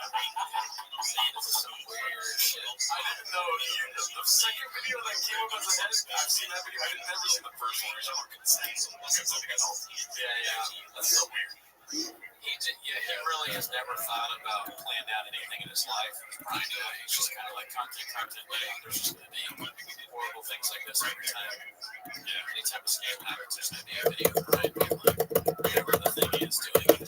This is some weird shit. I didn't know the second video that came up as a hit. I've seen that video. I didn't never see the first one. Which one consent? Yeah. That's so weird. He really has never thought about planned out anything in his life. He's just kind of like content. There's just going to be horrible things like this every time. Yeah. Any type of scam happens, there's going to be a video of Brian being like, whatever the thing is doing.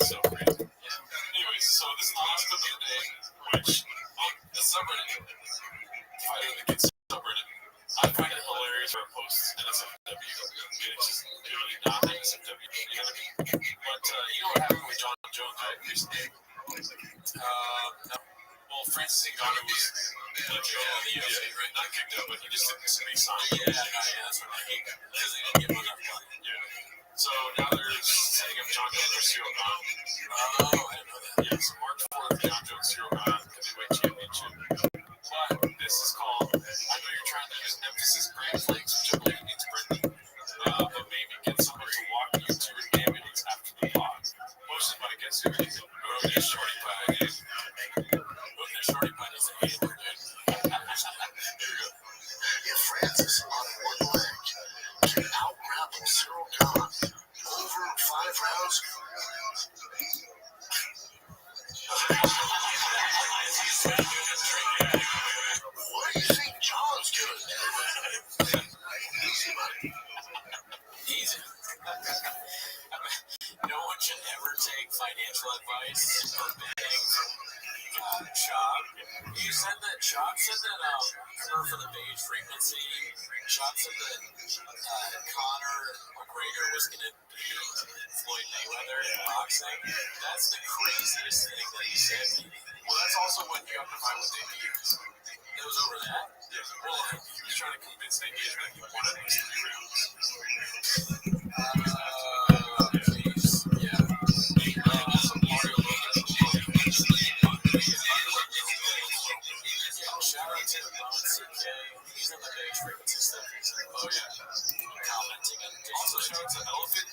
So crazy. Yeah. Anyways, so this is the last clip of the day, which the subreddit, fighting the kids subreddit, I find it hilarious for posts in SFW. It's just literally not in SFW. You know what I mean? But you know what happened with John Jones recently? No. Well, Francis Ngannou was let go of the UFC, right? Not kicked out, but he just didn't sign. Yeah, that's what I hate. Because they didn't give him enough money. Yeah. So now they're setting up John Jones or Cyril Gane. Oh, I didn't know that. Yeah, so March 4th, John Jones, Cyril Gane, heavyweight championship. But this is called, I know you're trying to use emphasis Grand Flakes, which I believe means Britain, but maybe get someone to walk you to your candidates after the pod. Most is about to get serious. Rogan Shorty Pie. Rogan Shorty Pie doesn't hate it, dude. If Francis on one leg can out-grapple Cyril Gane over 5 rounds, what do you think John's gonna do? Easy money. Easy. No one should ever take financial advice or begging from Chop. You said that Chop said that for the beige frequency, Chop said that Conor McGregor was going to beat Floyd Mayweather in boxing. That's the craziest thing that he said. Well, that's also what you have to find with Nate Diaz. It was over that? Yeah. Well, he was trying to convince Nate Diaz that he wanted at least 3 rounds. Please. Yeah. Also, Mario Lopez. Shout out to Bone CK. He's on the beige frequency stuff. Oh, yeah. Commenting on digital. Also, shout out to Elephant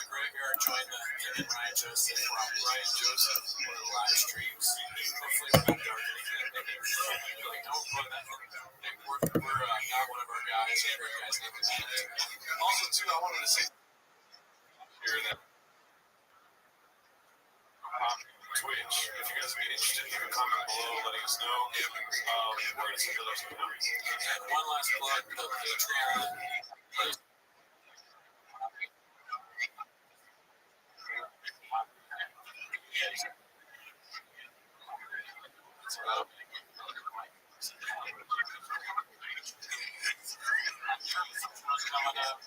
Graveyard. Join the him and Ryan Joseph. Ryan Joseph for the live streams. Hopefully, we're not dark anything. Like, don't run that. We're not one of our guys. Our guys name is also, too, I wanted to say here that Twitch, if you guys would be interested, leave a comment below letting us know. We're going to send those to them. And one last plug, the Patreon. Please. Coming up.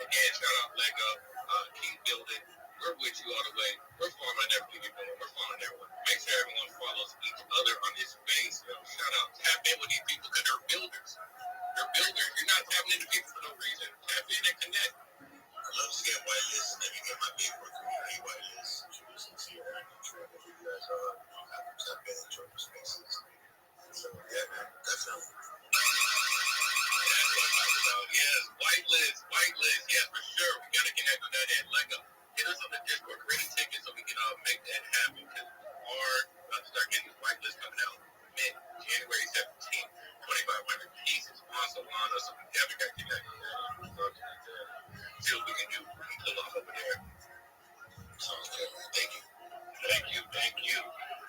Again, shout out Lego. Keep building. We're with you all the way. We're following everything you're doing. We're following everyone. Make sure everyone follows each other on this space. Shout out. Tap in with these people because they're builders. They're builders. You're not tapping into people for no reason. Tap in and connect. I love to get whitelist. Let me get my big for community whitelist. Introduce and see your sure that you guys are. Have to tap in and join the spaces. So, yeah, man. Definitely. Yes, whitelist, yes, for sure. We gotta connect with that and like hit us on the Discord, create a ticket so we can make that happen. Because our about to start getting this whitelist coming out mid-January 17th, 2,500 pieces on Solana, so we definitely gotta connect with that. See what we can do. We can pull off over there. Sounds good. Thank you.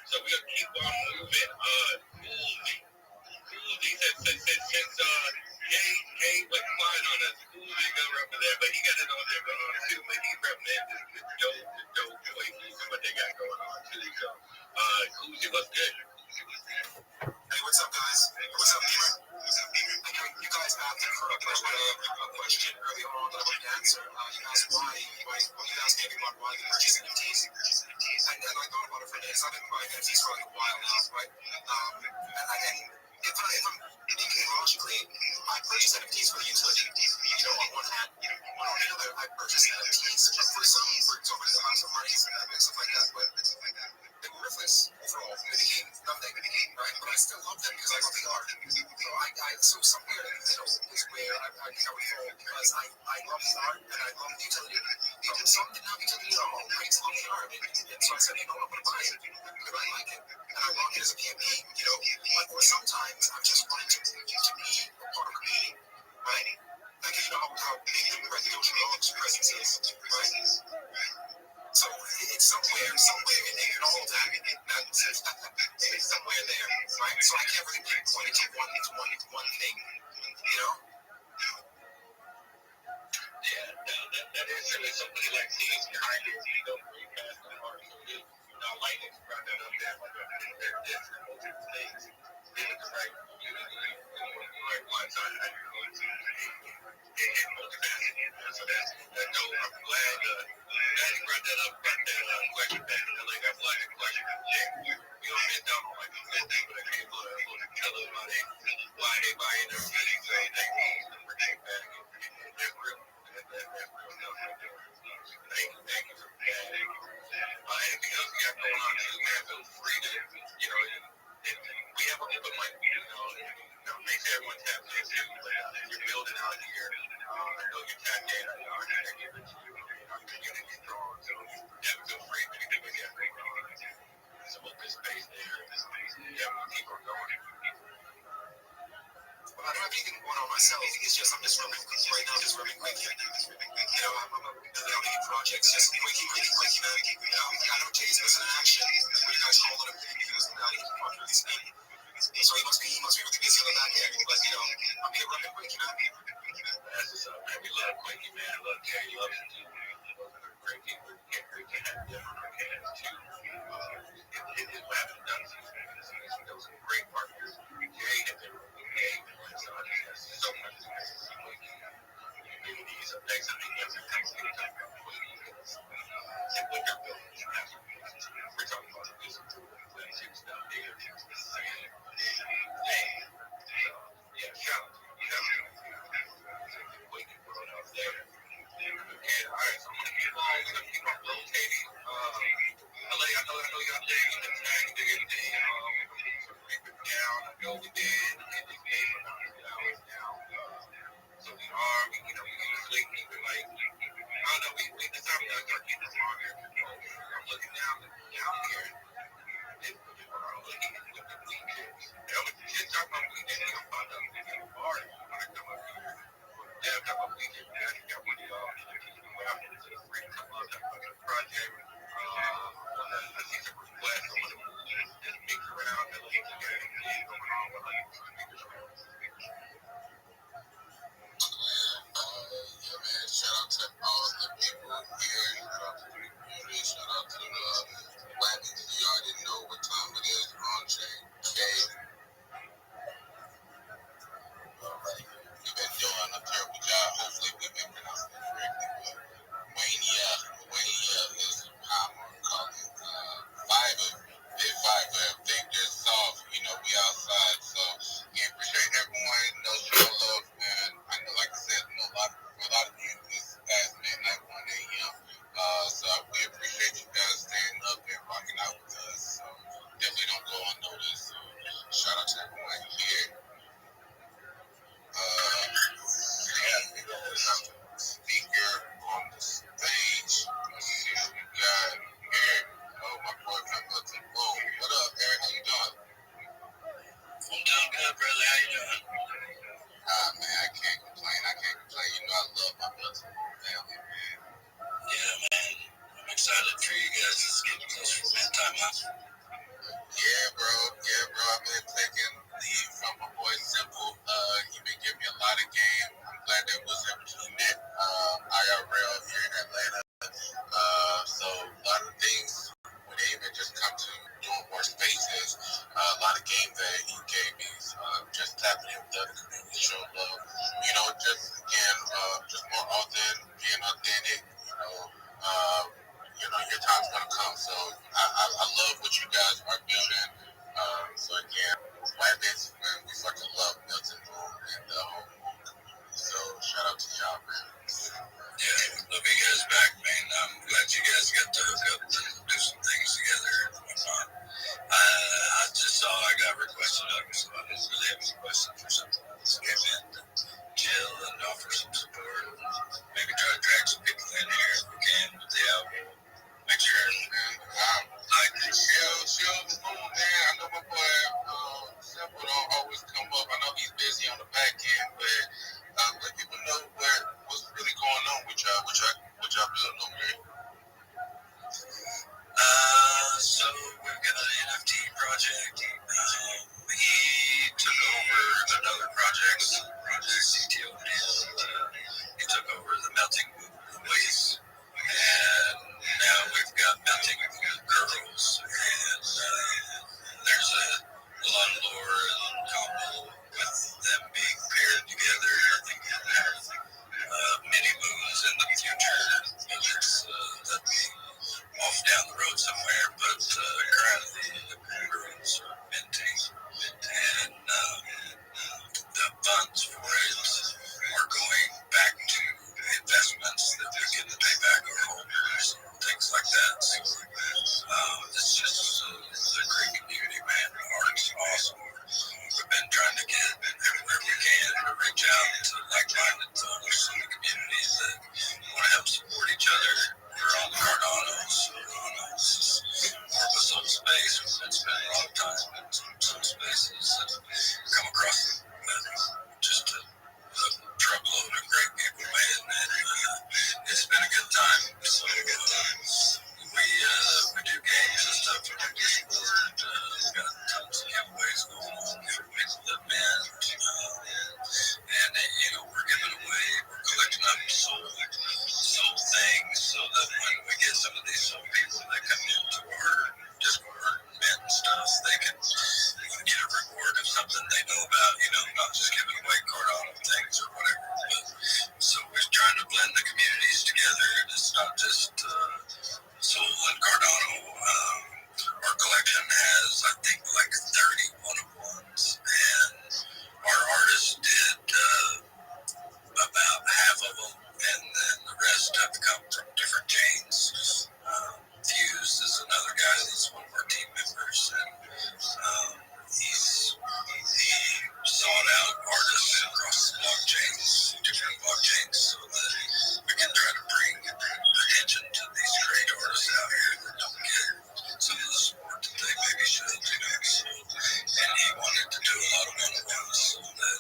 So we're gonna keep on moving. Since Jay went quiet on us, Cooley's gonna rep that, but he got it on there going on too. But he's repping the dope choices and what they got going on too. So, Cooley, what's good? question early on that I wanted to answer. You asked you asked everyone why they purchase NFTs. And I thought about it for a minute. So I've been buying NFTs for like a while now, right? And if I'm thinking logically, I purchase NFTs for the utility. On one hand, on the other, I purchase NFTs for some exorbitant amounts of money and stuff like that. But they were worthless overall. They became nothing, right? But I still love them because I love the art. So somewhere in the middle is where I think I would fall because I love the art and I love the utility. Some didn't have utility at all. I just love the art. And so I said, I'm going to buy it because I like it. And I rock it as a campaign, Or sometimes I'm just wanting to be a part of a community, right? Like, how big the presidential presence is, right? So it's somewhere in all that, it's somewhere there, right? So I can't really pinpoint it to one thing, Yeah, that is really somebody like seeing behind it, really fast and hard. So I like that you brought that up there. There's multiple things. Being the right community, the right ones. It's multifaceted. So that's dope. I'm glad you brought that up. Brought that question back. Like I'm glad that question. We all missed out on like the good thing, but I can't tell us about it. Why they buying their things, so they need to bring it back. That's real. That's real stuff right there. Thank you for that. Anything else you got going on too, man? Feel free to, we have a open mic, make sure everyone taps in too. You're building out here. I know you're tapped in. I know you're giving to you. You're getting strong. So feel free if anything you got going on. There's some open space there. Yeah, we'll keep on going. Well, I don't have anything going on myself. It's just I'm just running right now, just running quick. I'm building out many projects, just quickie, man. I know Jay's missing in action. You guys call it a views and not even really speak. So he must be really busy on the back end. But I'm here running quick, That's just man. We love Quickie, man. Love Jay, love him too. Great people. Great to have them on our hands too. It is what haven't done since those great partners. Jay has been amazing. So I think there's so much to see communities of next to the other things that are talking about and what they're building. We're talking about the physical relationship stuff there. Yeah, shout out to you. The Quaking world out there. Okay, all right, so I'm gonna keep on rotating. LA, I know y'all did the tag and everything. Down, I know we did. And this game about 2 hours now. So we usually keep it like, I don't know, we decided to start keeping this longer. I'm looking down here, and I'm looking at the weekends. And I was just talking about weekends, I'm about to be in a bar if you want to come up here. Yeah, I'm talking about weekends, man. I got one of y'all. I'm just free to come up, talk about the project. I see some requests. I want to just mix around and look at anything going on with like speakers around. Yeah, man. Shout out to all the people here. Shout out to the community. Shout out to the Wappy. Y'all didn't know what time it is. Andre K. Alright. We've been doing a terrible job. Hopefully we've been pronouncing it correctly. But Waynia is how I'm gonna call it. Fiverr. Big Fiverr. Victor Soft. We outside. So we appreciate everyone. Show love. And I know, like I said, a lot of you it's past midnight, 1 a.m. So we appreciate you guys staying up and rocking out with us. So definitely don't go unnoticed. So shout out to everyone here. Speaker on the stage. Let's see what we got here. Oh, my boy Milton. Whoa, what up, Eric? How you doing? I'm doing good, brother. How you doing? Man, I can't complain. I love my Milton family, man. Yeah, man. I'm excited for you guys. It's getting close for bedtime, huh? Yeah, bro. I've been taking lead from my boy Simple. He been giving me a lot of game. I'm glad that was able to met IRL here in Atlanta. So a lot of things when they even just come to doing more spaces, a lot of games that he gave me, just tapping in with other community, show love. Just again, not requested others, so I didn't really have any questions or something. I just came in to chill and offer some support. Maybe try to drag some people in here if we can with the album. Make sure Like chill the moon, man. I know my boy Simple don't always come up. I know he's busy on the back end, but let people know what's really going on with y'all, what y'all building over there. So we've got an NFT project. He took over another project, CTO deal. He took over the melting waste, and now we've got melting girls, and there's a lot of lore and combo with them being paired together. I think we'll have mini moons in the future. That'd be off down the road somewhere, but currently the girls are minting, and the funds for it are going back to investments that we can pay back our holders and things like that. So it's just a great community, man. Art's awesome. We've been trying to get everywhere we can to reach out to like-minded others in the community that want to help support each other. We're on the Cardano's. It's just more of a soul space. We've been spending a lot of time in some spaces and come across just a truckload of great people, man. And it's been a good time. We do games and stuff in our Discord. We've got tons of giveaways going on for people that meant. And we're giving away, we're collecting up soul things so that when we get some of these soul people that come into our Discord and mint stuff, they can get a reward of something they know about, not just giving away Cardano things or whatever. But, so we're trying to blend the communities together. It's not just Soul and Cardano. Our collection has, I think, like 30 one-of-ones, and our artists did about half of them, and then the rest have come from different chains. Fuse is another guy that's one of our team members, and he sought out artists across the blockchains, different blockchains, so that we can try to bring attention to these great artists out here that don't get some of the support that they maybe should. And he wanted to do a lot of one-on-ones so that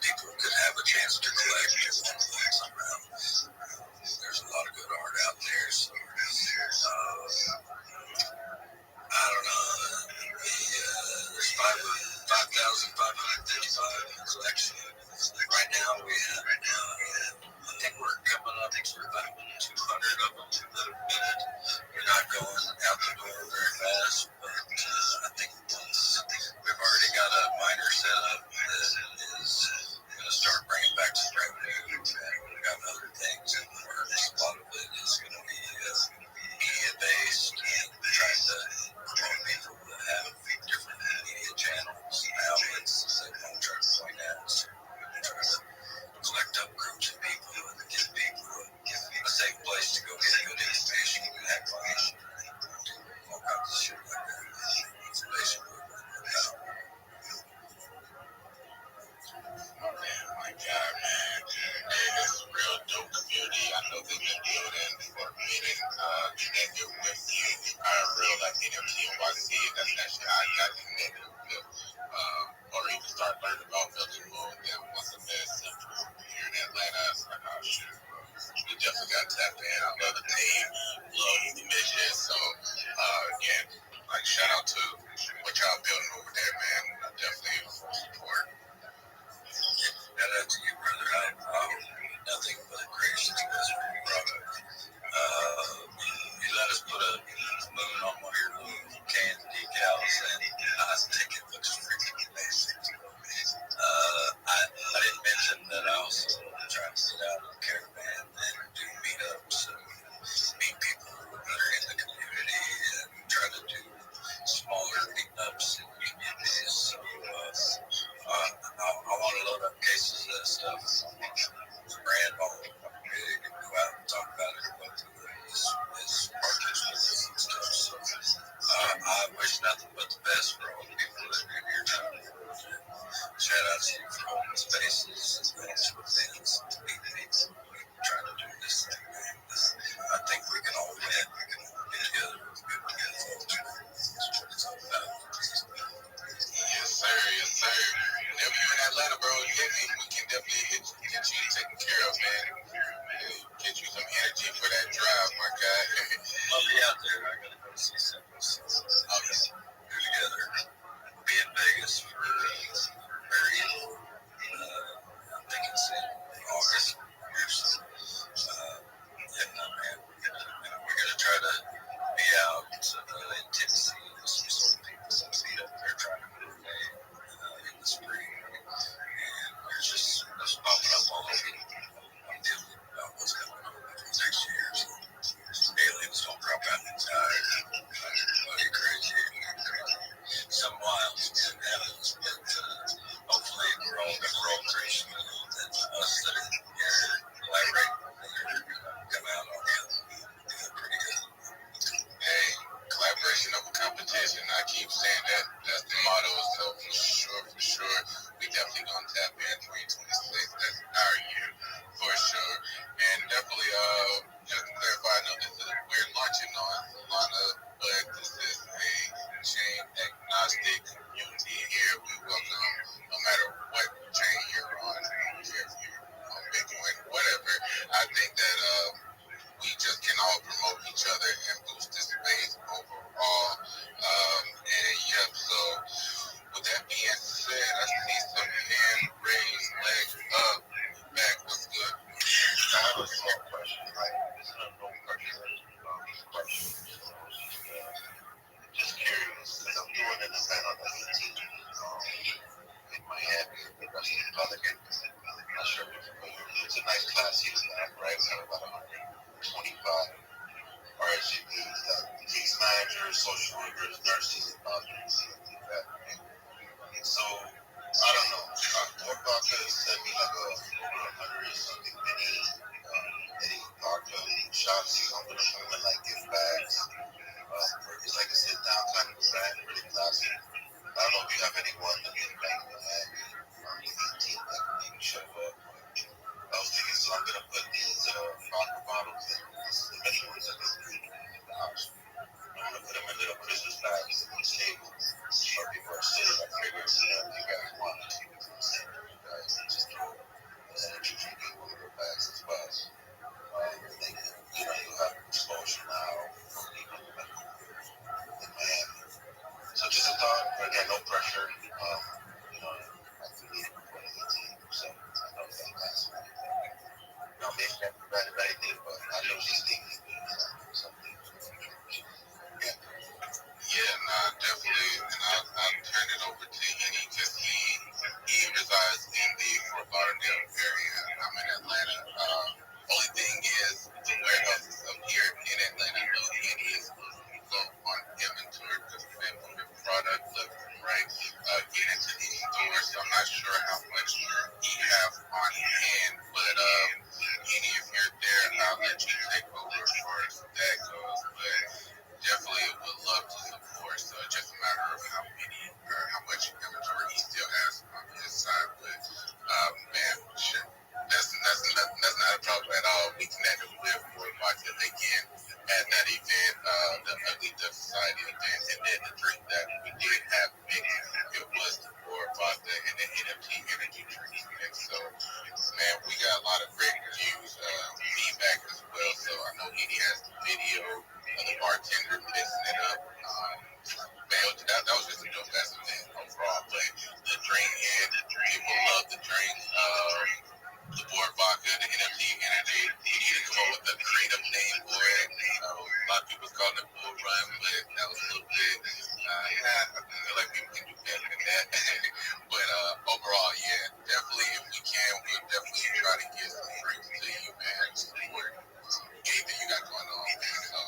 people could have a chance to collect one-on-ones around. There's a lot of good art out there, so I don't know. There's 5,555 in the collection. Right now we have, I think we're coming up to about 200 of them that have minted. We're not going out the door very fast, but I think we've already got a miner set up that is going to start bringing back some revenue, and we've got other things in the works. A lot of it is going to be media-based and trying to promote people that have different media channels and outlets that they want to try to point at. So we're trying to collect up groups of people and give people a safe place to go get good information and have fun. All kinds of shit like that. That's basically what we're about. My God, man. Hey, this is a real dope community. I know they've been building for a minute. Connected with you. I real like NFT NYC. That's actually how I got connected with or even start learning about Melting Moon. Then once I met Simple here in Atlanta, I was like, oh shit, bro. We definitely got tapped in. I love the team, love the mission. So again, like shout out to what y'all building over there, man. I definitely full support. Shout out to you, brother. I nothing but great success for your product. You let us put a moon on one of your little can decals, and I think it looks freaking amazing. I didn't mention that I also try to sit out in the caravan and do meetups and meet people that are in the community and try to do smaller meetups in communities nothing but the best for all the people that are in your town. Shout out to you for holding spaces and things for things to be people trying to do this thing. I think we can all win. We can all get together with good people. That's what it's all about. Yes, sir. Yes, sir. Whenever you're in Atlanta, bro, you hit me. We can definitely get you taken care of, man. Get you some energy for that drive, my guy. I'll be out there. I gotta go see something. I'll just do together. Be in Vegas for very I'm thinking it's in August or so. Yeah, no, man. We're gonna try to be out in Tennessee with some soul people that see up there trying to move in the spring. And there's just that's popping up all over. I'm dealing about what's going on next year. So aliens don't drop out and die. Bloody crazy. Some wild stuff happens, but hopefully we're all gonna roll pretty smooth. And us that are here collaborating come out on it. Pretty good. Hey, collaboration over competition. I keep saying that. That's the motto. So for sure, we definitely gonna tap in 2026. That's our year for sure. And definitely, just to clarify, I know this is we're launching on Solana, but this is a chain agnostic community here. We welcome no matter what chain you're on. I don't care if you're on Bitcoin, whatever. I think that we just can all promote each other and boost this space overall. And yep, so with that being said, I see some hand raised, leg up, back. What's good? I have a small question. This is a no pressure question. Just curious, because I'm doing an event on the 18th in Miami, the Russian Pelican. I'm not sure if you're familiar. It's a nice class you have, right? We have about 125 RSVPs, case managers, social workers, nurses, and doctors, things like that, right? So, I don't know. Vodka sent me like over 100 or something mini Eddie vodka shots. I'm going to put them in like gift bags. It's like a sit down kind of event, really classy. I don't know if you have anyone that can make the on the 18th that can maybe show up. I was thinking, so I'm going to put these vodka bottles in. This is the mini ones that they do in the house. I'm going to put them in little Christmas bags at each table. Where people are sitting. I figure, if you guys want to, you guys just throw an energy drink in one of their bags as well. Thinking, you have exposure now for people in Miami. So just a thought, again, no pressure. I could need it before the 18th, so I know that that's maybe never bad if anything, but I know these things need something. Yeah, nah, definitely. And I'll turn it over to Henny because he resides in the Fort Lauderdale area. I'm in Atlanta. Only thing is, the warehouse is up here in Atlanta. I know Henny is low on inventory because we've been moving product left and right, get into these stores. So I'm not sure how much he has on hand, but Henny, if you're there, I'll let you take over as far as that goes. But definitely would love to support. So it's just a matter of how many or how much inventory he still has on his side. But man, shit, that's not a problem at all. We connected with Rothschild again at that event, the Ugly Duck Society event, and then the drink that we did have mixed. It was the Ford vodka and the NFT energy drink mix. So man, we got a lot of great reviews, feedback as well. So I know he has the video of the bartender mixing it up. Man, that was just a dope ass event overall. But the drink and people love the drink. The board vodka, the NFT energy. We need to come up with a creative name for it. A lot of people call it Bull Run, but that was a little bit. I feel like people can do better than that. But overall, yeah, definitely if we can, we'll definitely try to get some drinks to you, man. Support anything you got going on. So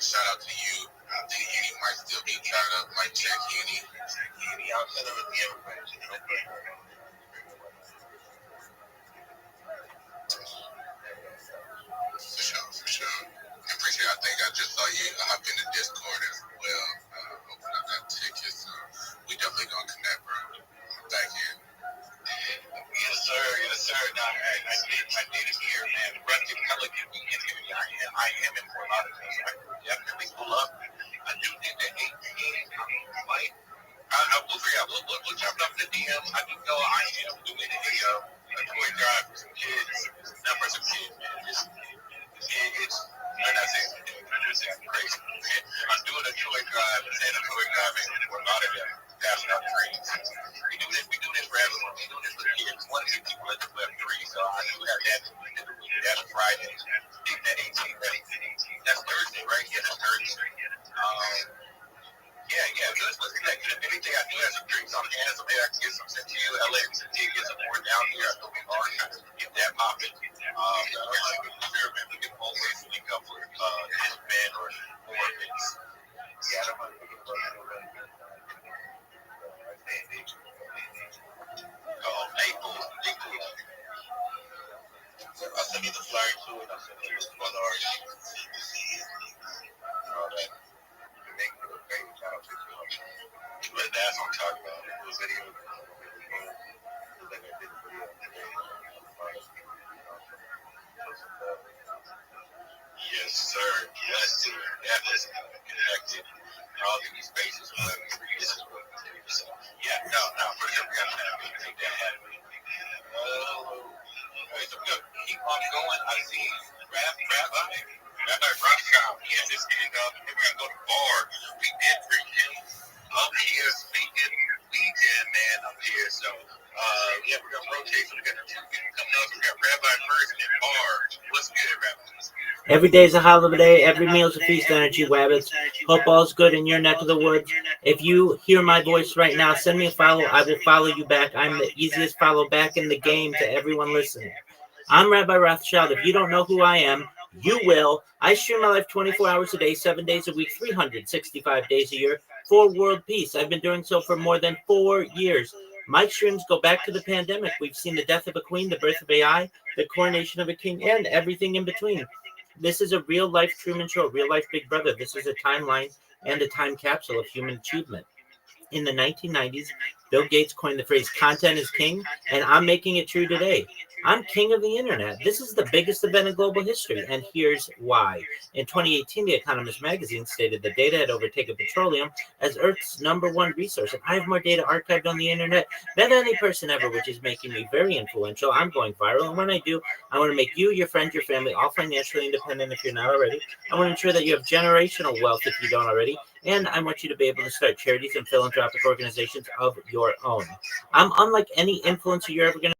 shout out to you. I think Henny might still be tied up. Might check Henny. I'll set up with the everybody. For sure. I appreciate it. I think I just saw you hop in the Discord as well. Hopefully I got ticked We'll jump up in the DM. I do know I am doing a toy drive for some kids. Not for some kids, man. It's I'm not saying it's crazy. I'm doing a toy drive, and a toy drive, and for a lot of them, passing out trees. We do this for everyone. We do this for kids. One of the people at the Web3, so I do have that. That's Friday. That 18th. That's Thursday, right? Yeah, that's Thursday. Yeah, let's connect. If anything I do have some drinks on hand, so maybe I can get some sent to you. LA, get some more down here. I know we are trying to get that popping. We can always link up with this event or more events. Yeah, I don't want to think about it. Oh, Naples. I'll send you the flyer too, and I'll send you the other artists. All that. Make it a great job. But that's what I'm talking about. It was video. Yes, sir. That was connected. All these spaces will let me read this. So, yeah, no, for sure. We got to make that happen. Okay, so we're going to keep on going. I see Rabbi Rothschild. He has his hand up. And we're going to go to bar. We did bring him up here speaking. We did, man, up here. So, yeah, we're going to rotate. So we got the two people coming up. We got Rabbi first and then bar. What's good, Rabbi? Every day is a holiday. Every meal is a feast. Energy Wabbits. Hope all's good in your neck of the woods. If you hear my voice right now, send me a follow. I will follow you back. I'm the easiest follow back in the game to everyone listening. I'm Rabbi Rothschild. If you don't know who I am, you will. I stream my life 24 hours a day, 7 days a week, 365 days a year for world peace. I've been doing so for more than 4 years. My streams go back to the pandemic. We've seen the death of a queen, the birth of AI, the coronation of a king, and everything in between. This is a real-life Truman Show, real-life Big Brother. This is a timeline and a time capsule of human achievement. In the 1990s, Bill Gates coined the phrase content is king, and I'm making it true today. I'm king of the internet. This is the biggest event in global history, and here's why. In 2018, The Economist magazine stated that data had overtaken petroleum as Earth's #1 resource, and I have more data archived on the internet than any person ever, which is making me very influential. I'm going viral, and when I do, I want to make you, your friends, your family, all financially independent if you're not already. I want to ensure that you have generational wealth if you don't already, and I want you to be able to start charities and philanthropic organizations of your own. I'm unlike any influencer you're ever going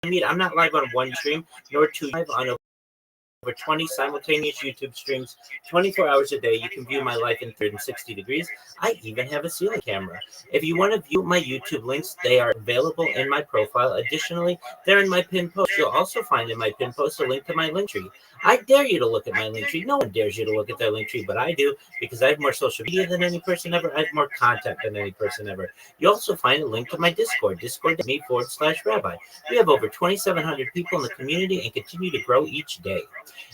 to meet. I'm not live on one stream, nor two live on over 20 simultaneous YouTube streams, 24 hours a day. You can view my life in 360 degrees. I even have a ceiling camera. If you want to view my YouTube links, they are available in my profile. Additionally, they're in my pinned post. You'll also find in my pinned post a link to my link tree. I dare you to look at my link tree. No one dares you to look at their link tree, but I do, because I have more social media than any person ever. I have more content than any person ever. You also find a link to my Discord, discord.me/Rabbi. We have over 2,700 people in the community and continue to grow each day.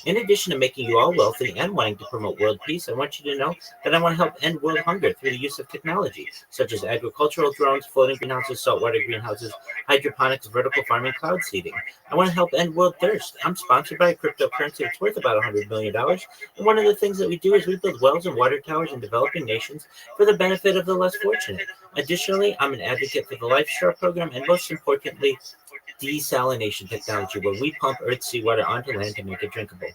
In addition to making you all wealthy and wanting to promote world peace, I want you to know that I want to help end world hunger through the use of technology, such as agricultural drones, floating greenhouses, saltwater greenhouses, hydroponics, vertical farming, cloud seeding. I want to help end world thirst. I'm sponsored by a cryptocurrency that's worth about $100 million. And one of the things that we do is we build wells and water towers in developing nations for the benefit of the less fortunate. Additionally, I'm an advocate for the LifeStar program, and most importantly, desalination technology, where we pump Earth's seawater onto land to make it drinkable.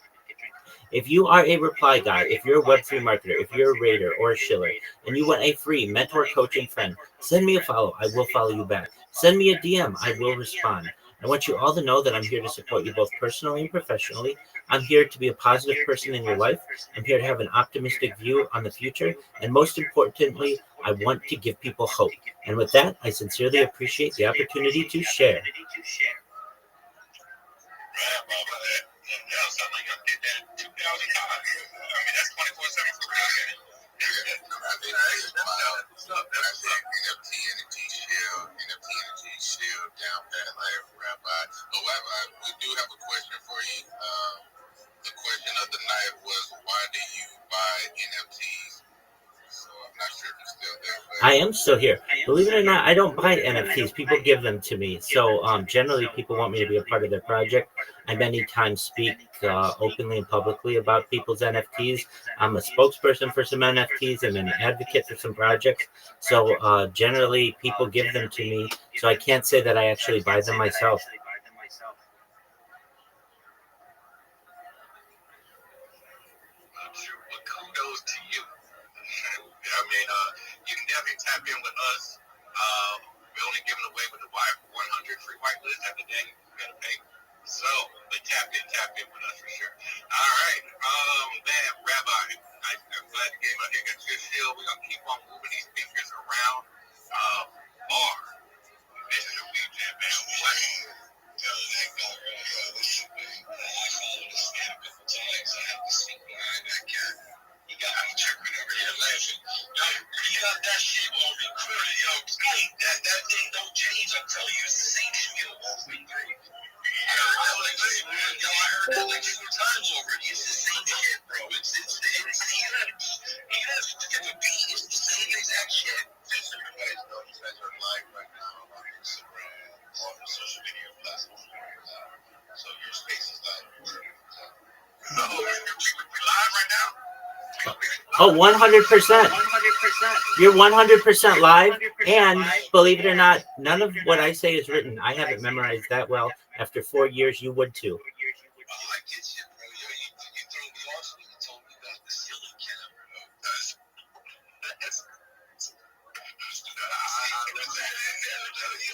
If you are a reply guy, if you're a Web3 marketer, if you're a raider or a shiller, and you want a free mentor, coach, and friend, send me a follow. I will follow you back. Send me a DM. I will respond. I want you all to know that I'm here to support you both personally and professionally. I'm here to be a positive person in your life. I'm here to have an optimistic view on the future. And most importantly, I want to give people hope. And with that, I sincerely appreciate the opportunity to share. That sounds like I did that 2,000 times. I mean, that's 24/7 for real, man. NFT Energy Shield down pat like Rabbi. However, we do have a question for you. The question of the night was, why do you buy NFTs? So I'm not sure if you're still there. I am still here. Believe it or not, I don't buy NFTs. People give them to me. So generally, people want me to be a part of their project. I many times speak openly and publicly about people's NFTs. I'm a spokesperson for some NFTs and an advocate for some projects. So generally, people give them to me. So I can't say that I actually buy them myself. Well, kudos to you. I mean, you can definitely tap in with us. We're only giving away with the Wire for 100 free whitelists. After that, you gotta pay. So, but tap in with us for sure. All right, man, Rabbi, I'm glad you came out here. Got your shield. We're gonna keep on moving these speakers around. Bar, this is a weekend, man. What? That guy right here, listen, man. I followed this man a couple times. I have to sneak behind that cat. He got me tripping over here laughing. Yo, he got that shit on recorded. Yo, that thing don't change. I'm telling you, it's the same spiel all the way through. I heard that like 4 times already. It's the same shit, bro. It's he has different beat. It's the same exact shit. Just so you guys know, you guys are live right now on Instagram, all the social media platforms right now. So your space is live. No, we live right now. Oh, 100%. You're 100% live. And believe it or not, none of what I say is written. I haven't memorized that well. After 4 years, you would too. I get you, bro. Yo, you threw me off when you told me about the ceiling cam, bro.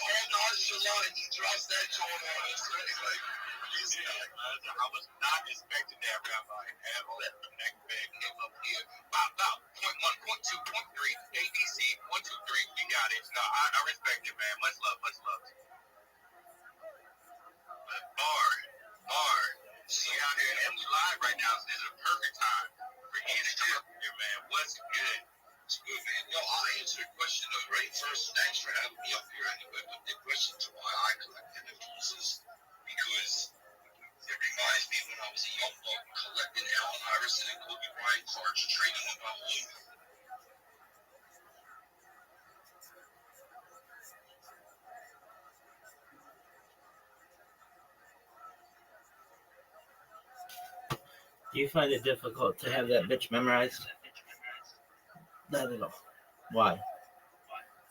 All nonchalant, he drops that joint on us. Like, I was not expecting that, Rabbi, at all. That man came up here about point 1, point 2, point 3, ABC, 1, 2, 3. We got it. No, I respect it, man. Much love, much love. But bar. See out here, and we live right now, so this is a perfect time for you to come up here, man. What's good? it's good, man. Yo, I'll answer the question though, right? First, thanks for having me up here anyway. But the question to why I collect NFTs is because it reminds me when I was a young buck collecting Allen Iverson and Kobe Bryant cards, trading with my home. Do you find it difficult to have that bitch memorized? Not at all. Why?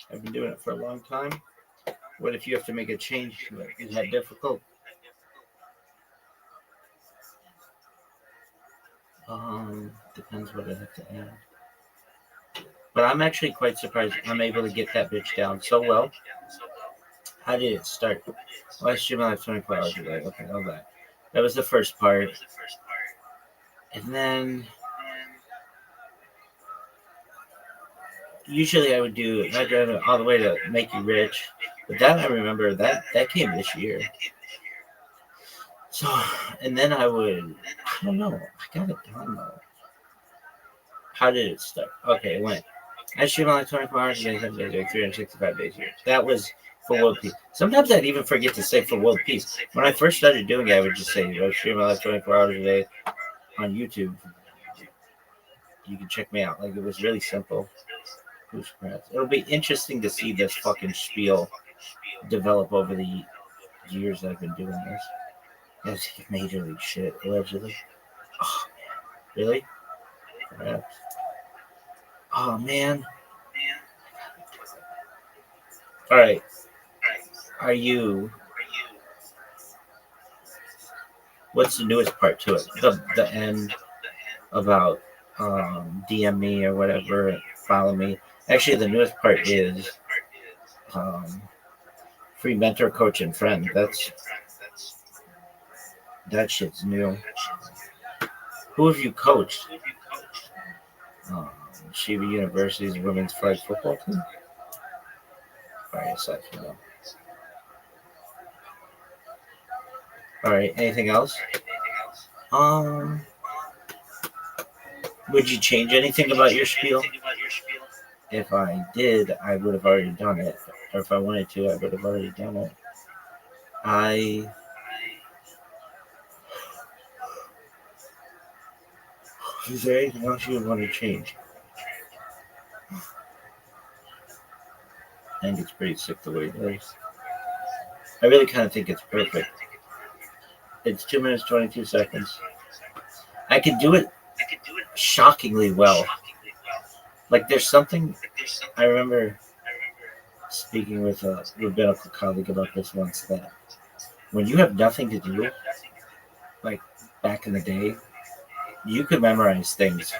I've been doing it for a long time. What if you have to make a change? Is that difficult? Depends what I have to add. But I'm actually quite surprised I'm able to get that bitch down so well. How did it start? Well, I stream live 24 hours a day. Okay, all that. That was the first part. And then usually I would do I drive it all the way to Make You Rich. But that I remember that came this year. So and then I don't know. I got it down though. How did it start? Okay, it went. I stream like 24 hours a day, 7 days a week, 365 days a year. That was for world peace. Sometimes I'd even forget to say for world peace. When I first started doing it, I would just say, I stream like 24 hours a day on YouTube. You can check me out. Like, it was really simple. It'll be interesting to see this fucking spiel develop over the years I've been doing this. That's major league shit, allegedly. Oh, man. Really? Perhaps. Oh, man. All right. Are you? What's the newest part to it? The end about DM me or whatever, follow me. Actually, the newest part is free mentor, coach, and friend. That shit's new. Who have you coached? Shiva University's women's flag football team. All right, aside from that. All right, anything else? Would you change anything about your spiel? If I did, I would have already done it. Or if I wanted to, I would have already done it. Is there anything else you would want to change? I think it's pretty sick the way it is. I really kind of think it's perfect. It's 2 minutes 22 seconds. I could do it shockingly well. Like there's something I remember speaking with a rabbinical colleague about this once, that when you have nothing to do, like back in the day, you could memorize things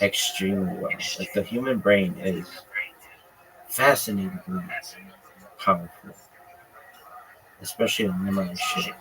extremely well. Like the human brain is fascinatingly powerful, especially in memorized shit.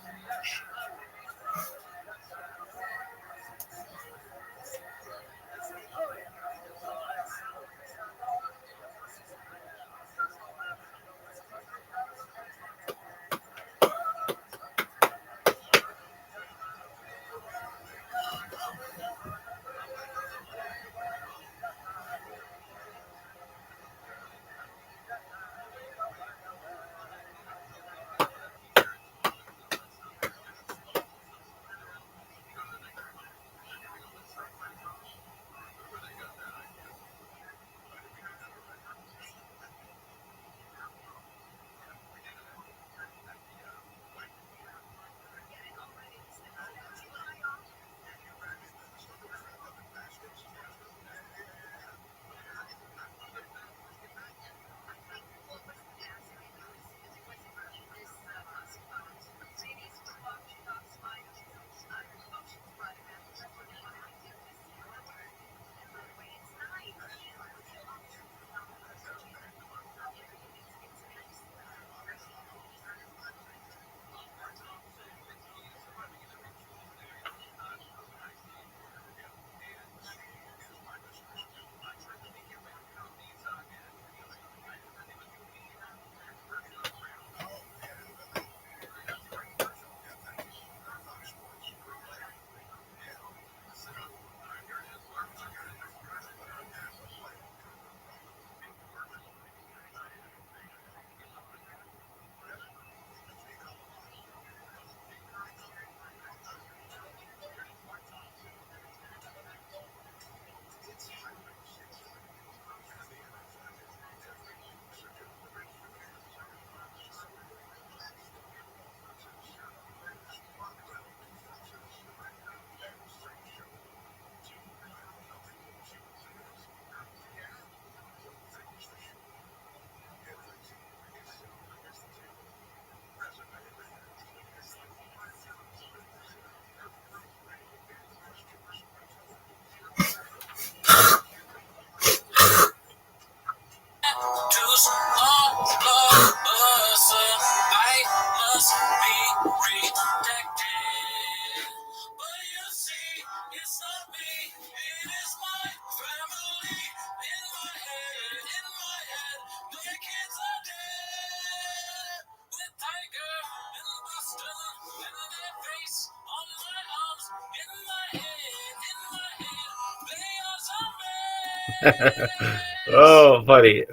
Oh, buddy.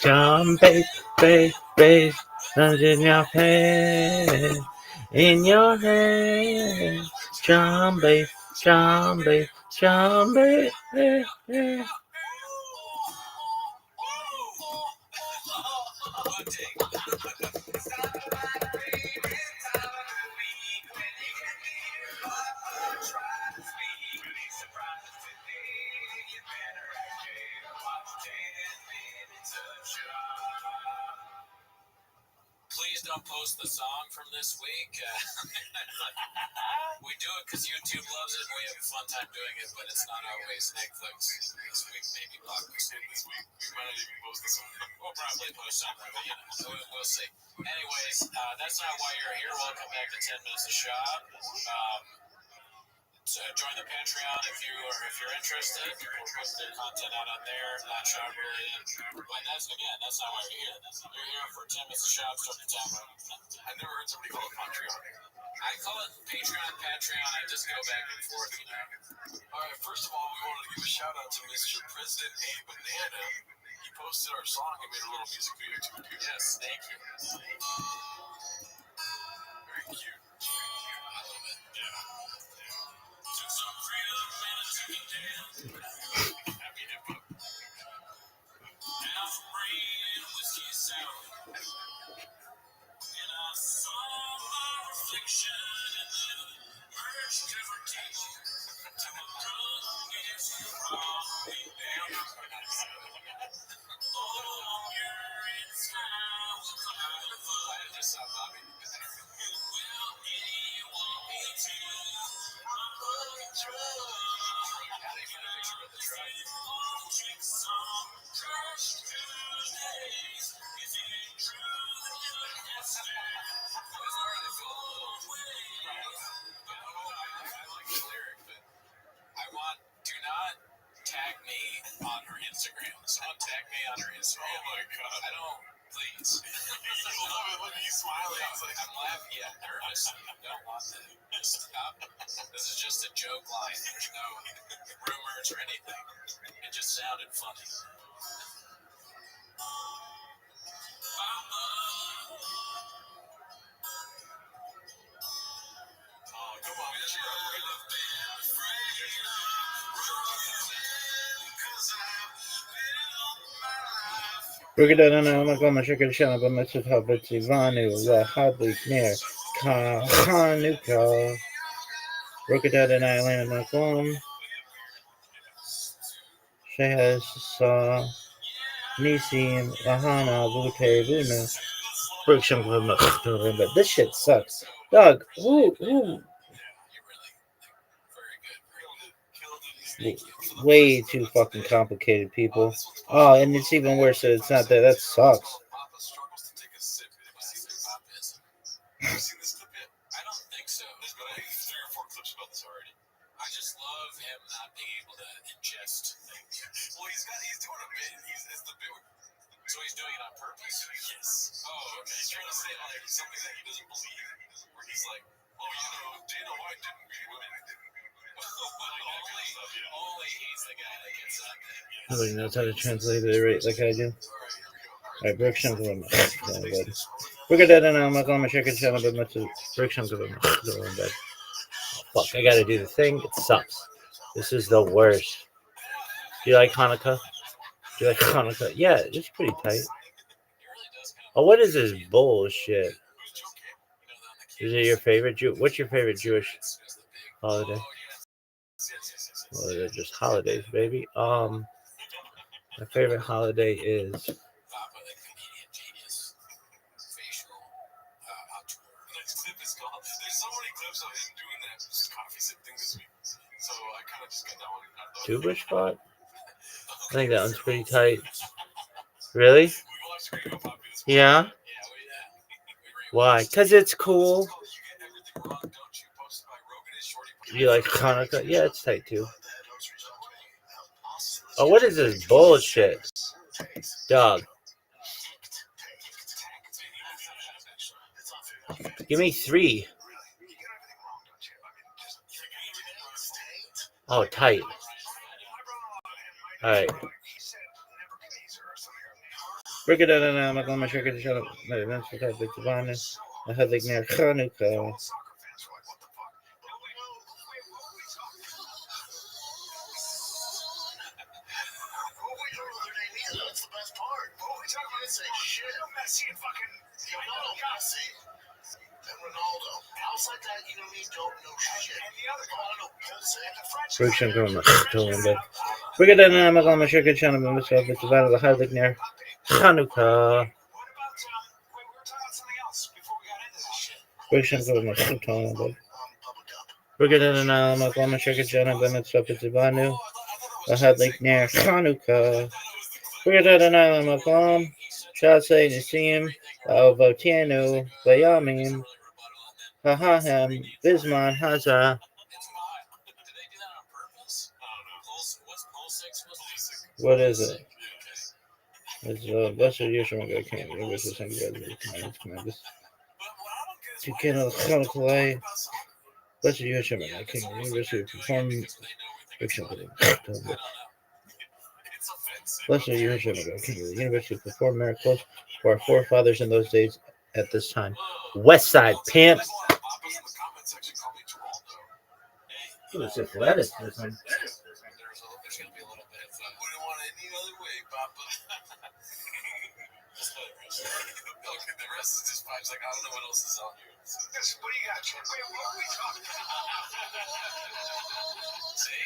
Jump, bass, in your head, in your head. Jump, bass, jump, bass, jump, bass. Please don't post the song from this week. We do it because YouTube loves it and we have a fun time doing it, but it's not always Netflix. Next week, maybe Blockbuster. This week, we might not even post the song. We'll probably post something, but we'll see. Anyways, that's not why you're here. Welcome back to 10 Minutes of Shop. Join the Patreon if you're interested. We'll put their content out on there, not shop related. But that's not why you're here. You're here for 10 Minutes of Shop, start the timer. I've never heard somebody call it Patreon. I call it Patreon. I just go back and forth, All right, first of all, we wanted to give a shout out to Mr. President A Banana. He posted our song and made a little music video to it. Yes, thank you. Very cute. I love it. Yeah. To some freedom. I want, do not tag me on her Instagram. Someone tag me on her Instagram. Oh my god. I don't, please. I love it when he's smiling. He's like, I'm laughing. Yeah, nervous. I don't want that. Stop. This is just a joke line. There's no rumors or anything. It just sounded funny. Oh, come on. بقدرنا نقوم شكل شنب مثل بتيفاني وحاضي كنير خانوكا بقدرنا لنا نقوم شهر نيسيم Lahana Bute Luna Friction but this shit sucks. Dog, who way too fucking complicated, people. Oh, and it's even worse that it's not that. That sucks. I don't think so. There's been like 3 or 4 clips about this already. I just love him not being able to ingest things. Well, he's doing a bit. It's the bit. So he's doing it on purpose? Yes. Oh, okay. He's trying to say like something that he doesn't believe. Where he's like, oh, Dana White didn't beat women. Only he's the guy that gets on there. Nobody knows how to translate it right like I do. Alright, Brick Shunk of them. We're good at it now. I'm not going to check it out, but much Brick Shunk of them. Fuck, I gotta do the thing. It sucks. This is the worst. Do you like Hanukkah? Do you like Hanukkah? Yeah, it's pretty tight. Oh, what is this bullshit? Is it your favorite What's your favorite Jewish holiday? Well, they're just holidays, baby. My favorite holiday is Jewish spot. I think that one's pretty tight. Really? Yeah. Why? Because it's cool. You like Hanukkah? Yeah, it's tight too. Oh, what is this bullshit? Dog. Give me 3. Oh, tight. Alright. Break it out and I'm going to check it out. I had like near Hanukkah. That's the best part. What are we talking about? Say shit. Messi and fucking Messi. And Ronaldo. Outside that, you know what I mean? Don't know shit. And the other guy, I don't know, Pulisic. And the French. Friction going to Break it out and I'm going to check it out. It's about the Hadlik near Hanukkah. Friction going to Break it out and I'm going to check it out. It's Ivanu. The Hadlik near Hanukkah. Break it out and I'm going to Shasay Nisim. Votianu. Bayamim. Hahahem. Bisman Haza. What is it? It's Blessed Yeshua King. Commanders. To Kendall Khalai. Blessed Yeshua King. University perform fiction. Blessed Yeshua King. The University perform miracles for our forefathers in those days at this time. West Side Pimp. It was just lettuce this one. The rest is just vibes. Like, I don't know what else is on here. What do you got, Jen? Wait, what are we talking about? See?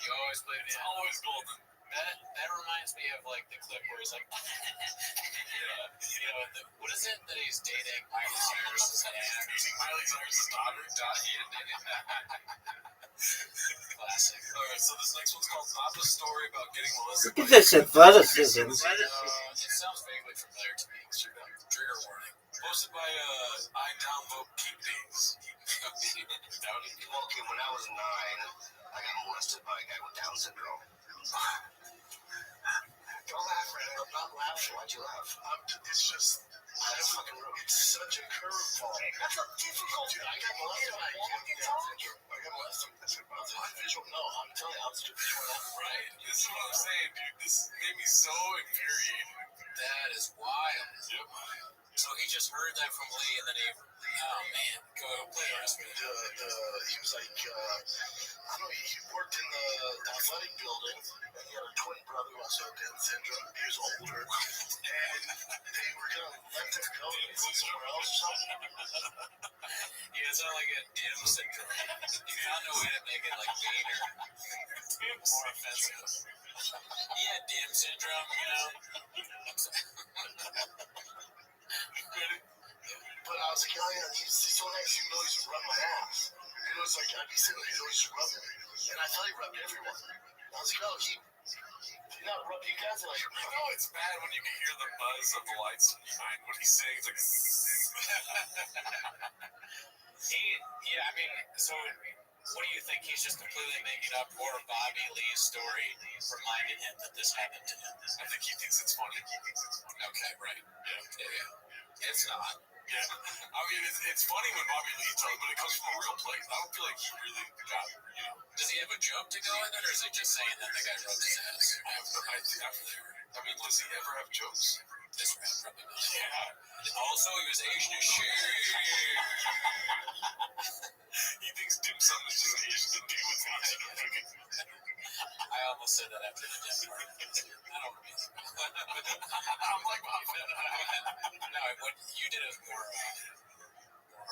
You always play it. It's always golden. That reminds me of like the clip where he's like, what is it that he's dating Miley Cyrus's aunt? Miley Cyrus's daughter. Classic. Alright, so this next one's called Not the Story About Getting Melissa. Look at this athleticism. It sounds vaguely familiar to me. Trigger warning. Posted by I Downvote Keep Days. Well, okay, when I was 9, I got molested by a guy with Down syndrome. Don't laugh, Red. I'm not laughing. Why'd you laugh? It's just, it's such a curveball. That's a difficult. Dude, I got molested by a guy with Down syndrome. I got molested. No, I'm telling you, I was just Right. This is what I'm saying, dude. This made me so infuriated. That is wild. Yep. So he just heard that from Lee, and then oh man, go play the rest of it. He was like, I don't know, he worked in the athletic building, and he had a twin brother who also had Down syndrome. He was older, and they were going to let them go and go somewhere else or something. Yeah, it's not like a dim syndrome. You found a way to make it like meaner, more offensive. He had dim syndrome, But I was like, oh yeah, he's so nice, he would always rub my ass. It was like, I'd be sitting there, he's always rubbing me. And I thought he rubbed everyone. I was like, oh, he not rub you guys? Like, You know it's bad when you can hear the buzz of the lights behind what he's saying. It's like, so what do you think? He's just completely making up, or Bobby Lee's story reminded him that this happened to him? I think he thinks it's funny. Okay, right. Yeah. It's not. Yeah. I mean, it's funny when Bobby Lee tells it, but it comes from a real place. I don't feel like he really got, Does he have a joke to go in it, or is he just saying that the guy rubbed his ass? I mean, does he ever have jokes? This rap probably not. Yeah. Also, he was Asian as shit. He thinks dim sum is just Asian to do with Asian. I almost said that after the dim part. I don't remember. I'm like, No, what you did is more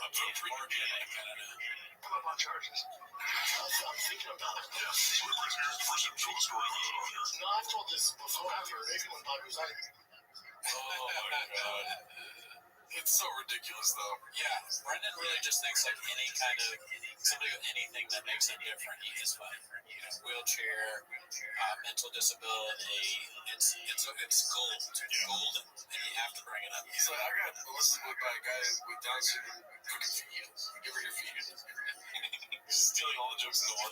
organic. I don't know. what about charges? I'm thinking about it. Yeah, so the first time told the story of No, I've told this before, maybe when Bobby was like, oh my god. It's so ridiculous, though. Yeah, Brendan really just thinks like any kind of somebody with anything that makes him different, he is fine. Wheelchair, mental disability, it's gold, golden, and you have to bring it up. He's like, I got molested by a guy with Down syndrome cooking fajitas. You ever hear fajitas? Stealing all the jokes in the one.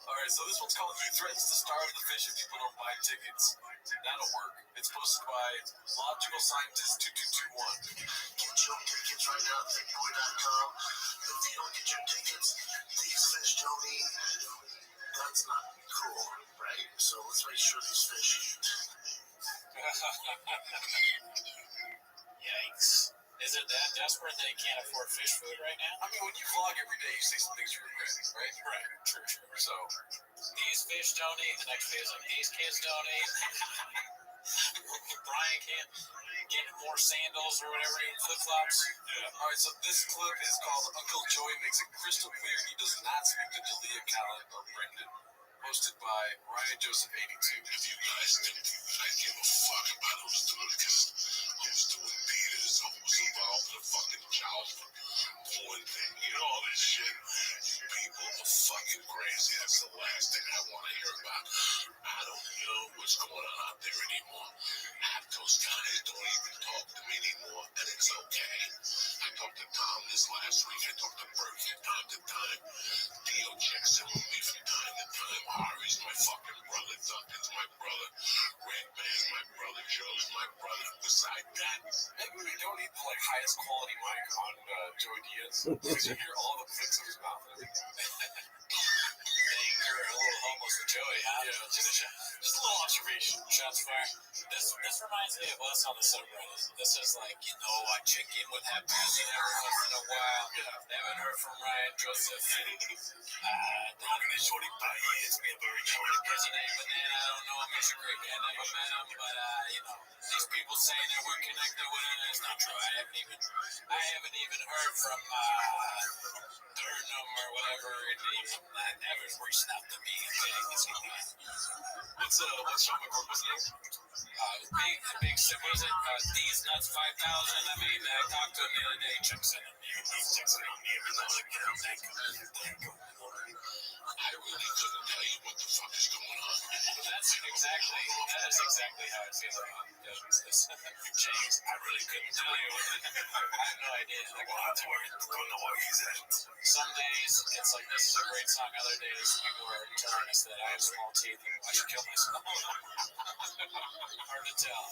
Alright, so this one's called He Threatens to Starve the Fish If People Don't Buy Tickets. That'll work. It's posted by Logical Scientist 2221. get your tickets right now at thickboy.com. If you don't get your tickets, these fish don't eat. That's not cool, right? So let's make sure these fish eat. Yikes. Is it that desperate that he can't afford fish food right now? I mean, when you vlog every day, you say some things you regret, right? Right, true. So, These fish don't eat. The next day is like, these kids don't eat. Brian can't get more sandals or whatever, flip-flops. yeah. Alright, so this clip is called Uncle Joey Makes It Crystal Clear He Does Not Speak to Dalia Khaled or Brendan. Posted by Ryan Joseph 82. If you guys didn't give a fuck about who's doing it, who's doing beaters, or who's involved in the fucking child porn thing, all this shit, you people are fucking crazy. That's the last thing I want to hear about. I don't know what's going on out there anymore. Half those guys don't even talk to me anymore, and it's okay. I talked to Tom this last week. I talked to Bert from time to time. Theo checks in with me from time to time. Harry's my fucking brother. Duncan's my brother. Redman's my brother. Joe's my brother. Besides that, Maybe we don't need the highest quality mic on Joey Diaz because you hear all the clicks of his mouth. You're a little homeless with Joey, huh? Yeah, just a little observation. Shots fired. This reminds me of us on the subreddit. This is like, I check in with that person every once in a while. Yeah. Haven't heard from Ryan Joseph. shorty país, mi shorty president, but then I don't know him. He's a great guy. Never met him, but these people saying that we're connected with him, it's not true. I haven't even heard from Burnham or whatever. That never reached out to me. What's Sean McCormick's name? Big what is it? D's Nuts 5000. I mean, I talked to him the other day. Chuck's in him. He's texting on me every now and again. I really couldn't tell you what the fuck is going on. That is exactly how I feel about this. James, I really couldn't tell you. I have no idea. Like, don't know where he's at. Some days it's like, this is a great song. Other days people are telling us that I have small teeth and I should kill myself. Hard to tell.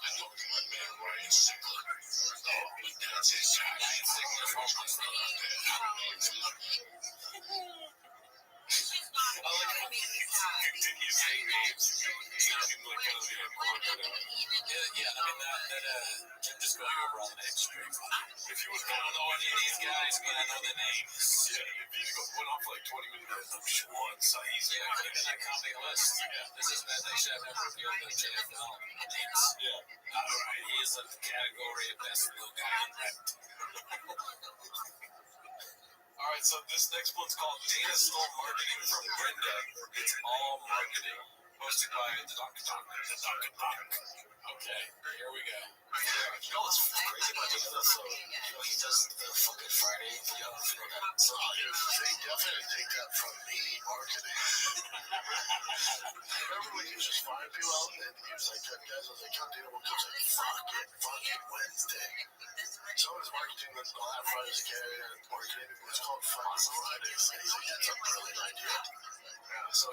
I talked to my man Ryan Sickler. That's his guy. Ryan Sickler's homeless. Did you say names? Yeah, I mean, I'm just going over all the names straight. If you was going to know any of these guys, but I know the names. Yeah, if you went on for like 20 minutes, I'm sure. So he's in that comedy list. Yeah. This is bad. They should have never revealed the JFL names. Yeah. Alright, he is in the category of best little guy in rap. Alright, so this next one's called Dana Stole Marketing from Brenda. It's all marketing. Hosted by the Dr. Okay, here we go. You know what's crazy about Dana? So, he does the fucking Friday video. So, they definitely take that from me, marketing. Remember when he was just firing people out and he was like, guys, I was like, God, Dana, we'll just like, fucking Wednesday. So his marketing was Black Friday's carry and marketing it was called Fucking Fridays. And he's like, that's a brilliant idea. So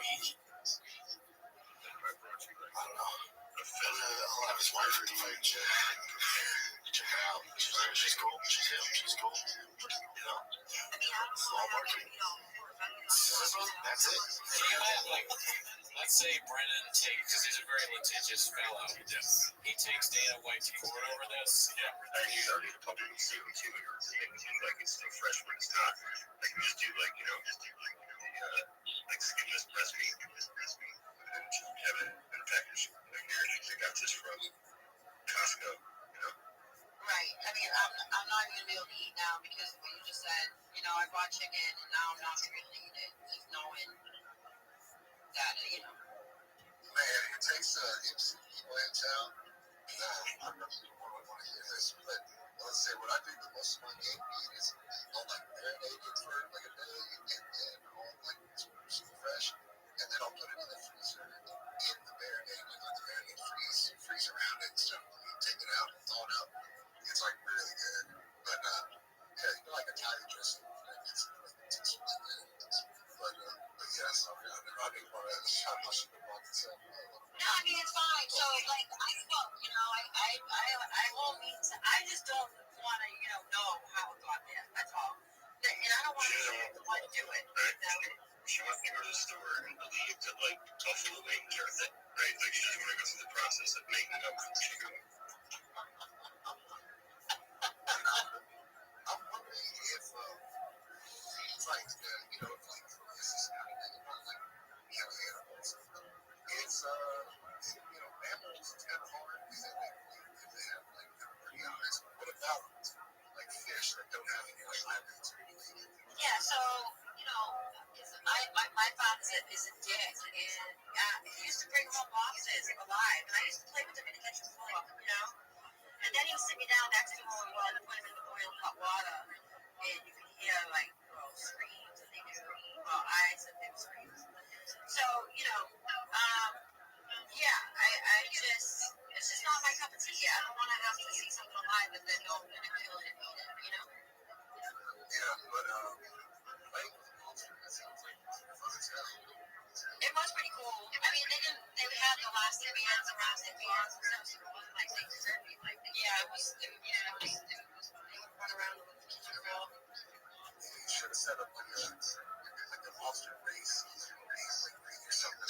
I don't know. I'll have his wife invite you. Check her out. She's cool. She's him. She's cool. You know? All marketing. That's it. Let's say Brennan takes, because he's a very litigious fellow. Yes. He takes Dana White to court over this. Yeah. He's already the public too, make it seem like it's still fresh when it's not. Like we just do like skinless breast meat and have it in a package. Like here, I got this from Costco, Right. I mean, I'm not even gonna be able to eat now because of what you just said. I bought chicken and now I'm not gonna be able to eat it, just knowing that, Man, it takes people in town. I'm not sure what I want to hear this, but let's say what I do the most of my game eat is I'll like marinate it for like a day and then I'll like super fresh and then I'll put it in the freezer in the marinade and let the marinade freeze around it and stuff. Take it out and thaw it out. It's like really good. But like Italian dressing. But yeah, so I didn't want to shot much of the market. No, I mean it's fine. So like I spoke, I won't mean to. I just don't want to, know how it got there. That's all. And I don't want to be the one to do it. She wants to go to the store and believe that like tofu will make her thing, right? Like she doesn't want to go through the process of making up chicken. I'm wondering if like this is kind of thing about like animals. It's mammals it's kind of hard because they have like pretty eyes. What about like fish that don't have any like eyelids or anything? Yeah, so my father is a dick, and he used to bring home boxes alive, and I used to play with them in the kitchen floor, and then he would sit me down next to him while I put him in the boiling hot water, and you could hear like screams, and they would scream, eyes, and they would scream. So it's just not my cup of tea. I don't want to have to see something alive and then know I'm gonna kill it and eat it, Yeah, but it was pretty cool. I mean, they would have the elastic bands around their bands and stuff, so it wasn't like they deserved me. Like, yeah, it was, they would run around with the kitchen grill. You should have set up like a monster race. Or something.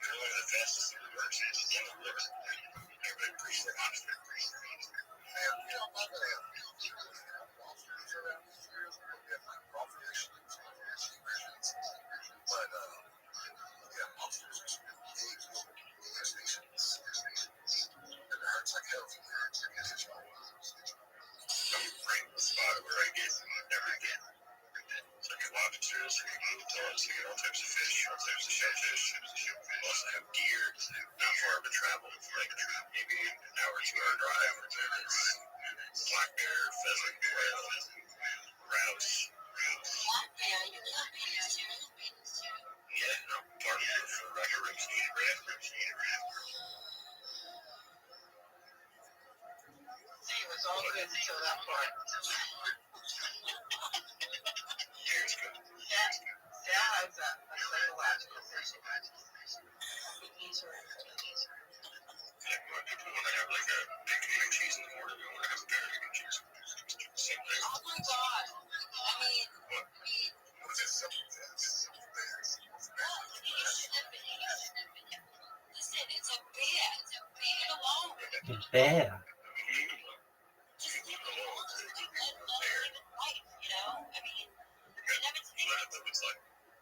One of the fastest in the works is everybody appreciates their monster. Yeah, types of fish, all types of shellfish. We also have deer, not far of a travel, like maybe an hour, 2 hour drive. There's black bear, pheasant, quail, grouse. Black bear, you can't beat it too. Yeah, no, part of it for Roger Ribs to eat red. See, it was all good until that part. Deer's good. That has a psychological issue. Cookies or Yeah, more people want to have like a bacon and cheese in the morning. They want to have a bear and cheese. Same thing. oh my god. I mean, What? What is it? Simple bears. well, you shouldn't have been eating. Listen, it's a bear. Leave it alone. Bear. Just leave it alone. Leave it right, you know? I mean, you never take Let it live its life.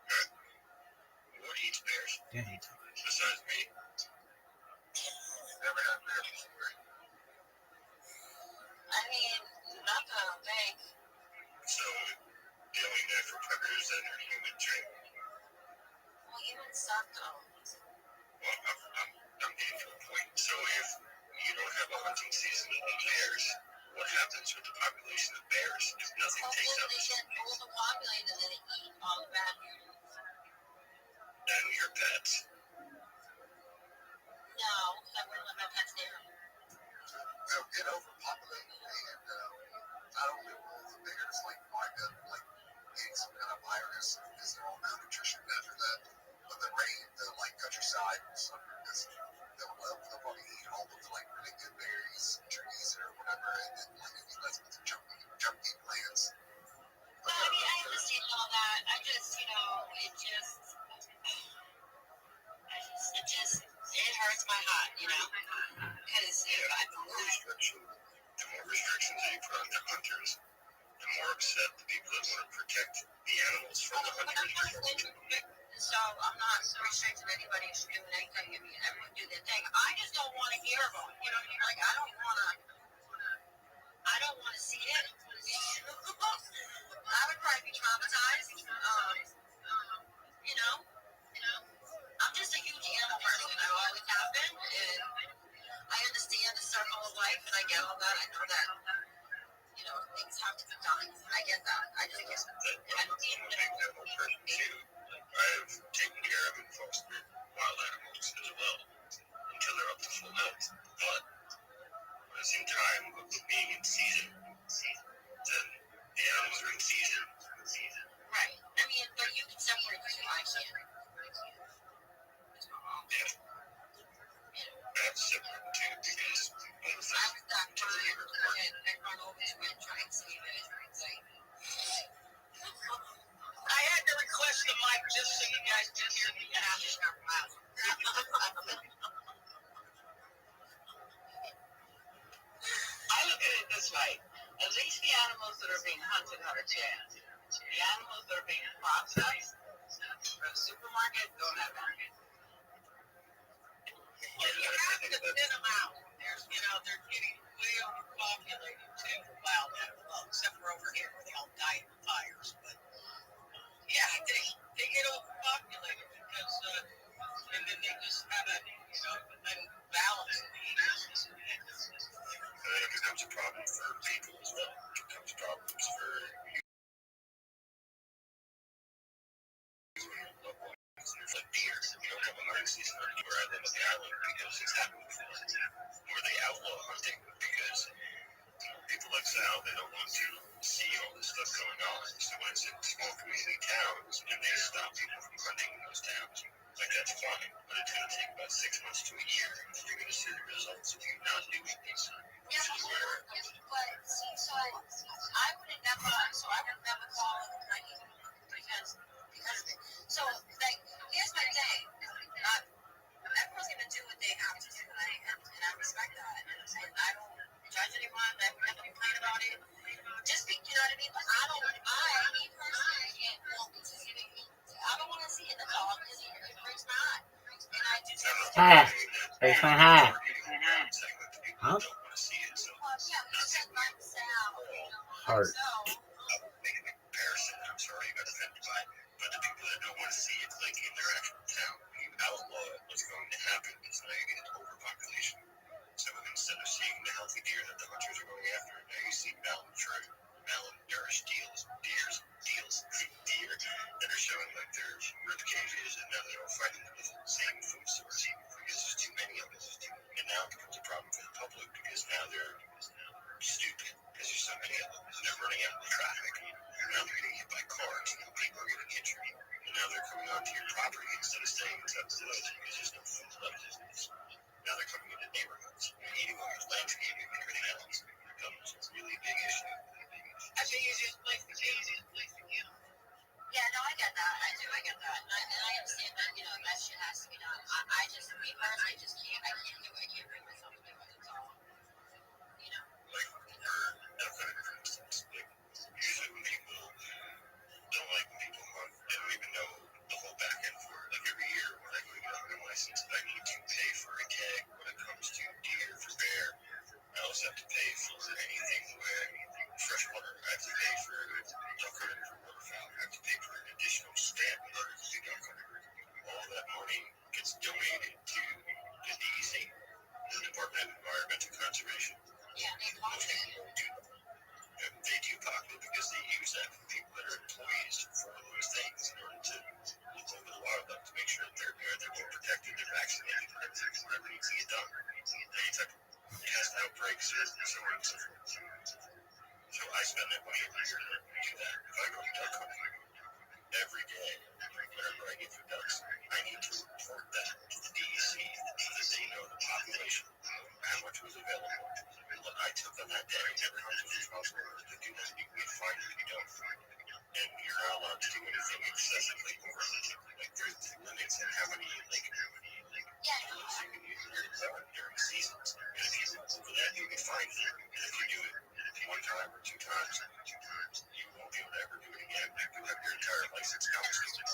What eats bears? Yeah. Besides me? Never had bear before. I mean, not that I don't think. So, the only natural predators that are humans, right? Well, even suck though. Well, I'm getting to a point. So, if you don't have a hunting season of bears, what happens with the population of bears if nothing takes up Hopefully they get overpopulated and then they eat all the bad animals. and your pets? No, I wouldn't let my pets near them. They'll get overpopulated, and I don't know if the bears like wind up like getting some kind of virus because they're all malnutrition after that. But the rain, the like countryside, because they'll probably eat all of the like really good berries, trees, or whatever, and then like if you let them with junky plants. But I mean, I understand all that. I just, you know, it hurts my heart, you know? Because if I The more restrictions that you put on the hunters, the more upset the people that want to protect the animals from the hunters. so I'm not restricting anybody from doing anything. I mean, everyone do their thing. I just don't want to hear about it. You know what I mean? Like, I don't want to see it. I would probably be traumatized. You know? I'm just a huge animal person. I always have been. And I understand the circle of life, and I get all that. I know that, you know, things have to be done. I get that. I just get that. And I'm I'm a big animal person too. I've taken care of and fostered wild animals as well until they're up to full health. But at the same time, with being in season, then the animals are in season. right. I mean, but you can separate the two. I can't. Yeah. I have to separate the two because both I was that until the year apart. I run over to it and try and save it. Like, I had to request the mic just so you guys could hear me half an hour out. I look at it this way. At least the animals that are being hunted have a chance. The animals that are being processed from the supermarket don't have any. And you have to thin them out. They're getting way overpopulated too. Well, except for over here where they all die in fires. But yeah, they get overpopulated because, and then they just have a, unbalance in the ecosystem. And then it becomes a problem for people as well. It becomes problems for local animals like deer. You don't have a hunting season anywhere I live on the island because it's happened before. Or they outlaw hunting because people like Sal, they don't want to see all this stuff going on. So when it's in small community towns and they stop people from hunting in those towns, like that's fine. But it's going to take about 6 months to a year before you're going to see the results of you not doing this. Yeah, but see, so I would never call it hiking because of it. So, like, here's my thing. Everyone's gonna do what they have to do, and I respect that. And I don't judge anyone. I never complain about it. Just be, you know what I mean? But me personally, can't walk into it. I don't want to see it. That's all. Because it breaks my heart. And I just. Breaks my heart. Huh? Well, yeah, we said like Sal. Heart. So, Making a comparison, I'm sorry you got offended by it, but the people that don't want to see it, to happen is now you get into overpopulation. So instead of seeing the healthy deer that the hunters are going after, now you see malnourished deer that are showing like their rib cages, and now they're all fighting the same food source because there's too many of them. And now it becomes a problem for the public because now they're stupid because there's so many of them. And they're running out of traffic. And now they're getting hit by cars, and people are getting injured. And now they're coming onto your property instead of staying inside the woods because there's no food left. Now they're coming into neighborhoods and eating all your landscaping and everything else. It becomes a really big issue. That's the easiest place to be. Yeah, no, I get that. I do. I get that. And I understand that, that shit has to be done. I just, me personally, I just can't. I can't do it. I can't bring myself to do it. It's all, Like, for instance, like, usually when people don't like when people hunt, they don't even know the whole back end for it. Like, every year when I go to get a hunting license, I need to pay for a tag when it comes to deer, for bear. I also have to pay for anything with freshwater. I have to pay for duck hunting for waterfowl. I have to pay for an additional stamp in order to do duck hunting. All that money gets donated to the DEC, the Department of Environmental Conservation. yeah, they Most pocket it. people won't do that. And they do pocket it because they use that for people that are employees for those things in order to look over the wildlife to make sure that they're good, they're well protected, they're vaccinated, whatever needs to get done. Any type of pest outbreaks or so on and so forth. So I spend that money every year to do that. If I go duck hunting every day, whenever I get through ducks, I need to report that to the DEC so that they know the population, how much was available, and what I took on that day. Every hunter is responsible to do that. You can get fined if you don't. And you're not allowed to do anything excessively over. Like, there's limits on how many, bullets you can use during seasons. And if you go over that, you'll get fined for it. And if you do it one time or two times, you won't be able to ever do it again. You have your entire license confiscated. I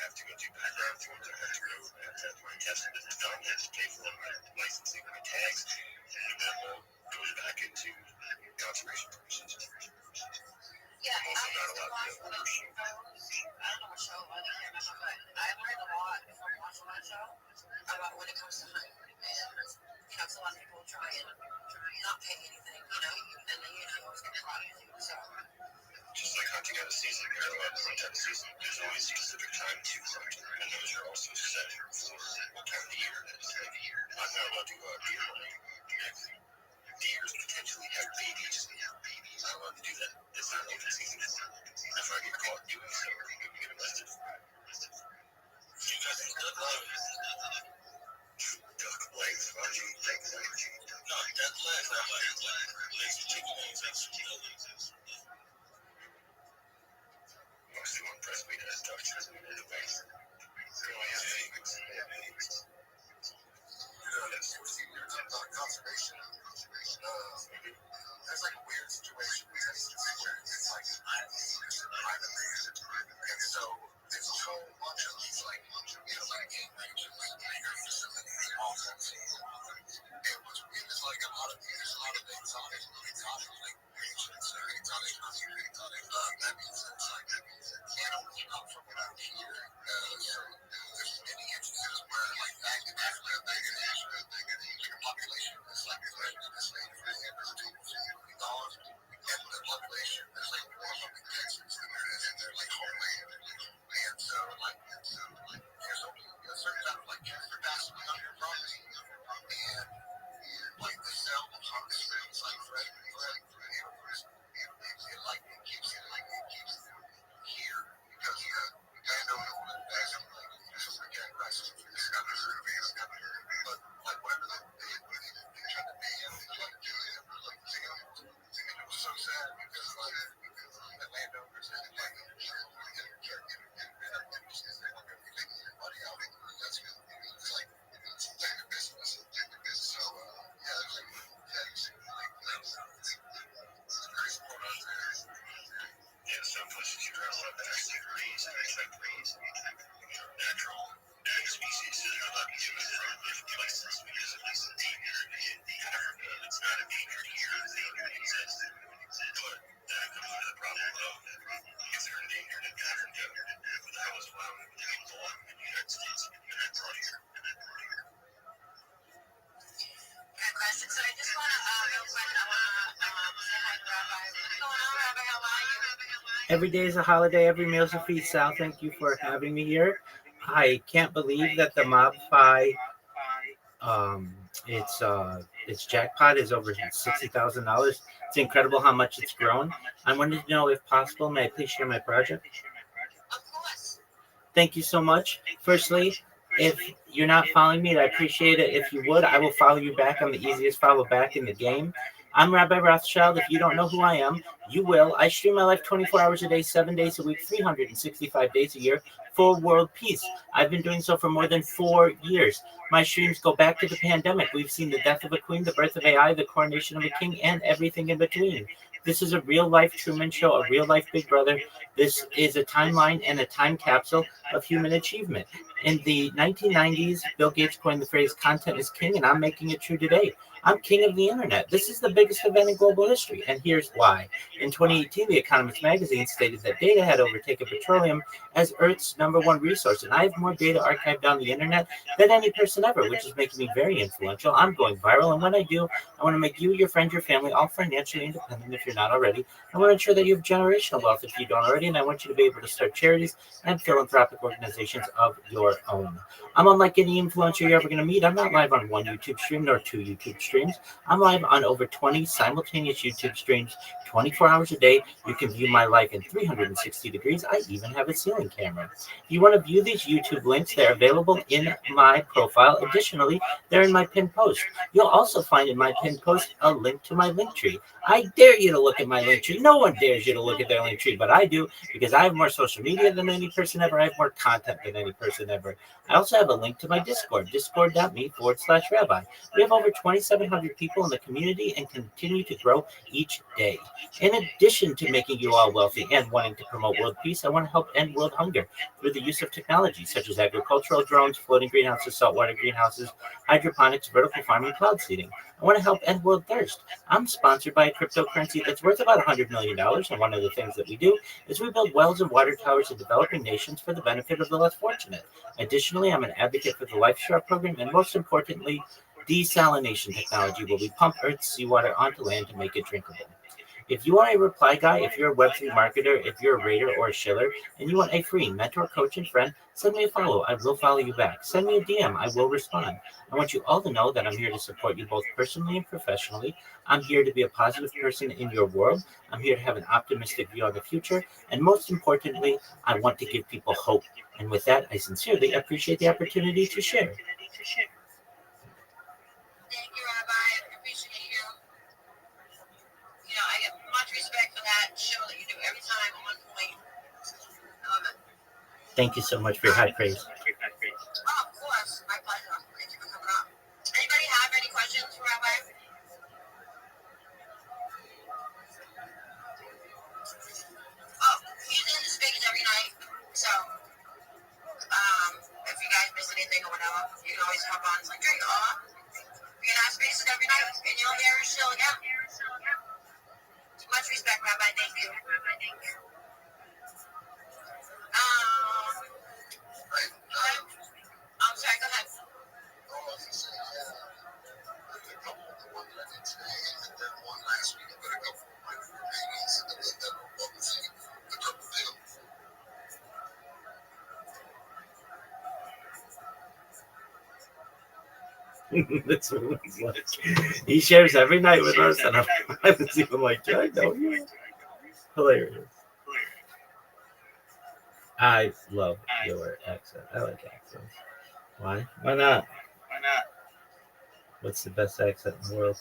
have to go do background forms. I have to go have my test done. I have to pay for my licensing, my tags, and that all goes back into conservation purposes. Yeah, I'm also not allowed to overshoot. I don't know what show it was, I can't remember, but I learned a lot from watching that show about when it comes to hunting. And, because a lot of people try and not pay anything, and then you always get caught. So, Just like hunting out of season, you're allowed to hunt out of season. There's always a specific time to hunt, and those are also set for what time of the year it is. I'm not allowed to go out deer hunting if deers potentially have babies. I'm not allowed to do that. It's not open season. If I get caught doing so, I'm going to get arrested for it. You guys have duck legs. Duck legs? Why do you think that? No, duck legs. I'm like legs of chicken legs. That's legs. Mostly what impressed me is ducks because we know the ways. They only have eggs. You're talking about conservation. There's like a weird situation with Texas where it's like private land, and so there's a whole bunch of these like game ranges, bigger facilities, all sorts of things. And what's weird is like there's a lot of exotic like regions or exotic. That means it's like animals come from around here. So there's many instances where like actually a big population is like threatened to stay for $2 million, and the population is like more of in Texas than there is in their like homeland. And so there's only a certain amount of like capacity on your property, and like the cell will talk to things like threatened animals, and it keeps here because the landowner will invest in some weekend rest. But like whatever they try to ban, do it, and it was so sad because the landowners and the money out of it. That's it's like a business. So there's crazy going on there. Yeah, some places you drive up and actually breeze and expect breeze. Natural species that are allowed to do it from different places because at least it's endangered in Africa. It's not endangered here. It's endangered exists. the problem of kids are endangered and that was why we came along in the United States and brought here. Good question. So I just want to, real quick, I want to say hi to Rabbi. What's going on, Rabbi? How are you? Every day is a holiday. Every meal is a feast. Sal, thank you for having me here. I can't believe that the Mob Phi, its jackpot is over $60,000. It's incredible how much it's grown. I wanted to know, if possible, may I please share my project? Of course. Thank you so much. Firstly, if you're not following me, I appreciate it. If you would, I will follow you back. I'm the easiest follow back in the game. I'm Rabbi Rothschild. If you don't know who I am, you will. I stream my life 24 hours a day, 7 days a week, 365 days a year for world peace. I've been doing so for more than 4 years. My streams go back to the pandemic. We've seen the death of a queen, the birth of AI, the coronation of a king, and everything in between. This is a real life Truman Show, a real life Big Brother. This is a timeline and a time capsule of human achievement. In the 1990s, Bill Gates coined the phrase "content is king," and I'm making it true today. I'm king of the internet. This is the biggest event in global history, and here's why. In 2018, The Economist magazine stated that data had overtaken petroleum as Earth's #1 resource, and I have more data archived on the internet than any person ever, which is making me very influential. I'm going viral, and when I do, I want to make you, your friends, your family, all financially independent if you're not already. I want to ensure that you have generational wealth if you don't already, and I want you to be able to start charities and philanthropic organizations of your own. I'm unlike any influencer you're ever going to meet. I'm not live on one YouTube stream nor 2 YouTube streams. I'm live on over 20 simultaneous YouTube streams, 24 hours a day. You can view my life in 360 degrees. I even have a ceiling camera. If you want to view these YouTube links, they're available in my profile. Additionally, they're in my pinned post. You'll also find in my pinned post a link to my link tree. I dare you to look at my link tree. No one dares you to look at their link tree, but I do, because I have more social media than any person ever. I have more content than any person ever. I also have a link to my Discord, discord.me/rabbi. We have over 2,700 people in the community and continue to grow each day. In addition to making you all wealthy and wanting to promote world peace, I want to help end world hunger through the use of technology such as agricultural drones, floating greenhouses, saltwater greenhouses, hydroponics, vertical farming, cloud seeding. I want to help end world thirst. I'm sponsored by a cryptocurrency that's worth about $100 million, and one of the things that we do is we build wells and water towers in developing nations for the benefit of the less fortunate. Additionally, I'm an advocate for the Life Share program, and most importantly, desalination technology, where we pump Earth's seawater onto land to make it drinkable. If you are a reply guy, if you're a Web3 marketer, if you're a raider or a shiller, and you want a free mentor, coach, and friend, send me a follow. I will follow you back. Send me a DM. I will respond. I want you all to know that I'm here to support you both personally and professionally. I'm here to be a positive person in your world. I'm here to have an optimistic view on the future. And most importantly, I want to give people hope. And with that, I sincerely appreciate the opportunity to share. Thank you, Rabbi. I appreciate you. You know, I get much respect for that show that you do every time on point. I love it. Thank you so much for your high praise. Oh, of course. My pleasure. Thank you for coming up. Anybody have any questions for Rabbi? Oh, he's in the space every night. So, if you guys miss anything or whatever, you can always hop on. It's like, there you are. You're in our spaces every night, and you'll hear us chill again. Much respect, Rabbi. Thank you. I'm sorry, go ahead. One last week, but a couple of my companions that were the purple pill. That's what he's like. He shares every night with us, and I was even like, I know you. Hilarious. I love your accent. I like accents. Why? Why not? What's the best accent in the world?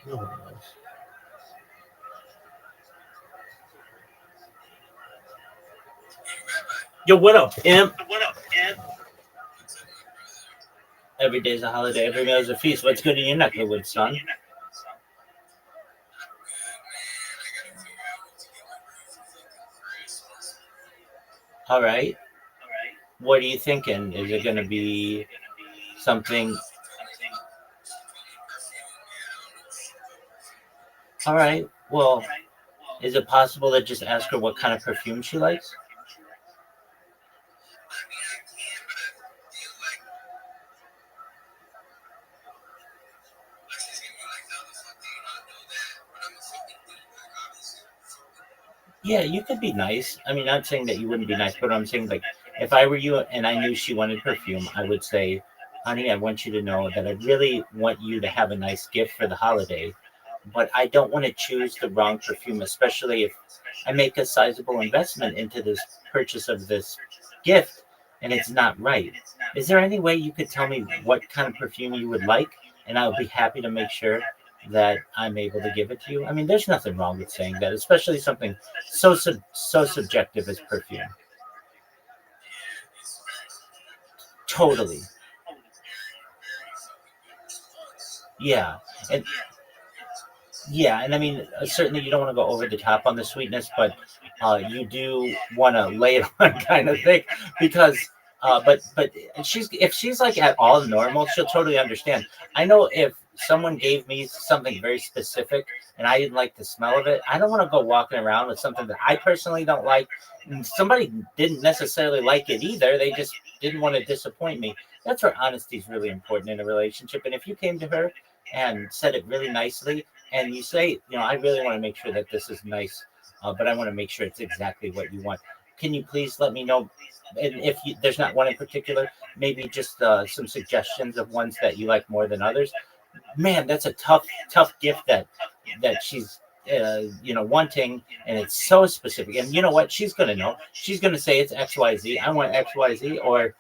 No one knows. Yo, what up, pimp? Every day's a holiday. Every meal is a feast. What's good in your neck of the woods, son? All right. What are you thinking? Is it going to be something All right. Well, is it possible to just ask her what kind of perfume she likes? I mean, I can, but I feel like she's gonna be like, how the fuck do you not know that? But I'm a fucking dude, like, obviously. Yeah, you could be nice. I mean, not saying that you wouldn't be nice, but I'm saying like if I were you and I knew she wanted perfume, I would say, "Honey, I want you to know that I really want you to have a nice gift for the holiday, but I don't want to choose the wrong perfume, especially if I make a sizable investment into this purchase of this gift and it's not right. Is there any way you could tell me what kind of perfume you would like, and I would be happy to make sure that I'm able to give it to you? I mean, there's nothing wrong with saying that, especially something so subjective as perfume. Yeah, it's very subjective. Totally. That's very fucking good response. Yeah. That's a And very fucking good response. yeah, and I mean, certainly you don't want to go over the top on the sweetness, but you do want to lay it on kind of thing because. But she's if she's like at all normal, she'll totally understand. I know if someone gave me something very specific and I didn't like the smell of it, I don't want to go walking around with something that I personally don't like. And somebody didn't necessarily like it either. They just didn't want to disappoint me. That's where honesty is really important in a relationship. And if you came to her and said it really nicely, and you say, I really want to make sure that this is nice, but I want to make sure it's exactly what you want. Can you please let me know? And if there's not one in particular, maybe just some suggestions of ones that you like more than others. Man, that's a tough gift that she's wanting, and it's so specific. And you know what? She's gonna know. She's gonna say it's XYZ. I want XYZ, or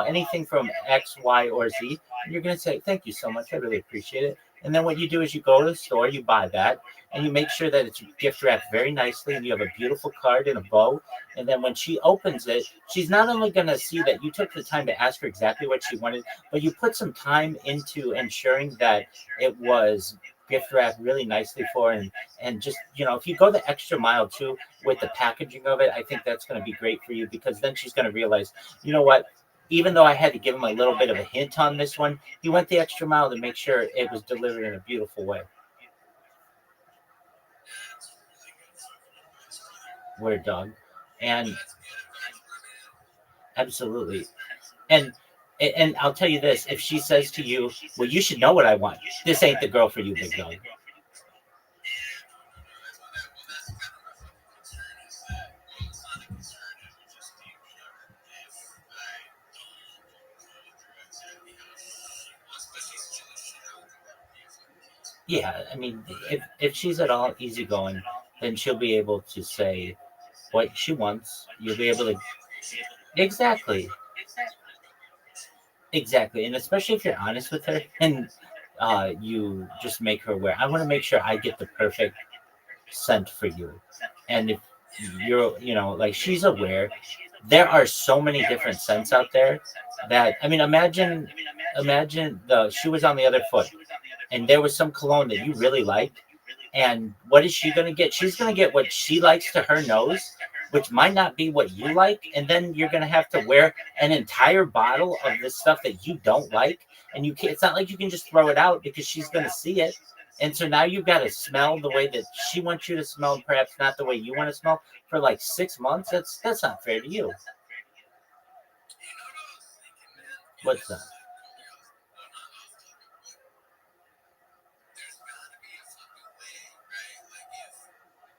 anything from X, Y, or Z. And you're gonna say, thank you so much. I really appreciate it. And then what you do is you go to the store, you buy that, and you make sure that it's gift wrapped very nicely, and you have a beautiful card and a bow. And then when she opens it, she's not only going to see that you took the time to ask her exactly what she wanted, but you put some time into ensuring that it was gift wrapped really nicely for her. And just, if you go the extra mile too with the packaging of it, I think that's going to be great for you, because then she's going to realize, you know what? Even though I had to give him a little bit of a hint on this one, he went the extra mile to make sure it was delivered in a beautiful way. That's really good fucking advice, brother. Word dog. And That's good advice, brother. absolutely. And I'll tell you this: if she says to you, "Well, you should know what I want. This ain't the girl for you, big dog." Yeah, no. That's kind of my fucking concern is that, well, it's not a concern, it would just be whatever if I don't go through exactly how she wants, but she's chill as shit. I don't think that would be a fucking deal. Yeah, I mean, But, if she's at all easygoing, then she'll be able to say what she wants. You'll be able she'll to be appreciative of it, which is exactly, what she's gonna be appreciative. exactly, and especially if you're honest with her and you just make her aware. I want to make sure I get the perfect scent for you, and if you're, like she's aware, there are so many different scents out there that I mean, imagine the she was on the other foot and there was some cologne that you really liked. And what is she going to get? She's going to get what she likes to her nose, which might not be what you like. And then you're going to have to wear an entire bottle of this stuff that you don't like. And you can't, it's not like you can just throw it out because she's going to see it. And so now you've got to smell the way that she wants you to smell, and perhaps not the way you want to smell for like 6 months. That's not fair to you. You know what I was thinking, man? And What's this that? is like totally well, not off topic, but there's gotta be a fucking way, right? Like if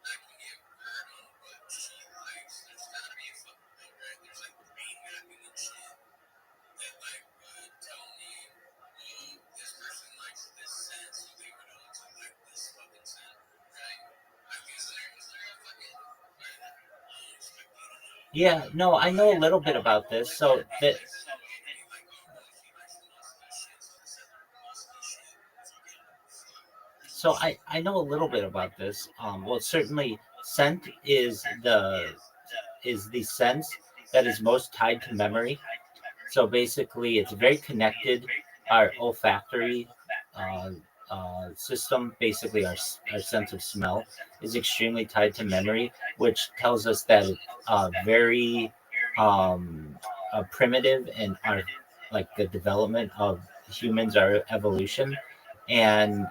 I can get word on what she likes, there's gotta be a fucking way, right? There's like brain mapping and shit that like would tell me, well, this person likes this scent, so they would also like this fucking scent, right? Like is there a fucking I don't expect you to know Yeah, no, I know a like little bit about this. like would So it be that like some way to be like, oh well, if he likes the musky shit, so the scent musky shit, fucking fuck. So I know a little bit about this. Well, certainly scent is the sense that is most tied to memory. So basically, it's very connected. Our olfactory uh, system, basically our sense of smell, is extremely tied to memory, which tells us that it's very primitive in our like the development of humans, our evolution, and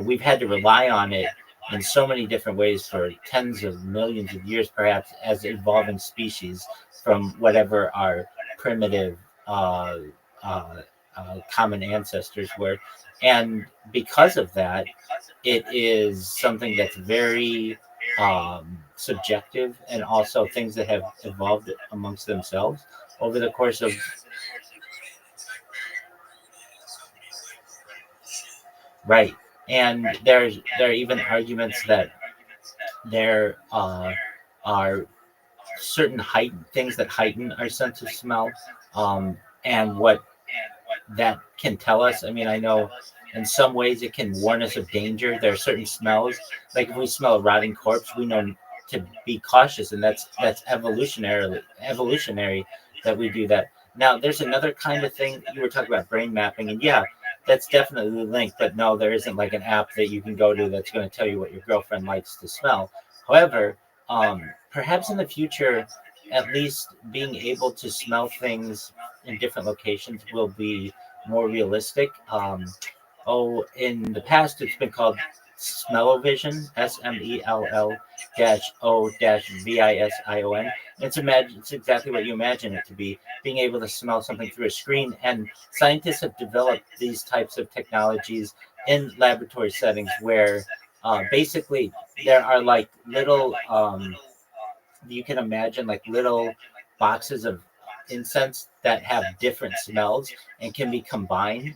we've had to rely on it in so many different ways for tens of millions of years, perhaps, as evolving species from whatever our primitive uh, uh, common ancestors were. And because of that, it is something that's very subjective, and also things that have evolved amongst themselves over the course of. Right. And there are even arguments that there are certain things that heighten our sense of smell, and what that can tell us. I mean, I know in some ways it can warn us of danger. There are certain smells, like if we smell a rotting corpse, we know to be cautious, and that's evolutionary that we do that. Now, there's another kind of thing you were talking about, brain mapping, and yeah, that's definitely linked. But no, there isn't like an app that you can go to that's going to tell you what your girlfriend likes to smell. However, perhaps in the future, at least being able to smell things in different locations will be more realistic. In the past, it's been called Smell-O-Vision, SMELL-O-VISION. It's exactly what you imagine it to be, being able to smell something through a screen. And scientists have developed these types of technologies in laboratory settings where basically there are like little you can imagine like little boxes of incense that have different smells and can be combined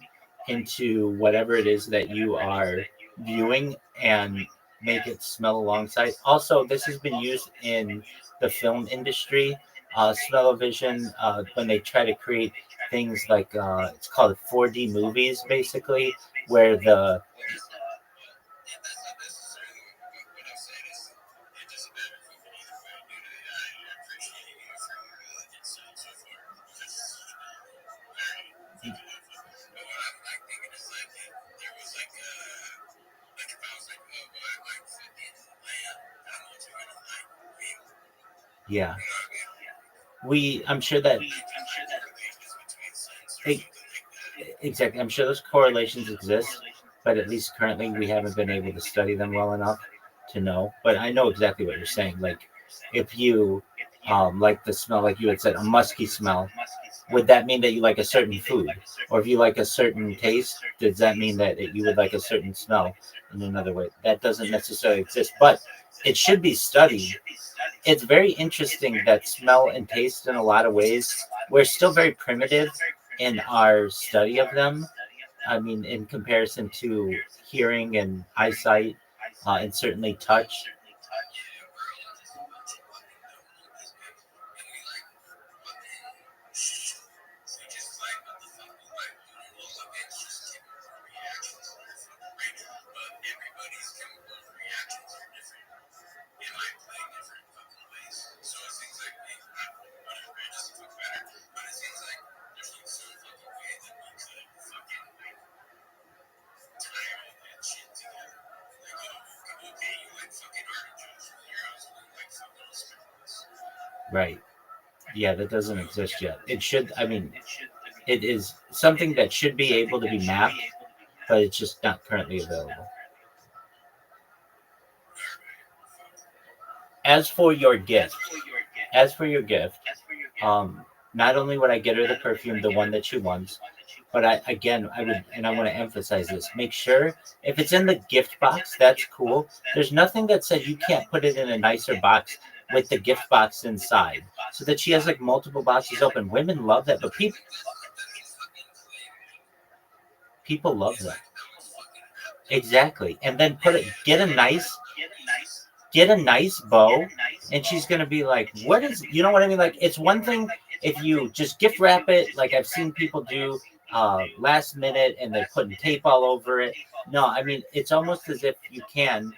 into whatever it is that you are viewing and make it smell alongside. Also, this has been used in the film industry, smell-o-vision, when they try to create things like it's called 4D movies, basically, where the yeah, I'm sure that exactly. I'm sure those correlations exist, but at least currently we haven't been able to study them well enough to know. But I know exactly what you're saying. Like, if you like the smell, like you had said, a musky smell, would that mean that you like a certain food? Or if you like a certain taste, does that mean that you would like a certain smell in another way? That doesn't necessarily exist, but it should be studied. It's very interesting that smell and taste, in a lot of ways, we're still very primitive in our study of them. I mean, in comparison to hearing and eyesight, and certainly touch. Right. Yeah, that doesn't exist yet. It should, I mean, it is something that should be able to be mapped, but it's just not currently available. As for your gift, as for your gift, um, not only would I get her the perfume, the one that she wants, but I would, and I want to emphasize this: make sure if it's in the gift box, that's cool. There's nothing that says you can't put it in a nicer box with the gift box inside, so that she has like multiple boxes open. Women love that, but people love that. Exactly, and then get a nice bow, and she's gonna be like, what is, you know what I mean? Like, it's one thing if you just gift wrap it, like I've seen people do last minute, and they're putting tape all over it. No, I mean, it's almost as if you can.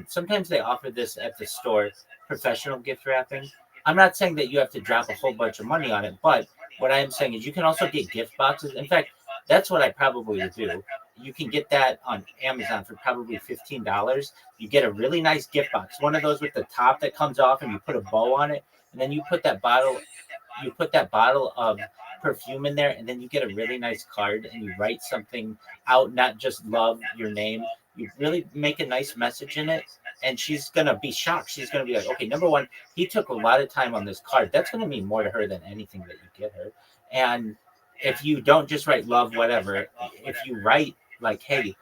Sometimes they offer this at the store, professional gift wrapping. I'm not saying that you have to drop a whole bunch of money on it, but what I am saying is you can also get gift boxes. In fact, that's what I probably would do. You can get that on Amazon for probably $15. You get a really nice gift box, one of those with the top that comes off, and you put a bow on it, and then you put that bottle of perfume in there, and then you get a really nice card, and you write something out, not just love, your name. You really make a nice message in it, and she's gonna be shocked. She's gonna be like, okay, number one, he took a lot of time on this card. That's gonna mean more to her than anything that you get her. And if you don't just write love, whatever, if you write like, hey,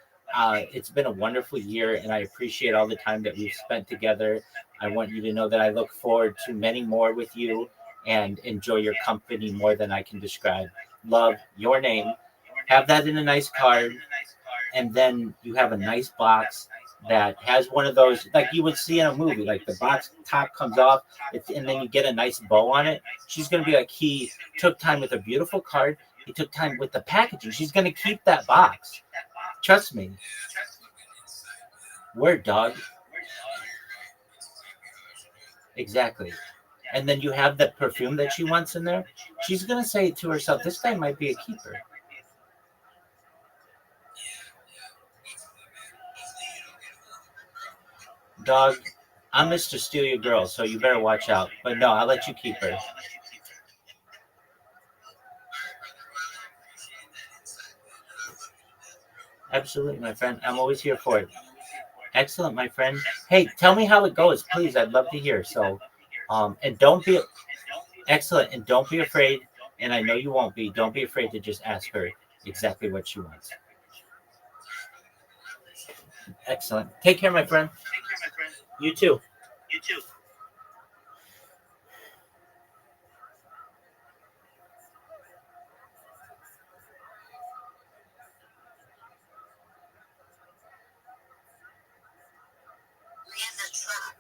it's been a wonderful year, and I appreciate all the time that we've spent together. I want you to know that I look forward to many more with you and enjoy your company more than I can describe. Love, your name. Have that in a nice card, and then you have a nice box that has one of those like you would see in a movie, like the box top comes off, and then you get a nice bow on it. She's gonna be like, he took time with a beautiful card. He took time with the packaging. She's gonna keep that box. Trust me. Word, dog. Exactly. And then you have that perfume that she wants in there. She's gonna say to herself, "This guy might be a keeper." Dog, I'm Mr. Steal Your Girl, so you better watch out. But no, I'll let you keep her. Absolutely, my friend. I'm always here for it. Excellent, my friend. Hey, tell me how it goes, please. I'd love to hear. So, and don't be excellent, and don't be afraid. And I know you won't be. Don't be afraid to just ask her exactly what she wants. Excellent. Take care, my friend. You too. In the truck.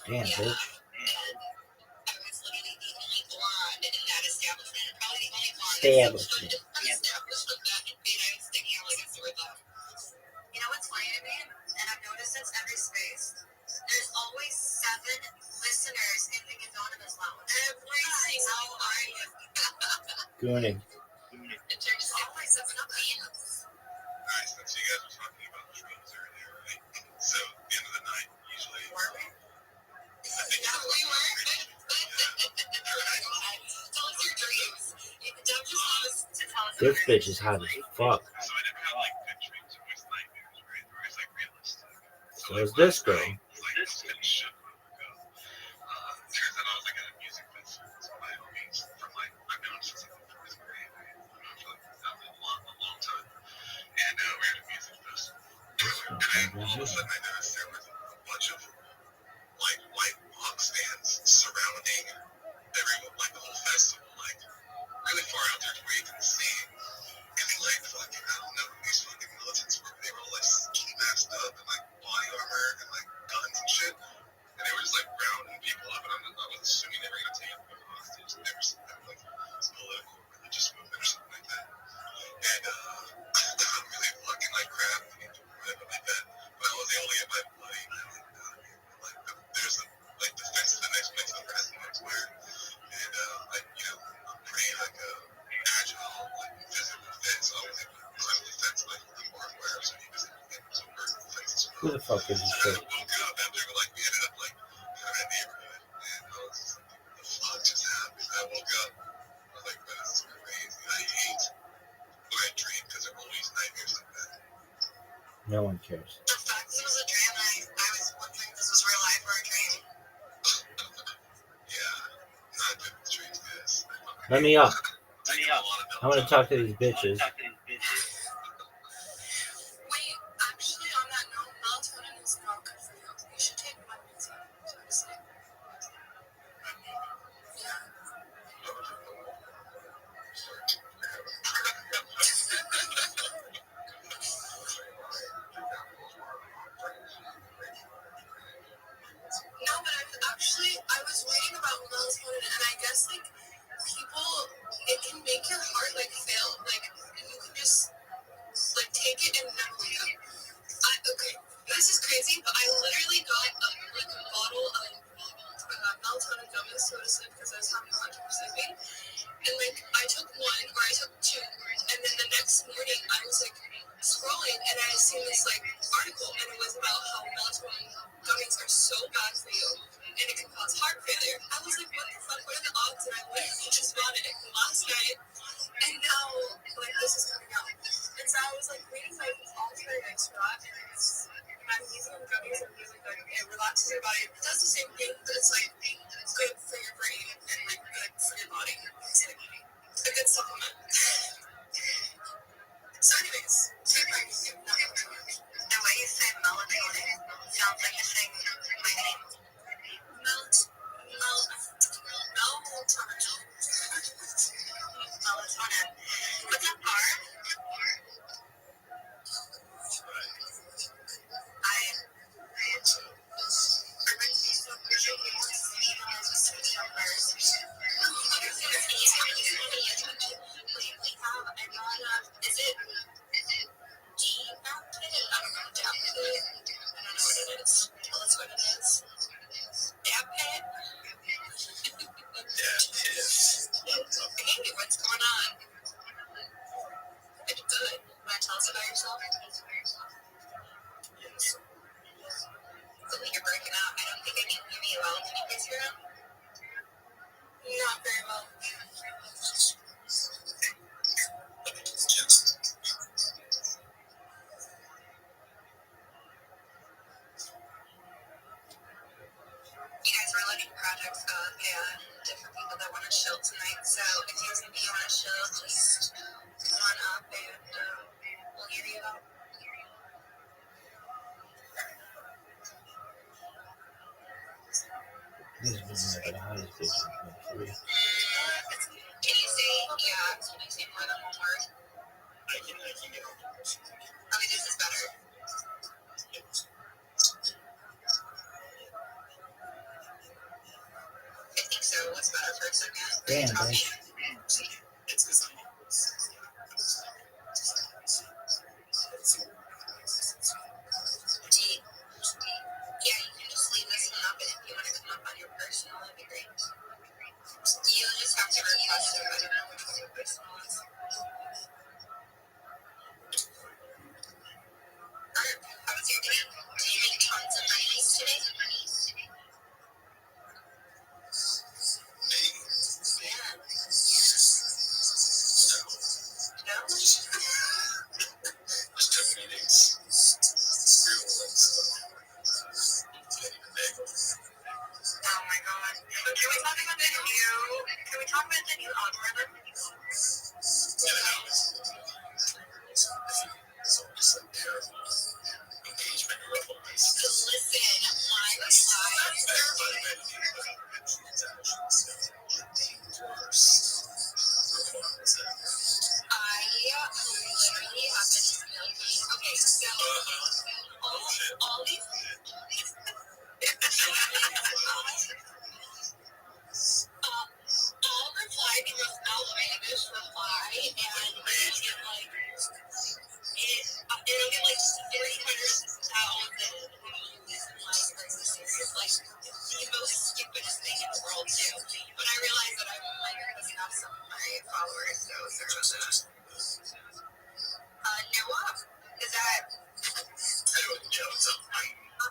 Damn, Yeah. bitch. I was literally the only blonde in that establishment, and probably the only blonde Establishment. established with that big eye sticking out like a sore thumb. You know what's funny to me? And I've noticed this every space. There's always 7 listeners in the Anonymous Lounge. Every single time. Gooning. There's always 7 of them. Alright, so you guys were talking about dreams earlier, right? So at the end of the night, usually. Were we? I think No, we weren't. Yeah. Tell us your dreams. Don't just want us to tell us. This bitch is hot as fuck. So I never had like good dreams, always nightmares, right? They're always like realistic. So is this girl. Like I was getting shit when I woke up. Turns out I was like at a music festival with my homies from like I've known since like the 4th grade. Right? I've known for like a long time. And we were at a music festival. And then all of a sudden I noticed there was a bunch of like white box stands surrounding everyone, like the whole festival, like really far out there to where you can see. And they like fucking, I don't know who these fucking militants were, but they were all like ski masked up and like body armor and like guns and shit. And they were just like rounding people up, and I was assuming they were gonna take them hostage. They were some kind of like political religious movement or something like that. And I'm really fucking like crap like that. But I was able to get my buddy and I was like, there's a like the fence to the next place the president was wearing. And like, you know, I'm pretty like agile, like physical fit, so I was able to climb the fence like the barbed wire, so he was able to get some vertical fences. Who the fuck is this So shit? I woke up after like we ended up like in that neighborhood, and I was just like, what the fuck just happened? I woke up, I was like, man, this is crazy. I hate when I dream because they're always nightmares like that. No one cares. The fact this was a dream, I was wondering if this was real life or a dream. Yeah, not good with dreams, guys. Let me up. Taking a lot of I want to talk to these bitches. Wait, actually, on that note, melatonin is not good for you. You should take magnesium, seriously. Yeah. No, but I was reading about melatonin, and I guess like people, it can make your heart like fail. Like you can just like take it and never wake up. Okay, this is crazy, but I literally got like a bottle of melatonin gummies to go to sleep because I was having a hard time sleeping. And like I took 1 or I took 2, and then the next morning I was like scrolling and I seen this like article, and it was about how melatonin gummies are so bad for you and it can cause heart failure. I was like, what the fuck? What are the odds? And I literally just bought it last night. And now, like, this is coming out. And so I was, like, reading my alternate extra, and it's magnesium gummies are really good. It relaxes your body. It does the same thing, but it's, like, good for your brain and, like, good for your body. It's, like, a good supplement. So anyways, take magnesium, not much. The way you say melatonin sounds like you're saying my name. Melatonin. What's up, Barb? Is it adapted? I don't know, adapted. I don't know what it is. Tell us what it is. Adapted? Hey, what's going on? It's good. Want to tell us about yourself? Yes. You're breaking out. I don't think I can hear you well. Can you please hear him? Not very well. You guys are letting projects go, and different people that want to chill tonight. So if you think you want to chill, just come on up and we'll hear you out. This is like the hottest bitch in 23. Can you say, yeah, can you say more than one word? I can get it. Okay, this is better. I think so. What's better for a second? Damn, bitch. It's because I'm deep. Yeah, you can just leave this one up, and if you want to come up on your personal, that'd be great. You just have to request it. I don't know which one your personal is. How was your day? Did you make tons of money today? Yeah. No? Just took meetings. Oh my god. Can we talk about the new algorithm? Yeah, I know. It's almost like their engagement replies. Listen, my replies. I literally have been milking. Okay, so all these. I'll reply the most outlandish reply, and it'll get like it'll get like 300,000 views and like are you serious? Like the most stupidest thing in the world too. But I realize that I'm like missing off some of my followers, so sorry about that. Noah, is that? I don't know. So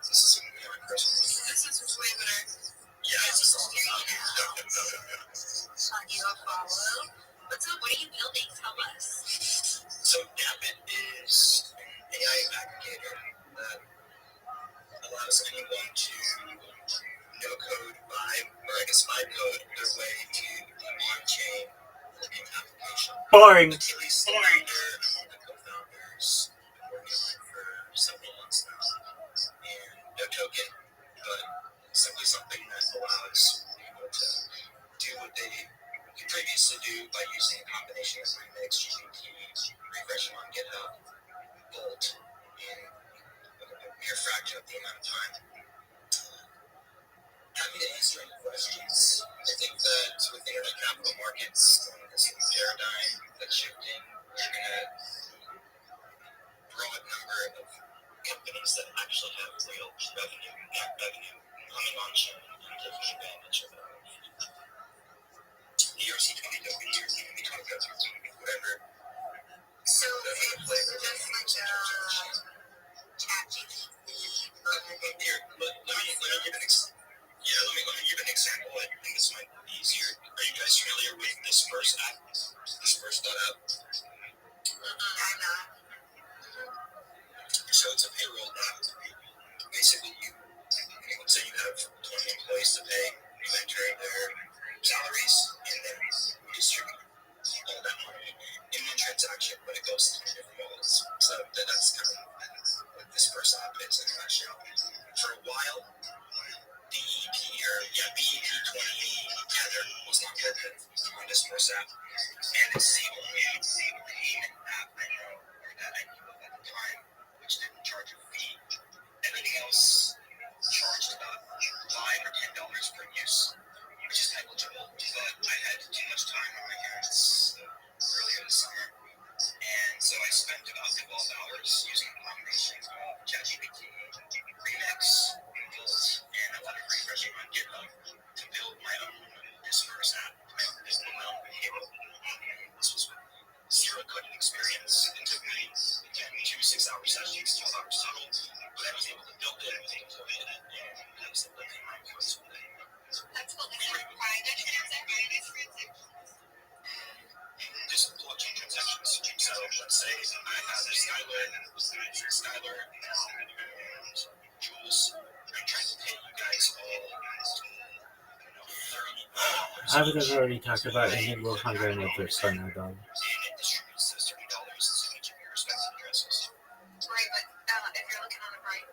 this is more personal. This is way better. Yeah, it's just all about you a follow. What's up? What are you building? Tell us. So Rapid is an AI aggregator that allows anyone to no code vibe, or I guess vibe code their way to the on-chain looking application. Boring. Achilles, the founder, among the co-founders, been working on it for several months now. And no token, but simply something that allows people to do what they could previously do by using a combination of Remix, GPT, refreshing on GitHub, Bolt, in a mere fraction of the amount of time. Happy to answer any questions. I think that with internet capital markets, this new paradigm that's shifting, It's a payroll app. Basically, let's say you have 20 employees to pay, you enter their salaries, and then distribute all that money in one transaction, but it goes to different wallets. So that's kind of what this first app is in a nutshell. For a while, BEP 20 Tether was not working on this first app, and it's the only payment app I know or that I knew of at the time which didn't charge a fee. Everything else charged about $5 or $10 per use, which is negligible, but I had too much time on my hands earlier this summer, and so I spent about 12 hours using a combination of ChatGPT, Remix, Impulse, and a lot of refreshing on GitHub to build my own Disperse app, my own payroll. This was zero coding experience. It took me, again, 2 6-hour sessions, 12 hours total, but I was able to build it, I was able to deploy it, and I was able to pay my employees with it. That's what we private transaction. Just blockchain transactions. So let's say I have Skylar and Jules. I'm trying to pay you guys all $30. I would have already talked about it in World Hunger and the first time I done. And it distributes those $30 to each of your respective addresses. Right, but if you're looking on the right,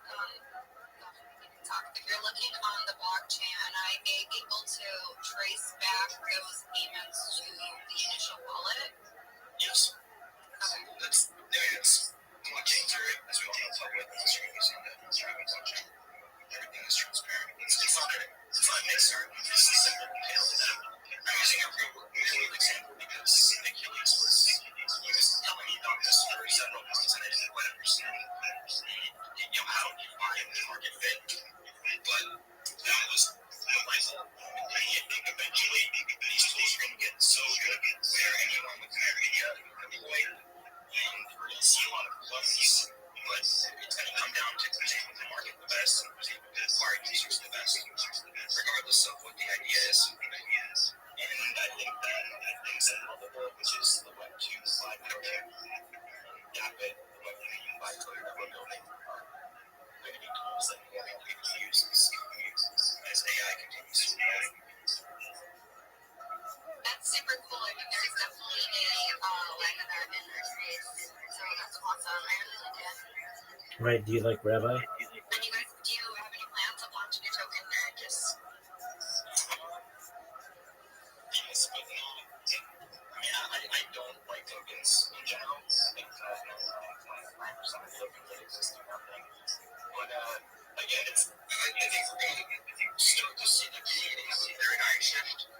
if you're looking on the blockchain, and I am able to trace back those payments to the initial wallet. Yes. Okay. It's blockchains are, as we all know, public industries and the private blockchain. Everything is transparent. It's not a mixer. It's a simple detail to them. I'm using a real example because Achilles he was telling me about this for several months and I didn't quite understand how to define the market fit. But that was the light bulb moment. I think eventually these tools are going to get so good where anyone with an idea employed and we're going to see a lot of clones, but it's going to come down to who's able to market the best and who's able to acquire users the best, regardless of what the idea is. And I think that things that help the world, which is the Web 2 slide coding, Rapid, the Web 3 slide coding that we're building, are going to be tools that more and more people use as AI continues to evolve. That's super cool. I mean, there's definitely a lack of that in our space, so that's awesome. I really like it. Right, do you like Rabbi? And you guys, do you have any plans of launching a token or just? Yes, but no. I mean, I don't like tokens in general. I think 99.9% of tokens that exist do nothing. But again, I think we're going to start to see the beginning of a paradigm shift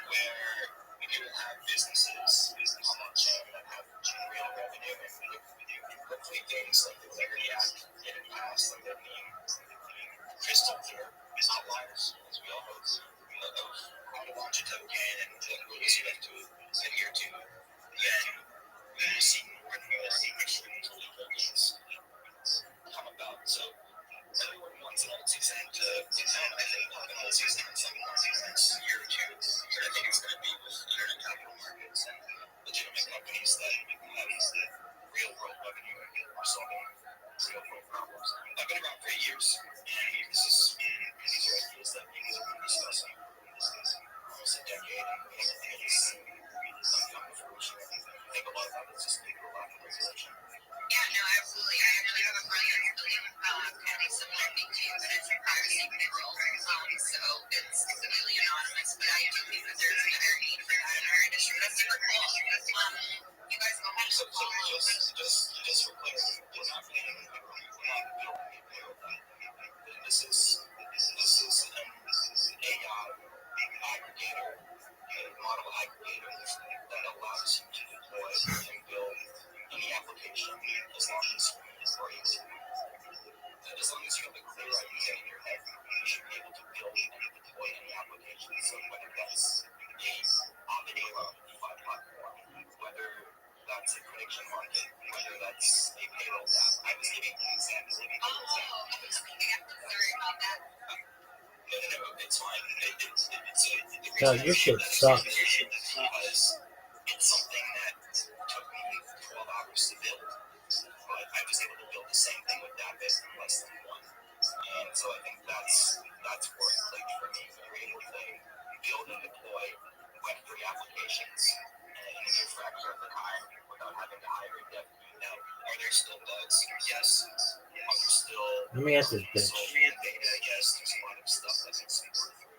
where we do have businesses on the chain that have real revenue and hopefully things like the Clarity Act getting passed and there being crystal clear outliners, as we all hope, of how to launch a token and what rules you have to adhere to, then we will see more and more actually fully tokens come about. So everyone wants an alt season to come. I think we'll have an alt season at some point in the next year or two. But I think it's going to be with internet capital markets and legitimate companies that have real world revenue and are solving real world problems. I've been around for 8 years, and these are ideas that people have been discussing almost a decade, and everything is come to fruition. I think a lot of that is just due to a lack of regulation. Yeah, no, absolutely. I actually have a friend who's doing kind of similar thing to you, but it's a privacy payroll. So it's completely anonymous, but I do think that there's another need for that in our industry. That's super cool. You guys go ahead and follow. Just for clarity, we're not building a payroll. This is an AI aggregator, a model aggregator that allows you to deploy and build any application as long as you are able to. As long as you have a clear idea in your head, you should be able to build and deploy any application. So whether that's a vanilla DeFi platform, whether that's a prediction market, whether that's a payroll app. I was giving an example of a payroll app. Sorry about that. No, it's fine. God, your shit sucks. Because it's something that took me 12 hours to build. but I was able to build the same thing with that bit in less than one. And so I think that's where it clicked for me. You're able to build and deploy web-free applications in a near fraction of the time without having to hire a dev team. Now, are there still bugs? Yes. Are there still Let me ask this bitch. data? Yes. There's a lot of stuff that needs to be worked through.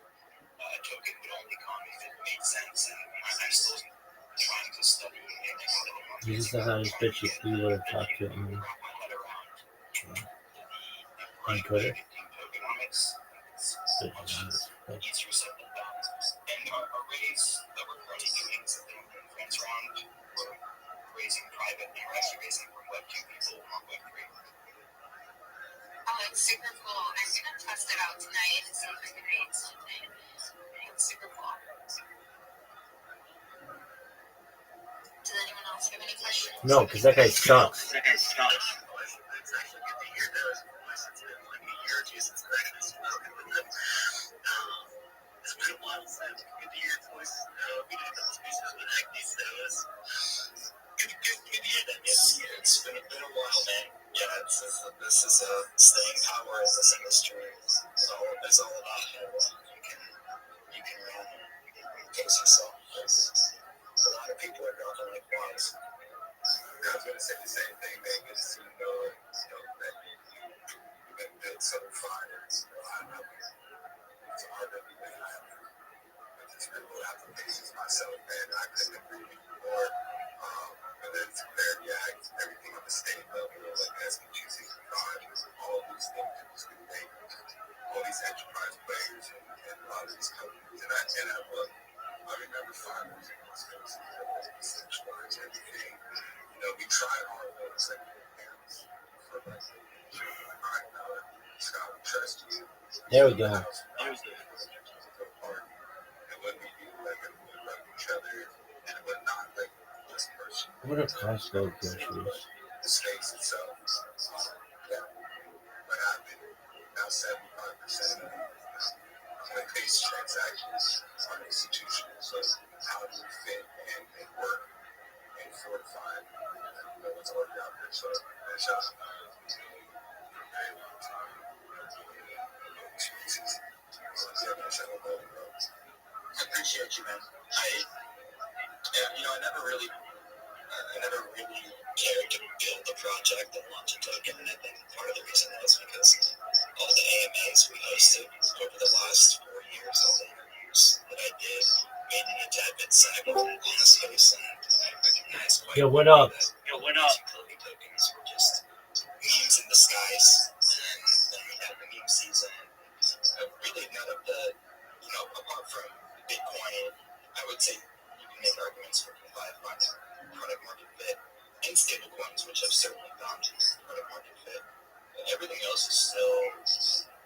A token would only come if it made sense, and I'm still trying to study and This is the hottest bitch you would have talked to wrap my head around on Twitter. tokenomics. It's easier said than done. And arrays that we're currently doing is something we're doing friends around. We're raising private, and we're actually raising from Web 2 people, not Web 3. Oh, it's super cool. I'm gonna test it out tonight and see if I can make something. It's super cool. Does anyone else have any questions? No, because that guy sucks. It's actually good to hear those. It's been like a year or two since I've actually spoken with them. It's been a while since. Good to hear his voice. We did a couple speeches with Acne, so it's good to hear that. It's been a while, man. Yeah, this is staying power in this industry. It's all about how you can case yourself. A lot of people are dropping like flies. I was going to say the same thing, man. Good to see you know that you've been built so far. It's hard to be with. I just been with applications myself, man. I couldn't agree with you more. And then from there, yeah, everything on the state level, like SB265, all these things that just been made, all these enterprise players and a lot of these companies. And I remember 5 years ago, centralized everything. We tried hard to like parents for like, all right, now, Scott, we trust you. There we go. What a Costco groceries. The space itself, what happened, now 75% of place transactions are institutional. So how do we fit and work and fortify what's already out there? So it's just for a very long time. I appreciate you, man. I never really cared to build a project and launch a token, and I think part of the reason was because all the AMAs we hosted over the last 4 years, all the interviews that I did, made me a tad bit cynical on the space, and I recognized quite Yo, what up? utility tokens were just memes in disguise, and then we had the meme season. Really none of the, apart from Bitcoin, I would say you can make arguments for product market fit and stable coins, which have certainly found product market fit. But everything else is still,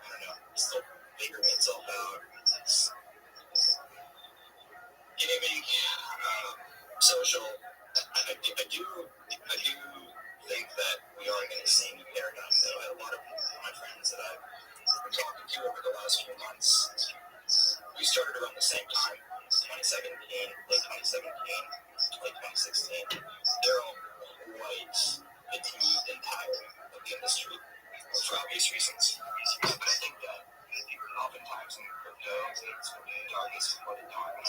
I don't know, still figuring itself out. It's gaming, social. I do think that we are going to see a new paradigm, though. I have a lot of my friends that I've been talking to over the last few months. We started around the same time, 2017, late 2017, late 2016. They're all quite fatigued and tired of the industry for obvious reasons. But I think that oftentimes in crypto, it's darkest before the dawn. But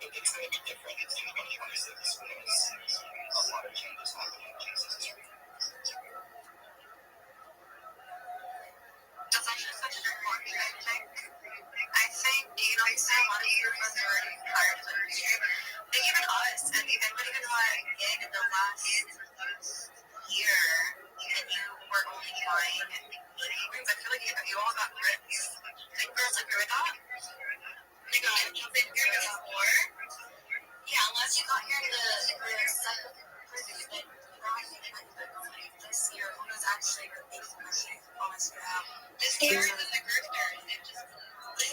it's going to be different in 2026 when there's a lot of changes happening in this industry. That's actually such an important thing. I think, you say a lot of your friends are already hired in the industry. I think even us, and even got in the last year, and you were only buying coins, I feel like you all got rips. Like, girls agree with that? You've been here before? Yeah, unless you got here in the second predicament this year, who knows actually the big question on Instagram. This year is the grifters.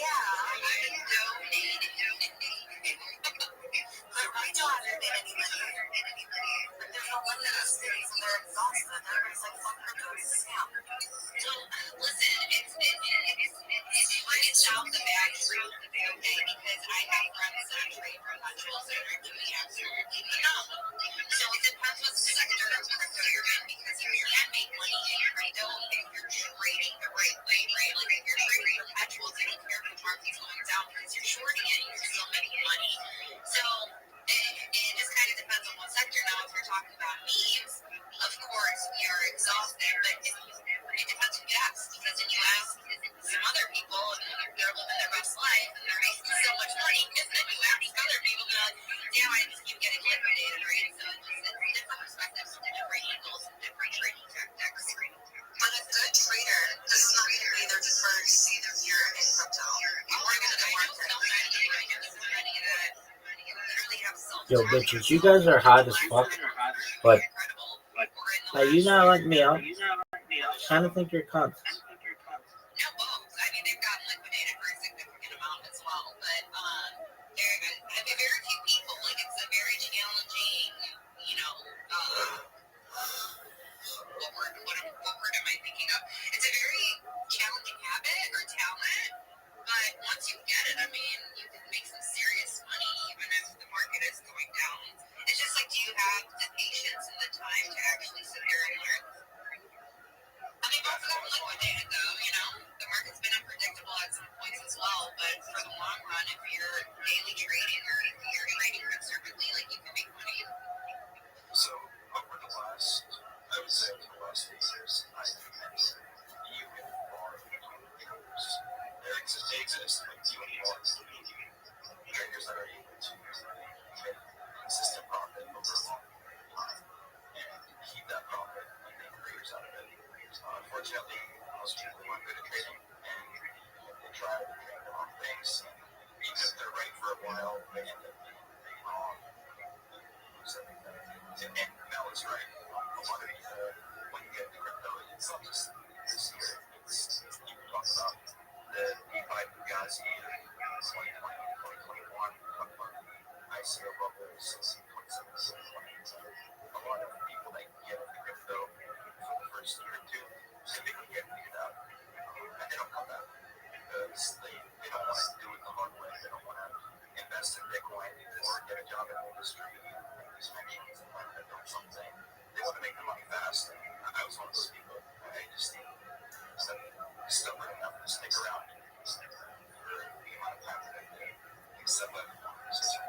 Yeah, I donate. But we don't have to make any money. But there's no money in the cities, and they're exhausted. Everybody's like, fuck crypto, it's a scam. So, listen, it's out the bag truth, okay? Because I have friends that trade perpetuals that are doing absolutely not. means, of course, we are exhausted, but it depends who you ask, because if you ask some other people and they're living their best life and they're making so much money, and then you ask other people, they're like, damn, I just keep getting liquidated, right? So it's different perspectives, different angles, and different trading tactics. But a good trader, this is not going to be their first year in crypto. We're going to work for Yo, bitches, you guys are hot as fuck, but you not let me out. I kind of think you're cunts. No, both. I mean, they've gotten liquidated for a significant amount as well, but very few people. Like, it's a very challenging, you know, what word am I thinking of? It's a very challenging habit or talent, but once you get it, I mean, you can make some serious money even if the market is going down. It's just like, do you have the patience and the time to actually sit there and learn? I mean, both of them liquidated, though, you know? The market's been unpredictable at some points as well, but for the long run, if you're daily trading or if you're trading conservatively, like, you can make money. So, over the last, I would say over the last 8 years, I've met you and more traders. They exist, like you and more traders that are able to get consistent profit over a long period of time and keep that profit and make careers out of it. Unfortunately, most people aren't good at trading and they try to trade the wrong things. Even if they're right for a while, they end up being wrong. And Mel is right. A lot of people, when you get into crypto, it's not just this year. It's you talk about the DeFi Fugazi of 2020, 2021, talk about the ICO bubbles of 2017, 2018. A lot of people that get into crypto for the first year or two typically get figured out. And they don't come back because they don't want to do it the hard way. They don't want to invest in Bitcoin or get a job in the industry. Something. They want to make the money fast. And I was one of those people. I just stubborn enough to stick around for the amount of time that I did. Except that I was going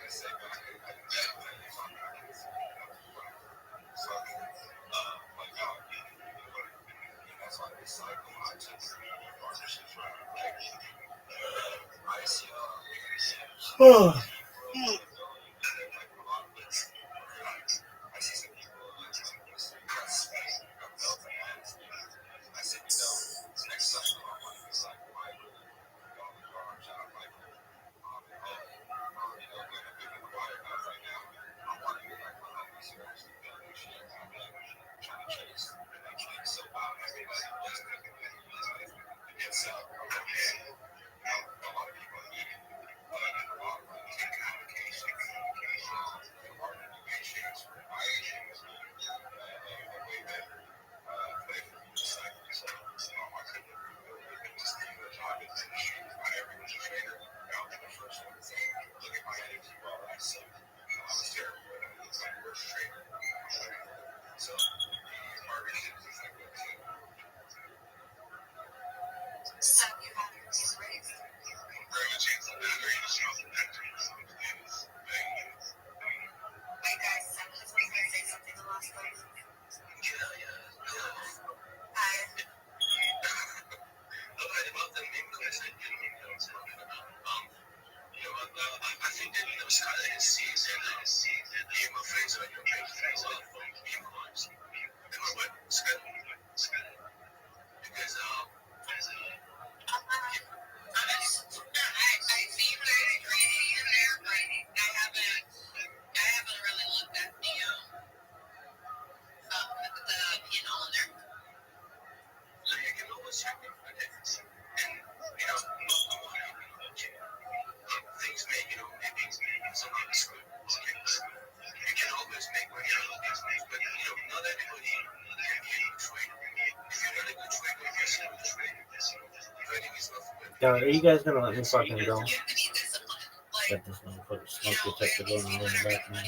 to say, but I that's why I decided to partnerships I see Are you guys gonna let me fucking go? Got this motherfucker smoke detector going on in the background.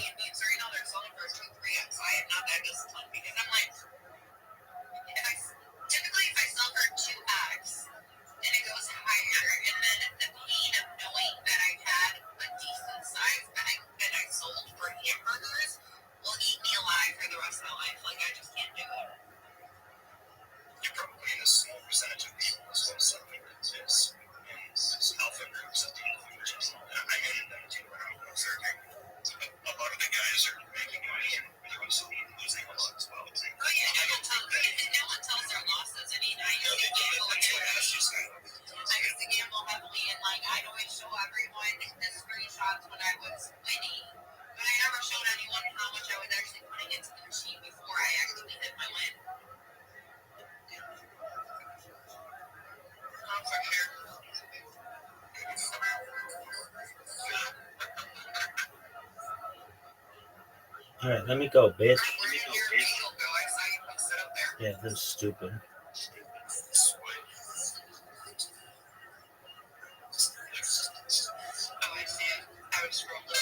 Alright, let me go, bitch. Where did your meal go? I saw you post it up there. Yeah, that's stupid. Oh, I see it. I was scrolled over.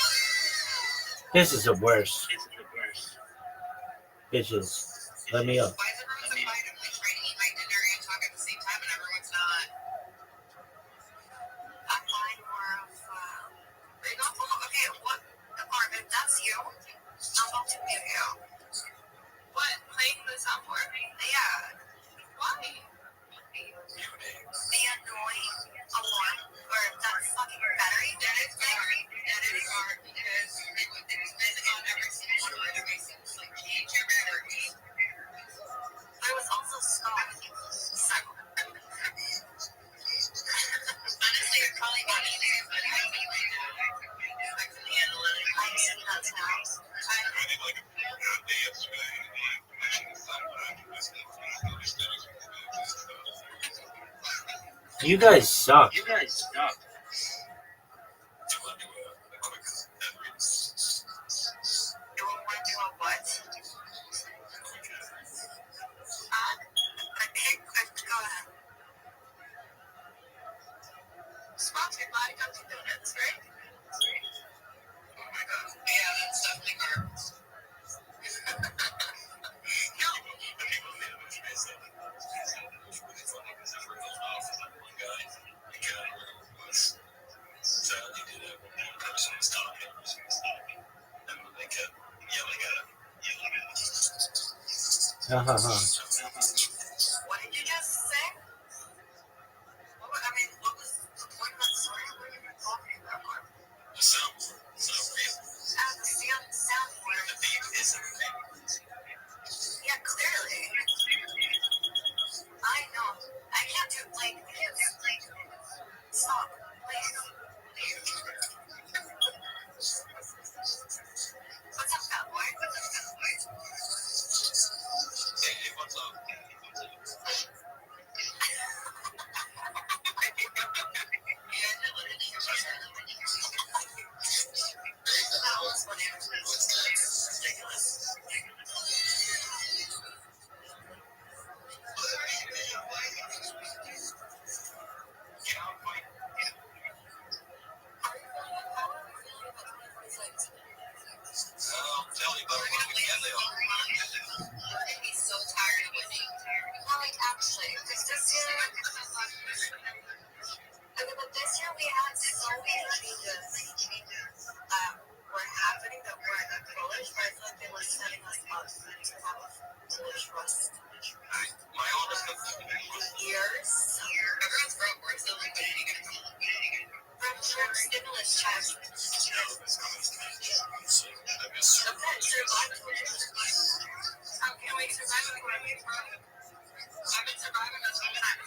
This is the worst. Bitches, let me up. Why is everyone so quiet if we try to eat my dinner and talk at the same time and everyone's not? I'm buying more of, okay, what department? That's you? I'm about to mute you. What? Playing the soundboard? Yeah. Why? The annoying alarm or that fucking battery that is editing art because it's been on every single short. It makes it like change your battery. There was also Scott. So, honestly, it probably got easier, but I feel like I can handle it. I'm sitting that now. I did like a day yesterday. You guys suck. You want to do a what? Go ahead. Sponsored by Dunkin' Donuts, right? Oh my god. Yeah, that's definitely carbs. No. Uh-huh. What did you just say? What was the point of that story? What are you talking about? The soundboard. It's not real. The soundboard. The beat isn't real. Yeah, clearly. I know. I can't do stop, please. What's up, cowboy? Hey, what's up? That was funny. It's ridiculous. Tell me about what weekend they are. We're gonna be so tired of winning. No, like actually, because this year, but this year we had so many changes that were happening that weren't foolish, but I feel like they were setting us up to have foolish rust. My honest years. Everyone's broke. We're still like waiting. From stimulus checks. Okay, survive. Can we survive the quarantine? I've been surviving this whole time.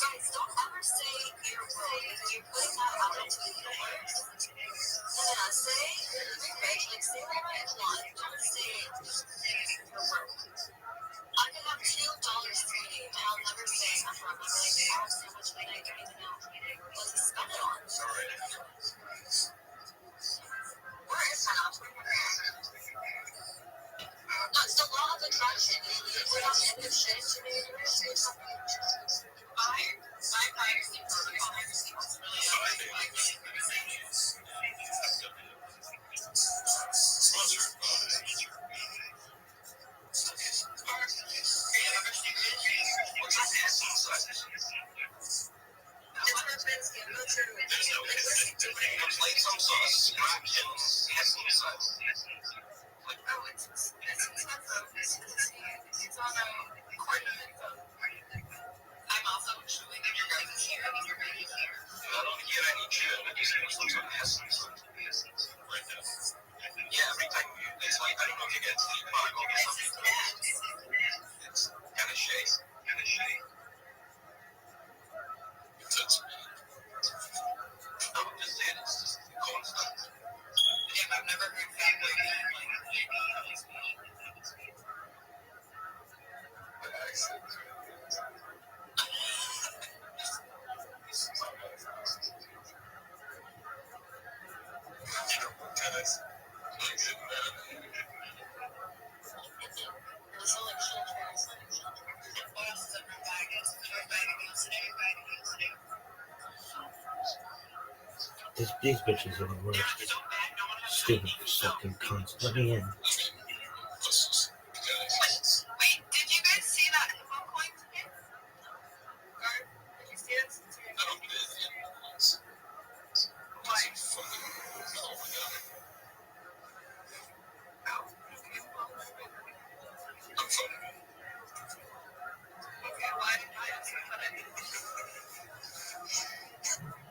Guys, don't ever say you're broke because you're putting that out into the universe. Say you're rich, like say whatever you want. Don't say you're broke. I can have $2 today, and I'll never say I'm broke. I'm like, I have so much money, I don't even know what to spend it on. Where is that? That's the law of attraction. We're not in the shit to the universe or something. My fire seems really I'm also chewing in your guys' ear. I don't hear any chewing. I just looks like essence right now. Yeah, every time it's like, I don't know if you get sleep bug or something. It's kind of shade. I'm just saying, it's just constant. Yeah, I've never heard that way. These bitches are the worst. Stupid fucking cunts. Let me in. Wait, did you guys see that info coin today? Guard, did you see it? I don't get it. Why? Okay, why did you ask me what I did?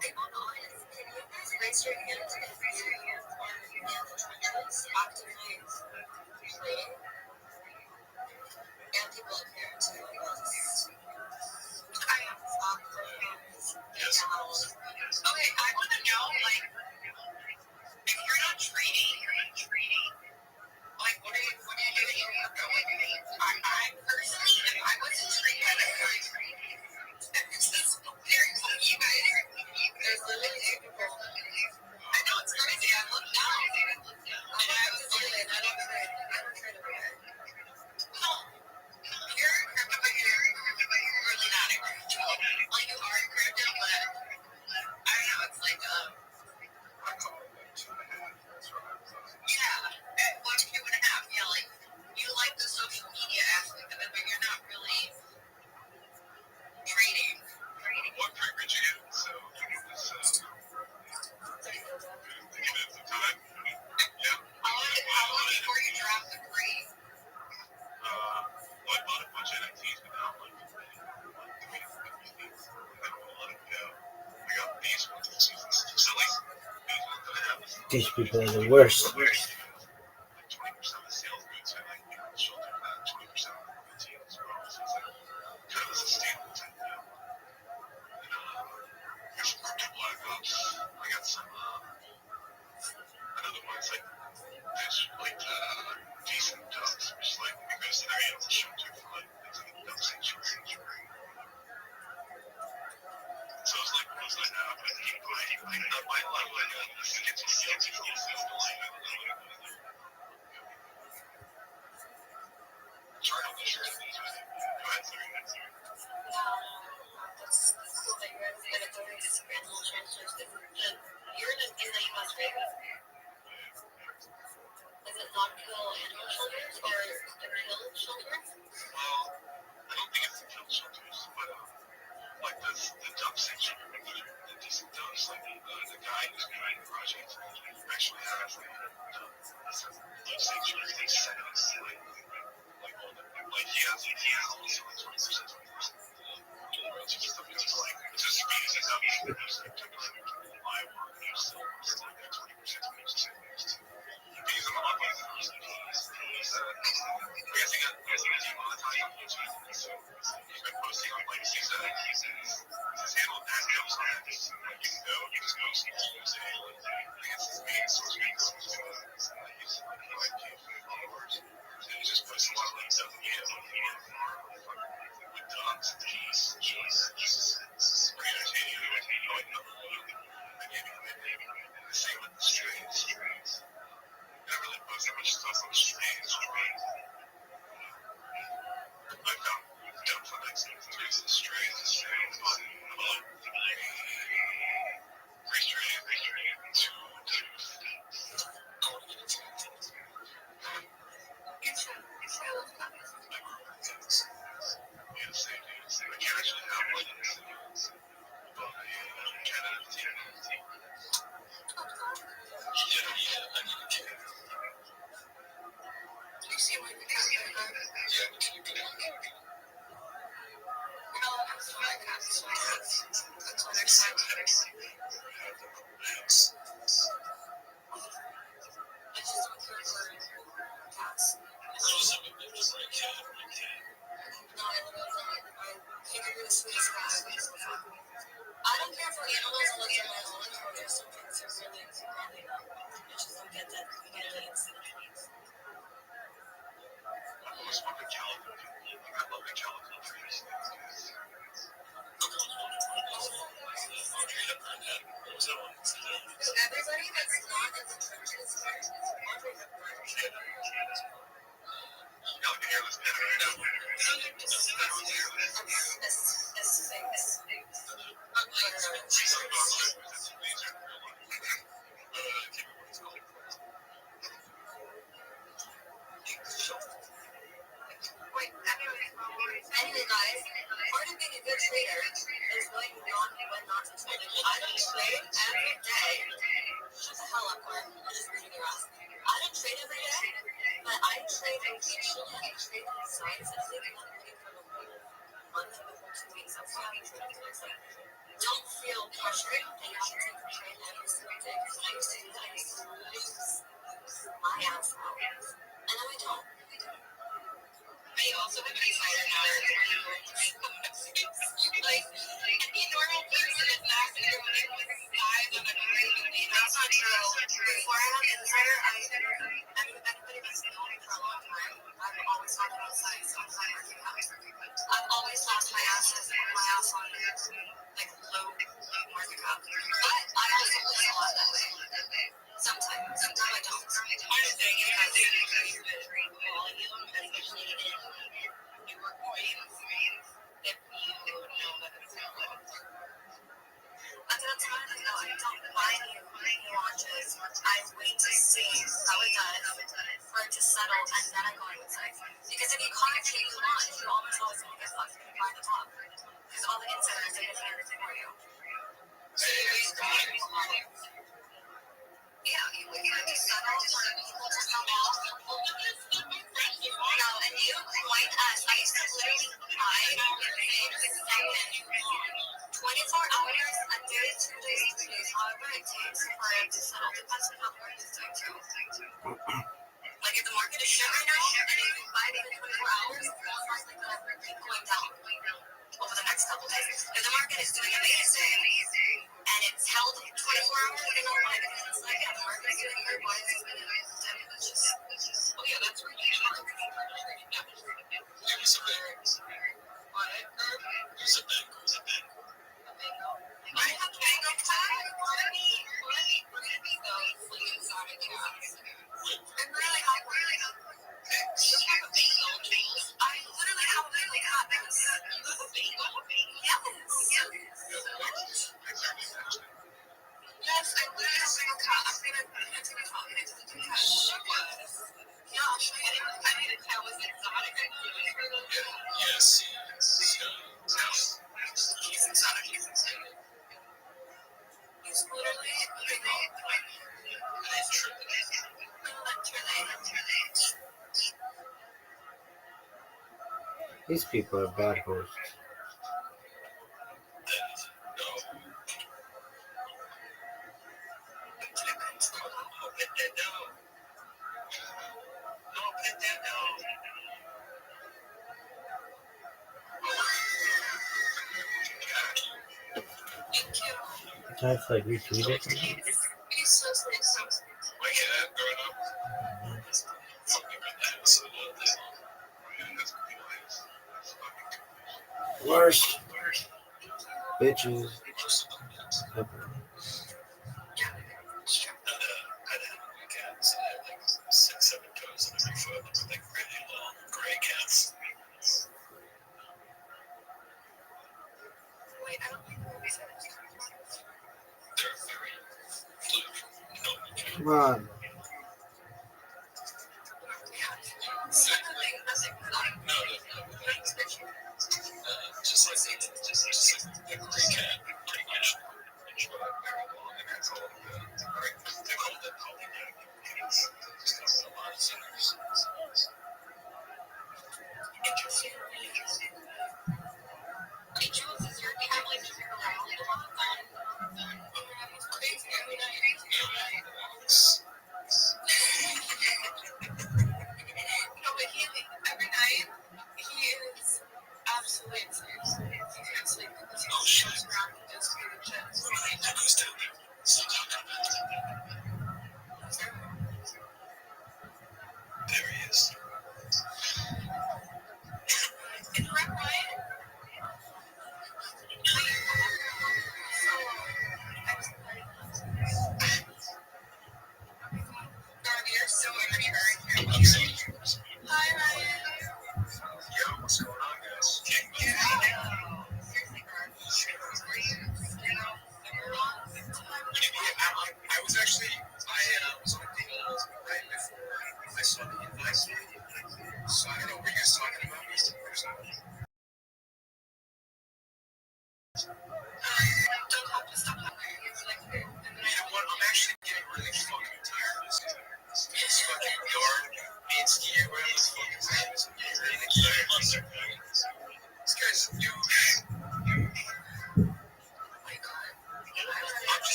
Can you guys raise your hand if you are in the trenches actively playing? And people up here too, I guess. I am soccer fans. Yes. Okay, I want to know, like, if you're not training, like, what are you doing when you're going? I personally, if I wasn't training, I would train. It's just very cool. You guys, there's literally two people. I know it's crazy. I looked down, and I was literally, I don't train every day. No, you're crypto, but you're really not a crypto. Like, you are a crypto, but I don't know, it's like, I call it like 2.5. That's what I thought. yeah, 1.5, yeah, like, you like the social media aspect of it, but you're not really trading. What preference you get? So it's give it some time. Yeah. How long before you drop the grade? Well, I bought a bunch of NFTs, but now I'm like, I don't want to let them go. I got these ones. Silly. These ones that I have. These people are the worst. 20% of the sales go to like shoulder that 20% of the team as well. So it's like kind of a sustainable type deal. And there's some crypto black ops. I got some another one's like there's like decent ducks, which like because they're able to show to for like things like duck sanctuary. So it's like ones like that, but I keep playing. Not my level, like skits and skills and try to share things with you. Go ahead, sorry. That's cool that you're good at doing these random transfers. You're in the US, right? Is it non-kill animal shelters or the kill shelters? Well, I don't think it's the kill shelters, but like the duck sanctuary, the decent ducks, like the guy who's behind the project actually has duck sanctuary they set up like all the like he has also like 20%. Royalty stuff goes like just speeds it up. Iowa, still like that 20%. He's a lot of he's I guess he got demonetized on YouTube, so he's been posting on like he's his handle has goes on it. Like you can go, you just post say I guess his main source he's like followers. So he just posts a lot of like stuff with dogs and keys, just pretty entertaining. The same with the strains. I really post that much stuff on strains. I found dump for like some strains, but free strain to I can't actually have one in Canada team. Yeah, I need a kid. You see what the cat is? Yeah, but can you put it on? No, I'm sorry, cats. That's what they're saying. It's just on for cats. Just like cat. No, I think you're the sweetest cat I've ever had. I don't care for animals unless they're my own, or there's some things that really random. I just don't get that. You get it. I've always wanted calico. I love the calico trees. Everybody that's not in the trenches here, Andre have birds. Y'all can hear this pet right now. This thing. concentrated. I don't trade every day. Shut the hell up, Gordon. I'm just reading your ass. I don't trade every day, but I trade occasionally. I trade in size. I think I'm looking for the whole month or the whole 2 weeks. That's why I'm trading. It's like, don't feel pressured that you have to take a trade every single day. Because I used to do that. I used to lose my ass out. And now I don't. I also have an insider knowledge. Like, any normal person is not going to be able to size on a trade with me. That's not true. Before I had insider, anybody that's known me for a long time, I've always talked about size on high market cap. I've always lost my ass on like low market cap. But I also lose a lot that way. Sometimes I don't. I'm just saying it has to do with volume, especially in newer coins, if you know that it's good. And that's why I don't buy new launches. I wait to see how it does for it to settle, and then I go inside. Because if you caught a new launch, you almost always going to get fucked by the top. Because all the insiders are getting everything for you. So you waste time. Yeah, you have to settle for people to come off. No, and you point us. I used to literally buy everything with second 24 hours, a day, 2 days, 3 days, however it takes for it to settle. Depends on how hard it's doing too. Like if the market is shit right now, and if you buy it in 24 hours, it's most likely going to keep going down over the next couple days. If the market is doing amazing, and it's held 24 hours, I don't buy it because it's like, yeah, the market is doing good, why is it going to dip? It's just, oh yeah, that's where you are. Give me some bangers. What? Use a bang. I have mango pie. Let me those like exotic cats. I'm really hungry. You have a bagel? I literally have a bagel cat. You have a bagel? Yes. Yes, I literally have a bagel cat. I'm gonna take a talk next to the cat. Show us. Yeah, I'll show you. I need a cat was exotic. I knew it for a little bit. Yes. He's exotic. He's literally a bagel. These people are bad hosts. I have to like retweet it. He's so sweet. My cat growing up, fucking with that so all day long. That's cool. Worst bitches ever. I had cats that had like 6, 7 toes on every foot, like really long gray cats. Wait, I don't think the movie said it's They're very fluid. Come on. Just like a gray cat, pretty much. Very long, and that's all. They call it polynectar cats. Just got a lot of singers. interesting. Hey, Jules, is your cat like around a lot? It's crazy every night. No, but every night, he is absolutely insane. He can't sleep because he jumps around and does weird shit. They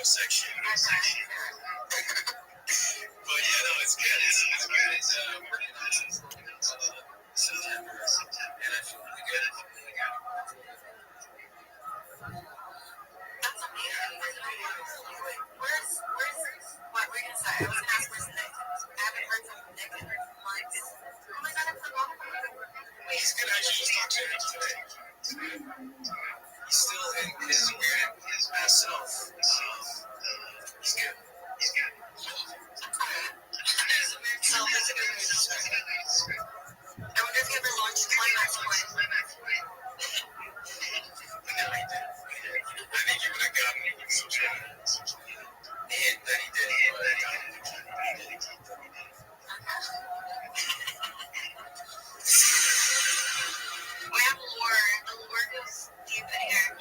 section. But yeah, no, it's good. It's good. It's working on since September, and I feel really good. That's amazing. Where's what were you gonna say? I was gonna ask where's Nick. I haven't heard from Nick in months. Oh my god, I forgot about him. Wait, He's good. I actually just talked to him today. He's still in his weird ass self. He's good. He's good. There's a weird self. That's a good way to describe it. I wonder if he ever launched Climax Point. No, he didn't. I think he would have gotten some sort of hint that he did, but he didn't. We have lore. The lore goes deep in here.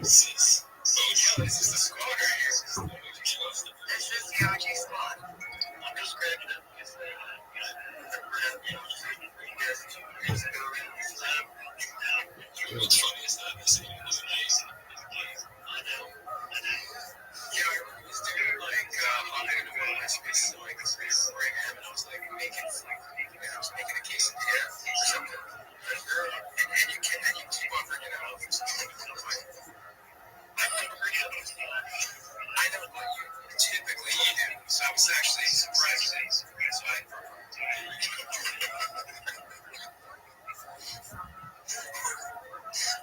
Sis. Oh, yeah, this is the squad right here. This is the OG squad. I'm just cracking up because years ago, what's funny is that this ain't another case. I know. Yeah, I remember this dude, like, hopping into one of my spaces and, like, recording him, and I was, like, making a quesadilla or something. And you keep on bringing it up. I've never heard of it. I know what you typically do, so I was actually surprised.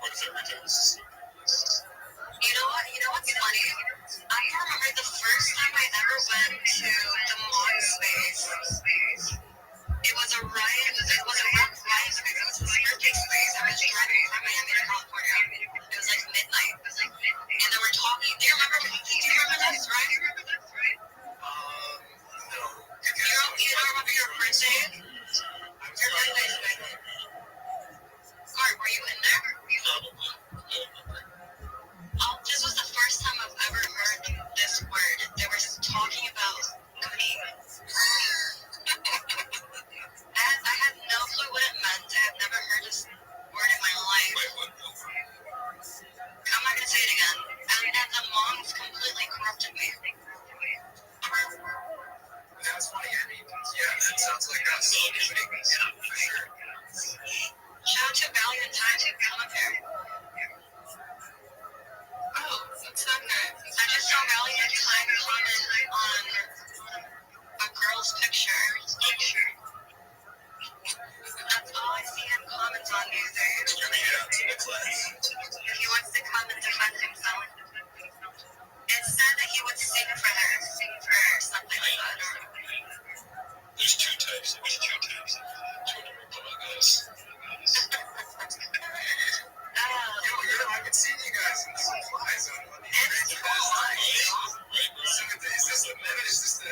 What is every time? You know what? You know what's funny? I can remember the first time I ever went to the mod space. It was a Ryan. It was a Ryan space. It was his birthday space. I was driving from Miami to California. It was like midnight. And they were talking. Do you remember this, right? No. You don't remember your birthday? Your birthday today. Sorry, were you in there? This was the first time I've ever heard this word. They were talking about cooking. I had no clue what it meant. I had never heard this word in my life. I'm not gonna say it again. And then the moms completely corrupted me. That's funny. I mean, yeah, that sounds like us. Yeah, for sure. Shout out to Valiant Time to come up here. Oh, that's not good. I just saw Valiant Time comment on a girl's picture. That's all I see him comment on these days. He wants to come and defend himself. It said that he would sing for her, or something like that. There's two types. Guys. I've been seeing you guys in some flies on one of these. It's cool. So is this the minute? Is this the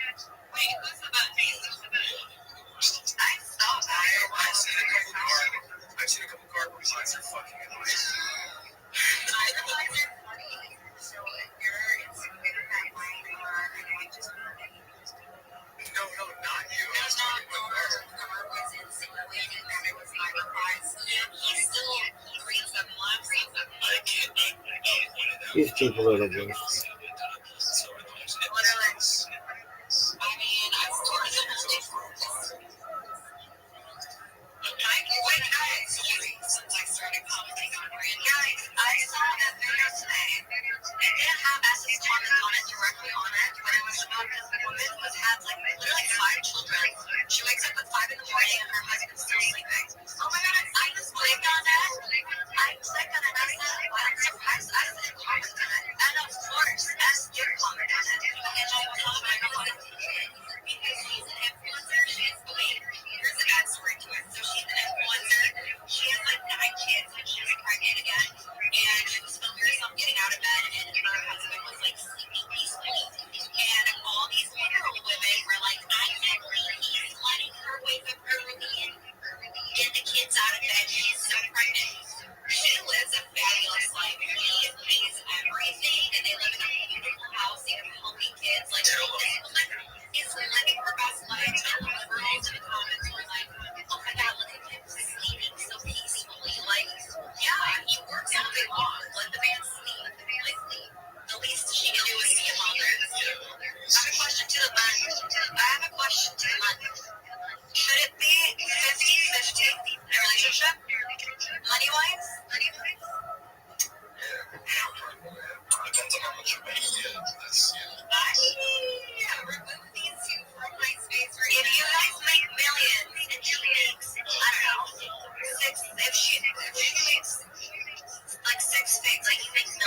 Yes. Wait, what's the button? I saw that. I've seen a couple cardboard signs. They're fucking annoying. I realized it's funny. So if you're insinuating that I just No, not you. No, Nora was insinuating that it was my reprise. He still reads them, loves them. I can't know. These two political. Literally. I mean, I've told them since I started commenting on it. Guys, I saw that video today. It didn't have S's comment on it directly on it, but it was about this woman who has literally 5 children. She wakes up at 5 in the morning and her husband's still sleeping. Oh my god, I just clicked on that. I clicked on it and I said, I'm surprised I didn't comment on it. And of course,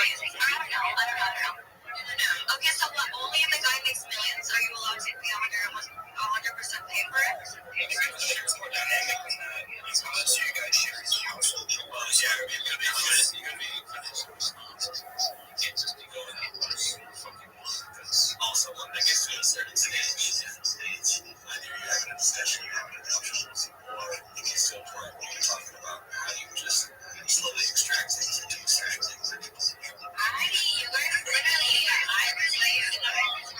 don't know. Okay, so what? Only if the guy makes millions are you allowed to be 100% pay for it? It's more dynamic than that. Unless you guys share his household. Well, yeah, you're gonna be financially responsible. You can't just be going out there fucking because also when that gets to a certain stage, either you're having a discussion about emotions, or it gets to a point where you're talking about how you just slowly extract things into extract things. You guys literally, I really,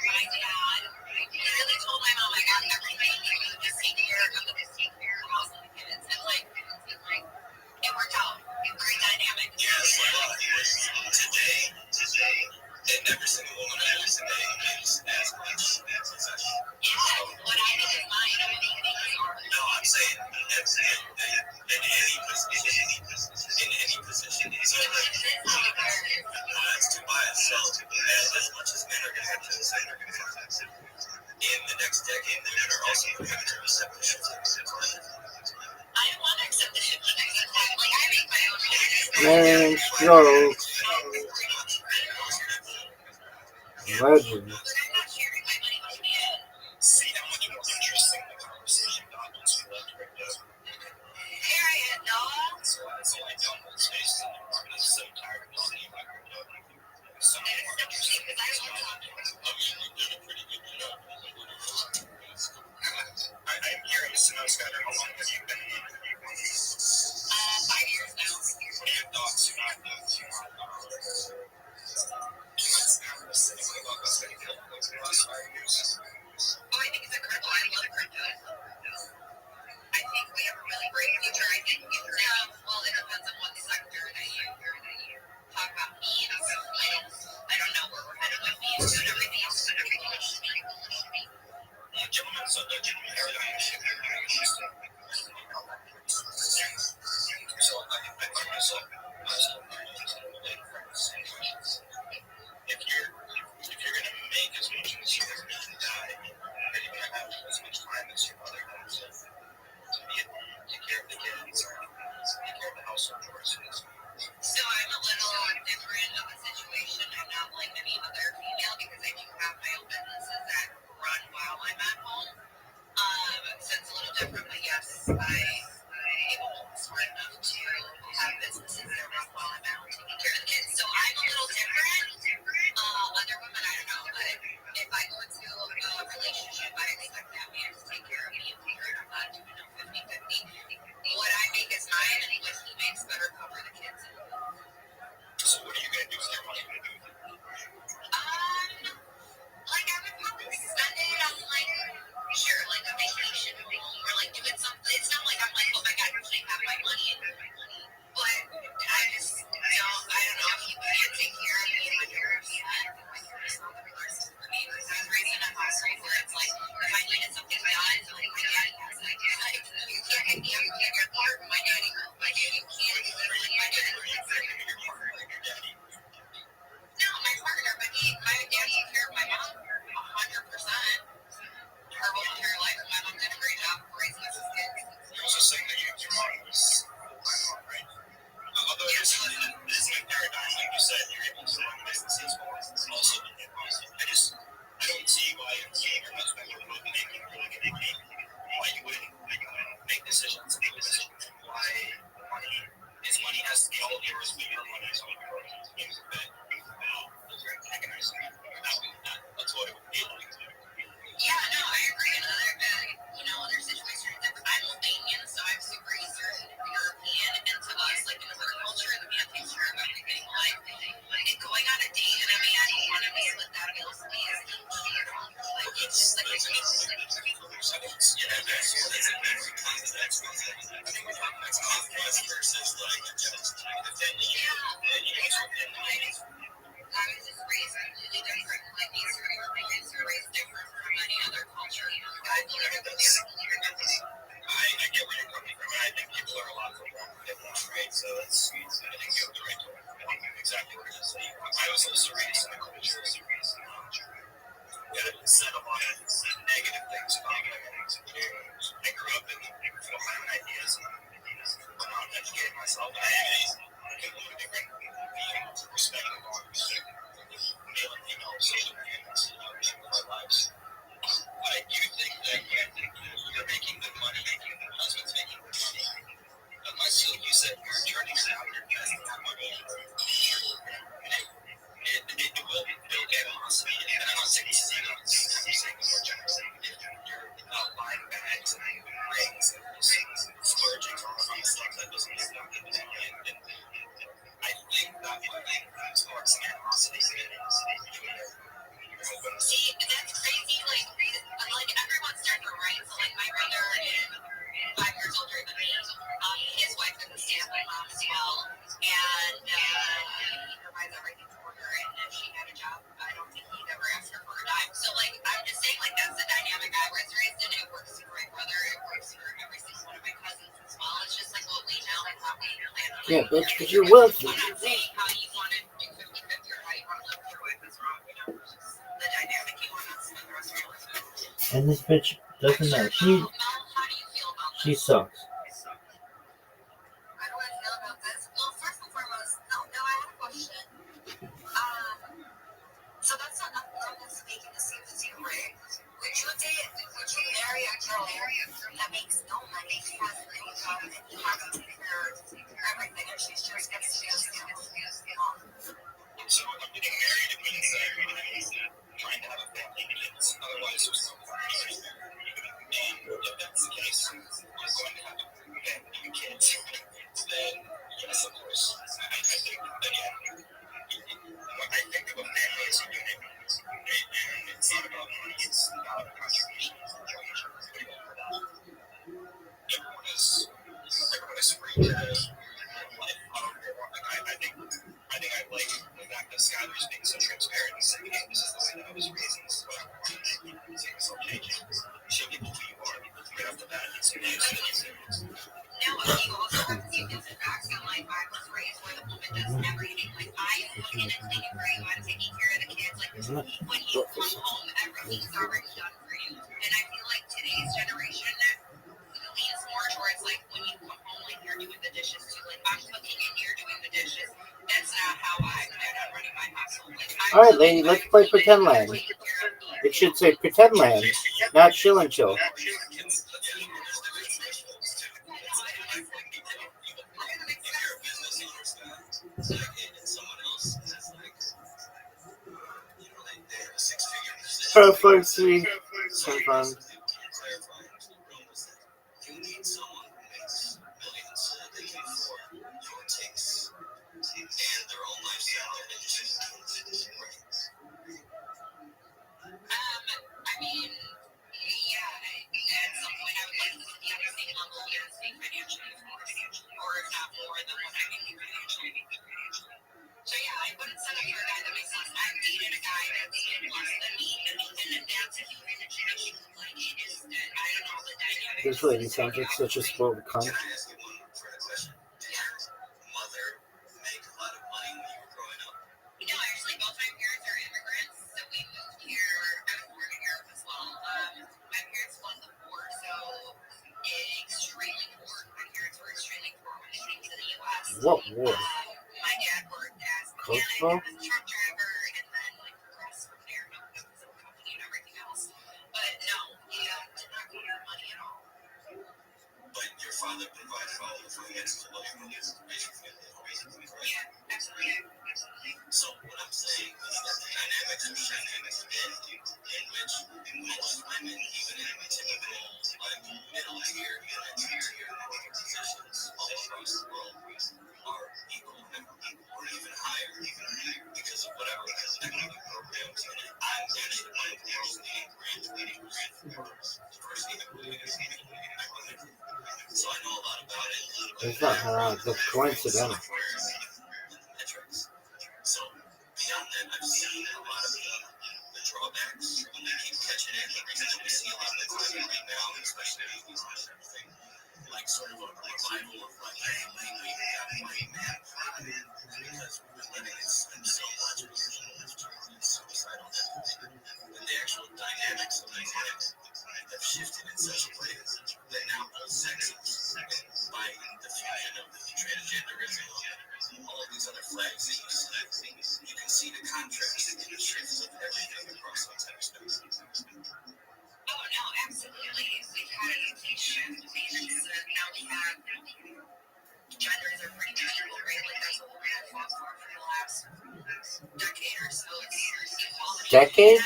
my dad literally told my mom I got everything. He was just taking care of the house and the kids, and like it worked out. Great dynamic. Yes, today, and every single woman I ever today makes as much as such. Yeah, what I think is mine. No, I'm saying in any position. So that's to buy itself. As much as men are going to have to say they're going to have in the next decade, the men are also going to have to accept the shit. I don't want to accept the shit. Like I make my own choices. Man, strokes. Legend. See how much more interesting the conversation got once we left crypto. Here I am, dog. So I don't hold space in the market. I'm so tired of seeing my crypto. So much more interesting. I mean, you've done a pretty good job. I'm curious to know, Skyler, how long have you been in it? 5 years now. What are your thoughts specifically about what's going to happen over the last 5 years? Oh, I think it's incredible. I love crypto. I think we have a really great future. I think well, it depends on what sector that you talk about memes. I don't know where we're headed with memes and everything else, but everything else should be bullish. Gentlemen, so the paradigm shift. So I find myself if you're gonna make as much as you ever need to die, are you gonna have as much time as your mother has to be at home, take care of the kids, take care of the household chores? So I'm a little different of a situation. I'm not like any other female because I do have my own businesses that run while I'm at home. So it's a little different, but yes, I'm smart enough to have businesses that run while I'm out taking care of the kids. So I'm a little different. Other women, I don't know, but if I go into a relationship, I expect that man to take care of me and take care of I'm not doing no 50-50. What I make is mine, and what he makes better cover the kids. So what are you gonna do with your money? Like I would probably spend it on like a vacation or like doing something. It's not like I'm like, oh my god, I really have my money. But I just I don't know if you can't take care of me when you're it's not the person for me. Because I was raised in a household where it's like if I needed something done, like my daddy has it. Like you can't hit me up, you can't get part of my daddy. My daddy can't do it like my daddy. No, my partner, but my dad took care of my mom 100%. Her whole entire life, my mom did a great job of raising us as kids. You're also saying that your mom was right? Although this is a paradigm, like you said, you're able to run businesses, but also I don't see why your husband would be making why you wouldn't make decisions. Why his money has to be all yours, but your money is all yours. That's what it would be like. Yeah, no, I agree. Other situations. I'm Albanian, so I'm super Eastern European, and to us, like in our culture, the man takes care of everything. Like going on a date and a man wanting to split that bill to me is like it's just like it's I was just raised completely different. Like these are Europeans who are raised different from any other culture. I get where you're coming from. I think people are a lot more right? So I think you have the right to it. I think you're exactly what you're saying. I was also raised in a culture that said a lot of negative things about women. I grew up in my own ideas, but I'm educating myself. I am completely different. being respectful on male and female social dynamics in our lives. I do think that when you're making good money, your husband's making good money, unless you said you're turning down your investing that money, it will build animosity. And I'm not saying this is ego, I'm saying more generally. If you're buying bags and rings and splurging on stuff that doesn't get done, and I think that would spark some animosity between your husband. See, that's crazy. Like everyone's different, right? So, like, my brother is 5 years older than me. His wife is a stay-at-home mom as well, and he provides everything for her. And if she had a job, I don't think he'd ever ask her for a dime. So, like, I'm just saying, like, that's the dynamic I was raised in. It works for my brother. It works for every single one of my cousins as well. It's just like what we know and how we plan on. Yeah, bitch, because you're wealthy. I'm not saying how you want to do 50-50 or how you want to live with your wife is wrong. You know, it's just the dynamic you want to spend the rest of your life with. And this bitch doesn't know. Mel, how do you feel about She this? sucks. How do I feel about this? Well, first and foremost, no, I have a question. So that's not nothing that's making the same as you, right? Would you marry a girl that makes no money, she has no job, and you have to take care of everything, and she's just gonna stay home? So I'm getting married, it means that I'm trying to have a family, kids. Otherwise, there's no point in getting married. And if that's the case, you're going to have a family, kids. Then, yes, of course. I think that, yeah, when I think of a family as a unit, and it's not about money, it's about contribution. Everyone is free to live life however they want. I think I like the fact that Skylar's being so transparent and saying, hey, this is the way that I was raised, and this is what I want. Saying it's okay. Show people who you are. Right off the bat, it's Now, you also have to take into facts on, like, I was raised where the woman does everything. Like, I am looking and cleaning for you, I'm taking care of the kids. Like, when you come home, everything's already done for you. And I feel like today's generation leans more towards, like, when you come home, like, you're doing the dishes too. Like, I'm cooking and you're doing the dishes. That's not how I plan on running my household. Like, All right, lady, let's play pretend land. It should say pretend land, not chill and chill. Perfect, sweet. So fun. You need someone who makes millions so that they can afford your tastes and their own lifestyle and just I mean, yeah, at some point I would like to be on the same level as being financially, of course, or if not more than what I can do financially. So yeah, I wouldn't settle for a guy that makes less. I've dated a guy that's made less than me, and that's a huge issue. Like, it is, I don't know the dynamic. This lady sounds like such a spoiled cunt. Can I ask you one question? Did your mother make a lot of money when you were growing up? You know, actually, both my parents are immigrants, so we moved here. I was born in Europe as well. My parents won the war, so extremely poor. My parents were extremely poor when they came to the U.S. What war? My dad worked as a Coach mechanic, ball? as a truck driver, and then like progressed from there, built his own company and everything else. But no, he did not come with money at all. But your father provided all the finances while you were raising your family, correct? Yeah, absolutely. So what I'm saying is that the dynamics are shifting in which most women, even in typical like middle tier, positions all across the world, are equal or even higher because of whatever economic programs. And I'm actually one of the world's leading diversity equity. So I know a lot about it. It's not her, that's coincidental. So beyond that, I've seen a lot of the drawbacks when they keep catching it. The reason that we see a lot of the climate right now, especially with everything, like sort of a revival of like, hey, we have white man pride because we've been letting it spend so much suicidal death. And the actual dynamics of these have shifted in such a way that now both sexes, by the fusion of transgenderism contrast in the truths of everything across the text. Oh no, absolutely. We've had a complete shift. I mean, now we have genders are pretty equal, right? Like that's what we have fought for the last decade or so. It's equality. Decade?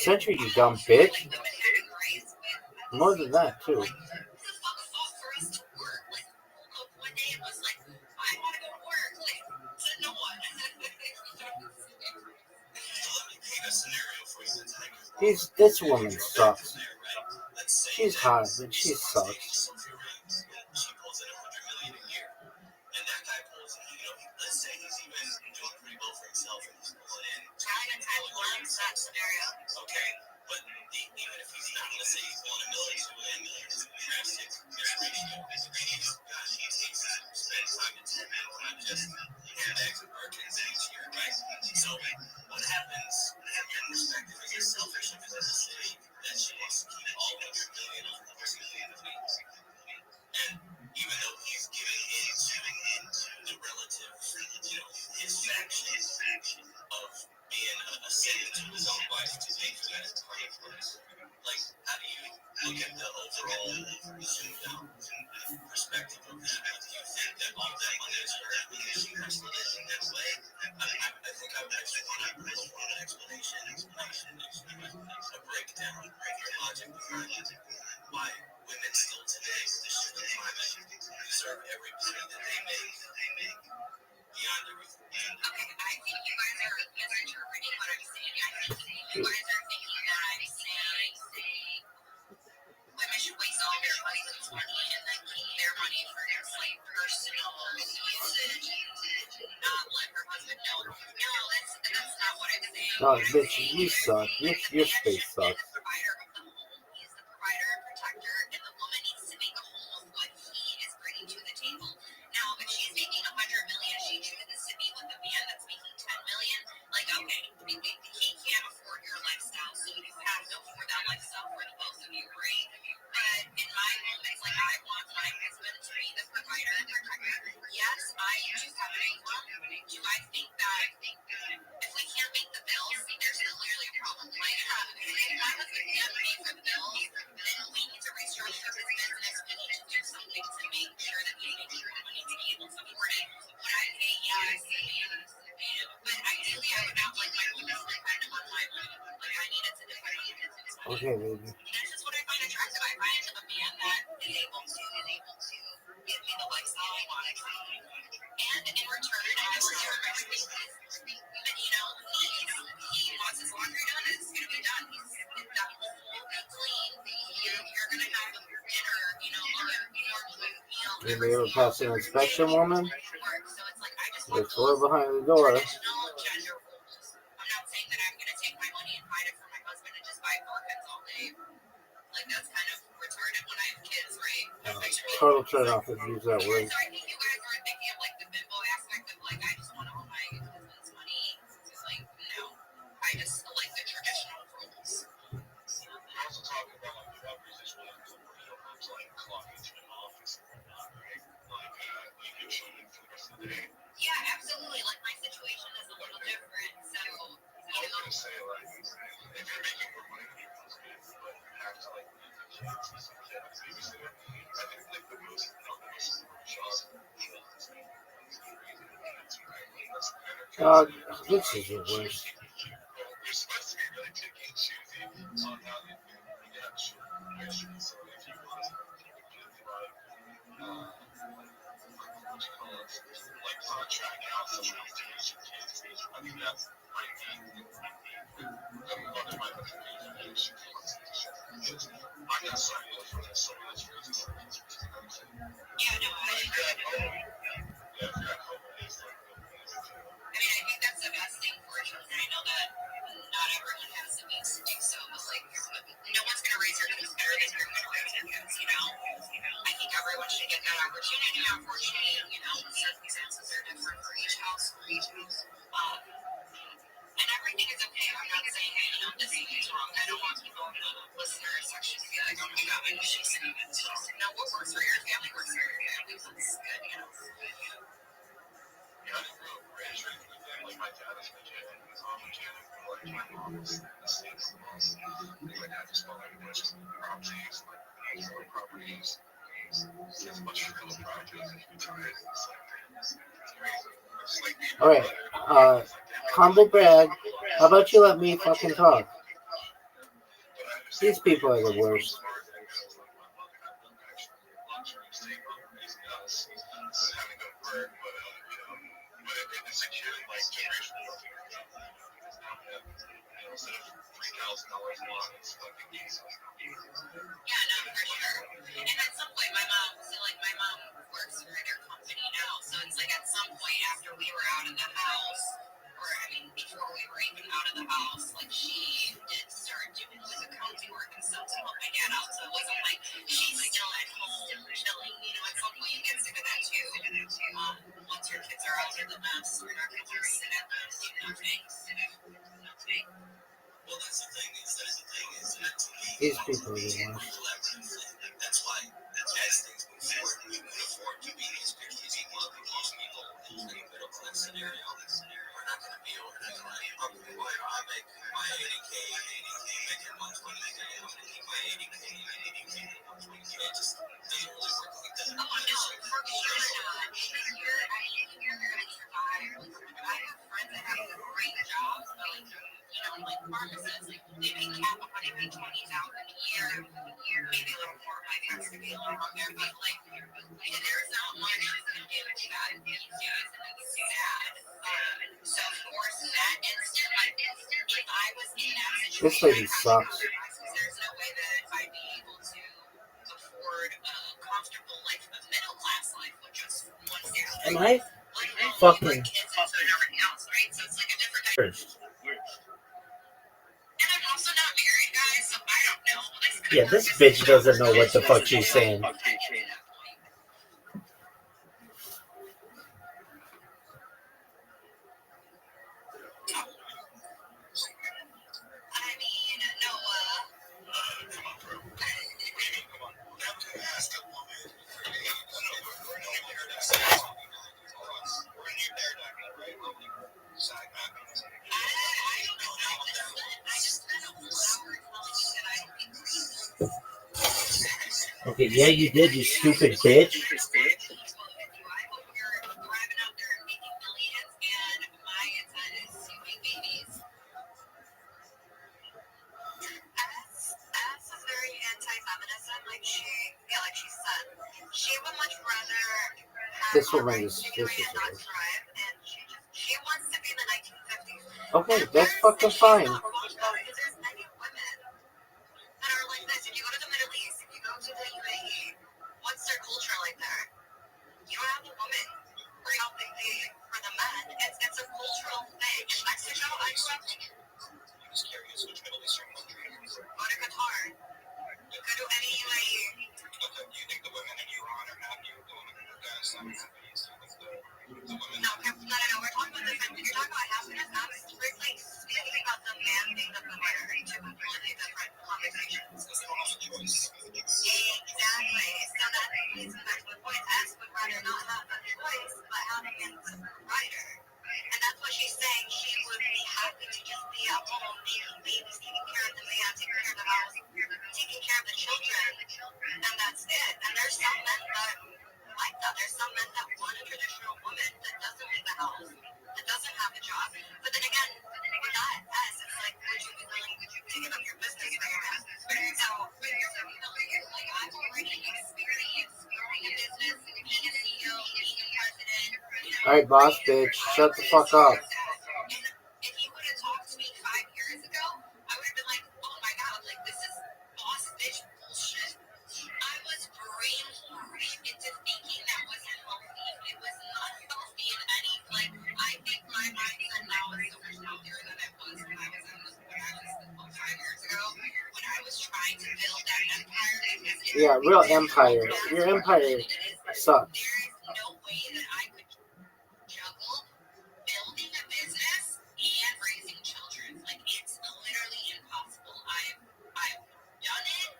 Century, you dumb bitch. Like women having rights with More than that, too. like who the fuck fought for us to work? Like one day it was like, I want to go to work. Like to no one. Let me paint a scenario for you that's like This woman sucks. let's say She's hot, but she sucks. she pulls in $100 million a year, and that guy pulls in, let's say he's even doing pretty well for himself and he's pulling in. Tyler loves that scenario. Okay, but even if he's not, let's say he's pulling $1 million and there's a drastic ratio. He takes that, spends 5 to 10 minutes, not just handbags and Birkins each year, right? So what happens from your perspective is it selfish of his city that she wants to keep all $100 million over the course of the week. And even though he's giving into the relative, his faction of being a sin to his own wife to pay for that entire place. Like, how do you look at the overall zoomed out perspective of that? Do you think that all that money is hers because she wrestled it in that way? I think I would actually want an explanation, a breakdown of your logic behind why women still today, with the shift of climate, deserve every penny that they make beyond everything. Okay, I think you guys are misinterpreting what I'm saying. I think you guys are thinking that I'm saying women should waste all their husband's money and then keep their money for just like personal usage and not let her husband know. No, that's not what I'm saying. No, bitch, you suck. Your space sucks. The provider of the home. He's the provider and protector, and the woman needs to make a home of what he is bringing to the table. Now, if she's making $100 million, she chooses to be with a man that's making $10 million. Like, okay, he can't afford your lifestyle, so you have to afford that lifestyle for the both of you, right? But in my moments, like, I want my husband to be the provider and protector. Yes, I do have an income. Do I think that if we can't make the bills, there's clearly a problem? Like, if my husband can't pay for the bills, then we need to restructure his business. We need to do something to make sure that we make sure money to be able to afford it. Would I pay? Yes. But ideally, I would not like my husband to depend on my money. Like, I needed to depend on his money. Okay, baby. That's just what I find attractive. I find a man that is able to give me the lifestyle I want. And in return, I never hear my speech. But he wants his laundry done, and it's gonna be done. That whole will be clean. You're gonna have dinner, other meal. You may ever pass an inspection, woman? So it's like I just There's want four behind the door. traditional gender roles. I'm not saying that I'm gonna take my money and hide it from my husband and just buy Birkins all day. Like, that's kind of retarded when I have kids, right? Total turn off if you use that word. So I think you guys are thinking of like the bimbo aspect of like, I just want all my husband's money. It's like, no, I just like the traditional rules. We also talk about like the position where homes like clock into an office and whatnot, right? Like you can show them for the rest of the day. Yeah, absolutely. Like, my situation is a little different. So, I was gonna say, like, if you're making more money than your husband, but you have to like babysitter, I think like the most job. God, this is the worst. You're supposed to be really picky and choosy on how you have a short relationship. So if you want to give like what you call it, like contract out someone to raise your kids, I think that's might be my opinion. She wants to share her kids. I'm not sorry for that. So much for this. yeah, no, I If you're at home, if you're at home, it is like mean, I think that's the best thing for children. I know that not everyone has the means to do so, but like, no one's going to raise their kids better than you're going to raise your kids, I think everyone should get that opportunity. Unfortunately, circumstances are different for each household. And everything is okay. I'm not saying, this is wrong. I don't want people in the listener section to be like, oh my God, I wish you said it. No, what works for your family works for your family. That's good, Yeah, I grew up raised with a family. My dad is Nigerian. His All right, humble brag. How about you let me fucking talk? These people are the worst. Yeah, no, for sure. And at some point, my mom works for their company now, so it's like at some point after we were out of the house, or I mean, before we were even out of the house, like she did start doing like accounting work and stuff to help my dad out. So it wasn't like she's still at home chilling. You know, at some point you get sick of that too. Once your kids are out of the nest, or your kids are sit at home and do nothing. Well, that's the thing is that to me, These people are the it's a worst. collaborative thing. That's why as things move forward, we can afford to be these people of most people in the middle class scenario. We're not going to be able to be like, okay, well, I make my 80K, make your 120K, I'm going to keep my 80K, 120K. It just doesn't really work like that. Oh, no, for sure not. You're going to survive. I have friends that have great jobs, but like pharmacists, like they make cap $120,000 a year, maybe a little more. My tax could be a little more there, but like there's not much you can do with that these days, and it's sad. So for that instant, like if I was in that situation, This lady sucks. there's no way that I'd be able to afford a comfortable life, a middle class life with just one salary. Am I fucking Kids and everything else, right? So it's like a different. first? And I'm also not married, guys, so I don't know. Yeah, this bitch doesn't know what the fuck she's saying. I mean, Noah. Come on, bro. Come on. Now to ask a woman her age. We're in your paradigm, right? Side mapping. I don't know. I just spent a whole hour telling you that I don't think Okay, yeah, you did, you stupid bitch. I hope you're driving out there and making millions, and my intent is to make babies. S is very anti-feminism, like she said. She would much rather have This woman our is- rights this to is not weird. drive, and she wants to be in the 1950s. Okay, that's fucking fine. Because there's many women that are like this. If you go to the Middle East, if you go to the UAE, what's their culture like there? You don't have a woman helping for the men. It's a cultural thing. In Mexico, I grew up. I'm just curious which Middle Eastern country it is. Go to Qatar. Go to any UAE. Okay, do you think the women in Iran are happier with the women in Afghanistan? The women. No, we're talking about different. You're talking about happiness. I'm strictly speaking about the man being the provider. Two completely different conversations. Because they don't have a choice. Exactly. So that leads me back to the point. S would rather not have a choice, but have a man as a provider. And that's what she's saying. She would be happy to just be at home, making babies, taking care of the man, taking care of the house, taking care of the children, and that's it. And there's some men that like that. There's some men that want a traditional woman that doesn't leave the house, that doesn't have a job. But then again, with that S, it's like, would you be willing to give up your business for your man? So, like, I've already experienced growing a business, being a CEO, being a president. Alright, boss bitch, shut the fuck up. And if you would have talked to me 5 years ago, I would have been like, oh my god, like this is boss bitch bullshit. I was brainwashed into thinking that was healthy. It was not healthy in any, like, I think my mindset now is so much healthier than it was when I was 5 years ago, when I was trying to build that empire. Yeah, real empire. Your empire sucks. There is no way that I could juggle building a business and raising children. Like, it's literally impossible. I've done it,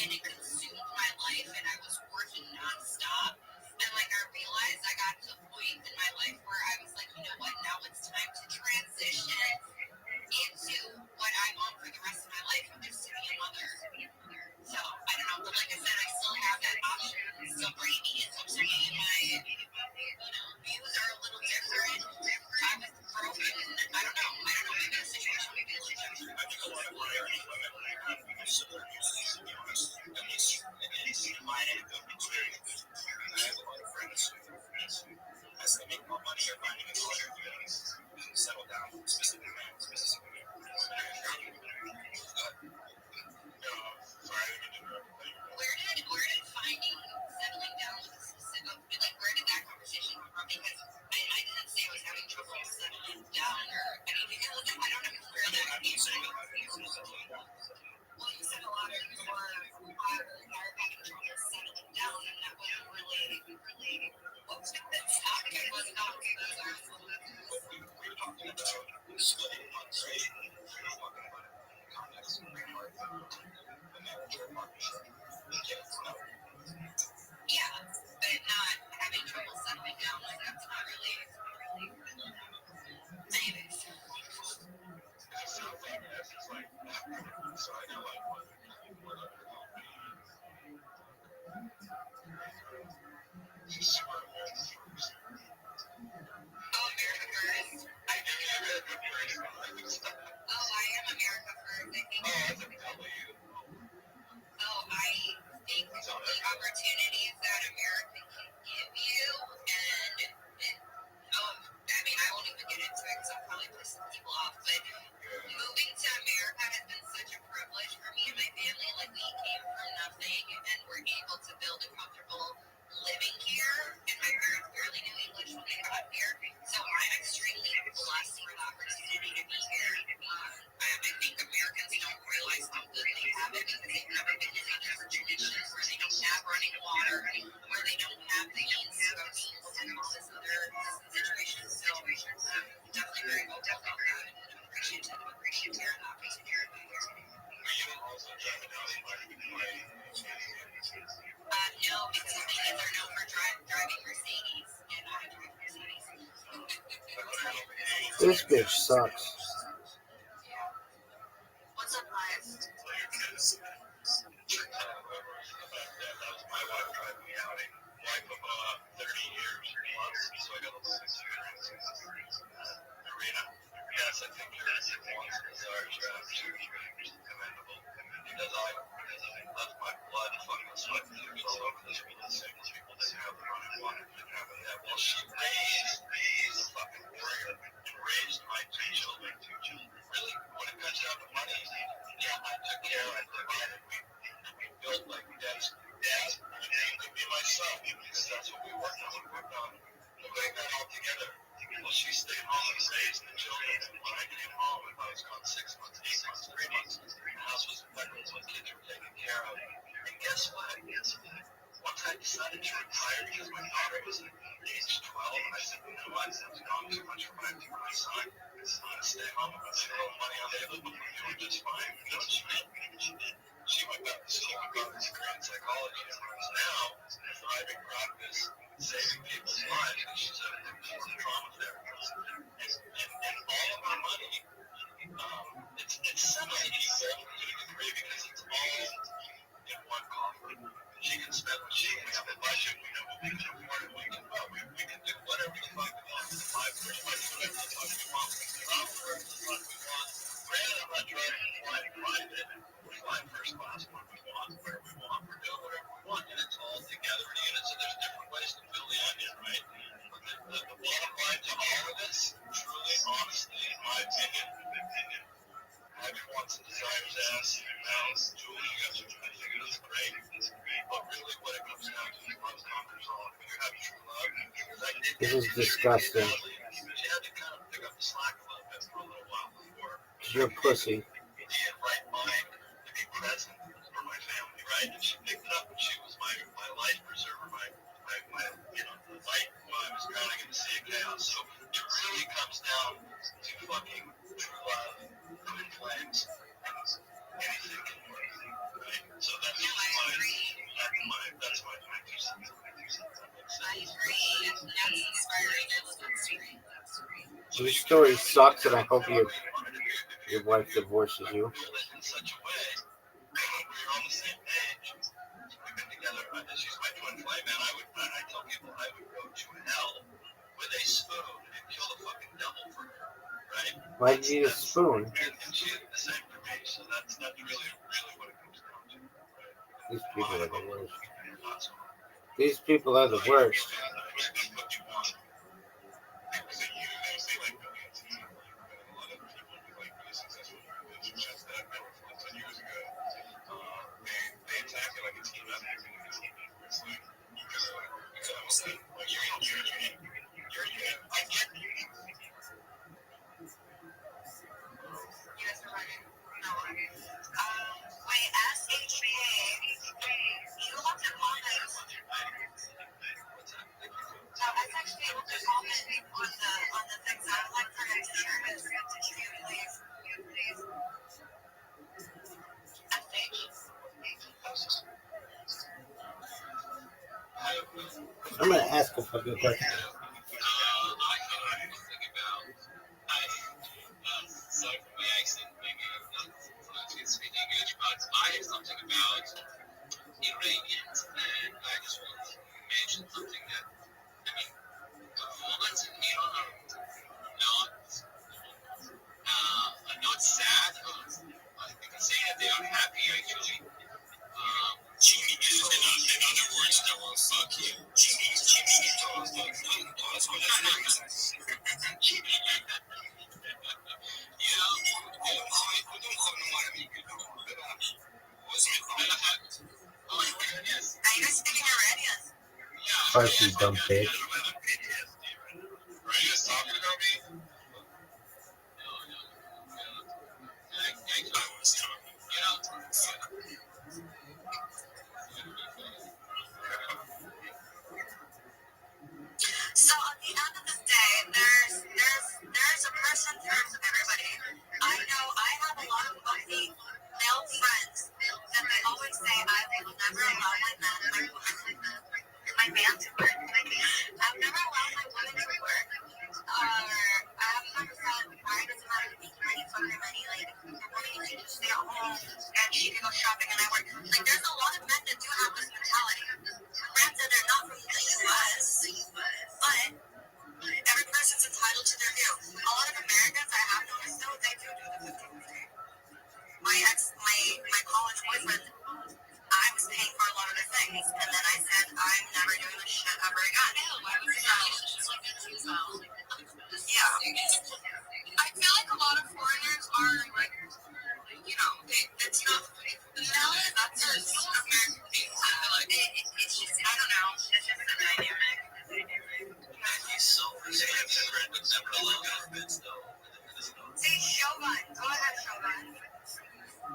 and it consumed my life, and I was working nonstop. And like, I realized I got to a point in my life where I was like, you know what? Now it's time to transition Yeah, but not having trouble settling down, like that's not really. Anyways. So I know like what America First. I am America First. I think the opportunities that America can give you, I won't even get into it because I'll probably piss some people off, but moving to America has been such a privilege for me and my family. Like, we came from nothing and were able to build a comfortable living here, and my parents barely knew English when they got here, so I'm extremely blessed for the opportunity to be here. I think Americans don't realize how good they have it because they've never been in other situations where they don't have running water, where they don't have the means to go to school and all this other situations. So definitely very vocal about that and appreciative of the opportunity. No, because the thing is, they're known for driving Mercedes, and I drive Mercedes. This bitch sucks. What's up, guys? that was my wife driving me out. Wife of 30 years plus, so I got a little experience. Arena. Yes, I think your wants and desires are absolutely commendable. Because I left my blood, fucking sweat, and tears all over this world. The same people that have the running water didn't have that. Well, she raised a fucking warrior and raised my two children. Really, when it comes down to money, yeah, I took care, I provided, we built like dad's could be my son, because that's what we worked on. Putting that all together. Well, she stayed home and raised the children. When I came home, if I was gone 6 months, 8 months, 3 months, the house was impeccable, my kids were taken care of. And guess what? Once I decided to retire, because my daughter was at age 12, and I said, you know what, it's gone too much for my son. I'm going to stay home. I'm going to throw money on the table. We're doing just fine. You know what she did? She went back to school and got this degree in psychology, and is now a thriving practice, saving people's lives, and she's a trauma therapist. And all of our money, it's semi-equal to a degree because it's all in one coffer. She can spend what we have a budget, we know what we can afford, and we can do whatever the fuck we want. Buy pretty much whatever the fuck we want. We can travel wherever the fuck we want. Granted, I'm not driving and flying private. We're flying first class when we want, where we want. We're doing whatever we want, and it's all together in a unit. So there's different ways to fill the onion, right? But the bottom line to all of this, truly, honestly, in my opinion, have your wants and desires asked. Now, Julie, you got your, I think it is great. But really, what it comes down to is love conquers all. If you have true love, This is disgusting. she had to kind of pick up the slack a little bit for a little while before. You're pussy. Be in right mind to be present for my family, right? And she picked it up, and she was my life preserver, my the light when I was drowning in the sea of chaos. So it really comes down to fucking true love, twin flames, and anything can work, right? So that's my 2 cents. I agree. That's inspiring. I love that story. Your story sucks, and I hope your wife divorces you. In such a way, we're on the same page. We've been together. She's my twin flame, man. I tell people I would go to hell with a spoon and kill the fucking devil for her, right? Why do you need a spoon? And she did the same for me. So that's really what it comes down to. Right? These people are the worst. These people are the worst. Wait, SHA, you looked at comments. No, SHA looked at comments on the things I would like for him to share his views. I'm gonna ask a fucking question. I think about, sorry for my accent, maybe I'm not speaking English, but I have something about Iranians, and I just want to mention something that, I mean, moments in Iran are not sad, you can say that they are happy actually. Jimmy is in other words, that will fuck you. Jimmy, that's what that means. Are you guys speaking Iranian? Fuck you, dumb bitch. Are you guys talking about me? So at the end of the day, there's a person for everybody. I know I have a lot of wealthy male friends that they always say I will never allow my man to work. I've never allowed my woman to work. I have never said I doesn't have to make money for her money. Like woman needs to just stay at home and she can go shopping and I work. Like there's a lot of men that do have this mentality. Granted, they're not from the U.S., but every person's entitled to their view. A lot of Americans, I have noticed, though, they do the 50-50. My college boyfriend, I was paying for a lot of their things, and then I said, I'm never doing this shit ever again. Yeah. I feel like a lot of foreigners are, like, you know, it's not, that's just American people. Like, it's just, I don't know, it's just the dynamic. Say Shogun. Go ahead, Shogun. I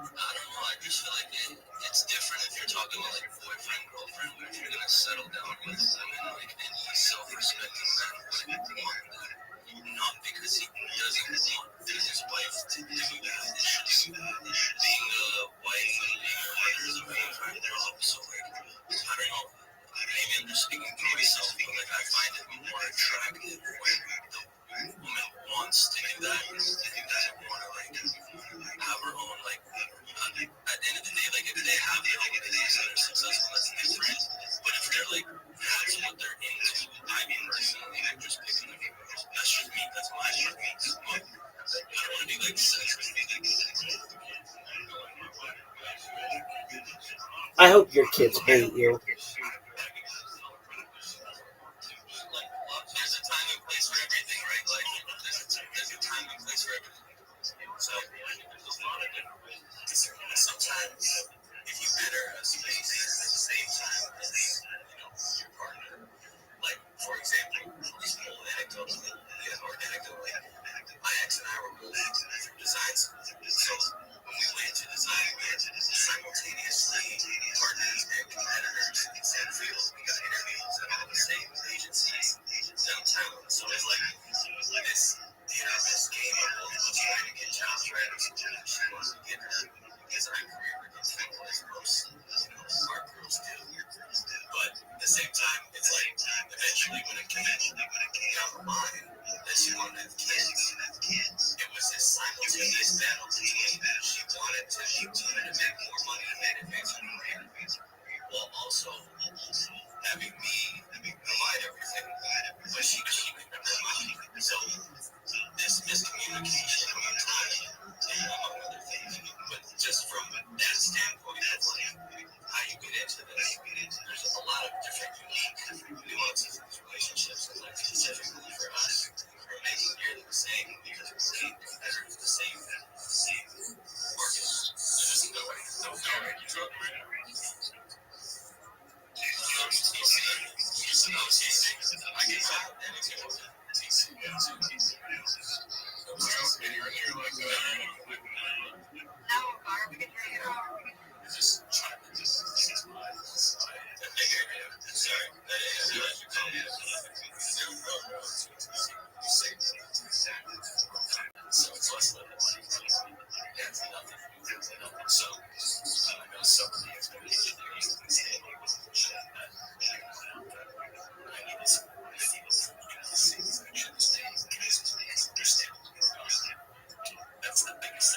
don't know. I just feel like it's different if you're talking about like boyfriend, girlfriend, but if you're gonna settle down with someone like any self-respecting man would want that. Not because he doesn't want his wife to do that. Being a wife and being a mother is a boyfriend. There's also like, I don't know. Maybe I'm just speaking for myself, but like I find it more attractive when the woman wants to do that and want to like have her own like. At the end of the day, like if they have their own business and they're successful, that's different. But if they're like that's what they're into, I mean personally, I'm just picking them. That's just me. That's my preference. I don't want to be like sexist. I hope your kids hate you. There's a time and place for everything, right? Like there's a time and place for everything. So there's a lot of different ways. Sometimes if you enter a space at the same time as your partner, like for example, these little anecdotes, my ex and I were both design students. So when we went into design, we had to simultaneously partners and competitors in the same field. We got interviews at all the same agencies downtown. So it's like this, this game of trying to get jobs right. She wants to get her design career against most our girls do. But at the same time, it's like eventually when it came down the line that she wanted to have kids, it was this simultaneous battle between she wanted to make more money and advance her career, while also having me provide everything, but she could never money. So this miscommunication among time and among other things, but just from that standpoint of like how you get into this, there's a lot of different unique nuances in these relationships, and like specifically for us, we're making nearly the same because we're seeing competitors the same market. There's nobody you talk right now.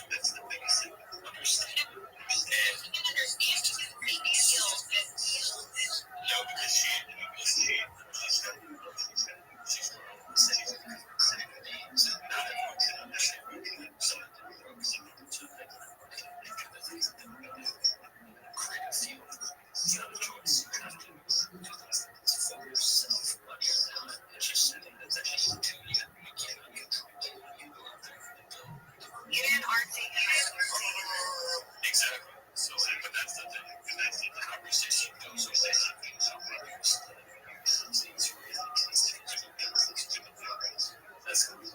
That's the biggest thing. Understand. And You can understand just make me feel good. no, because she's not everyone can understand. So creative field. It's not a choice. You have to do things for yourself. It's just something that's actually to you. You cannot control it. You go out there and build. You didn't artsy. Exactly. So, but that's the thing. The conversation goes away. That's how we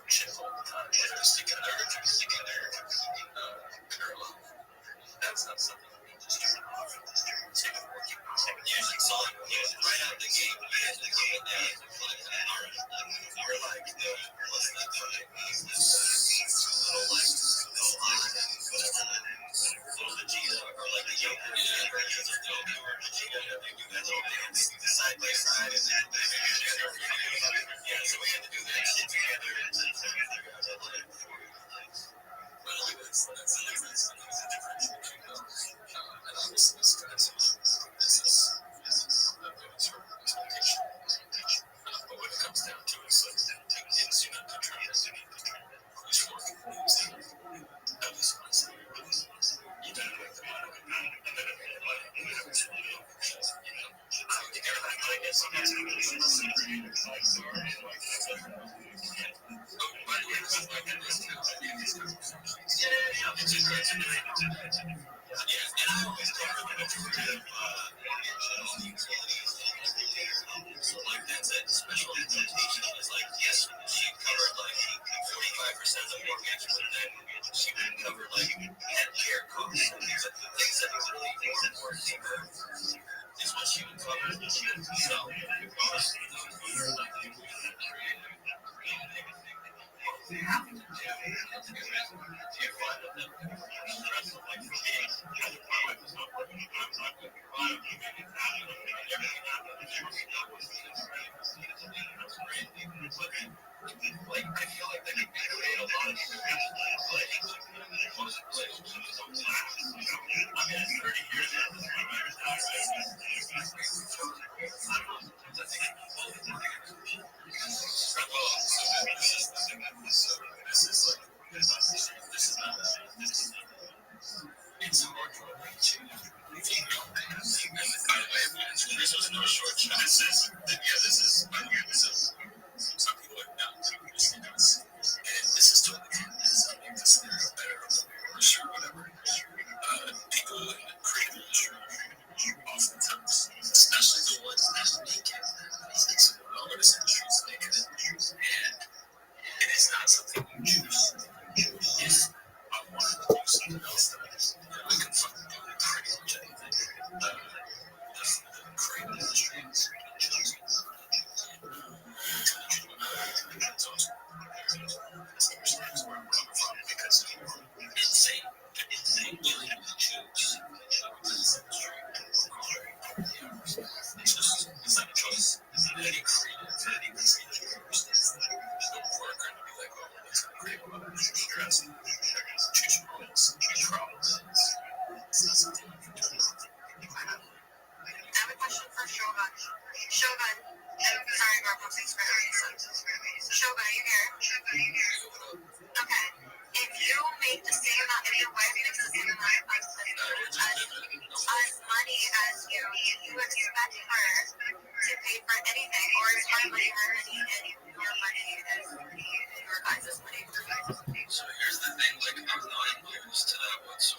shit all the time. Whether it's together, parallel. That's not something we can just turn off. Take a working music song. Right out the gate. We're like, let's not try little like little Vegeta or like the younger versions of Goku or Vegeta. They do that little dance side by side and then yeah, so we had to do that shit together. Well, that's the difference. There's a difference between those. And obviously, this guy's this is a sort of expectation. But when it comes down to it, it's like it's you know the trend. Who's working? Who's in? That was one thing. You gotta make the money. And then if you like, you know, it's really you know, I think everything I guess I'm not going to do the same thing. Oh, by the way, this is like this too. Yeah, it's just great to know. Yeah, and I always talk about it. So like that's a special implementation. It's like yes, she covered like 45% of the mortgage, but then she didn't cover like healthcare costs. But the things that are really important to her is what she would cover. So like I feel like they could create a lot of like most relationships. I mean, 30 years ago, it's hard to reach. By the way, this was no short shot. This is some people are not taking this serious. And this is totally fine. This is something to consider a better or sure, whatever. People in the creative industry, oftentimes, especially the ones that make it, like some of the artist industries make it. And it is not something you choose. If I wanted to do something else, then I can fucking do pretty much anything. The creative industry is choosing. That's awesome. Understands where I'm coming from because insane willing to choose this industry. It's not a choice. Any creative understands that. Don't work and be like, oh, it's not great, but I'm stressed. Choose your moments, choose your problems. It's not something you can do. I have a question for Shogun. Shogun, sorry, Garbo, thanks for having me. Shogun, you here? Okay. If you make the same amount, if your wife makes the same amount as money as you expect her to pay for anything, or is my money her money and your money is your guys' money? So here's the thing, like, I'm not opposed to that whatsoever.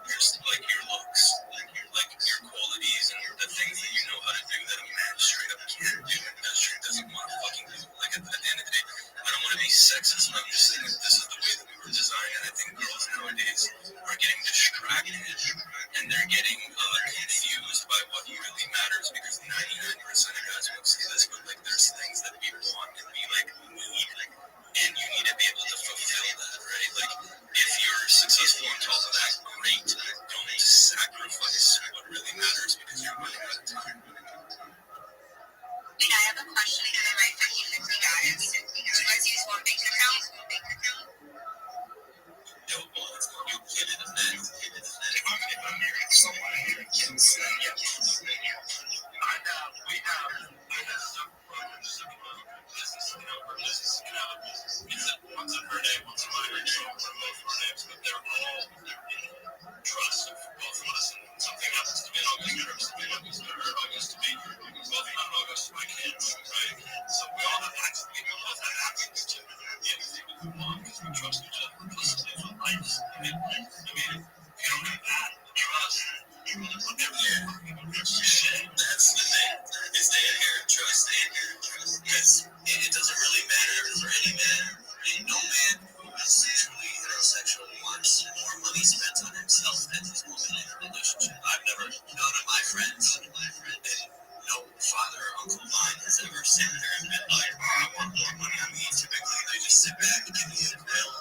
like your looks, like your qualities and the things that you know how to do that a man straight up can't do and that straight doesn't want to fucking do. Like at the end of the day, I don't want to be sexist, but I'm just saying that this is the way that we were designed, and I think girls nowadays are getting distracted and they're getting confused by what really matters, because 99% of guys won't say this, but like there's things that we want and we like need, and you need to be able to fulfill that, right? Like if you're successful on top of that, great. Don't sacrifice what really matters because you're running out of time. I have a question for the right for you guys. Do you guys use one bank account? No, well, you get it and then if I'm married to someone and you're kids, then yeah. We have several programs, business, our business, it's at once a per day, once a minor, so for both of our names, but they're all trust for both of us, and something happens to be an August trip, something happens to her August to be both not August to my kids, right? So we all have access, we both have access to everything that we want because we trust each other implicitly for lives. I mean, if you don't have that trust, you're gonna put everything shit. That's the thing. It's the inherent trust, because it doesn't really matter for any man. No man who is truly heterosexual wants more money spent on himself than his woman in a relationship. I've never, none of my friends, and no father or uncle of mine has ever sat there and been like, oh, I want more money on me. Typically, they just sit back and give me a grill,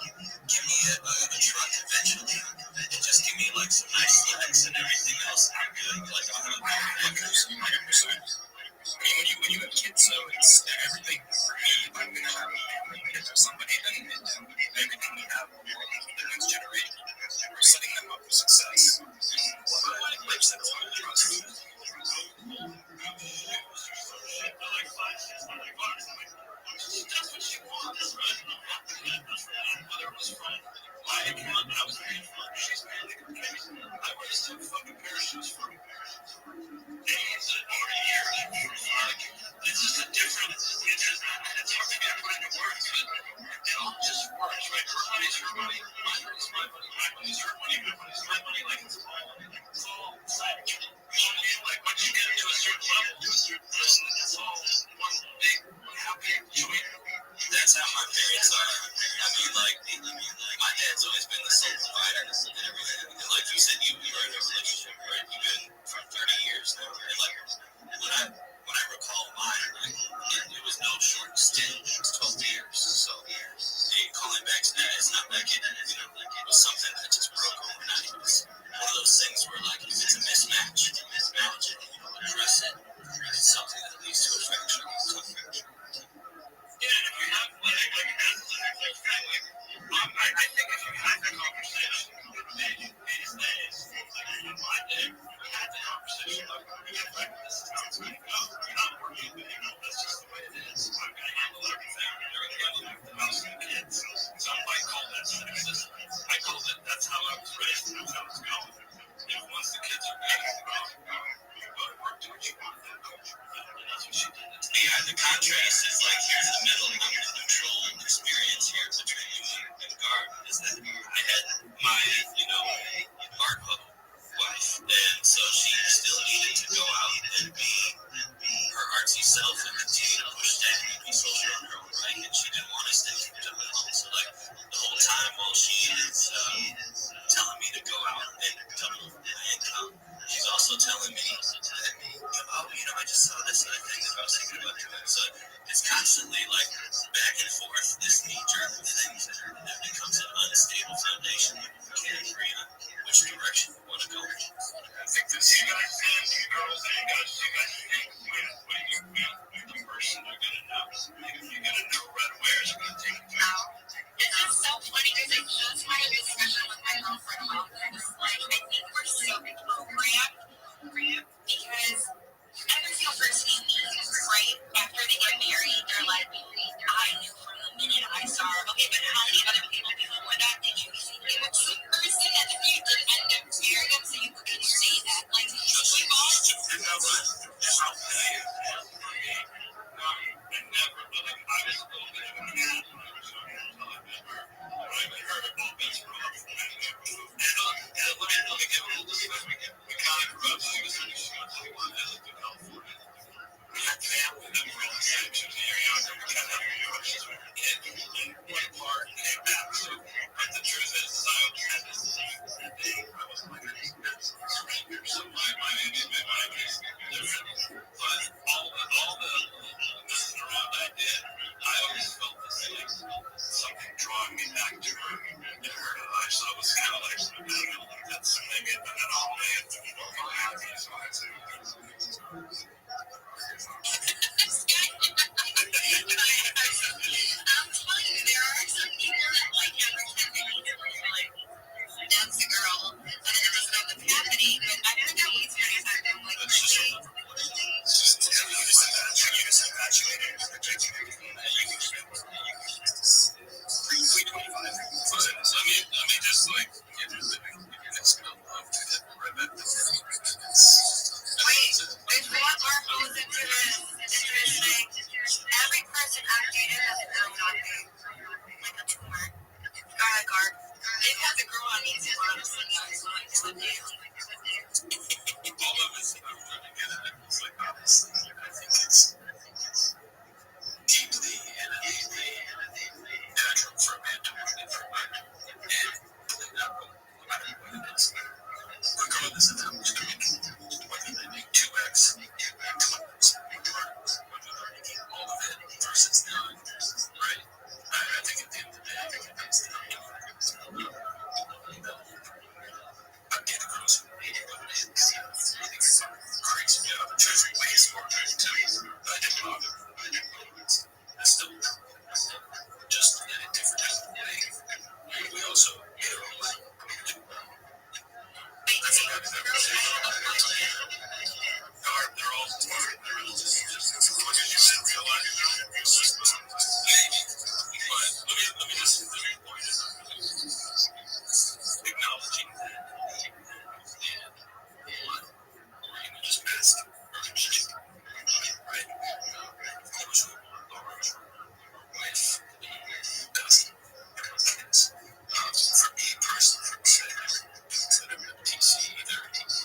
give me a truck eventually, and just give me like some nice flex and everything else. I'm good. Like, I'm not going to 100%. I mean, when you have kids, so it's everything for me. If I'm going to have kids with somebody, then everything we have will belong to the next generation. We're setting them up for success. Like Rich said, it's all trust. That's what she wants, right? Whether it was from my account, I was paying for it, she's paying for it. I wear the same fucking pair of shoes for days or years. Like, it's just a different, it's hard to get put into words, but it all just works, right? Her money's her money, my money's my money, my money's her money, my money's my money. Like, it's all like, you know what I mean? Like, once you get to a certain level, it's all one big happy joy. That's how my parents are. I mean, like, my dad's always been the sole provider and everything. And like you said, you were in a relationship, right? You've been for 30 years now. And like, when I recall mine, like, it was no short stint. It was 12 years. So, calling back to that, it's not like it was something that just broke overnight. It was one of those things Something drawing me back to her in her life, so I was kind of like, that's maybe it, but then all day it's happy, so I too. That's the girl that doesn't know what's happening, but I don't know what's going to happen. Like, there's one more goes into this thing. Every person I've dated has a girl on me, like a tumor. Guard. They've had the girl on easy, honestly, guys. So it's a deal. All of us, I'm trying to get at it. It's like, honestly, I think it's deeply and natural for a man to want it for a man. And no matter what it is, regardless of how much they make, whether they make 2x, 2x, whether they're making all of it versus none, right? I think at the end of the day, I think it comes down to I get girls who hate it, but it's crazy. Yeah, I'm treasuring ways for it too. I didn't bother. I still just in a different way. We also get our own way. I forgot to never say they're all smart. They're all just as quick as you said, real life. Maybe. But let me just point this out. Acknowledging that and just mask relationship, right? Of course, we want with dust kids. For me personally, instead of TC, either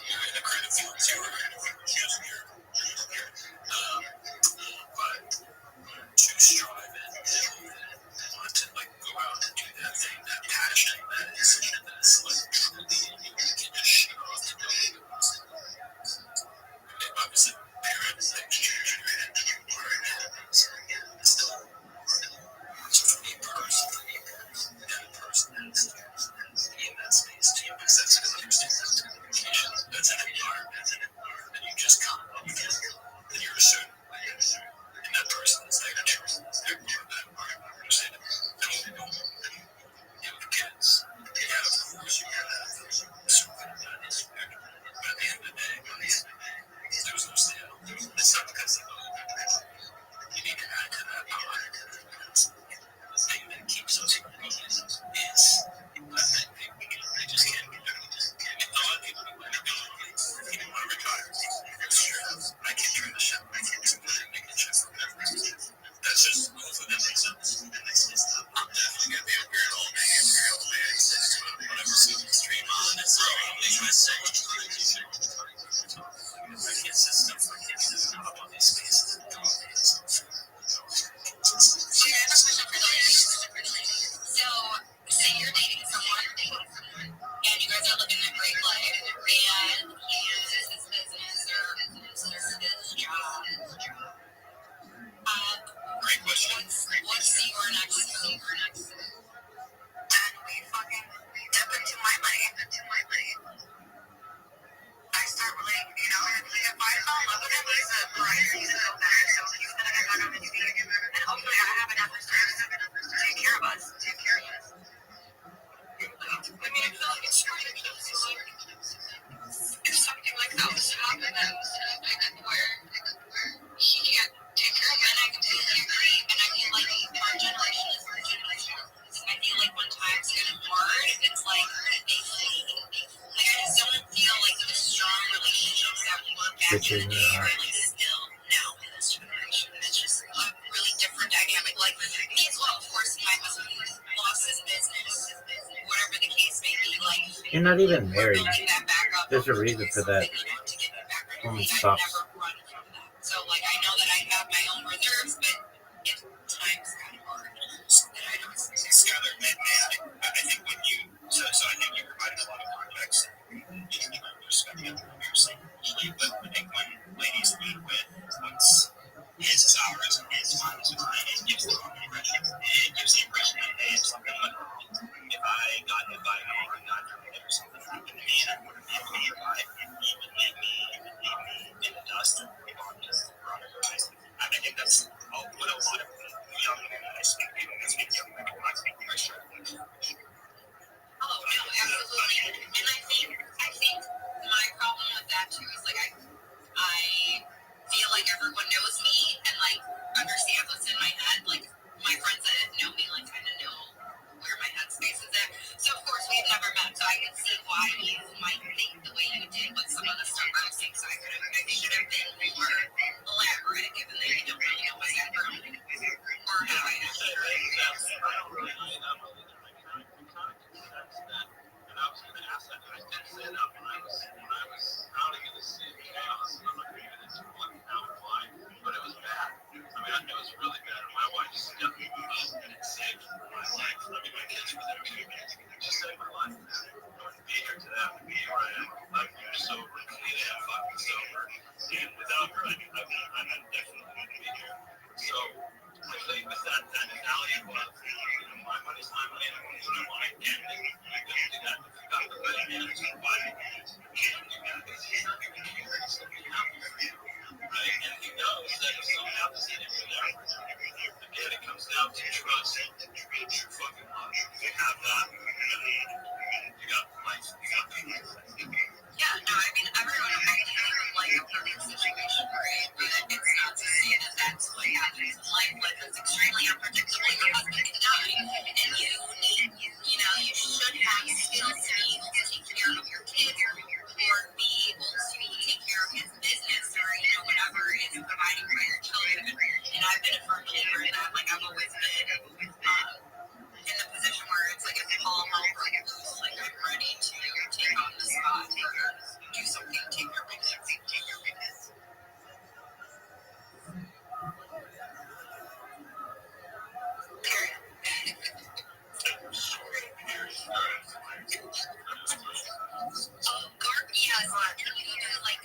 you're in a creative field too, or using your but to strive and want to like go out and do that thing, that passion, that's like truly you can just shut off to do it. Obviously, parents, things change your head, still. So for me personally, that person has to be in that space too, because that's an understanding communication. That's an environment, and you just come up with it, and you're a certain way, and that person is like a true, they're part of that environment. You say, no, they don't. You have kids. Yeah, of course you have that. Certain kind of that aspect. But at the end of the day, there was no sale. It's not because of you need to add to that power. The thing that keeps us going is I think we just can't be doing this. And a lot of people want to retire. Sure, I can't turn the ship. I can't make the ship from everything. That's just hopefully that makes sense. I'm definitely gonna be a weird old man, whatever season stream on. It's so much crazy. I can't sit still for kids to come up on these spaces and talk to yourself. So I have a question for you. So, say you're dating someone, and you guys are living a great life, and he uses his business or uses his job. Great question. What's your next move? And we fucking dip into my money. I start like, if I fall in love with him, he's a brighter, he's a better, so he's gonna get back on his feet. And hopefully I have enough reserves to take care of us. I mean, I feel like it's strange. If something like that was to happen, then where he can't take care of it, and I completely agree. And I feel like our generation is our generation. I feel like when times get hard, it's like they fade. Like I just don't feel like the strong relationships that we were back in the day are like still now in this generation. It's just a really different dynamic. Like me as well, of course. My husband lost his business, whatever the case may be. Like You're not even married. building that back up There's a reason for that. To get me back on Only your feet. stops. I've never run from that. So, like, I know that I have my own reserves, but at times kind of hard that I don't see. Skylar, I think when you, so I think you provided a lot of context and perspective from your saying, but I think when ladies lead with what's his is ours and his mine is mine, it gives the wrong impression. It gives the impression that, hey, if something went wrong, if I got hit by a car and got hurt or something happened to me and I wouldn't be able to survive, he would leave me in the dust or leave on his horizon. I think that's what a lot of young men that I speak to, and I speak to young men a lot, are struggling with. Oh, no, absolutely. And I think my problem with that too is like I feel like everyone knows me and like understands what's in my head. Like my friends that know me like kind of know where my headspace is at. So of course we've never met, so I can see why you might think the way you did with some of the stuff I was saying. So I should have been more elaborate, given that you don't really know my background or how I act. And I was going to ask that, and I did say that when I was drowning in the sea of chaos. I'm not going to get into what now and why, but it was bad. I mean, it was really bad. My wife stepped me up and saved my life. I mean, my kids were there too. She saved my life. I wouldn't be here to that. I'd be where I am. I'm here sober, clean and fucking sober. And without her, I definitely wouldn't be here. So I think with that mentality was, my money's my money, and I want to do what I can. And you can do that. If you got the money, man, it's your body. You can't do that. It's something happens to you, right? And he knows that if something happens to him, again, it comes down to trust. True fucking love. If you have that, you got life. You got life. Yeah, no, I mean, everyone only like a perfect situation, right? But it's not to say that that's what happens in life. Life is extremely unpredictable. Your husband can die, and you need, you should have skills to be able to take care of your kids or be able to take care of his business or, whatever is providing for your children. And I've been a firm believer in that. Like, I've always been in the position where it's like if all hell breaks loose, like I'm ready to take on the spot or do something, take your business. Period. Garp, yes, can you do like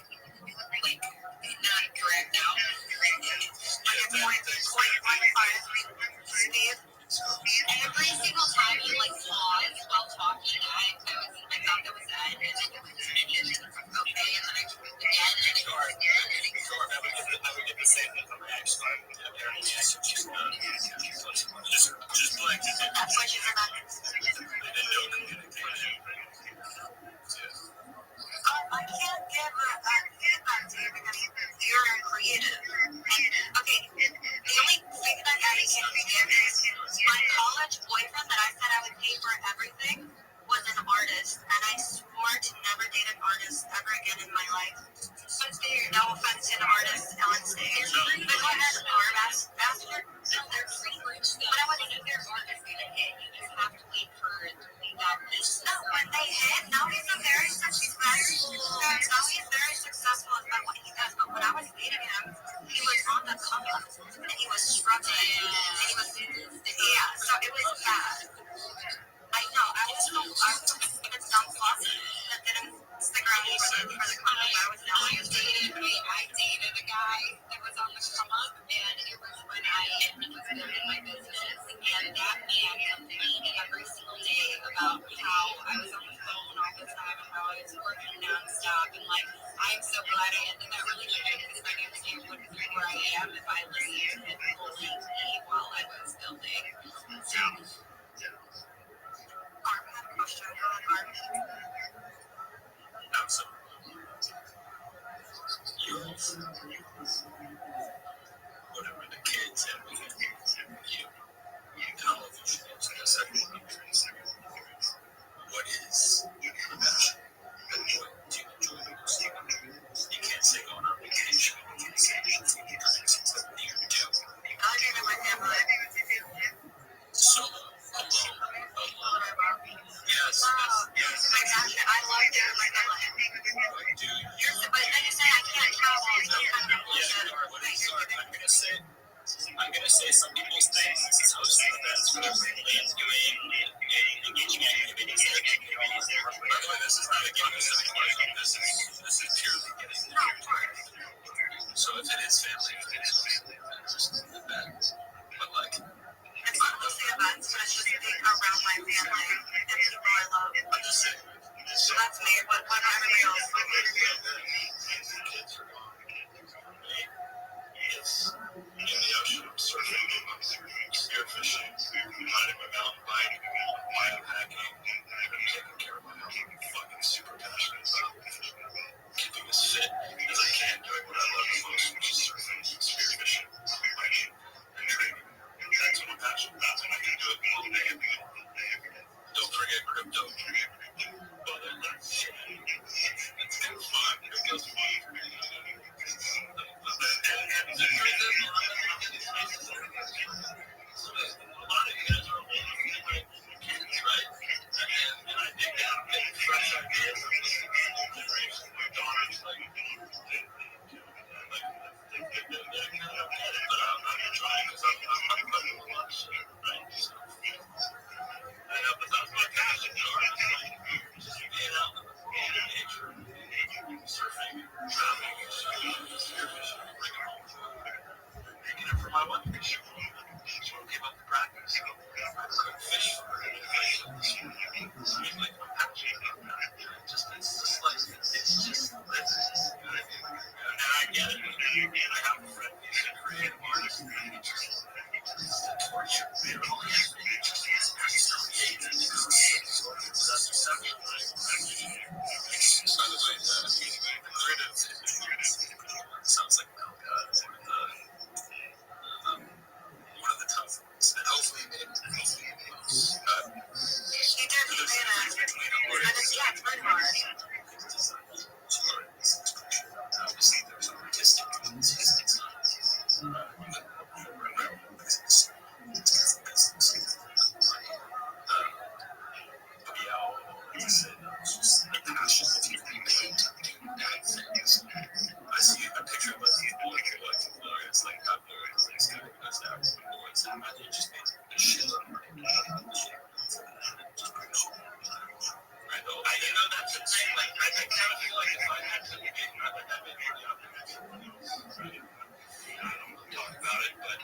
not correct now? Steve, every single time you pause while talking, I thought that was that, and then you continued, okay, and then I tweaked again, and it was again, and it Sure, I would get the same reaction. Just like that's what she's about. no communication. I can't give a feedback to you because you're creative. Okay, the only feedback I can give is my college boyfriend that I said I would pay for everything was an artist, and I swore to never date an artist ever again in my life. No offense to an artist on stage, but go ahead, or bastard. No, they're pretty rich, but I wasn't their artist gonna hit. You just have to wait for that. No, when they hit, now he's a very successful. Now he's very successful at what he does. But when I was dating him, he was on the come up, and he was struggling, and he was so it was bad. I know. I was even some closet that didn't stick around for the come up. I dated a guy that was on the come up, and it was when I was building my business, and that man complained every single day about how I was on the phone all the time and how I was working nonstop, and I'm so glad I ended that relationship because I understand where I am if I listened to him bully me while I was building. So, Arm had a question. Whatever the kids and we you television is in a second. What is your passion? What do you enjoy the most? You can't say going on vacation. You can't say it's something you do. I live in my family. Solo, alone. Yes. This is my passion. I love doing my family. This is purely getting the party. So if it is family, but like, it's not hosting events, but it's just being around my family and people I love. I'm just saying. So that's me. What everybody else? Kids are gone. It's in the ocean, surfing, spearfishing, riding my mountain bike, biohacking, taking care of my health. I'm fucking super passionate about keeping as fit as I can, doing what I love the most, which is surfing, spearfishing, hiking, and training. That's what I'm passionate about, and I can do it all day, every day. Don't forget crypto. But shit, it's kind of fun. Crypto's fun. And the truth is, a lot of these places are a lot of you guys are like kids, right? And I dig that. Getting fresh ideas from this generation. My daughter's like, they're kind of get it, but I'm not trying because I'm putting a lot of shit, right? So, I know, but that's my passion, honestly. Just being out in nature, surfing, traveling, spearfishing, bringing home food, making it for my wife. She won't give up the practice. I cook fish for her and like I'm passionate about that. It's just like, it's just, and I get it. I have a friend who's a creative artist, and he just, it's torture. You know, he just creates and that's perception, right? By the way, the creative sounds like Mel God, one of the tough ones, and hopefully he made it. He did. He made it. And it's very hard. Obviously, there's artistic reasons. But yeah, like I said, it's just the passion that you bring to bad things. I see a picture of these people, it's like how good this guy who does that boards, and it just makes a shit ton of money. Right, though, you know, that's the thing. Like, I kind of feel like if I had to make, not that I've been pretty optimistic, right? I don't want to talk about it, but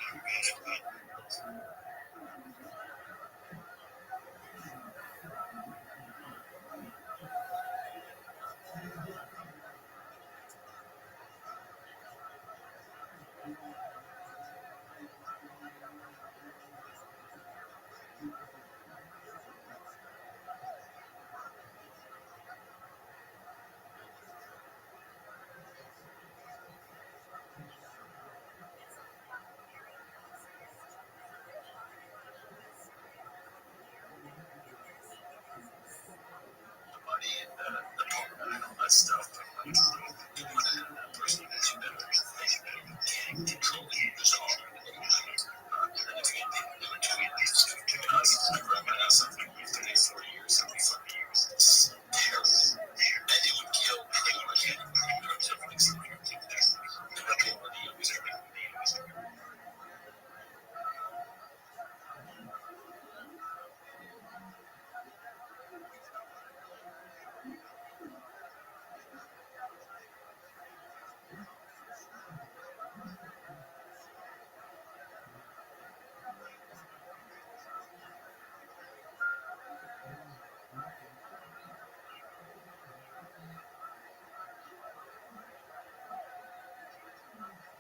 the money and the power and all that stuff, but like, you want to have that person that you never can control it. Just all and if you get people doing too much, I grew up in a house for 40 years, 75 years. It's terrible. And it would kill pretty much any productivity stuff. And the quality of it.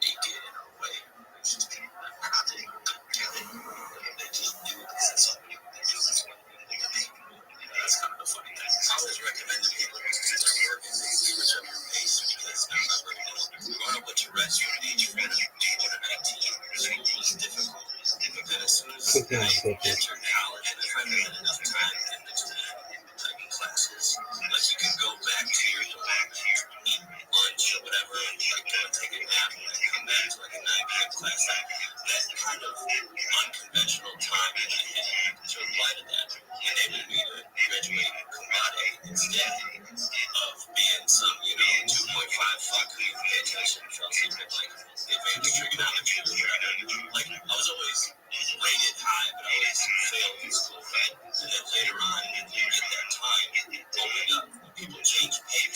They did in a way. It's just they just do this. That's all they do. That's kind of the funny thing. I always recommend to people to start working at your pace because growing up with Tourette's from age 4 to 19 was difficult. And as soon as I entered college and I finally had enough time in between classes, like you can go back to your dorm, eat lunch or whatever, and like go and take a nap and then come back to like a 9 p.m. class. That kind of unconventional time that I had to apply to that enabled me to graduate cum laude instead of being some, 2.5 fuck who you pay attention and fell asleep at like advanced trigonometry. Like I was always rated high, but I always failed in school, right? And then later on, at that time, opened up, people changed paper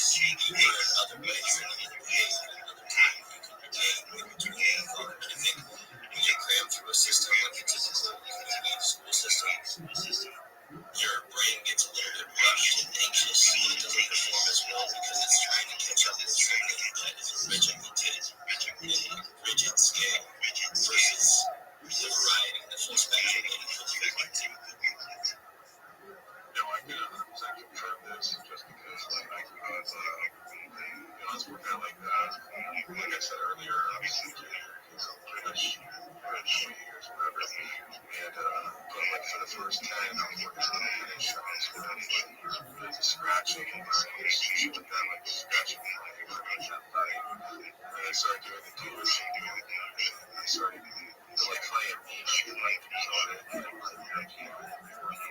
was working out like I said earlier, obviously, pretty much 20 years, whatever. And but like for the first 10, I was working on finish shots where I was like really scratching and shit like that, like scratching my pretty much that body. And I started doing the dealership. I started like playing niche, like on it, and like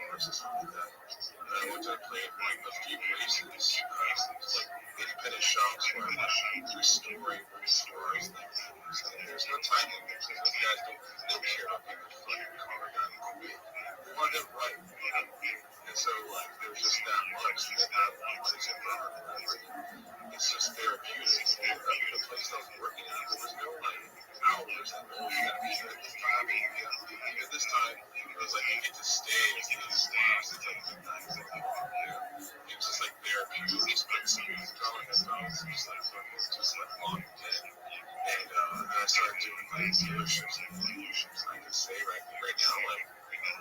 or something like that. And I went to play like a few places, like independent shops where I'm like restoring old cars. And there's no time limit because those guys don't care about getting the fucking car done quick. They want it right, you know? And so like there's just that much that is in burn, it's just therapeutic. And the place I was working at, there was no like hours like, oh, you gotta be here at this time, and you gotta be here at this time. It was like you get to stay as long as it's like midnight, 4 o'clock, you know? It was just like therapeutic. Just put some music on and stuff. It was just like fucking, just like long day. And then I started doing like dealerships. I can say right now, like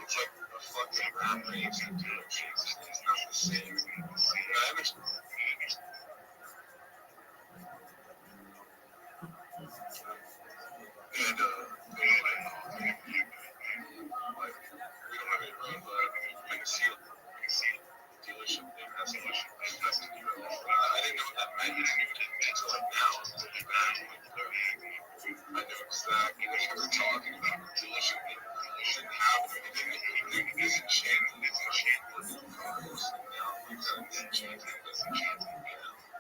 it's like a fucking rat race in dealerships. It's not the same. And I understand. And like we don't have any room, but I can see dealership name has so much impact to you at all. I didn't know what that meant until like now. I'm looking back, I know exactly what you were talking about. Dealership name didn't have anything. It disenchanted. It's enchanted cars. Now we've got disenchanted.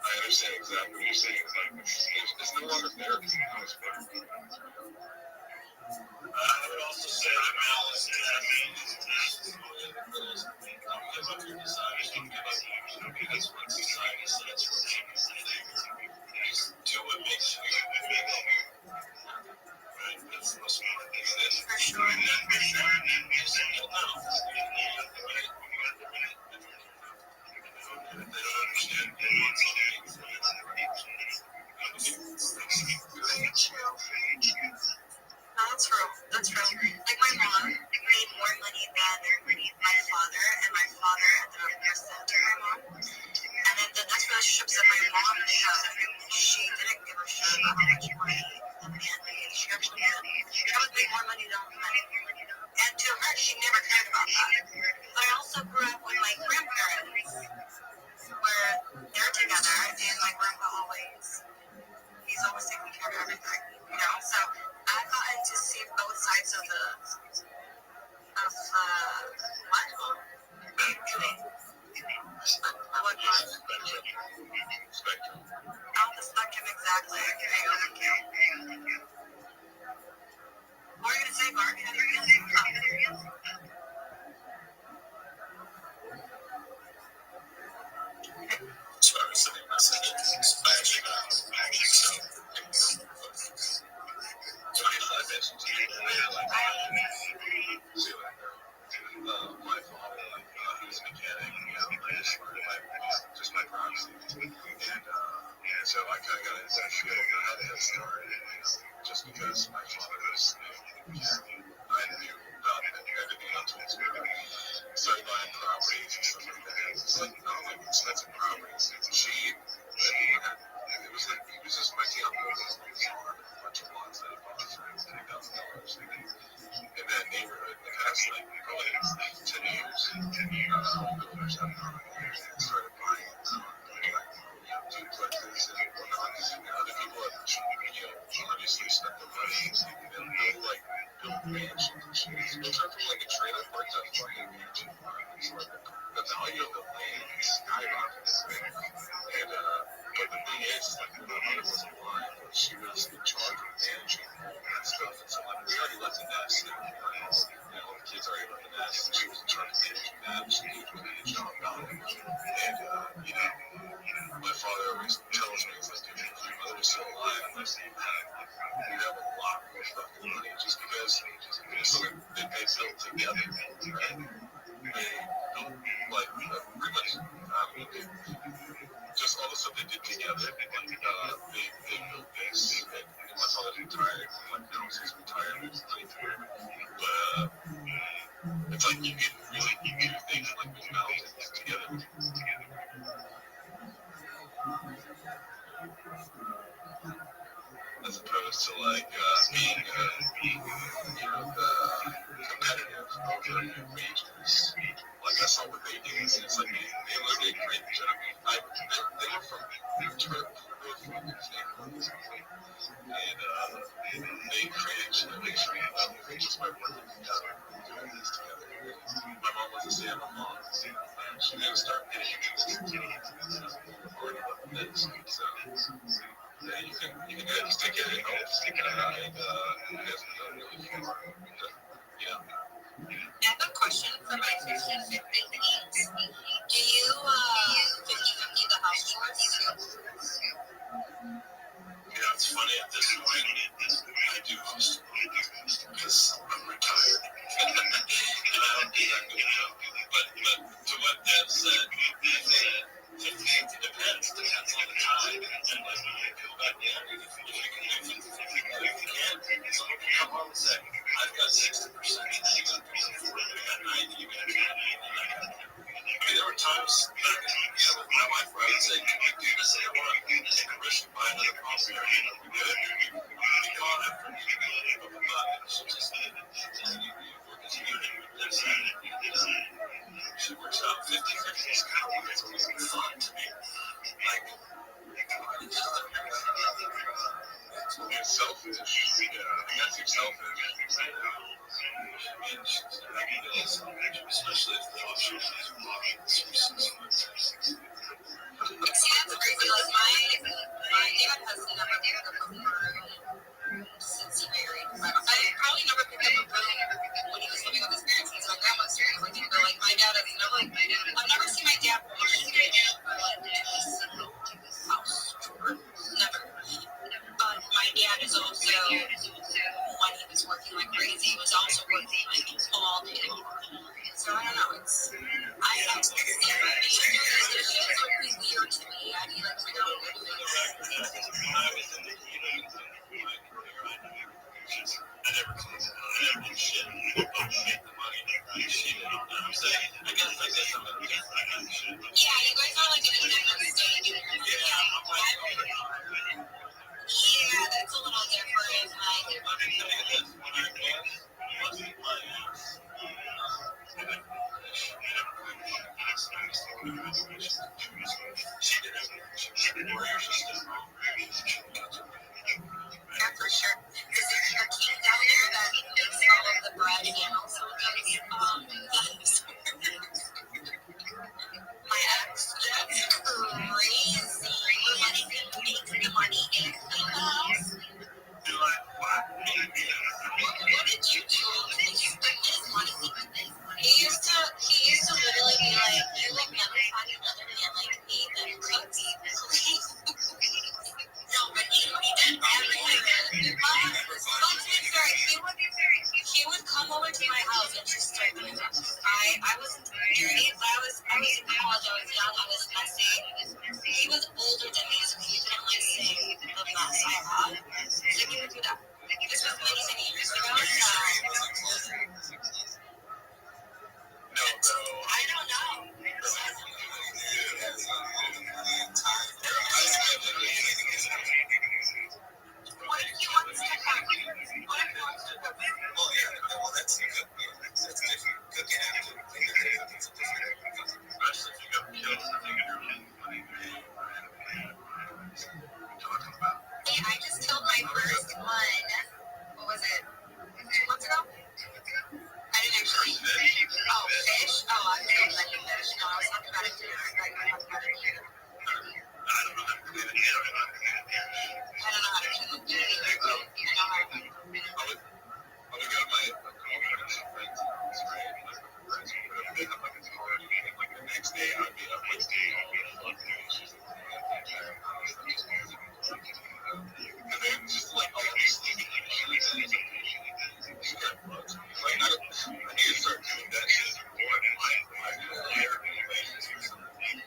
I understand exactly what you're saying. It's no longer therapy. Now it's therapy. I would also say that malice is give up your desires, don't give up because what society says for you. Just do what makes you happy. Right? That's the most important thing. And then for sure, and then for sure, and then you'll know. Right? They don't understand nuance of things. That's true. That's true. Like my mom made more money than my father, and my father ended up presenting my mom. And then the next relationships that my mom had, she didn't give a shit about how much money the man made. She actually had. She would make more money than the man. And to her, she never cared about that. But I also grew up with my grandparents, where they're together, and my grandpa he's always taking care of everything, you know. So I've gotten to see both sides of the what? What part? Spectrum. Out the spectrum, exactly. Okay. What are you gonna say, Mark? As far as sending messages, flashing out, so 25 messages. My father, he was a mechanic, just my proxy. And so I kind of got into that field. I had a head start, just because my father was, I knew about everything on tools. Started buying properties and stuff like that. It's like, no, like expensive properties. It was like, he was just renting out a bunch of lots that he bought for $10,000. In that neighborhood, the past like probably 10 years, builders have started buying duplexes and whatnot. Other people have, obviously spent the money and build like build mansions and shit. Those are from like a trailer park to a fucking mansion. The value of the land is skyrocketed. And but the thing is, like the mother wasn't alive, but she was in charge of managing all that stuff. And so like we already left the nest, and all the kids already left the nest, and she was in charge of managing that. She did really good job about it. And my father always tells me, he's like, dude, if your mother was still alive, we'd have a lot more fucking money, just because they built together, right? They built like pretty much, just all the stuff they did together. They built this, and my father retired. Like now he's retired, he's 93. But it's like you can really do things like with mountains together. as opposed to like being competitive over wages. Like that's not what they do. It's like they literally create the job. They were from and they created generation just by working together, doing this together. My mom was a stay-at-home mom. She didn't start getting into already loving this. So yeah, you can just take it at home, and you guys can go really far. Yeah. I have a question for my 50-50 needs. Do you 50-50 the house chores? Yeah, it's funny at this point. I do most because I'm retired. And I don't do that good job. But to what Deb said, it depends on the time. And like, but yeah, if you can't, someone can come home and say, I've got 60%, I've got 40%, I've got 90%, you got 10%. I mean, there were times back with my wife where I would say, can we do this? And I want to take a risk and buy another property. We good. We call after you. But she just you work as a unit. That's it. She works out 50-50. It's kind of weird. It's always fun to me. Like, it's just it's selfish. Yeah, I think that's your selfish. Especially if the option is See, that's crazy. Like my dad has never picked up a broom since he married. I probably never picked up a broom when he was living with his parents since my grandma's here. Like my dad has never. I've never seen my dad wash his hands or like do his house chore. Never. But my dad is also, when he was working like crazy, he was also working like all day long. So I don't know. I have to say, this shit is really weird to me. I need like to know what to do. I never cleaned it. I never did shit. I make the money. Shit. I'm saying, I guess I'm a big shit. Yeah, you guys are like in a different stage. Yeah, that's a little different. Yeah, for sure. Because there's your king down there that makes all of the bread and also does my ex, that's crazy. Money can make the money in the house. What did you do? Did you spend his money? He used to literally be like, you will never find another man like me that cooks. No, but he did everything. He would come over to my house and just start doing it. I wasn't married, but I was in college, I was young, I was messy. He was older than me, so he didn't like see the mess I had. So he would do that. This was many years ago, so I don't know. What if he wants to cook? Well, yeah, well, that's good. That's different. Cooking after especially if you got kills, I think you're talking about. Hey, I just killed my first one. What was it? 2 months ago? I didn't actually. Oh, fish? Oh, I killed many fish. No, I was talking about it too. I talked about it here. I don't know how to clean it. I don't know how to clean it either, but I know how to clean it. I would go to my friends' house, right? Friends would put up like a party, and like the next day I'd be up with and then just like all these things. Like I need to start doing that shit more than like therapy or something.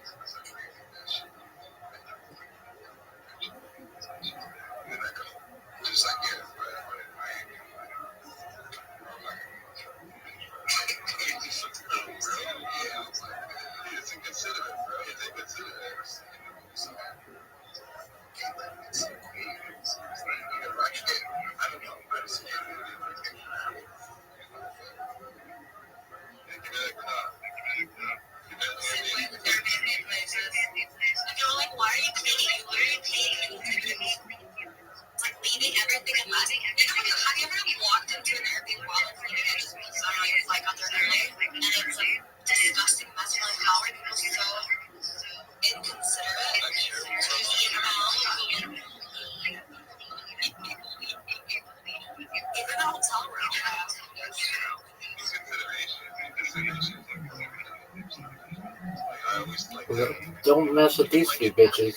Don't mess with these three bitches.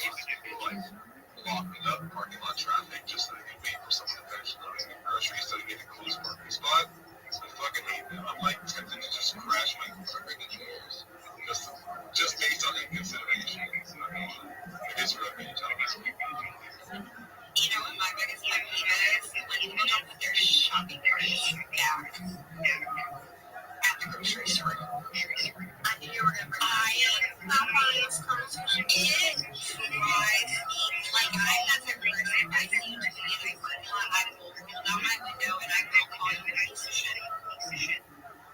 Blocking up parking lot traffic just so they can wait for someone to finish loading the groceries so they get a close parking spot. I fucking hate them. I'm like tempted to just crash my car into theirs. Just based on inconsideration. It is really tough. You know what my biggest pet peeve is? When people don't put their shopping carts back at the grocery store. I knew you were going to bring Popeyes comes from it. Drives me. Like, I'm that type of person. I see you doing it in my parking lot. I will roll down my window and I will call you a piece of shit.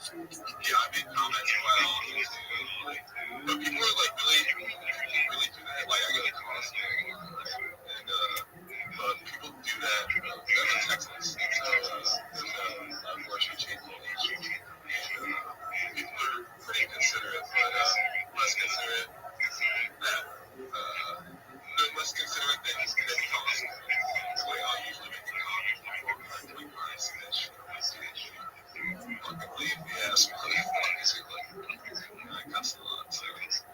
Yeah, I made comments quite often too. Like, but people are like really do that. Like, I get a constantly, and but people do that. That's in Texas. So there's a grocery chain called H. And people are pretty considerate, but less considerate that less considerate than cost. That's the way I'll usually make a comment before like when I see that shit. I'm like, dude, fucking leave the ass basically. I cuss a lot, so.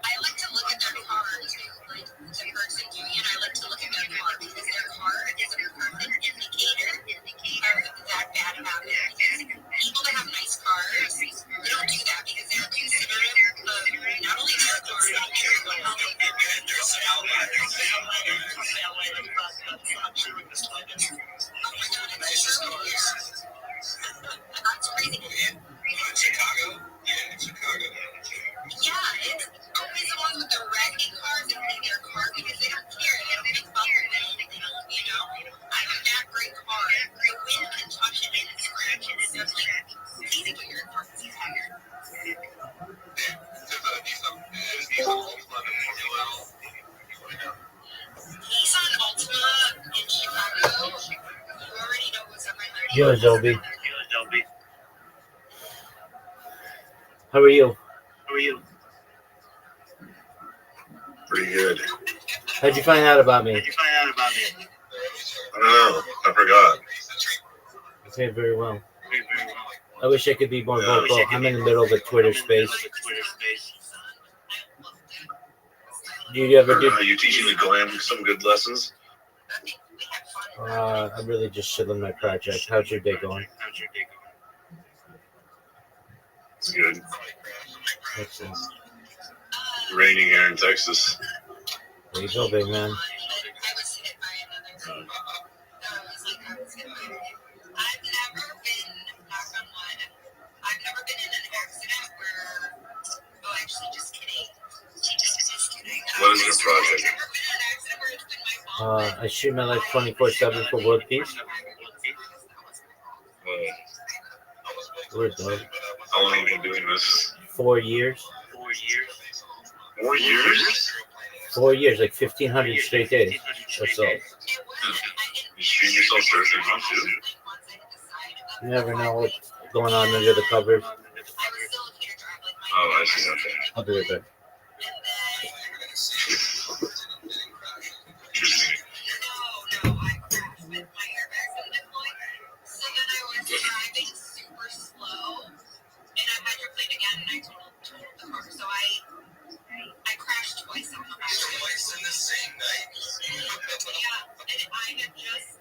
I like to look at their car too, like the person doing it. I like to look at their car because their car is a perfect indicator of that bad habit. Because people that have nice cars, they don't do that because they're considerate of not only their car, but everyone else. There's some outliers. That's not true in the slightest. Oh my god, it's Nicest true. cars. That's crazy. In Chicago? Yeah, in Chicago. Yeah, it's always the ones with the raggedy cars that leave their car because they don't care. They don't give a fuck with anything, you know? I have that great car. The wind can touch it and scratch it. So it's like, easy to put your car in your tire. There's a Nissan Altima and Formula L. Nissan Altima in Chicago. You already know what's up my list. Yo, Zobi. How are you? Pretty good. How'd you find out about me? I don't know. I forgot. Okay, very well. I wish I could be more vocal. I'm in the middle of a Twitter space. Do you ever do? Are you teaching the glam some good lessons? I'm really just chilling my project. How's your day going? It's good. Excellent. Raining here in Texas. There you go, big man. I was hit by another girl. I was hit by her. I've never been, knock on wood, I've never been in an accident where, oh, actually, just kidding. Just kidding. What is your project? I've never been in an accident where it's been my fault. I shoot my life 24/7 for world peace. We're done. How long have you been doing this? 4 years. 4 years? 4 years, like 1,500 straight days or so. You shoot yourself surfing off too? You never know what's going on under the covers. Oh, I see. Okay. I'll be right back. Interesting. No, I crashed with my airbags in deployed. So then I was driving super slow, and I hydroplaned again, and I totaled the car. So I crashed twice on the highway. Twice in the same night. Yeah, and I had just,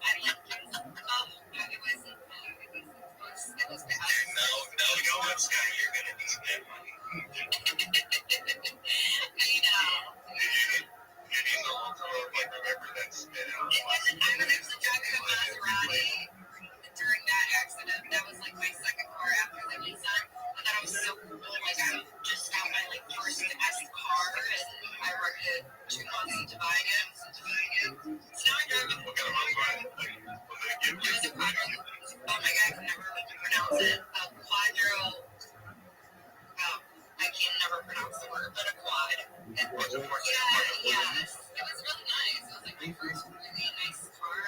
it was bad. Now you know what, Scott, you're going to need that money. I know. You need to also like remember that spin out. It wasn't, I was actually driving a Maserati during that accident. That was like my second car after the Nissan. I thought it was so cool. Like I just got my like first S car, and I worked it 2 months to buy it. So now I drive it. What kind of Maserati? It was a Quadro. Oh my god, I can never pronounce it. A Quadro. Oh, I can never pronounce the word, but a quad. Yeah, yes. It was really nice. It was like my first really nice car.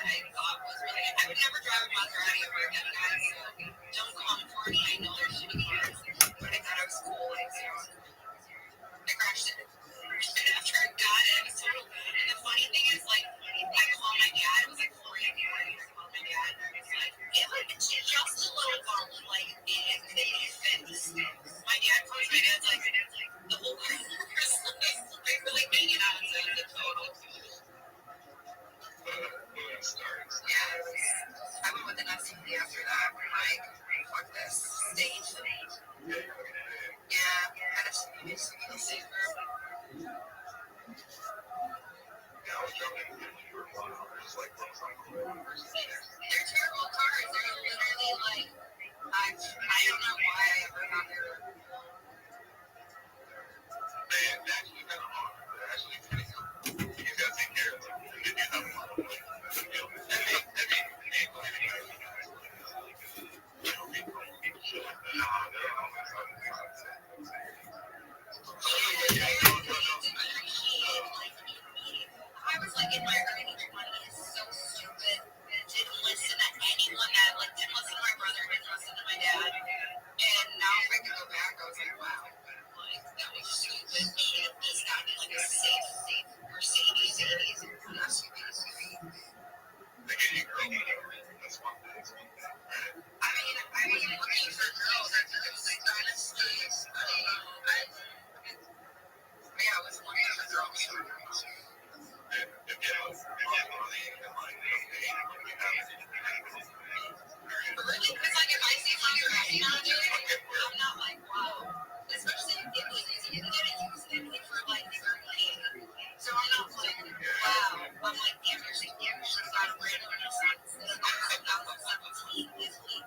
Yeah, I went with an SUV after that. Like, fuck this. Stage. Yeah, kind of makes me feel safer. Yeah, I was joking. You were flying over. It's like They're terrible cars. They're literally like, I don't know why I ever got there. they actually kind of are. They're actually pretty good. You gotta take care of them. And then you have a lot of money. I was like in my early 20s, so stupid. Didn't listen to anyone that, like, didn't listen to my brother, didn't listen to my dad. And now if I can go back, I was like, wow, like, that was stupid. Should have just gotten like a safe Mercedes or an SUV. They get you girl. That's one thing. I mean, I wasn't looking for girls. I just kind of stayed. I don't know. I was looking for girls. Really? Because, like, if I see something happy on it, I'm not like, wow. Especially in Italy, because you can get it used in Italy for like $38. So I'm not like, wow. I'm like, damn, you're just got a brand new Nissan. I'm not like 17 Italy.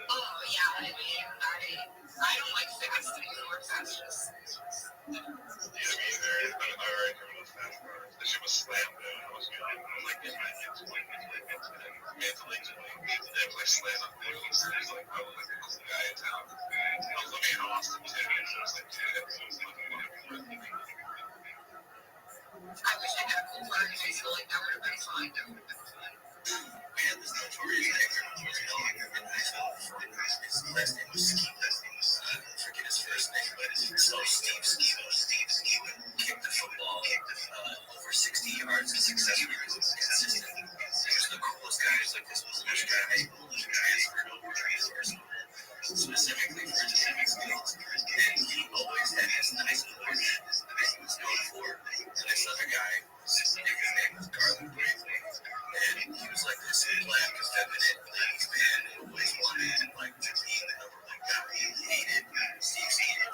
Oh, yeah, I mean, I don't like fast anymore. That's just. Yeah, I already remember those fast cars. The shit was slammed down. I was young. I was like in my mentally. They was like slammed up there. It was like, I was like the cool guy in town. I was living in Austin too, so I was like, dude, that was fucking wonderful. I wish I had a cool car in high school. Like, that would have been fun. We had this notorious actor in high school. His last name was Ski. I forget his first name, but so Steve kicked the football over 60 yards successfully. Consistent. He was the coolest guy. He was like this Polish guy who transferred over specifically for his skills. And he always had his nice voice that he was known for. And this other guy, his name was Garland Bravely. And he was like this black, effeminate ladies man who always wanted like to be the number one guy. He hated Steve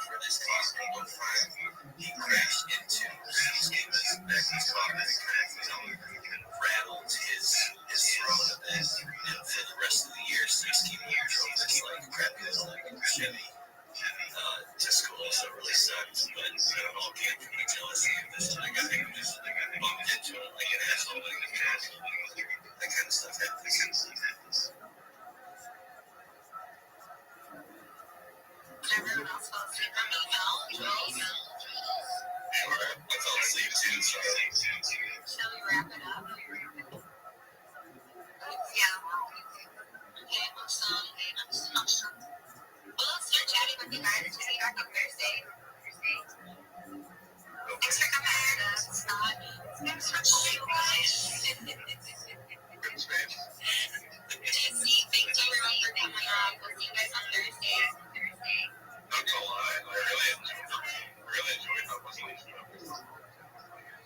for this cause. One time he crashed into Steve's back in his car and kind of rattled his throne a bit. And for the rest of the year, Steve drove this like crappy little Chevy to school, so it really sucked. But it all came from the jealousy of this other guy who just bumped into him like an asshole in the car. That kind of stuff happens. Everyone else fell asleep from the bell. Sure, I fell asleep too, so. Shall we wrap it up? Yeah. Okay, awesome. Well, let's start chatting with you guys. We'll be back on Thursday. Thanks for coming, Scott. Thanks for calling, guys. JC, thanks everyone for coming on. We'll see you guys on Thursday. Not gonna lie, I really enjoyed how much listening to this.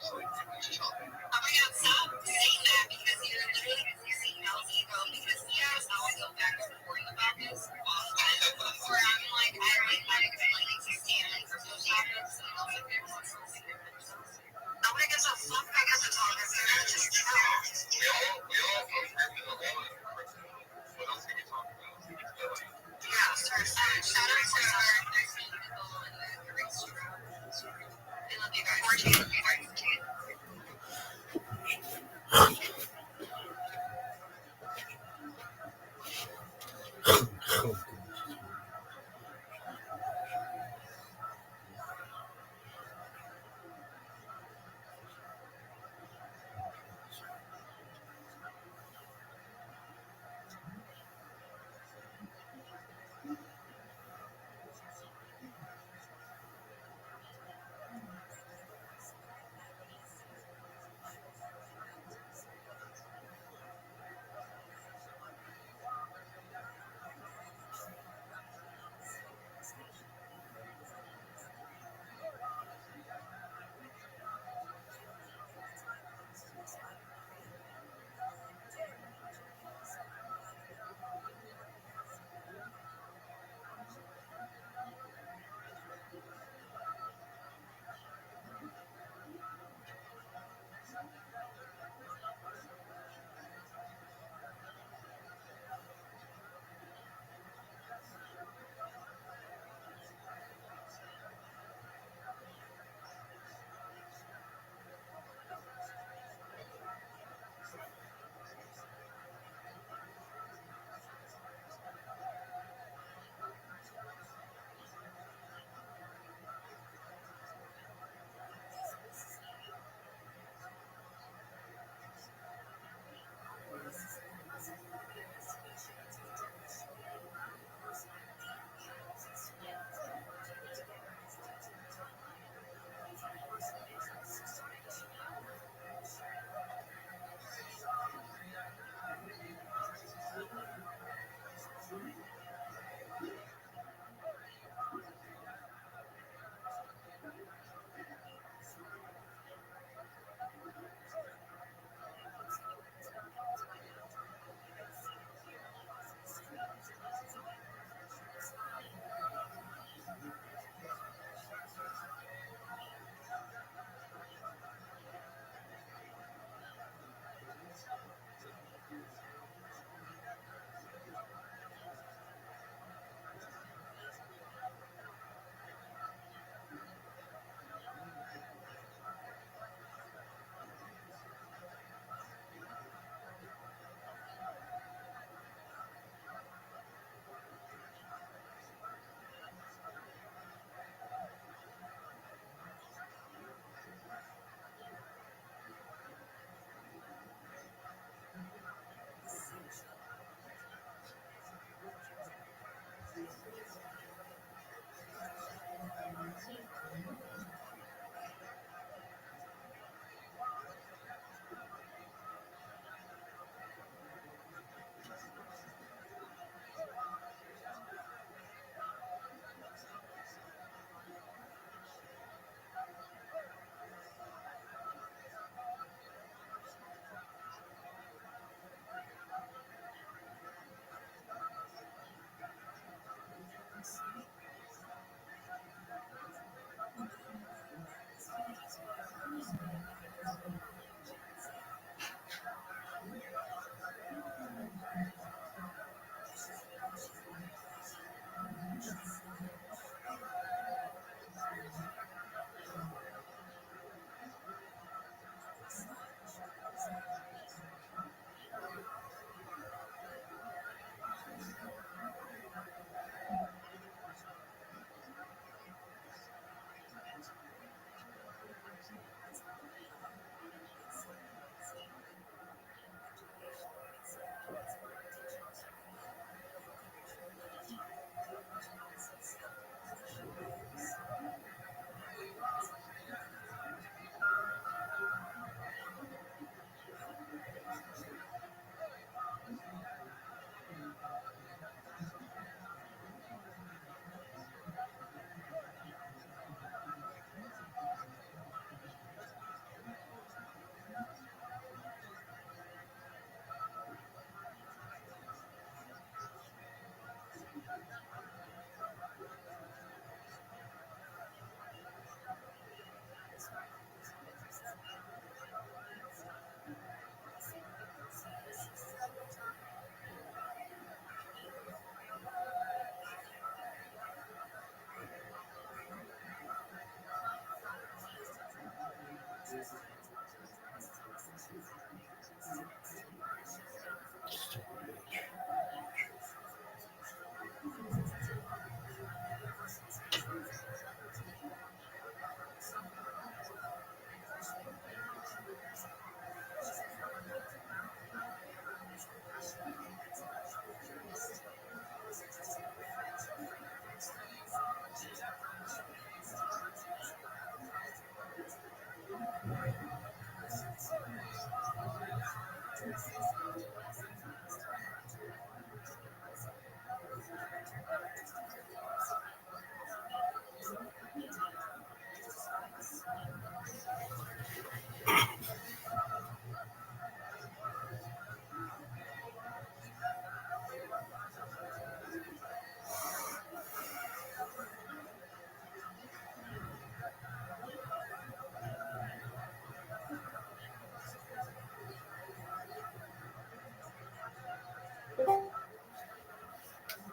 Oh my god, stop saying that because you're literally losing Mel's ego because he knows how I go back and forth about this often. Where I'm like, I like to stand for those topics and also there's nobody gives a fuck about the topics, they're gonna just tell.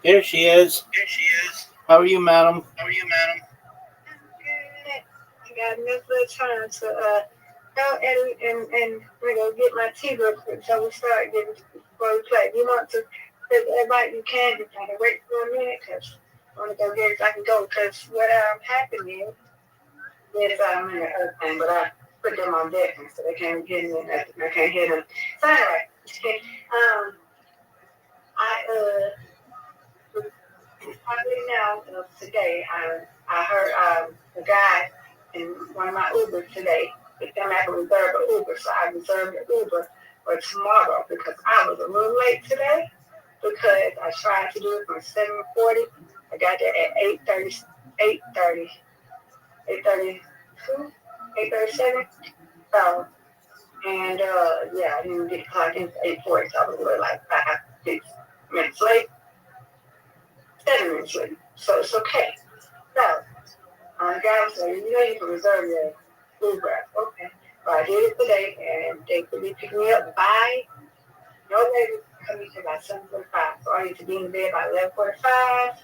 Here she is. How are you, madam? I got enough little time to go and get my tea real quick so we start getting before we play. You want to, everybody, you can just kind of wait for a minute because I want to go get it so I can go because what happened is I'm in the other thing, but I put them on deck so they can't get me nothing. I can't hear them. So anyway, probably now today I heard the guy in one of my Ubers today. Them have to reserve an Uber, so I reserved an Uber for tomorrow because I was a little late today because I tried to do it from 7:40. I got there at 8:30, 8:37. So, and yeah, I didn't get clocked in for 8:40, so I was like 5-6 minutes late, 7 minutes late. So it's okay. So, the guy was like, you know, you can reserve your Uber. Okay. So I did it today, and they could be picking me up by no later coming to about 7:45. So I need to be in bed by 11:45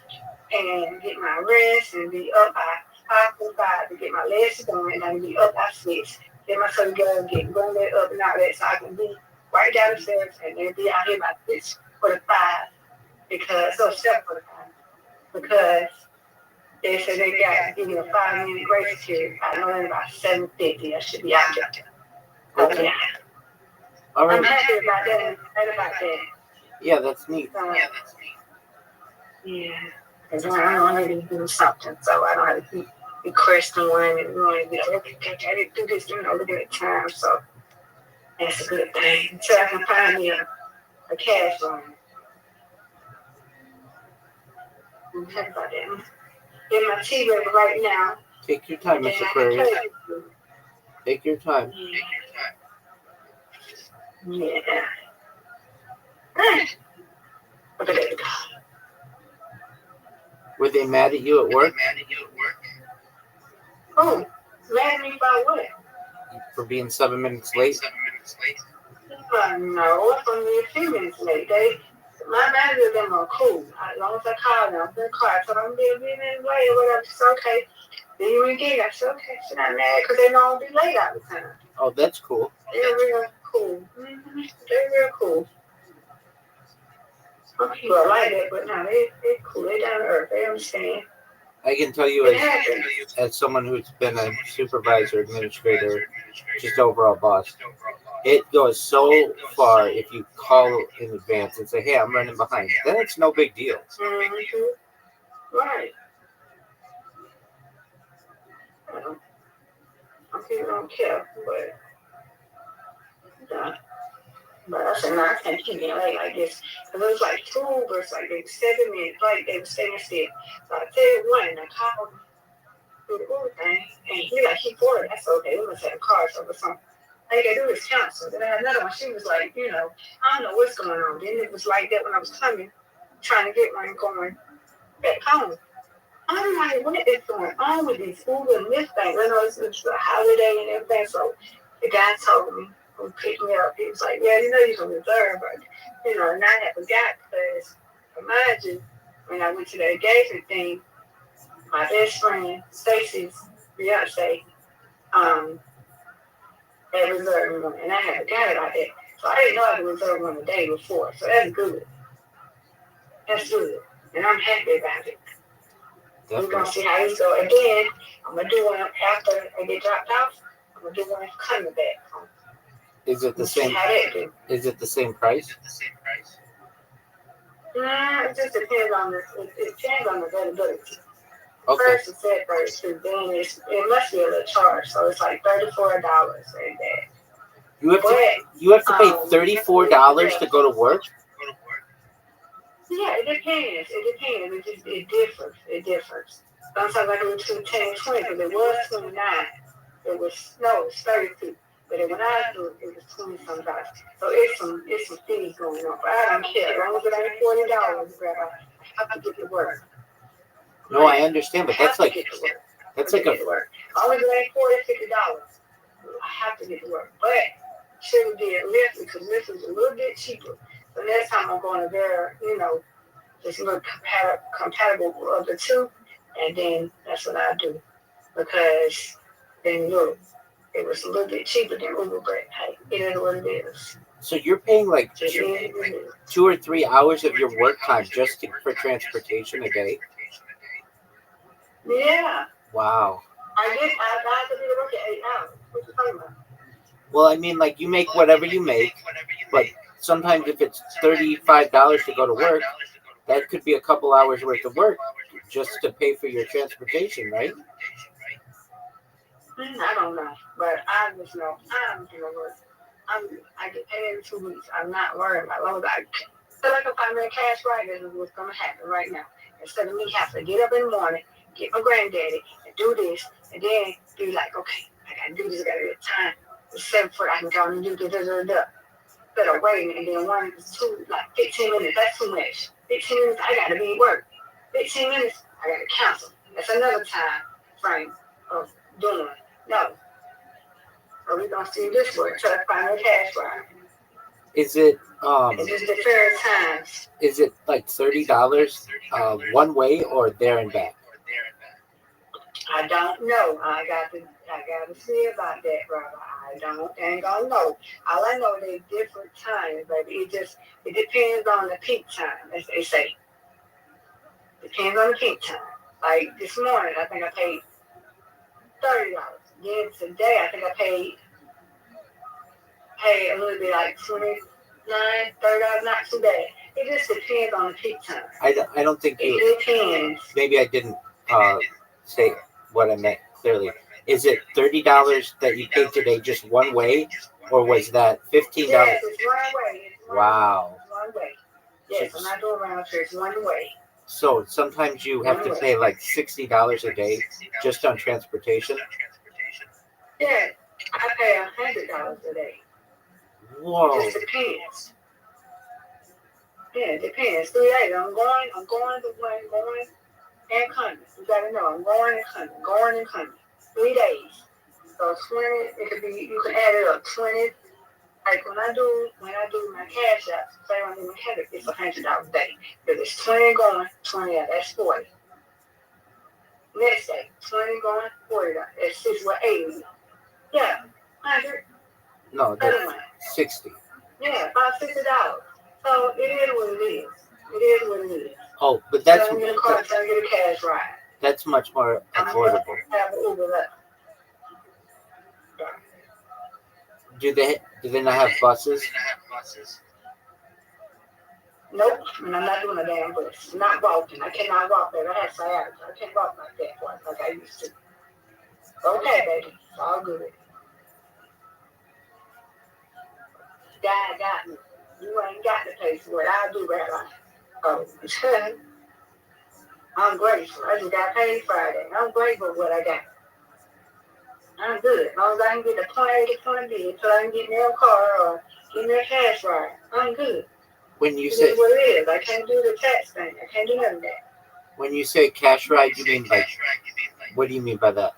and get my rest and be up by 5:45 to get my legs going, and I can be up by 6. Get myself together, get going up and all that, so I can be right down the stairs and then be out here by 6:45 because 7:45 because they said they got to give me a 5-minute grace period. I know in about 7:50 I should be out there. Okay. Yeah. All right. I'm happy about that. Yeah, that's neat. Yeah. Because I don't want to do something, so I don't have to be questioning and want to be like, okay, I didn't do this, looking at time, so that's a good thing. Until I can find me a cash loan. I'm happy about that. Get my tea ready right now. Take your time, Mr. Prairie. Take your time. Yeah. Look at that. Were they mad at you at work? Oh, mad at me about what? For being 7 minutes late? No, it's only a few minutes late. My manager them are cool. As long as I call them, I'm going to call. So I'm being minutes late or whatever. It's okay. Then you again, I said, okay, she's not mad because they know I'll be late all the time. Oh, that's cool. They're real cool. Mm-hmm. They're real cool. Some people are like that, but no, they're cool. They're down to earth. They understand. I can tell you as someone who's been a supervisor, administrator, just overall boss, it goes so far if you call in advance and say, hey, I'm running behind. Then it's no big deal. Mm-hmm. Right. Some people don't care, but I said, no, I can't keep getting late like this. Because it was like 2 Ubers, like they were 7 minutes late, they were staying still. So I tell you one, I called through the Uber thing, and he ordered. I said, okay, we must have cars over something. All you gotta do is cancel. Then I had another one, she was like, I don't know what's going on. Then it was like that when I was coming, trying to get one going back home. I'm like, what is going on with these Uber and this thing? I know it's a holiday and everything, so the guy told me, who picked me up, he was like, yeah, you can reserve, but, and I had forgot because, imagine, when I went to the engagement thing, my best friend, Stacy's fiance, had reserved one, and I had forgot about that. So I didn't know I could reserve one the day before, so that's good. That's good, and I'm happy about it. We're going to see how this goes. Again, I'm going to do one after I get dropped off. I'm going to do one coming back home. Is it the same? Is it the same price? It just depends on the availability. Okay. First, it said 32. Then it must be a little charge, so it's like $34 right there. You have to pay $34 to go to work? Yeah, it depends. It differs. Sometimes I do 10 and 20 because it was 29. It was 32. But when I do it, it was 20 sometimes. So it's some fees going on. But I don't care. As long as it ain't $40, I have to get to work. No, I understand, but that's like a. As long as it ain't $40, $50, I have to get to work. But should have did Lyft because Lyft is a little bit cheaper. So next time I'm going to their, just look compatible of the two, and then that's what I do. Because then look, it was a little bit cheaper than Uber, but hey, it is what it is. So you're paying like Just is what it is. 2 or 3 hours of your work time just for transportation a day? Yeah, Wow. I got to be to work at 8 hours. What you talking about? Well, I mean, like you make whatever you make, but sometimes if it's $35 to go to work, that could be a couple hours worth of work just to pay for your transportation, right? I don't know, but I just know I'm gonna work. I get paid every 2 weeks. I'm not worried about long as I feel like if I'm in cash right, this is what's gonna happen right now. Instead of me having to get up in the morning, get my granddaddy, and do this, and then be like, okay, I gotta do this, I gotta get time. It's 7 foot, I can go and do this. Instead of waiting, and then 2, like 15 minutes, that's too much. 15 minutes, I gotta be at work. 15 minutes, I gotta cancel. That's another time frame of doing. No. So we're gonna see this work till I find a cash right. Is it It's just the fair times. is it like $30 one way or there and back? I don't know. I got to see about that, Rabbi. Ain't gonna know. All I know is different times, baby. It depends on the peak time, as they say. Depends on the peak time. Like this morning, I think I paid $30. Then today, I think I paid a little bit, like $29, $30. Not too bad. It just depends on the peak time. I don't think you. It depends. Maybe I didn't say what I meant clearly. Is it $30 that you paid today just one way, or was that $15? Yes, it's one way. Wow. It's one way. Yes, I'm not doing round trips. One way. So sometimes you have to pay like $60 a day just on transportation. Yeah, I pay $100 a day. Whoa. It just depends. Yeah, it depends. 3 days. I'm going and coming. You gotta know, I'm going and coming. 3 days. So 20. It could be. You can add it up. 20. Like when I do my cash out, say I'm in my head, it's $100 a day. If it's 20 going, 20 out, that's 40. Next day, 20 going, 40 out, that's 80. Yeah, 100. No, that's 60. Yeah, about $60. So it is what it is. It is what it is. Oh, but that's trying to get a car, trying to get a cash ride. That's much more affordable. Have an Uber left. Do they not have buses? Nope, and I'm not doing a damn bus. I'm not walking. I cannot walk there. I have sciatica. I can't walk like that like I used to. Okay, baby. It's all good. God got me. You ain't got the place for it. I'll do that. Oh, I'm grateful. I just got paid Friday. I'm grateful for what I got. I'm good. As long as I can get the point A to point B, so I can get me a car or get me a cash ride, I'm good. When you It say is what it is. I can't do the tax thing. I can't do none of that. When you say cash ride, you mean like, what do you mean by that?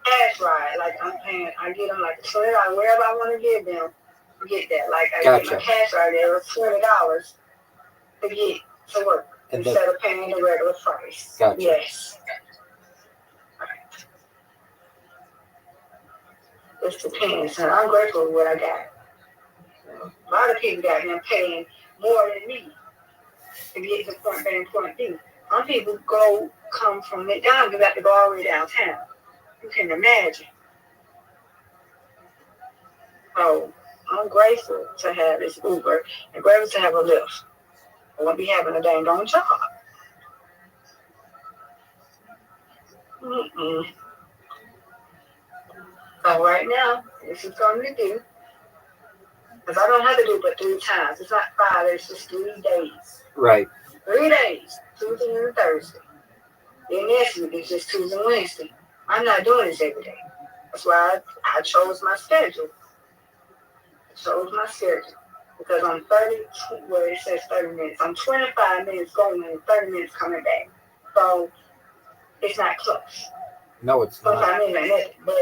Cash ride, like I'm paying, I get them like $20, wherever I want to give them, get that. Like I Gotcha. get my cash ride there was $20 to get to work And instead of paying the regular price. Gotcha. Yes. It depends. And I'm grateful for what I got. A lot of people got them paying more than me to get to point A and point B. Some people come from McDonald's, you got to go all the way downtown. You can imagine. So I'm grateful to have this Uber and grateful to have a Lyft. I won't be having a dang on job. So right now, this is what I'm going to do. Because I don't have to do it but 3 times. It's not 5, it's just 3 days. Right. 3 days, Tuesday and Thursday. Then next week it's just Tuesday and Wednesday. I'm not doing this every day. That's why I chose my schedule. Because I'm it says 30 minutes. I'm 25 minutes going and 30 minutes coming back. So it's not close. No, it's not. 25 minutes ain't nothing, but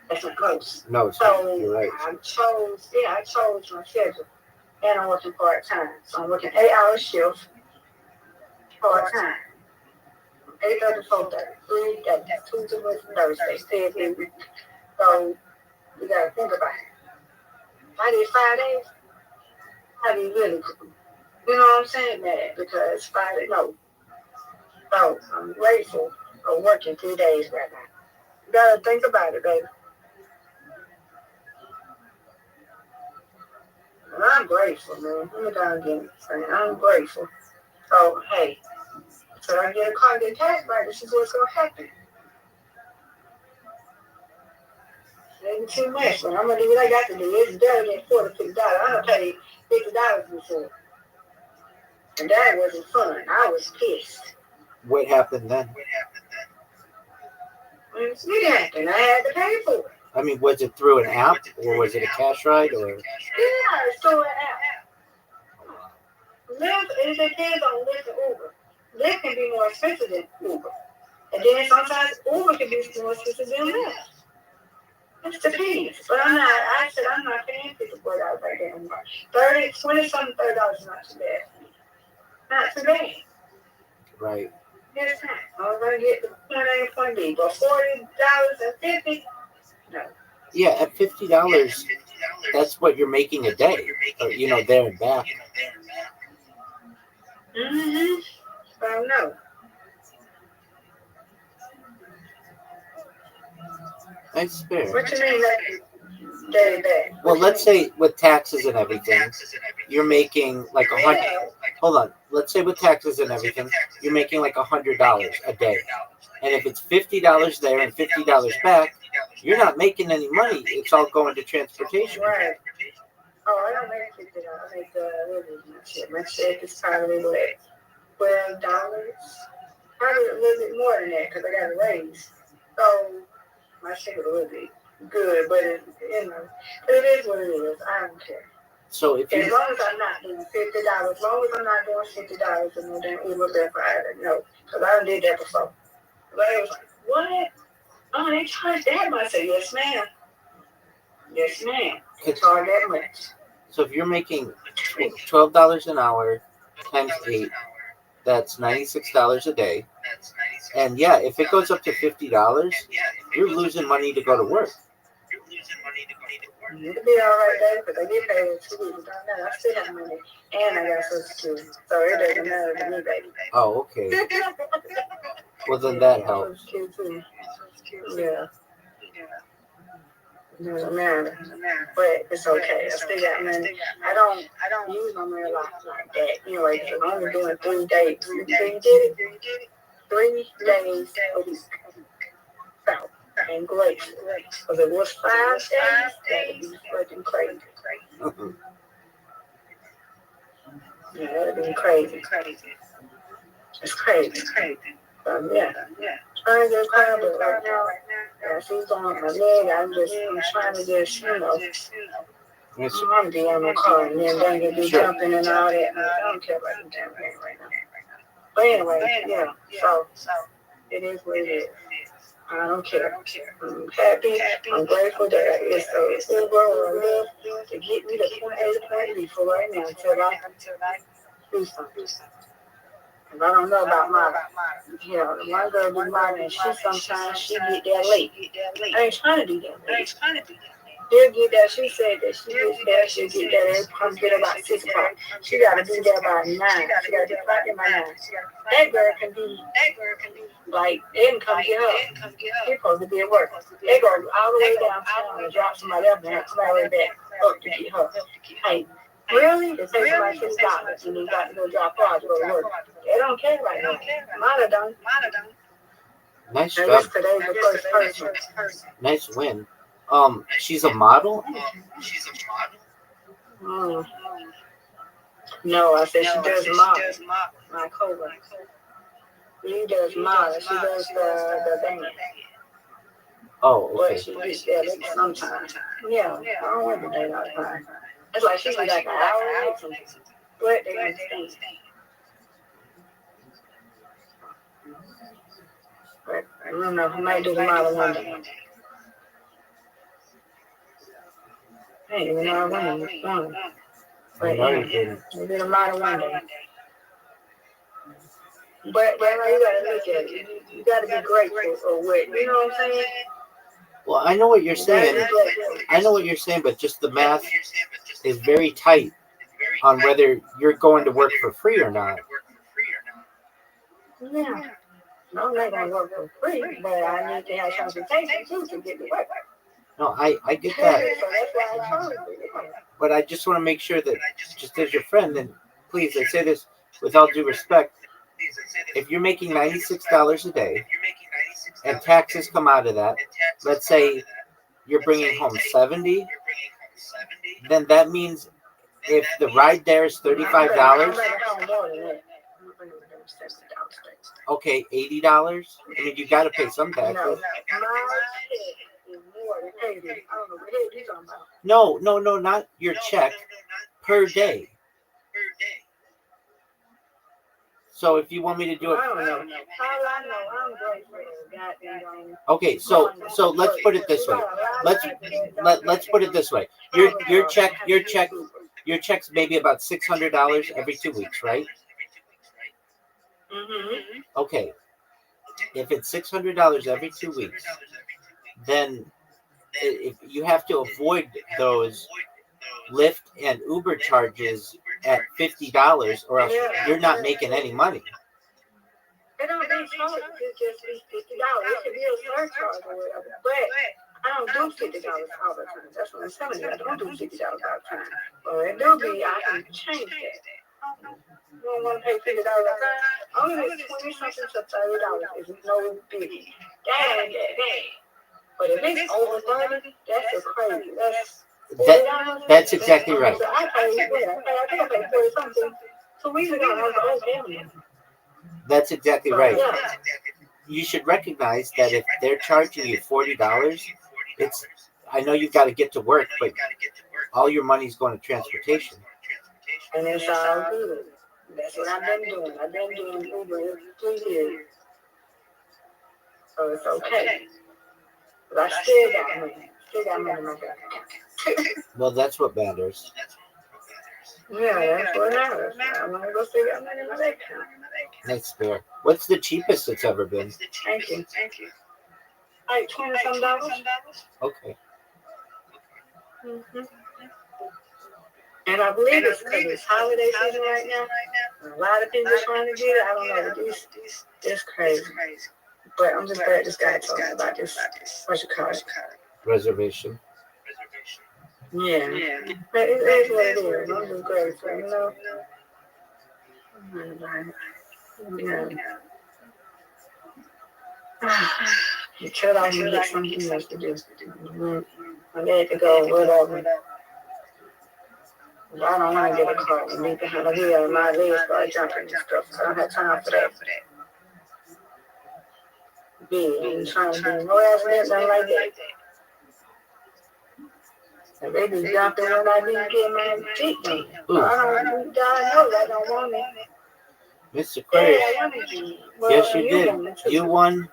that's not close. No, it's so not. You're right. I chose my schedule. And I'm working part-time. So I'm working 8-hour shifts. part-time. 8:30 to 4:30. 3 days. Tuesday, Wednesday, Thursday. Said every week. So you gotta think about it. I did 5 days. How do you really do? You know what I'm saying? That because 5 days, no. So I'm grateful for working 2 days right now. You gotta think about it, baby. And I'm grateful, man. Let me go and get it. I'm grateful. So, hey, so I get a car, get tax right, this is what's gonna happen. Maybe too much, but I'm gonna do what I got to do. It's better than $46. I'm gonna pay $50 before. And that wasn't fun. I was pissed. What happened then? It happened. I had to pay for it. I mean, was it through an app or was it a cash ride or? Yeah, it's through an app. Lyft, it depends on Lyft and Uber. Lyft can be more expensive than Uber. And then sometimes Uber can be more expensive than Lyft. It depends. But I said I'm not paying $54 right there anymore. 30, 20 something, $30 is not too bad. Not too bad. Right. It's not. I'm gonna get the point A and point B. But $40.50? No. Yeah, at $50, that's what you're making a day. Or, there and back. Mm-hmm. So no. That's fair. What you mean that day back? Well, let's say with taxes and everything, you're making like $100. Hold on. Let's say with taxes and everything, you're making like $100 a day. And if it's $50 there and $50 back, you're not making any money. It's all going to transportation. Right. Oh, I don't make $50. I make my check is probably like $12. Probably a little bit more than that because I got a raise. So my check is a little bit good, but it is what it is. I don't care. So if as long as I'm not doing $50, as long as I'm not doing $50 and no damn Uber there for either, no, because I done did that before. But it was like, what? Oh, they charge that much? I said, yes, ma'am. Yes, ma'am. They charge that much. So if you're making $12 an hour times 8, that's $96 a day. And yeah, if it goes up to $50, you're losing money to go to work. It'll be all right there, but they get paid in 2 weeks. I still have money, and I got Social Security, so it doesn't matter to me, baby. Oh, okay. Well, then that helps. Yeah. It doesn't matter, but it's okay. I still got money. I don't use my money like that. Anyway, I'm only doing 3 days. You did it? 3 days a week. So, and great. Because it was 5 days, that would be fucking crazy. Yeah, that would be crazy. It's crazy. Yeah. Trying to get clear, but right now, she's on my leg. I'm trying to just, I'm gonna be on my car and then gonna be jumping and all that. I don't care about the damn thing right now. But anyway, yeah. So it is what it is. I don't care. I'm happy. I'm grateful that it's a Uber or a Lyft to get me to point A to point B for right now until I do something. Cause I don't know about mine. My girl do mine and sometimes she get there late. I ain't trying to do that late. She'll get there. She said that she gets there. She'll get there. Come get her about 6 o'clock. She got to be there by 9. She got to be back in by 9. That girl can be like, they can come get her. She's supposed to be at work. They go all the way downtown and drop somebody else and have somebody right back up to get her. Hey, really? They say somebody $50 and you got to go drop her to go to work. They don't care right now. Mine don't. Nice job. Today's the first person. Nice win. She's a model? No, I said she does model. My cover. She does model. She does the band. Oh, okay. But she gets there late sometimes. Yeah, I don't want to do that all the time. It's like she's like an hour late sometimes. But they understand. But I don't know. I might do the model one day. I ain't even know I won. But yeah, we did a model one day. But that's how you gotta look at it. You gotta be grateful for what, you know what I'm saying? Well, I know what you're saying. I know what you're saying, but just the math is very tight on whether you're going to work for free or not. Yeah. I'm not gonna work for free, but I need to have transportation too to get to work. No, I get that. So that's why I told you. But I just want to make sure that, just as your friend, and please, I say this with all due respect, if you're making $96 a day and taxes come out of that, let's say you're bringing home 70, then that means if the ride there is $35, okay, $80. I mean, you got to pay some taxes. No, not your check, per day. So if you want me to do it, okay. So let's put it this way. Let's put it this way. Your check's maybe about $600 every 2 weeks, right? Mm-hmm. Okay. If it's $600 every 2 weeks, then if you have to avoid those Lyft and Uber charges at $50, or else you're not making any money. It don't be charged. It's just $50. It should be a surcharge or whatever. But I don't do $50 all the time. That's what I'm telling you. I don't do $50 all the time. Well, it do be. I can change that. You don't want to pay $50 all the time. Only $20 something to $30 is no biggie. That ain't that bad. But if it's over 30, that's a crazy. That's exactly right. So I think I paid 40 something 2 weeks ago. I was like, oh, damn. That's exactly right. Yeah. You should recognize that if they're charging you $40, it's, I know you've got to get to work, but all your money's going to transportation. And it's all good. That's what I've been doing. I've been doing Uber for 2 years. So it's okay. But I still got money. Still got money in my bank. Well, that's what matters. Yeah, that's what matters. I want to go still got money in my bank account. That's fair. What's the cheapest it's ever been? Thank you. Like $20-some. Okay. Mm-hmm. And I believe it's because it's holiday season right now. A lot of people are trying to get it. I don't know. It's crazy. But I'm just glad this guy told me about this. What's it called? Reservation. Yeah. But it is what it is. I'm just grateful, you know. Yeah. You cut off and get something else to do. I need to go, whatever. I don't want to get a car and leave behind the wheel and my legs start jumping and stuff. I don't have time for that. I'm trying to do no accidents, nothing like that. And they be jumping when I be getting my feet done. I don't want it. Miss Aquarius. Well, Yes, you did. You won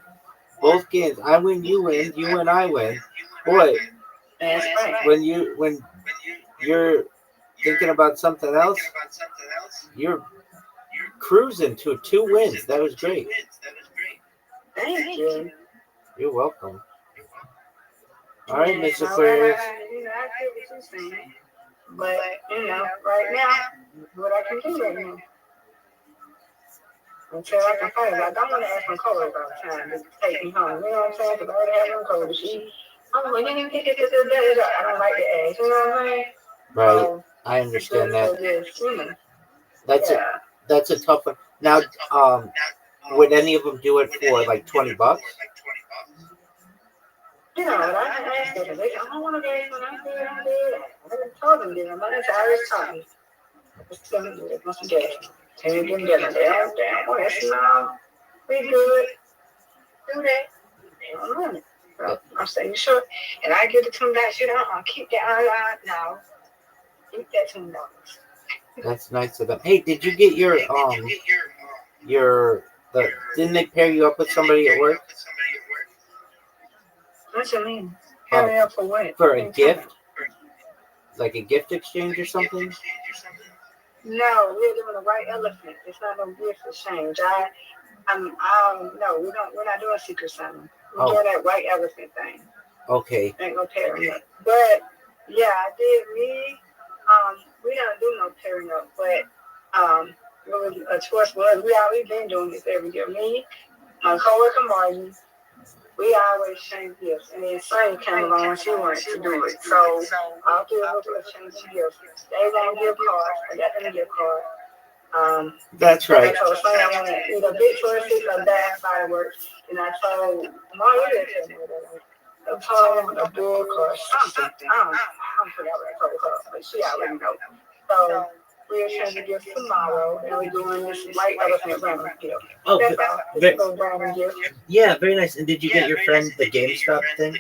both games. I win, you win. You win, I win. Boy, that's right. when you're thinking about something else, you're cruising to 2 wins. That was great. Thank you. You're welcome. All right, Miss Aquarius. I get what you're saying. But, right now, what I can do right now. Until I can find it. I don't want to ask my coworker all the time to take me home. You know what I'm saying? Because I already have one coworker. I'm like, you didn't get this, I don't like to ask. You know what I'm saying? Right. I understand that. That's a tough one. Now, would any of them do it for like $20? You know, but I can ask them. I don't want to ask them. I'm good. I haven't told them this. I'm not always talking. Just tell me this. What's the gas? Tell me them dinner. They don't want to no. We good. Do that. They don't want it. So I'm saying, you sure? And I give it to them back. I'll keep that online now. Keep that $10. That's nice of them. Hey, did you get your didn't they pair you up with somebody at work? What you mean? Pair me up for what? For a gift? Like a gift exchange or something? No, we're doing a white elephant. It's not no gift exchange. No, we're not doing Secret Santa. We're doing that white elephant thing. Okay. Ain't no pairing up. But yeah, I did me. We don't do no pairing up, but what was a choice was we always been doing this every year. Me, my coworker Margie, we always change gifts, and then Sonny came along and she wanted to do it. So all three of us were changing gifts. They want gift cards. I got them a gift card. That's right. I told Sonny I wanted either Victoria's Secret or Bath Fireworks, and I told Margie to tell me what I wanted. A poem, a book, or something. I don't forget what I told her, but she already knows. So we're changing gifts tomorrow, and we're doing this white elephant random gift. Oh, That's all. It's a little random gift. yeah, very nice. And did you get your friend the GameStop thing?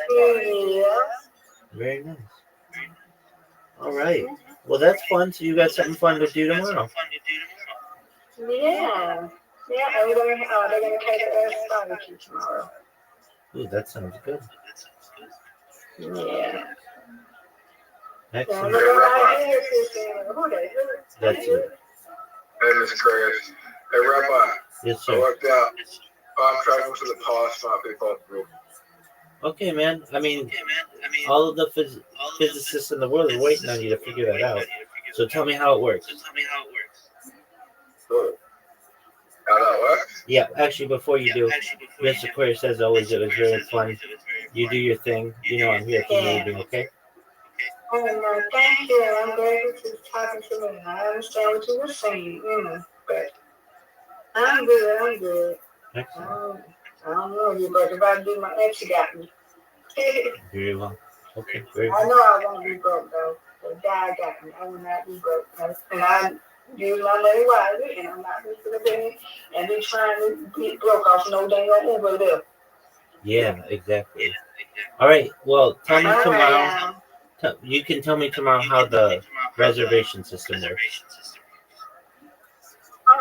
Yeah. Very nice. All right. Well, that's fun. So you got something fun to do tomorrow. Yeah. Yeah, and they're gonna cater us barbecue tomorrow. Ooh, that sounds good. Yeah. Excellent. That's it. Hey, Mr. Craig. Hey, Rabbi. Yes, I sir. worked out. I'm traveling to the past, not people. Okay, man. I mean, all of the physicists in the world are waiting on you to figure that out. So tell me how it works. Good. How that works? Yeah, actually, before you do, Mr. Queer says always it was very fun. You do your thing. You know I'm here if you need me, okay? Oh, no, thank you. I'm grateful to talking to me. I understand what you were saying, but I'm good. Excellent. I don't know you, but if I do my ex, you got me. Very well. Okay, very I good. know I won't be broke, though. The guy got me. I will not be broke. And I use my money wisely, and I'm not going to the penny and be trying to be broke off no dang Uber lift. Yeah, exactly. All right. Well, tell me tomorrow. You can tell me tomorrow how the reservation system works.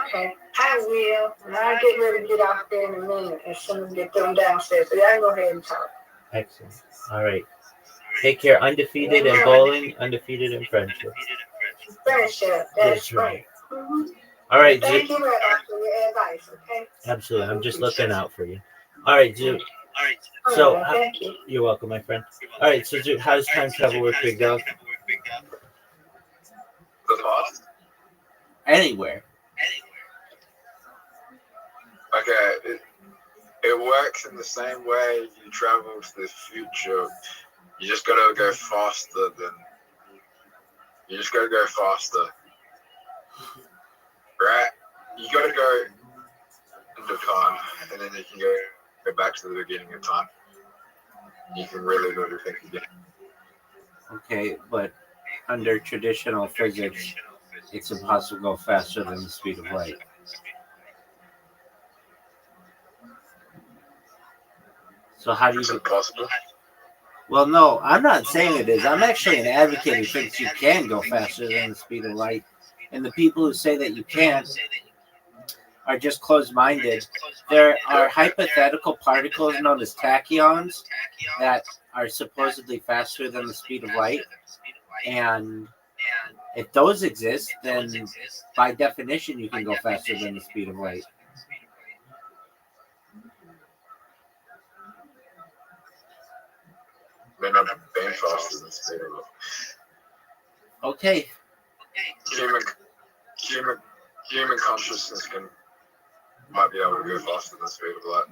Okay, I will. And I'll get ready to get off there in a minute as soon as we get them downstairs. So y'all go ahead and talk. Excellent. All right. Take care. Undefeated in bowling, undefeated in friendship. Friendship, that's right. Mm-hmm. All right, Thank Zoo. you, Rabbi, for your advice, okay? Absolutely. I'm just looking out for you. All right, Zoo. All So, right, thank you. you're welcome, my friend. All right, so Zoo, how does time travel work, big dog? The past? Anywhere. Okay, it works in the same way you travel to the future. You just gotta go faster than. You just gotta go faster. Right? You gotta go into time, and then you can go back to the beginning of time. You can really do things again. Okay, but under traditional physics, it's impossible to go faster than the speed of light. So how do It's you... impossible. Well, no, I'm not saying it is. I'm actually an advocate who thinks you can go faster than the speed of light. And the people who say that you can't are just closed-minded. There are hypothetical particles known as tachyons that are supposedly faster than the speed of light. And if those exist, then by definition you can go faster than the speed of light. They're not being faster than the speed of light. Okay. Human consciousness might be able to go faster than the speed of light.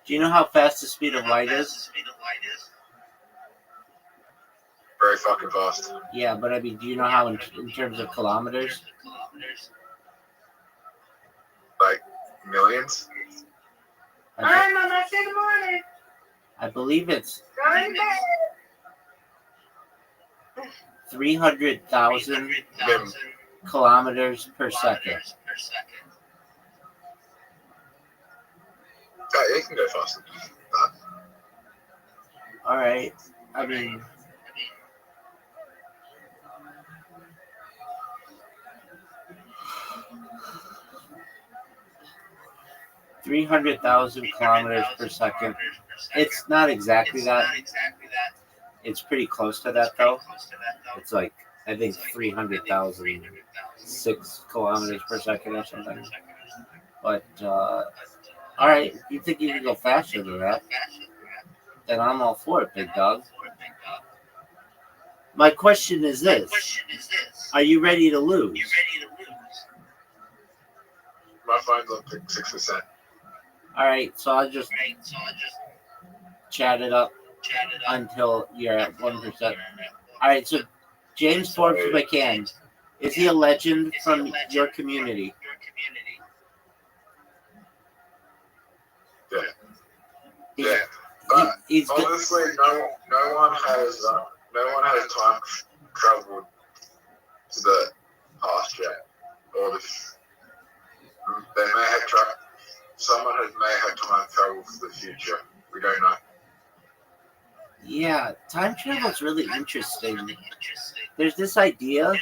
Do you know how fast the speed of light is? Very fucking fast. Yeah, but I mean, do you know how in terms of kilometers? Like millions? Hi, Mama. Say good morning. I believe it's Go in bed. 300,000 kilometers per second. Yeah, it can go faster. All right. I mean, $300,000 kilometers per second. It's not exactly that. It's pretty close to that, though. It's like, I think 300,000 6 kilometers per second or something. But all right, you think you can go faster than that? Then I'm all for it, big dog. My question is this: are you ready to lose? My phone's on 6%. All right, so I'll just chat it up until you're at 1%. All right, so James Forbes McCann, is he a legend from your community? Yeah. He's, Yeah. he, he's good. Honestly, no one has time traveled to the past yet, or they may have someone may have time travel for the future. We don't know. Yeah, time travel is really interesting. There's this idea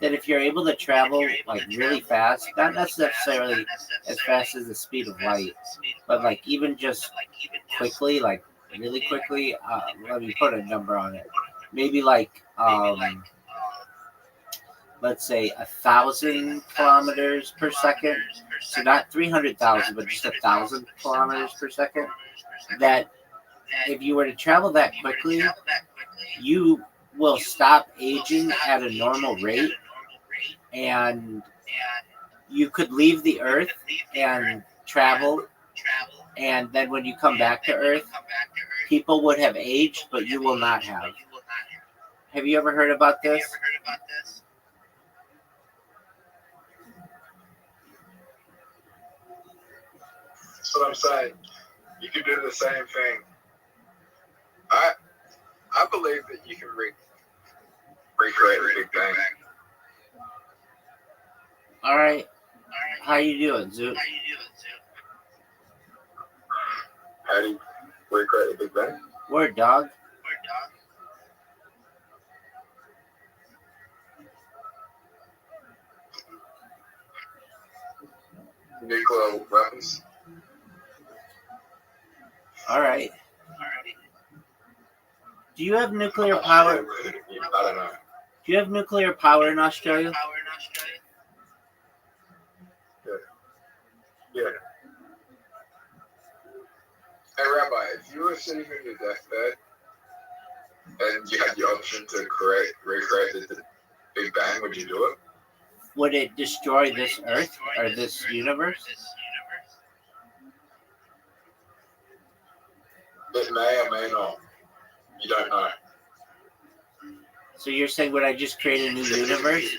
that if you're able to travel like really fast, not necessarily as fast as the speed of light, but like even just quickly, like really quickly, let me put a number on it. Maybe like let's say 1,000 kilometers per second. So not 300,000, but just 1,000 kilometers per second. That if you were to travel that quickly, you will stop aging at a normal rate, and you could leave the Earth and travel, and then when you come back to Earth, people would have aged, but you will not have. Have you ever heard about this? That's what I'm saying. You can do the same thing. I believe that you can recreate the Big Bang. All right. How you doing, Zoot? How do you recreate the Big Bang? Word, dog. Nuclear weapons. All right. Do you have nuclear power? I don't know. Do you have nuclear power in Australia? Yeah. Hey, Rabbi, if you were sitting in your deathbed and you had the option to recreate the Big Bang, would you do it? Would it destroy this Earth or this universe? It may or may not. You don't know. So you're saying, would I just create a new universe?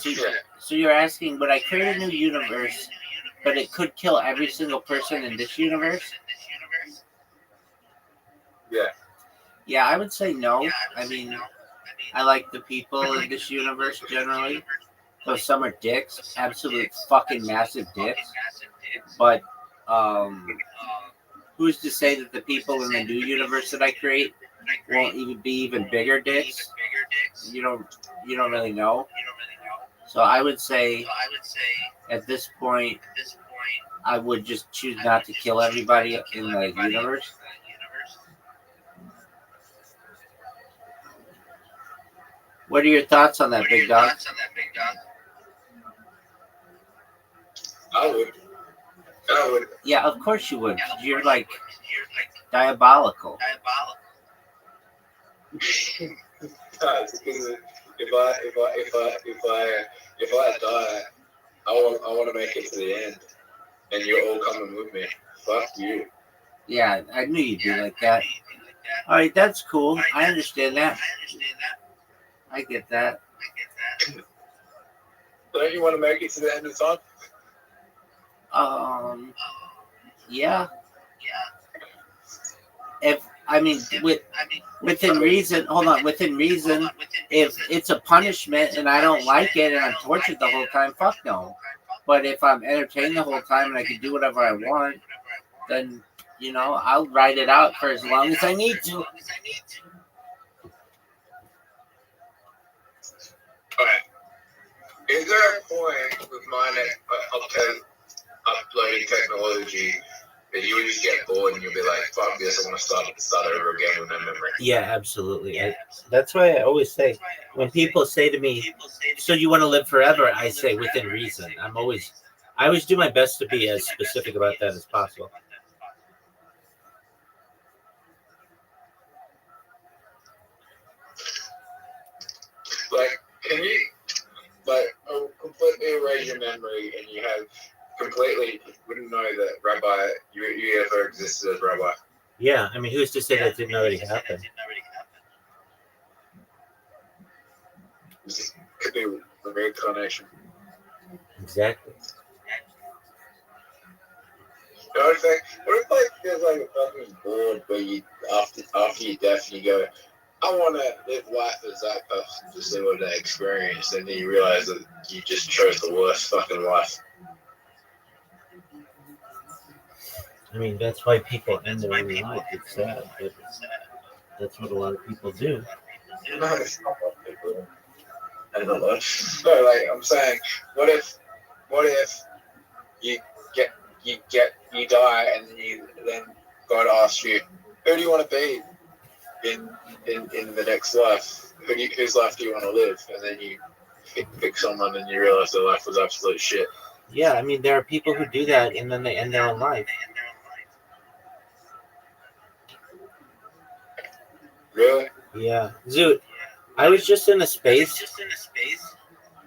Yeah. So you're asking, would I create a new universe, but it could kill every single person in this universe? Yeah. Yeah, I would say no. I mean, I like the people in this universe generally. Though some are dicks, absolute fucking massive dicks. But who's to say that the people in the new universe that I create won't even be even bigger dicks? You don't really know. So I would say at this point I would just choose not to kill everybody in the universe. What are your thoughts on that, big dog? I would. Yeah, of course you would. You're like diabolical. Because if I die, I want to make it to the end, and you're all coming with me. Fuck you. Yeah, I knew you'd be like that. All right, that's cool. I understand that. I get that. Don't you want to make it to the end of time? Yeah. Within reason. Hold on, within reason. If it's a punishment and I don't like it and I'm tortured the whole time, fuck no. But if I'm entertained the whole time and I can do whatever I want, then I'll ride it out for as long as I need to. Alright. Is there a point with uploading technology But you would just get bored and you'll be like, fuck this, I want to start over again with my memory. Yeah, absolutely. That's why I always say, when people say to me, so you want to live forever? I say within reason. I always do my best to be as specific about that as possible. Like, can you, completely erase your memory and you have completely wouldn't know that Rabbi, you ever existed as Rabbi? Yeah, I mean, who's to say that didn't already happen? It could be the reincarnation. Exactly. What if like there's like a fucking board where you after your death you go, I want to live life as that person to see what they experience, and then you realize that you just chose the worst fucking life. I mean, that's why people end their own life. It's sad, but that's what a lot of people do. No, it's not what people end their life. No, like I'm saying, what if you die and then God asks you, who do you want to be in the next life? Whose life do you want to live? And then you pick someone and you realize their life was absolute shit. Yeah, I mean, there are people who do that and then they end their own life. Really? Yeah. Zoot, I was just in a space.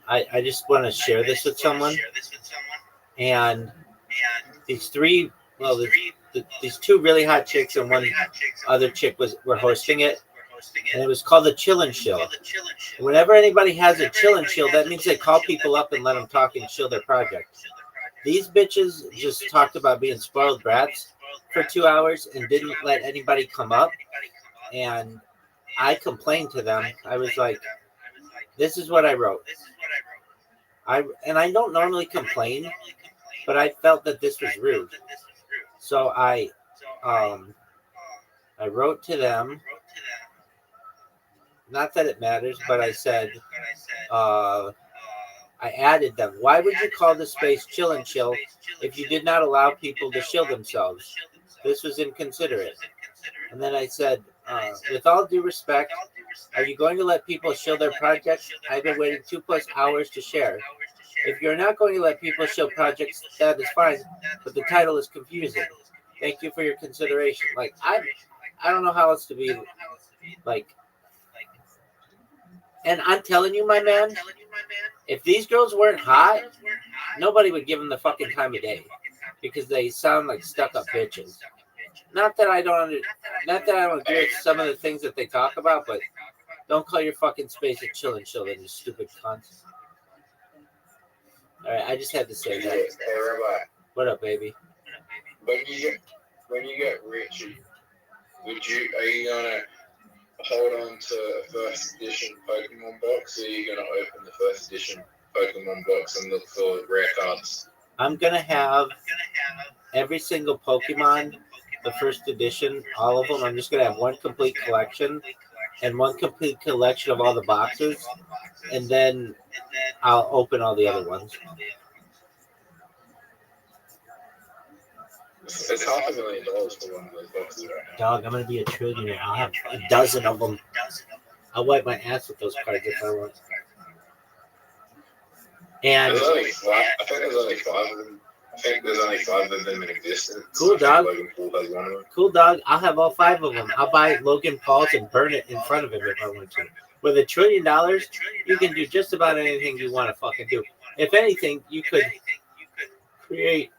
I just want to share this with someone. And these three, well, these two really hot chicks and one other chick were hosting it. And it was called the Chill and Chill. Whenever anybody has a chill and chill, that means they call people up and let them talk and chill their project. These bitches just talked about being spoiled brats for 2 hours and didn't let anybody come up. And I complained to them. I was like, this is what I wrote. I don't normally complain, but I felt that this was rude. So I wrote to them. Not that it matters, but I said, I added them. Why would you call the space Chill and Chill if you did not allow people to chill themselves? This was inconsiderate. And then I said, with all due respect, are you going to let people chill their projects? I've been waiting 2+ hours to share. If you're not going to let people chill projects, that is fine, but the title is confusing. Thank you for your consideration. Like, I don't know how else to be, like, and I'm telling you, my man, if these girls weren't hot, nobody would give them the fucking time of day because they sound like stuck-up bitches. Not that I don't agree with some of the things that they talk about, but don't call your fucking space a Chill and Chill, you stupid cunts. All right, I just had to say that. Hey, Rabbi. What up, baby? When you get rich, are you gonna hold on to a first edition Pokemon box, or are you gonna open the first edition Pokemon box and look for rare cards? I'm gonna have every single Pokemon, the first edition, all of them. I'm just gonna have one complete collection and one complete collection of all the boxes, and then I'll open all the other ones. It's $500,000 for one of those boxes right now. Dog, I'm gonna be a trillionaire. I'll have a dozen of them. I'll wipe my ass with those cards if I want. And I think there's only 5 of them. I think there's only 5 of them in existence. Cool, dog. Logan Paul has one of them. Cool, dog. I'll have all 5 of them. I'll buy Logan Paul's and burn it in front of him if I want to. With $1 trillion, you can do just about anything you want to fucking do. If anything, you could create,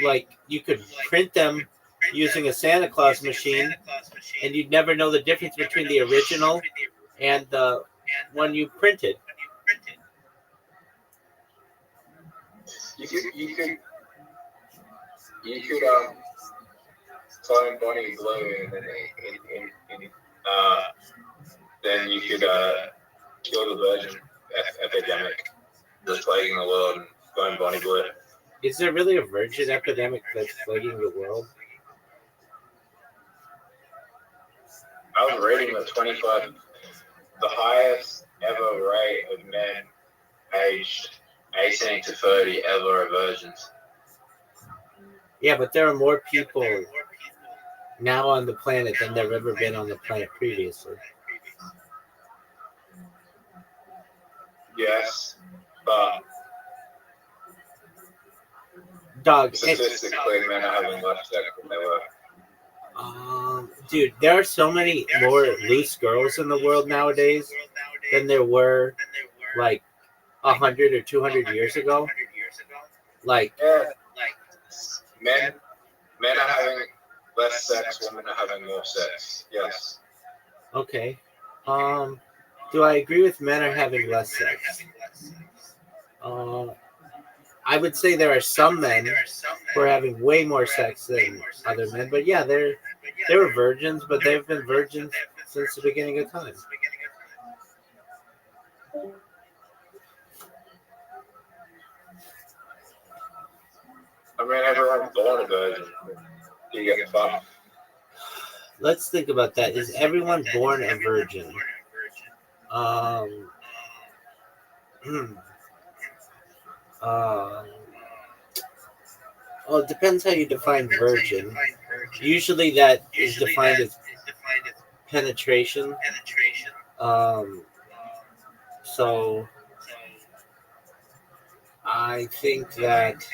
like, you could print them using a Santa Claus machine, and you'd never know the difference between the original and the one you printed. You could clone Bonnie Blue and then you could kill the virgin epidemic that's plaguing the world and clone Bonnie Blue. Is there really a virgin epidemic that's plaguing the world? I was reading that the highest ever rate of men aged 18 to 30 ever are virgins. Yeah, but there are more people now on the planet than there have ever been on the planet previously. Yes, but Dog, statistically, men are having less sex than they were. dude, there are so many more loose girls in the world nowadays than there were like 100 or 200 years ago. Like, Yeah, men are having less sex. Women are having more sex. Yes. okay, do I agree with men are having less sex? I would say there are some men who are having way more sex than other men, but yeah, they were virgins, but they've been virgins since the beginning of time. I mean, everyone's born a virgin. You get fucked. Let's think about that. Is everyone born a virgin? Um, um, well, it depends how you define virgin. Usually, that is defined as penetration. Um, so I think that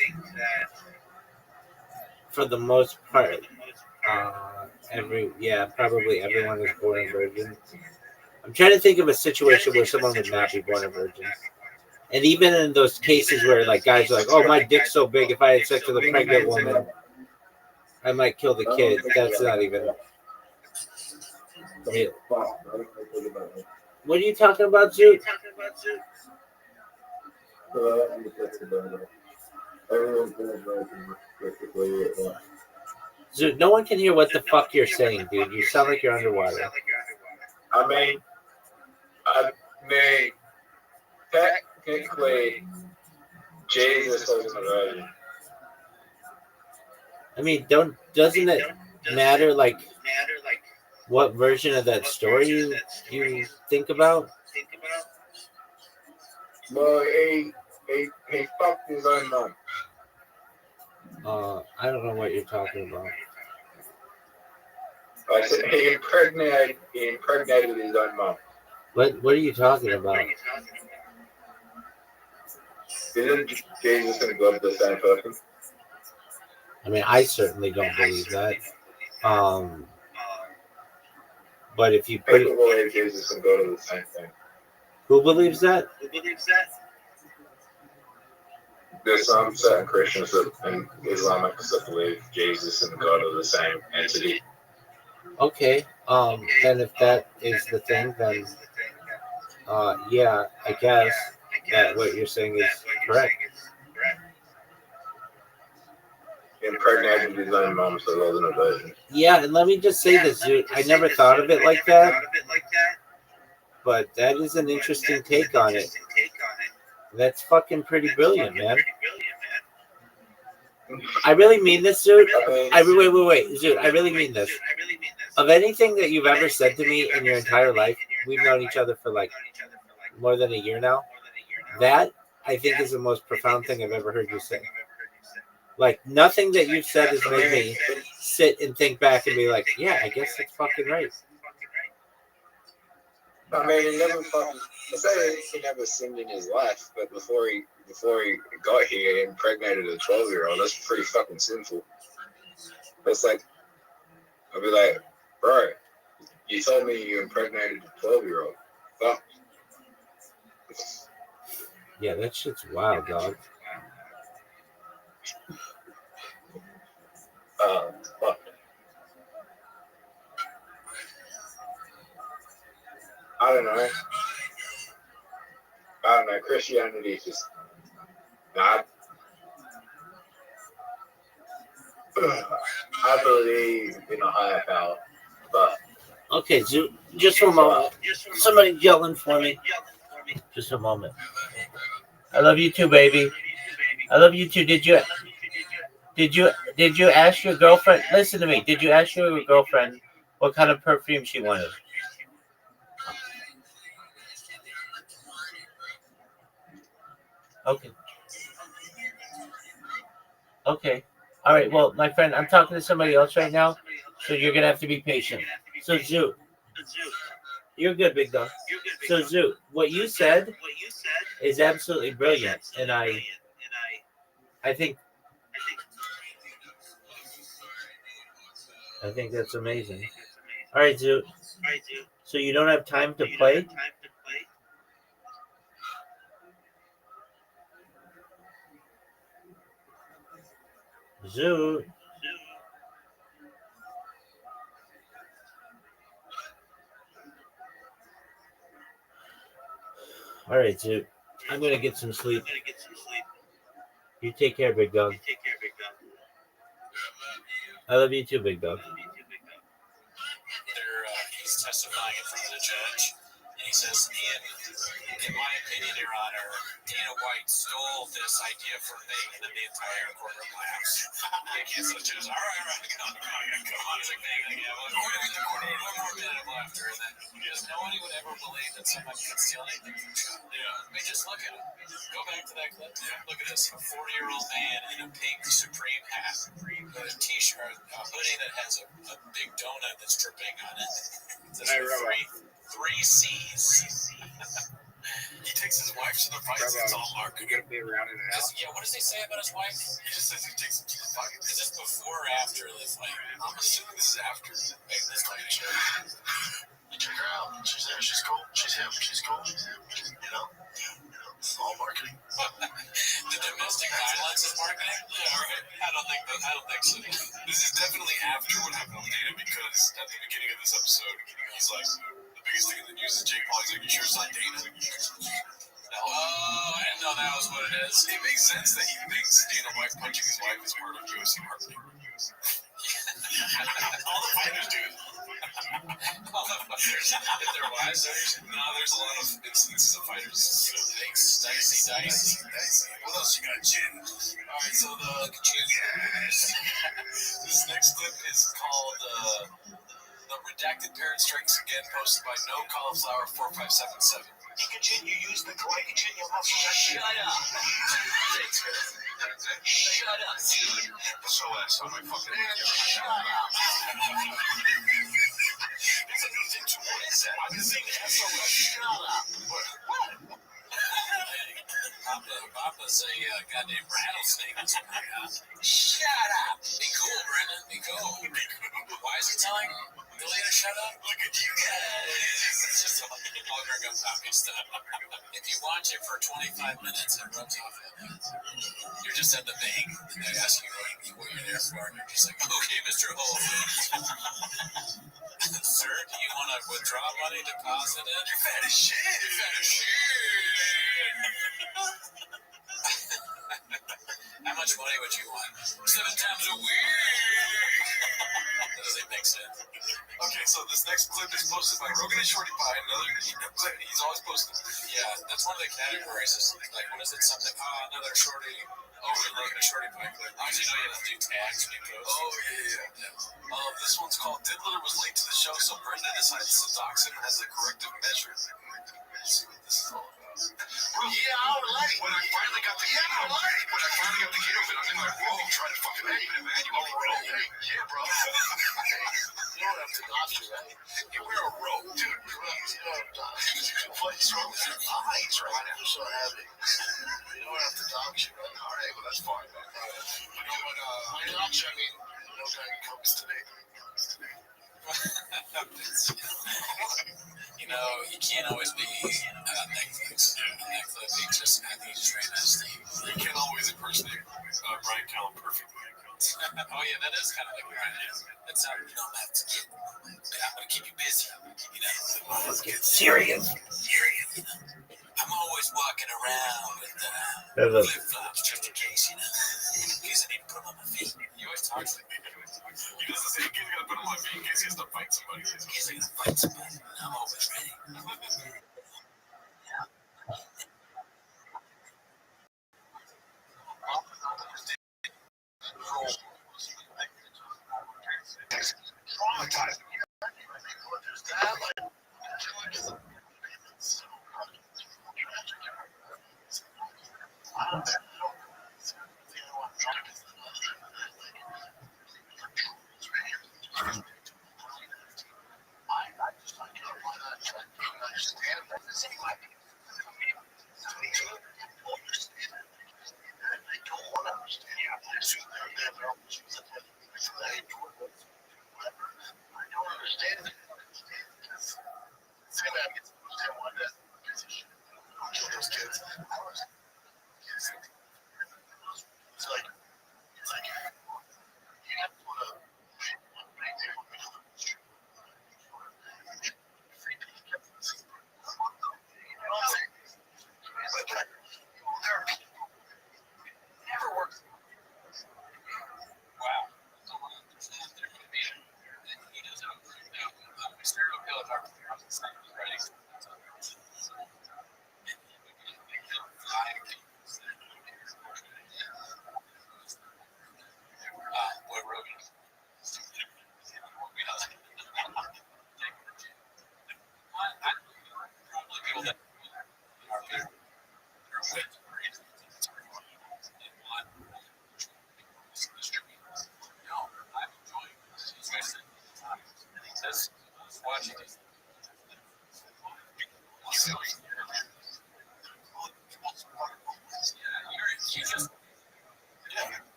for the most part, probably everyone is born a virgin. I'm trying to think of a situation where someone would not be born a virgin. And even in those cases where like guys are like, "Oh, my dick's so big, if I had sex with a pregnant woman, I might kill the kid." That's not even real. What are you talking about, Zoot? Zoot, no one can hear what the fuck you're saying, dude. You sound like you're underwater. I mean, technically, Jesus wasn't a virgin. I mean, doesn't it matter like what version of that story you think about? Well, he fucked his own mom. I don't know what you're talking about. I said he impregnated his own mom. What are you talking about? Isn't Jesus and God the same person? I mean, I certainly don't believe that. But if you put People believe Jesus and God are the same thing. who believes that? There's some certain Christians and Islamics that believe Jesus and God are the same entity. Okay. Then if that is the thing, then yeah, I guess that what you're saying is correct. Impregnated his own mom, so it wasn't a virgin. Yeah, and let me just say this, dude. I never thought of it like that, but that is an interesting take on it. That's fucking pretty brilliant, man. I really mean this, dude. Wait, dude. I really mean this. Of anything that you've ever said to me in your entire life, we've known each other for like more than a year now. That I think is the most profound thing I've ever heard you say. Like nothing that you've said has made me sit and think back and be like, yeah, I guess that's fucking right. I mean, he never fucking. I say he never sinned in his life, but before he got here, he impregnated a 12-year-old. That's pretty fucking sinful. It's like, I'll be like, bro, you told me you impregnated a 12-year-old. Fuck. Yeah, that shit's wild, dog. Fuck. I don't know. Christianity is just not. I believe in a higher power, but okay, just for a moment. Somebody yelling for me. Just a moment. I love you too, baby. I love you too. Did you ask your girlfriend? Listen to me. Did you ask your girlfriend what kind of perfume she wanted? Okay. Okay. All right, well, my friend, I'm talking to somebody else right now, so you're gonna have to be patient. So Zoo, you're good, big dog. So Zoo, what you said is absolutely brilliant, and I think that's amazing. All right, Zoo. So you don't have time to play? Zoo. All right, Zoo. I'm gonna get some sleep. You take care, big dog. I love you too, big dog. He's testifying in front of the judge, and he says, in my opinion, Your Honor, Dana White stole this idea from me, and then the entire courtroom laughs. He can't say, judge, all right, come on, it's like, one more minute of laughter, and then nobody would ever believe that someone could steal anything from Trump. Yeah. I mean, just look at him. Go back to that clip. Yeah. Look at this, a 40-year-old man in a pink Supreme hat, with a t-shirt, a hoodie that has a big donut that's dripping on it. It says three C's. He takes his wife to the fights. It's all marked. You gotta be around in and out. Yeah, what does he say about his wife? He just says he takes him to the fights. Is this before or after the fight? I'm assuming this is after. Maybe this might be sure. Check her out. She's there. She's cool. She's him. She's cool. You know? It's all marketing. The domestic violence is marketing? Yeah, right. I don't think so. This is definitely after what happened with Dana, because at the beginning of this episode, he's like, the biggest thing in the news is Jake Paul. He's like, you sure it's not Dana? Oh, I didn't know that was what it is. It makes sense that he thinks Dana White punching his wife is part of UFC marketing. All the fighters do. All the fighters. If their wives are. No, there's a lot of instances of fighters. Dicey. What else you got, Jin? Alright, so the yes. This next clip is called The Redacted Parent Strikes Again, posted by No Cauliflower 4577. Glycogen, you use the glycogen, you'll have some. Shut up. Shut up, dude. SOS on my fucking head. Shut up. It's a new thing too. What is that? I've been saying SOS. Shut up. What? Papa's a goddamn rattlesnake. Shut up. Be cool, Brendan. Be cool. Why is he telling Billy to shut up? Look at you guys. It's just all grown talking stuff. If you watch it for 25 minutes, it rubs off on you. You're just at the bank, and they ask you what you're there for, and you're just like, okay, Mr. Hole. Sir, do you want to withdraw money, deposit it? You're fat as shit. You're fat as shit. How much money would you want? 7 times a week. That doesn't make sense. Okay, so this next clip is posted by Rogan and Shorty Pie. He's always posting. Yeah, that's one of the categories. Is like, what is it? Something. Another Shorty. Oh, Rogan and Shorty Pie clip. I usually know you have to do tags when you post. Oh, yeah. This one's called Diddler was late to the show, so Brenda decides to dox him as a corrective measure. Let's see what this is all about. Bro, yeah, I was late. When I finally got the gear of it, I'm in my robe trying to fucking make it, man. You want a robe? Hey, yeah, bro. You don't have to dox you, right? You wear a robe, dude. You don't have to dox you. What's wrong with your eyes, right? I'm so happy. You don't have to dox you, right? All right, well, that's fine, man. You know what, I dox you, I mean, no guy comes today. You know, you can't always be Netflix. Netflix, I think he's trying to stay. You can't always impersonate Brian Callen perfectly. Oh, yeah, that is kind of like Brian. That's how you don't have to get. I'm going to keep you busy. You know, let's get serious. I'm always walking around with flip-flops just in case, you know. In case I need to put them on my feet. He always talks like me. He doesn't say, you gotta put them on my feet in case he has to fight somebody. In case I gotta fight somebody. I'm always ready. Traumatized.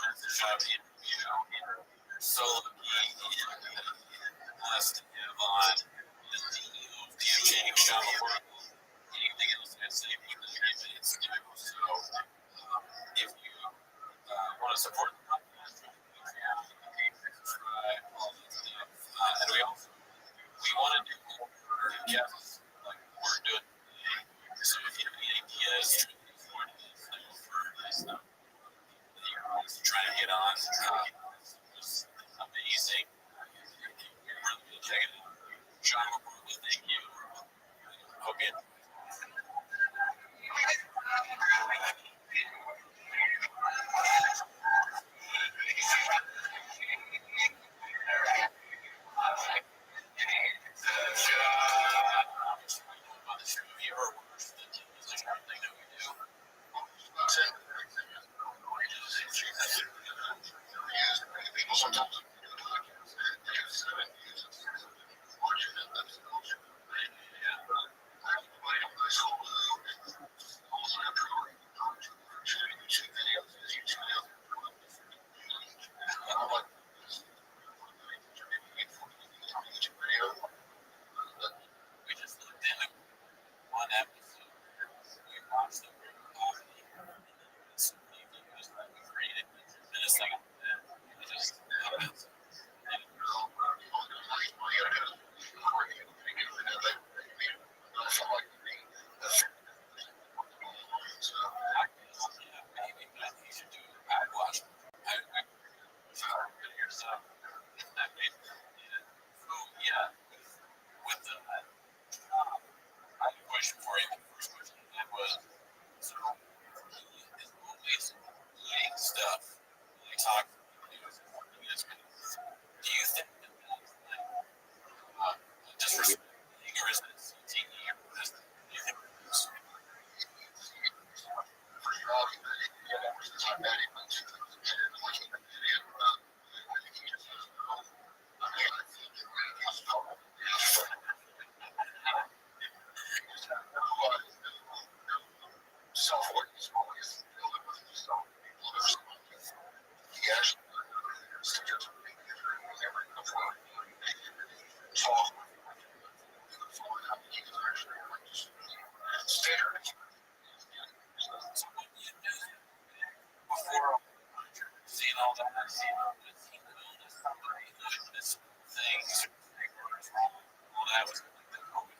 Shabby, so asked him on the CEO of PMJ Shabby. Anything else I'd say with the 3 minutes to do. So, if you want to support the podcast, subscribe, all that stuff. And we want to do more guests like we're doing today. So if you have any ideas, stuff that you're always trying to get on, it's amazing. Really check it out. Sean, thank you. Hope you. We just looked into one episode. We watched the comedy. Some videos that we created. And it's like, it just happens. Maybe, but I think you should do a bad watch. I yourself. Yeah. With the, I have a question for you. The first question I had was, so he is always eating stuff. He talks do you think that that's disrespecting or is it CTE or what is it? Do you think it's before seeing all that, seeing all this, somebody this thing, all that was like the COVID.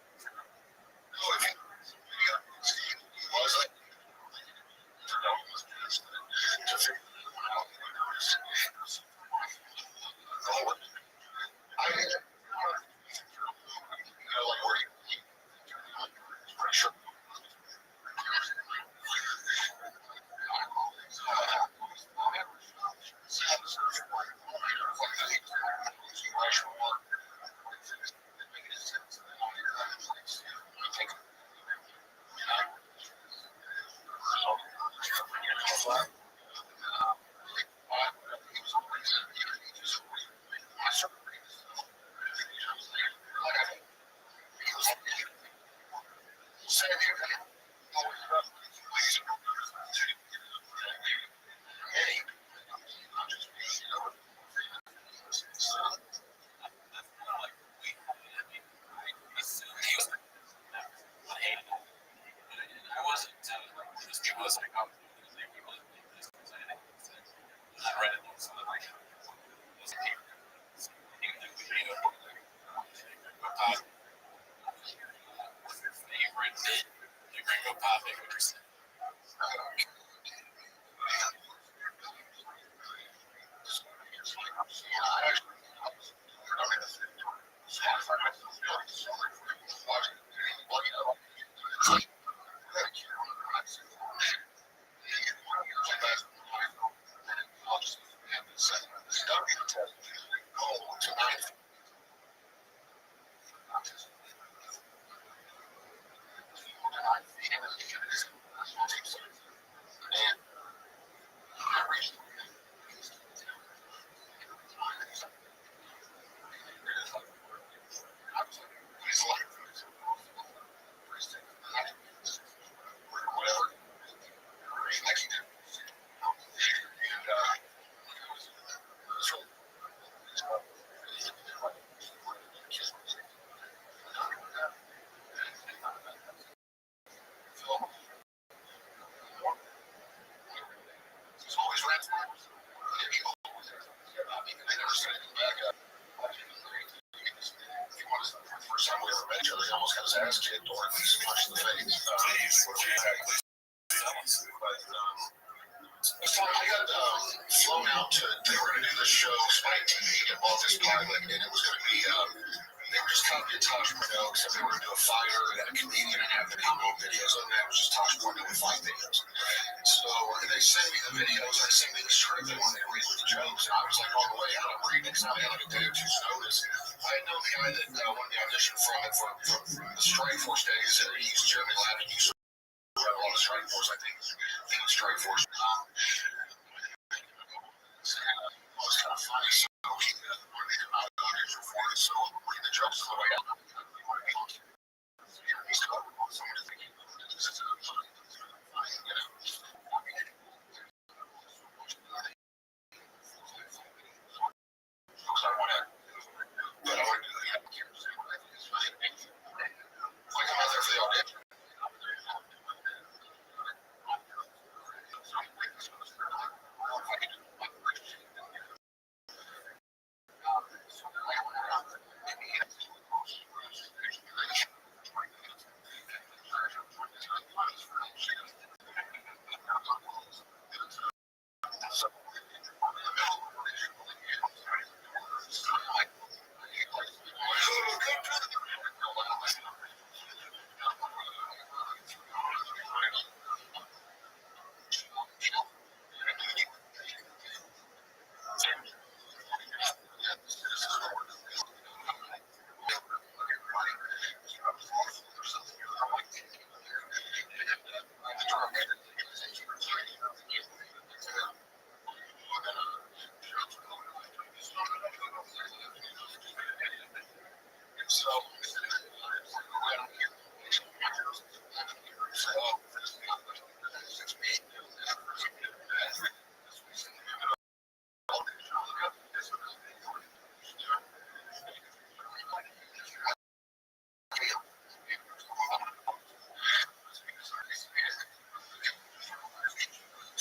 his ass kicked or at least punched in the face. This time I got flown out to, they were going to do the show, Spike TV, and bought this pilot, and it was going to be, they were just copying Tosh Porno, except they were going to do a fighter and a comedian and have the combo videos on that, which is Tosh Porno with fight videos. So they sent me the videos, they sent me the script, and they read the jokes, and I was like on the way out, I'm reading it, because I only had like a day or two's notice. I had known the guy that won the audition from it from the Strike Force days, he used Jeremy Lavigne, he used to run a lot of Strike Force, I think it was Strike Force. It was kind of funny, so he when they come out of the audition for it, so I'm reading the jokes on the way out. He's talking about someone to think he was funny, you know. Because I want to, but I want to do the like I'm out there for the audition.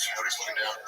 Somebody's looking down.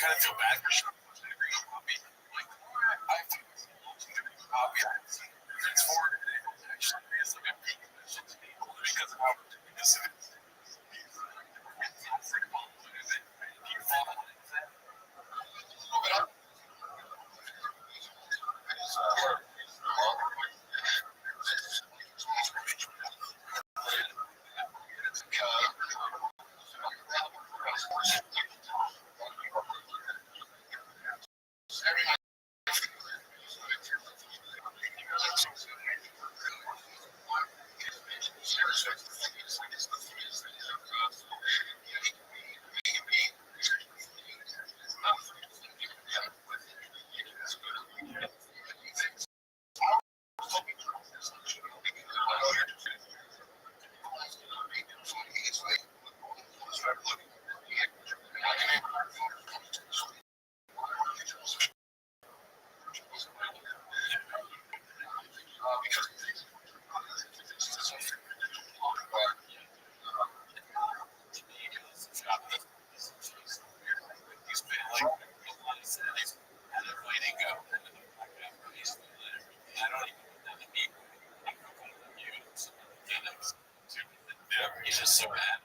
kind of feel bad for sure. It's forward actually. It's like a Because of how this is. He's just so mad.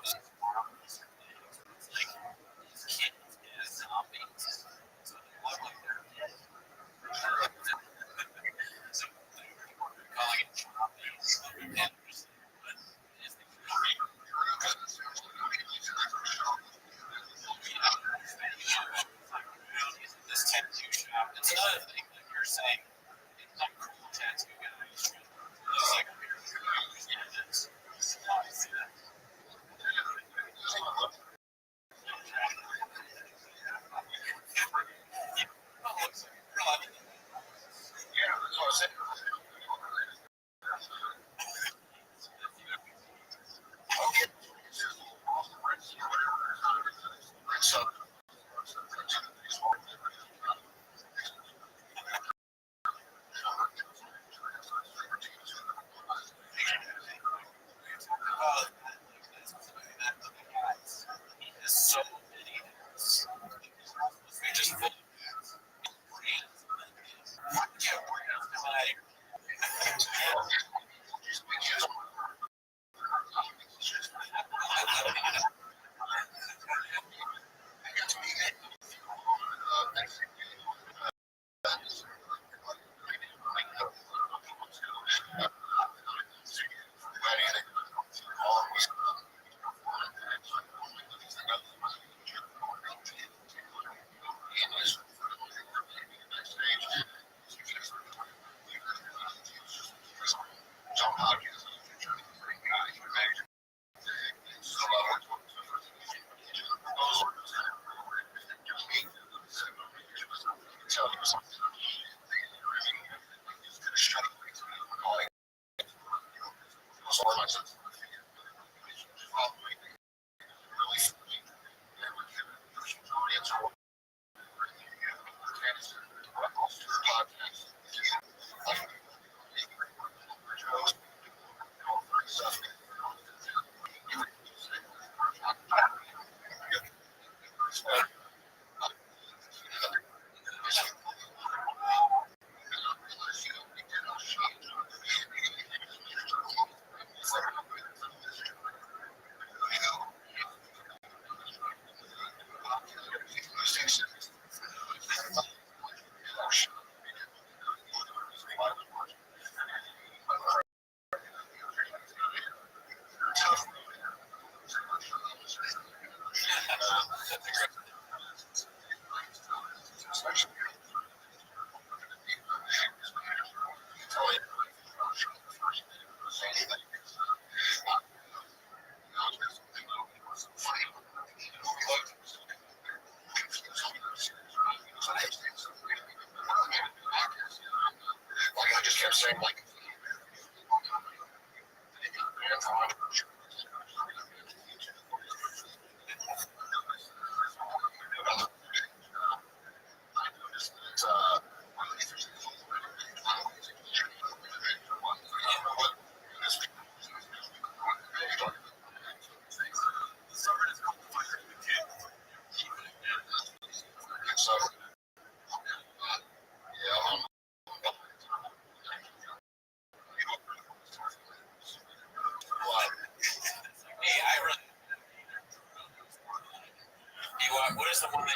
This tattoo shop. It's another thing that you're saying. Some cool tattoo guys. Looks like so many. They just full. I just kept saying, like, what is the one that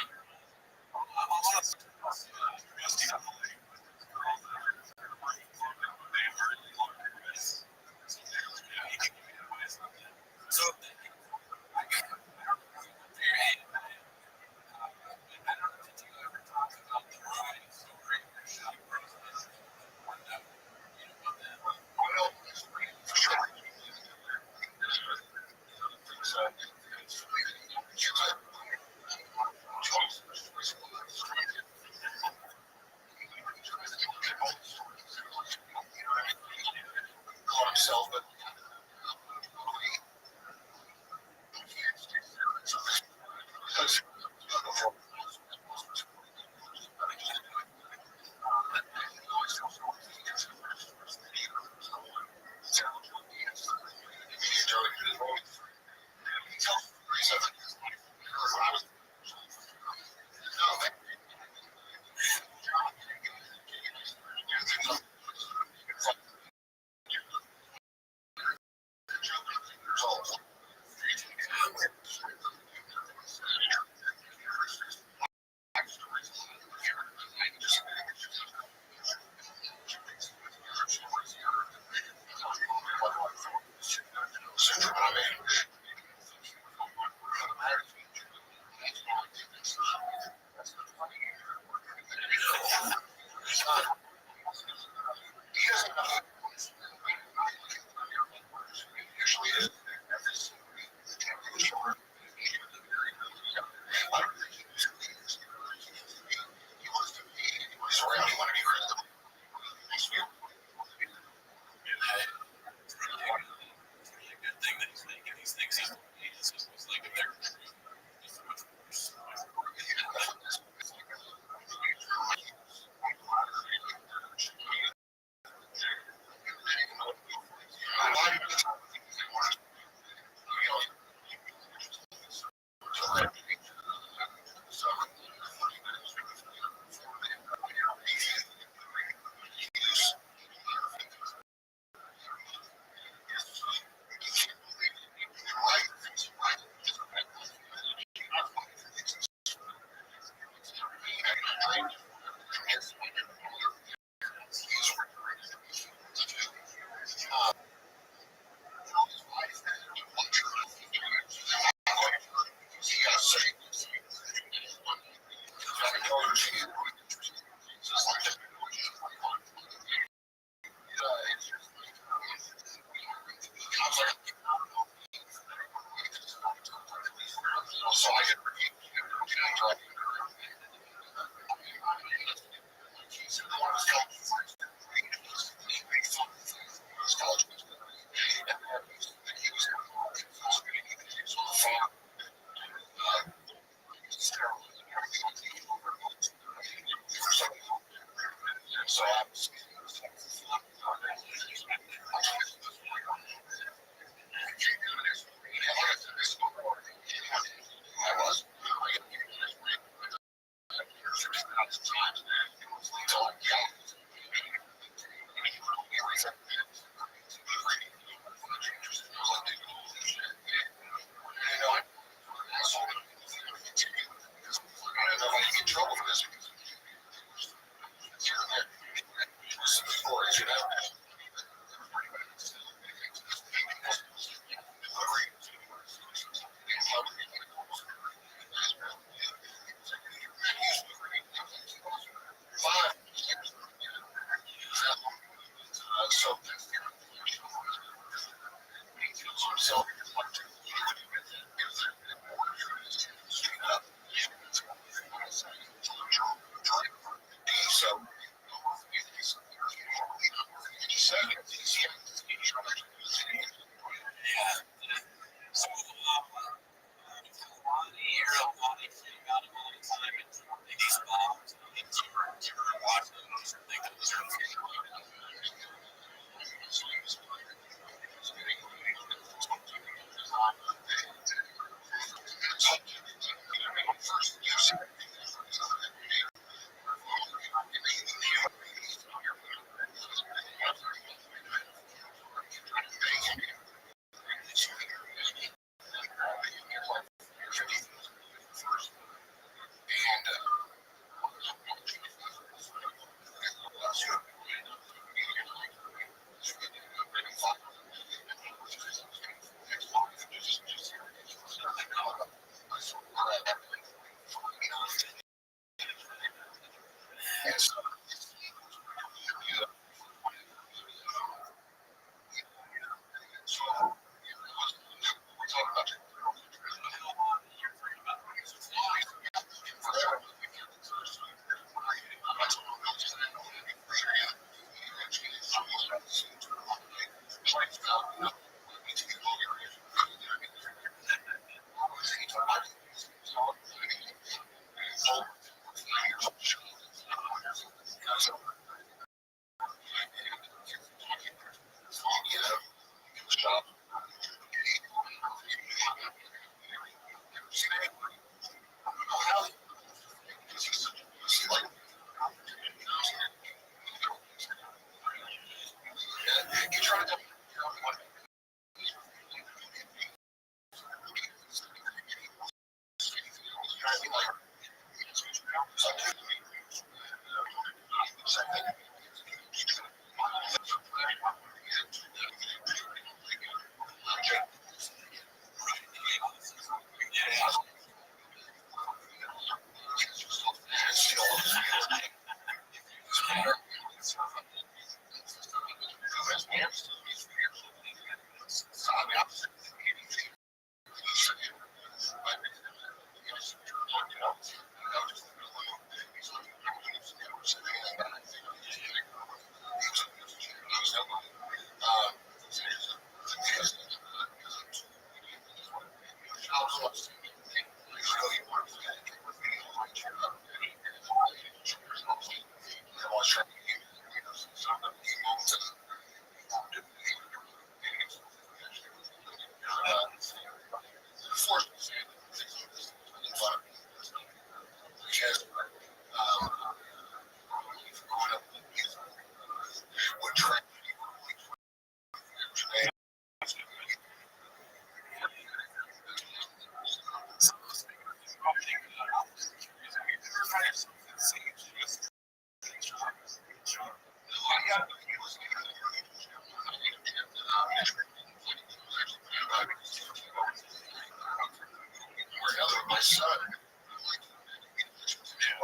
My son,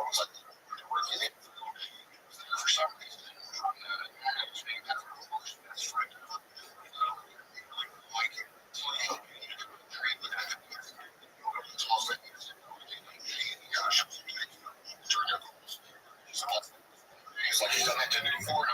was like working it for some reason. He's like, he's done that to me before.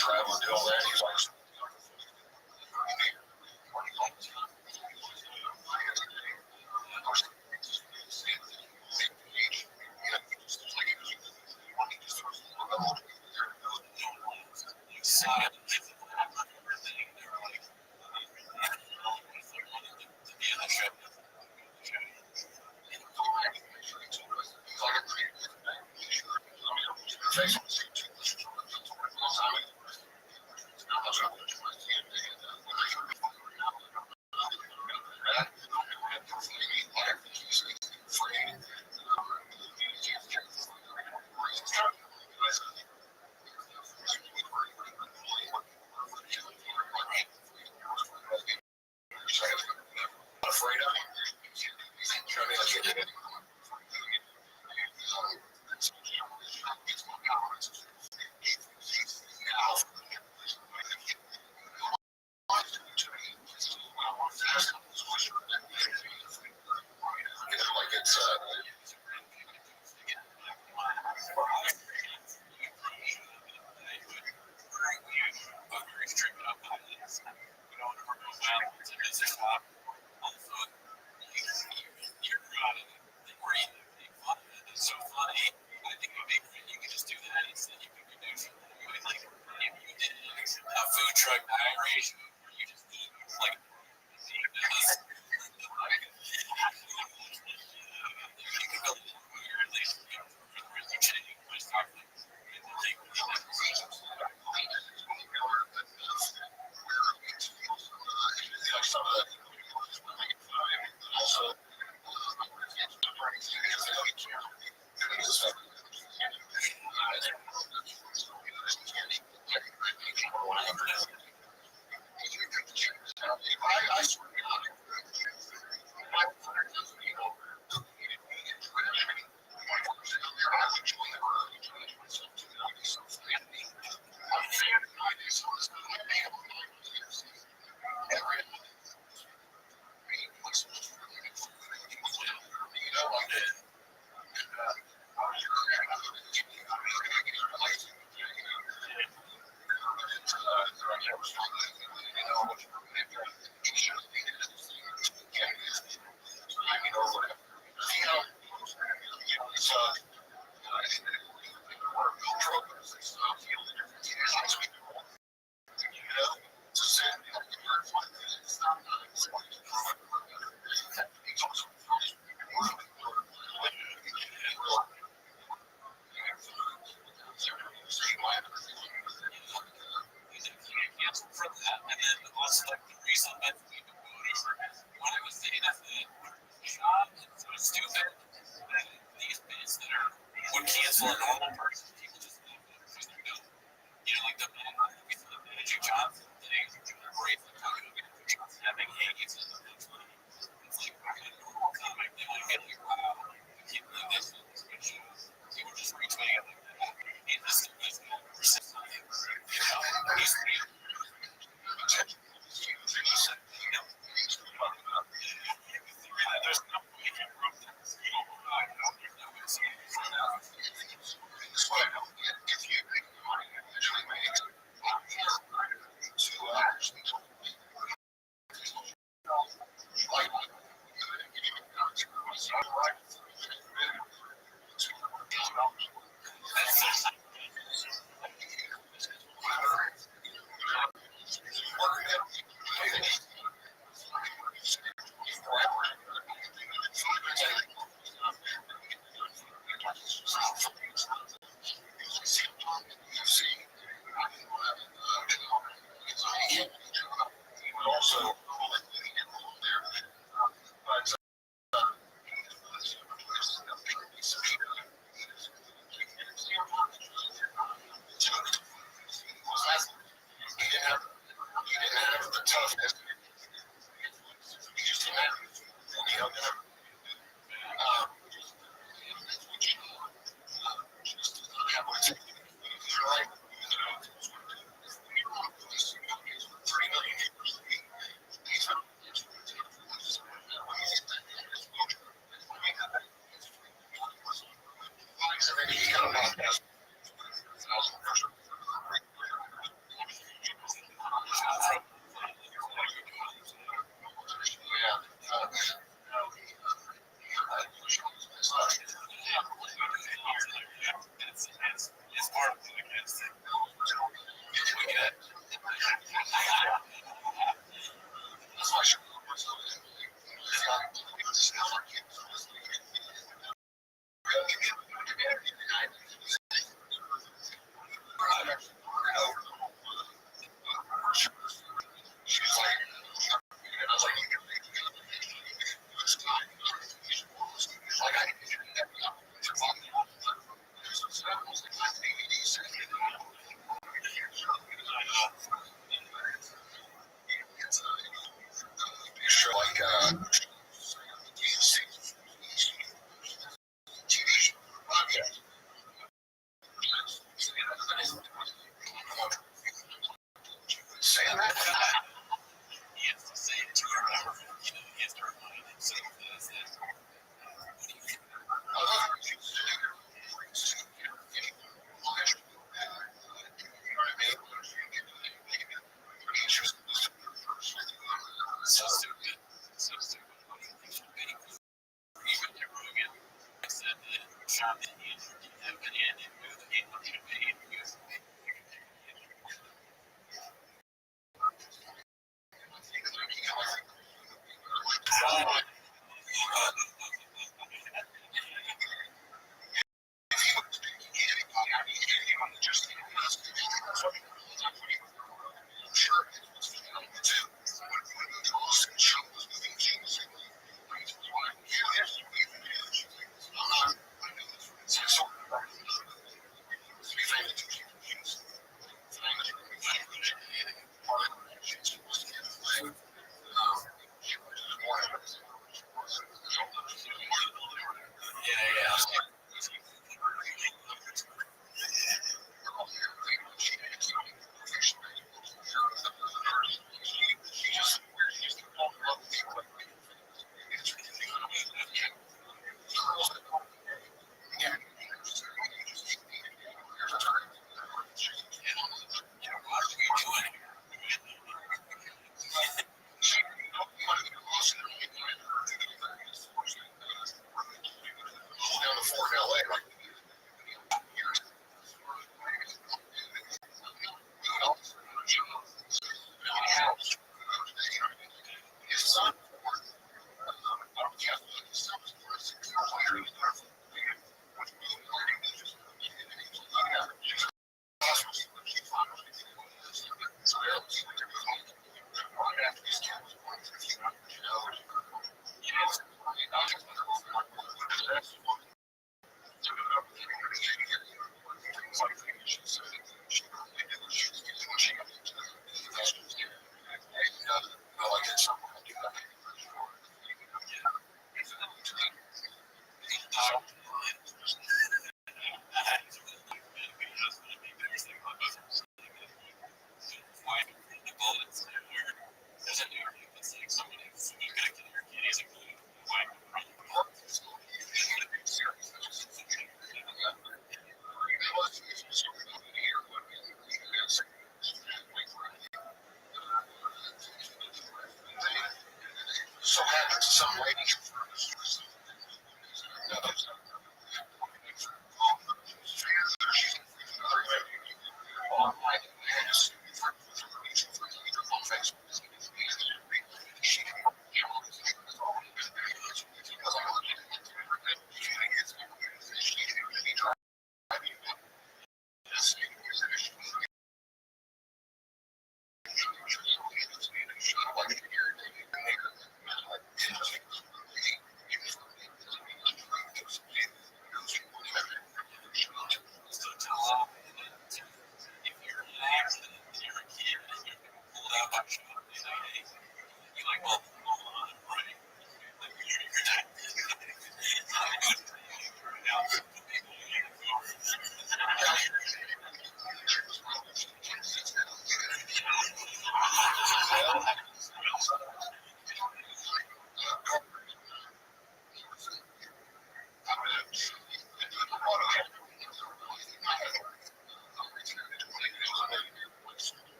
Travel and do all that. He's like, afraid of him. You know what I mean? Like, like it's food truck diaries. You just eat like would cancel a normal person. People just like the Magic Johnson thing. They're great for having AIDS. It's like a normal comic. They want to get like, wow, I can't believe this. People just retweeting it like that. This is he's some lady.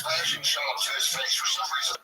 Flashing shot up to his face for some reason.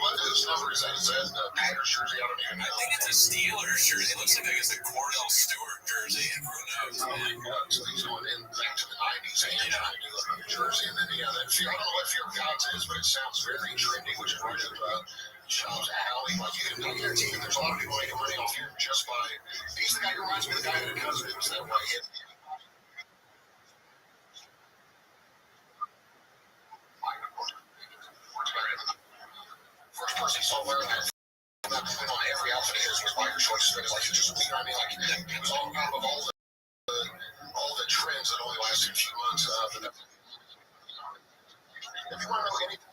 What is number is that? Is that the Packers jersey? I don't even know. I think it's a Steelers jersey. It looks like I guess a Cordell Stewart jersey. Who knows, man? So he's going in back to the 90s and trying to do a New Jersey. And then, I don't know what Field Gods is, but it sounds very trendy, which is right up Shop's alley. Like, I guarantee you there's a lot of people making money off here just by. He's the guy who reminds me of the guy that had a cousin who was that way. First person he saw wearing that. On every outfit of his was by your choice. It was like, just, it was all out of all the trends that only lasted a few months. If you want to know anything,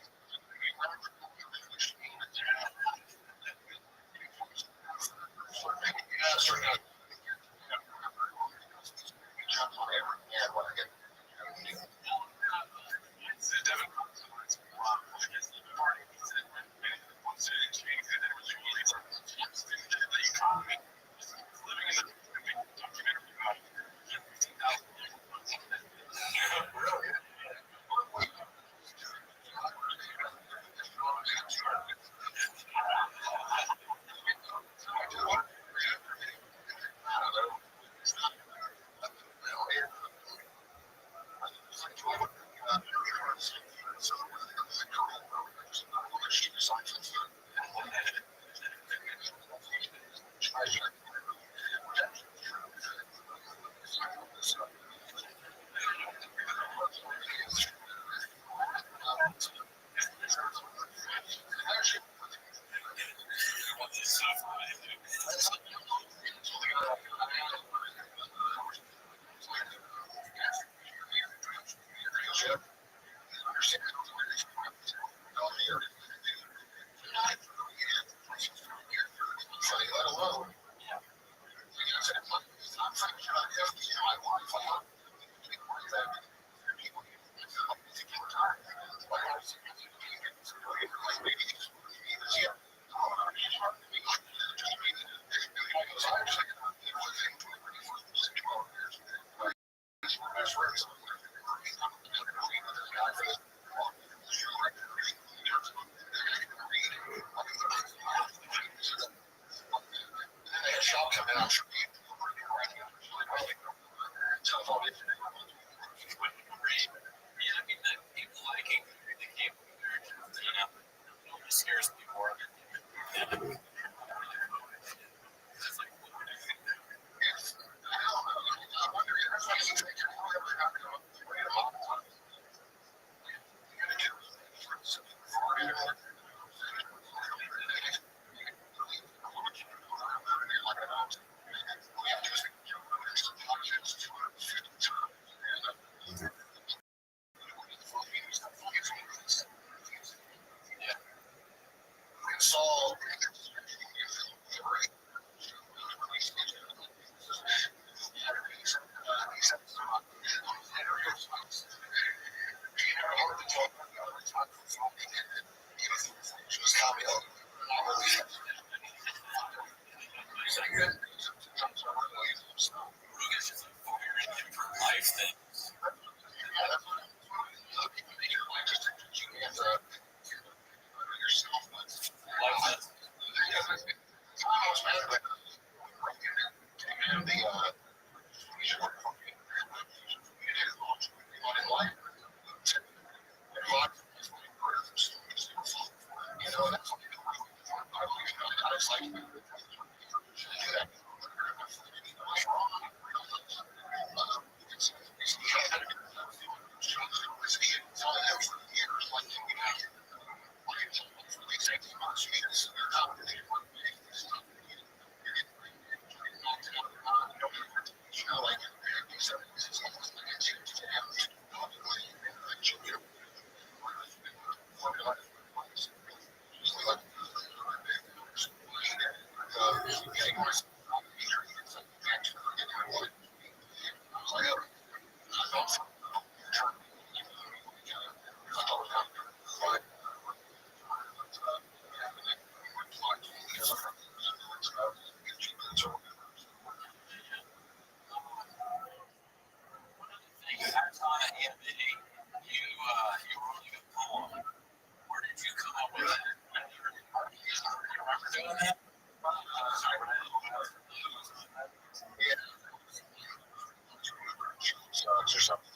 Sucks or something.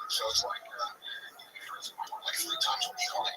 So it's like 3 times a week on it.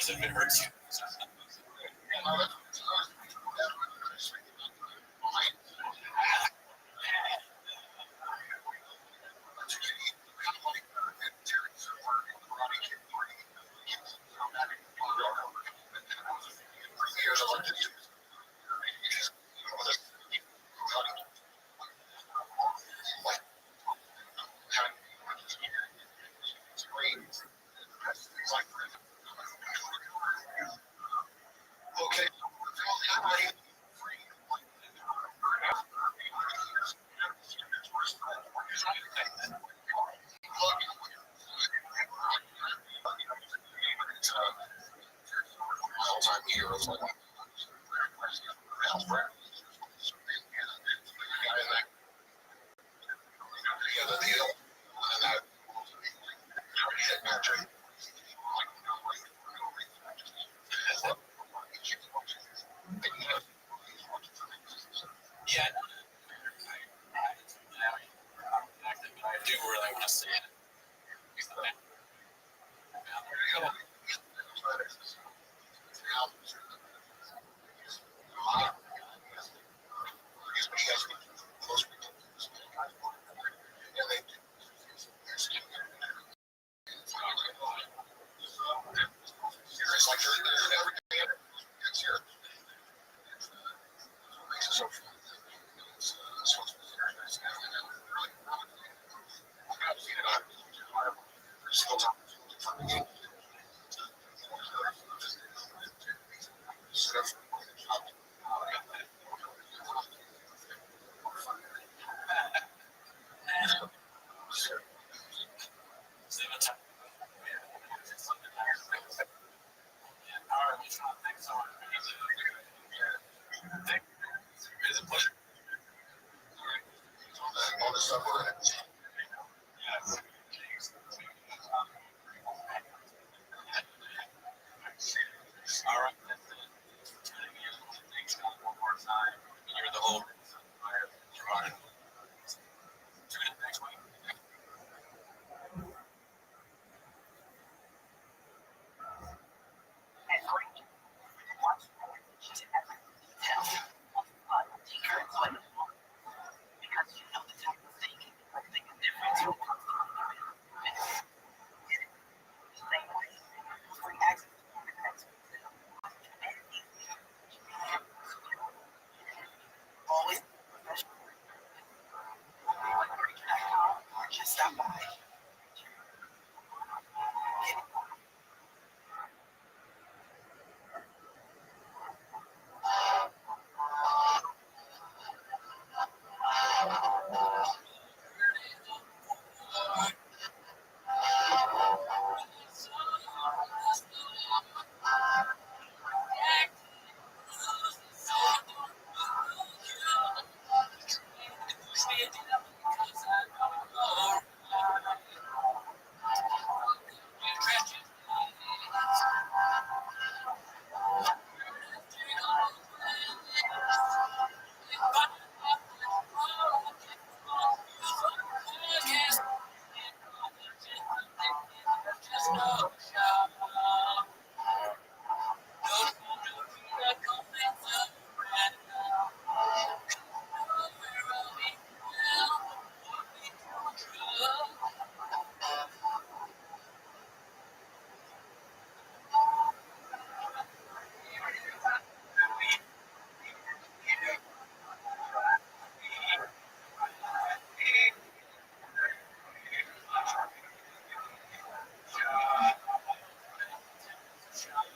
If it hurts you.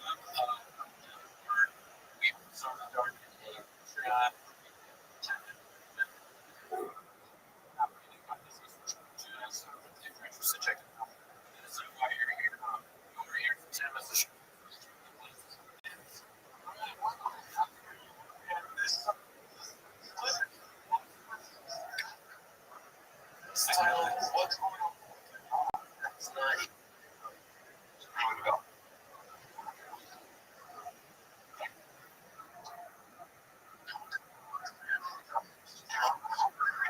We started a Patreon. So if you're interested, check it out. This is why you're here. Over here for 10 minutes. What's going on? It's not. Here we go.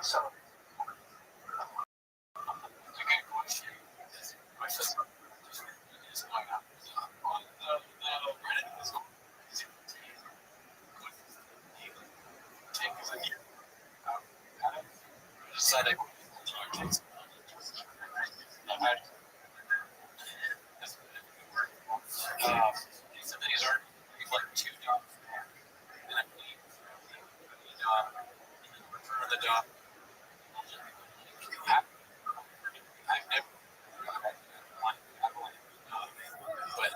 So, okay, question. My sister. Just going on. On the Reddit is take is a year. Decided some of these are like $2 more. And I believe return of the dog. I've never but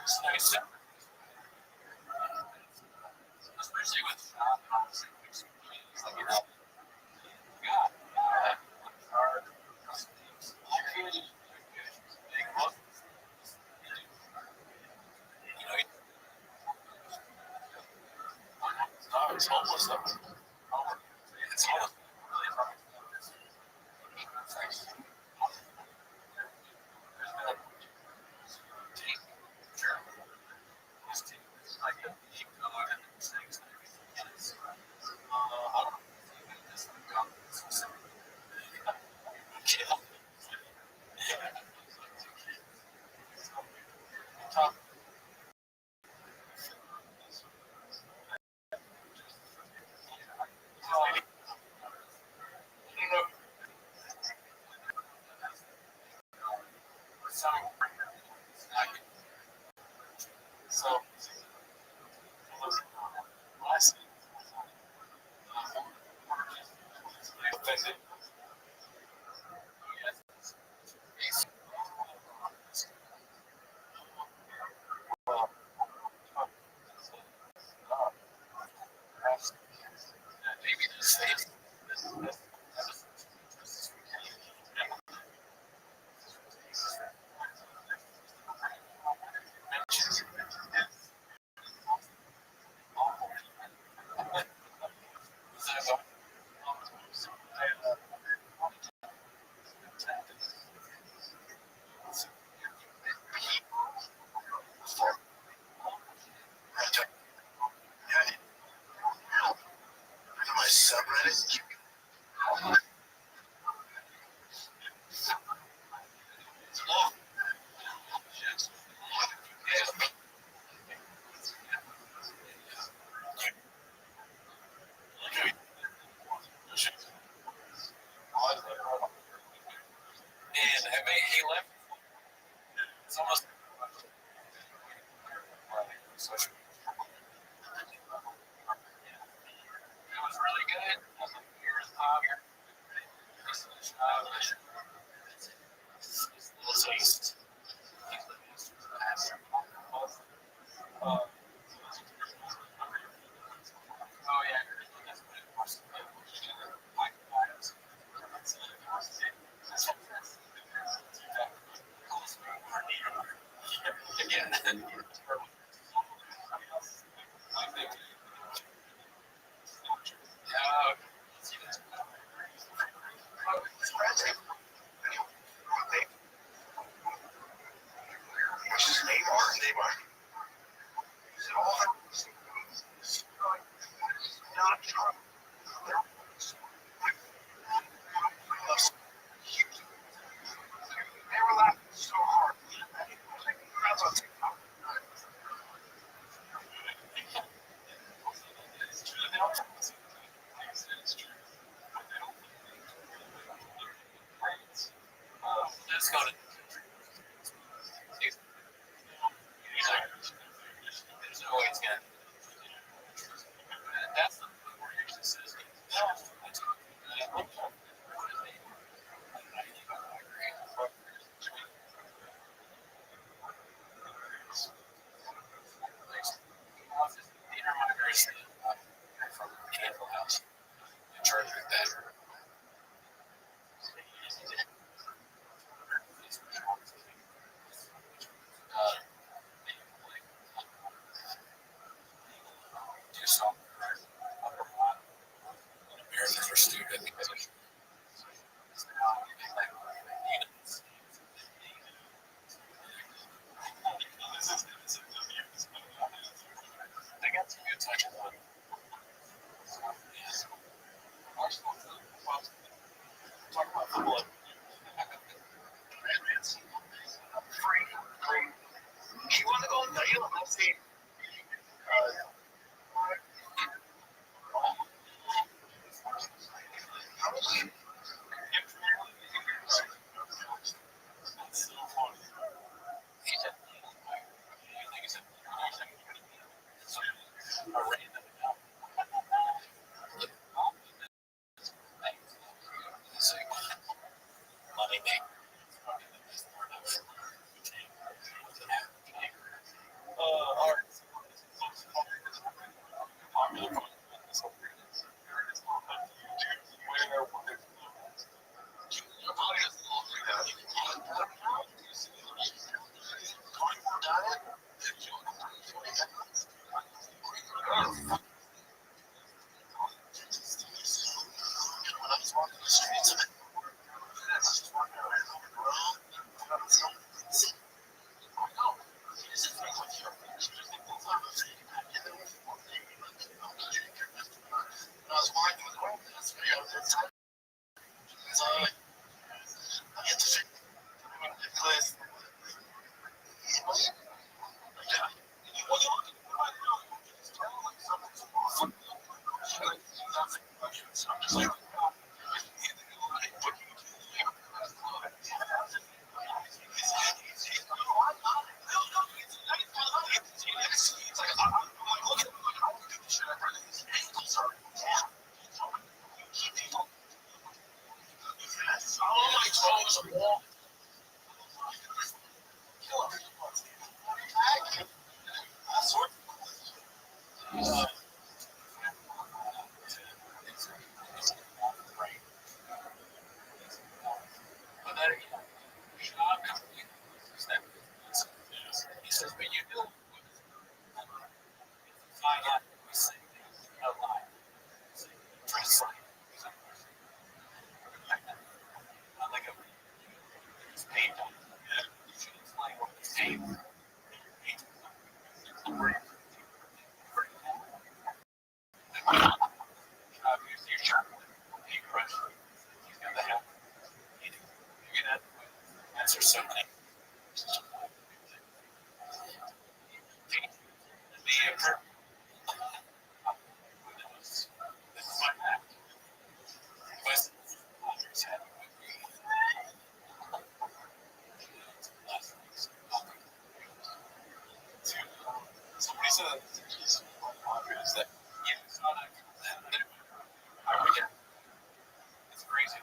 it's nice, especially with God. It's homeless though. It's homeless. So, last offended. Maybe the state. My subreddit. And I mean, he left. It's almost. It was really good. Here's little taste. Oh yeah. Again. What's his name? Neymar. Is it all not Trump? They were laughing so hard. That's on TikTok. Let's go to. There's no way it's gonna. That's the word he actually says. No, so nice. Somebody said that it's not it's crazy.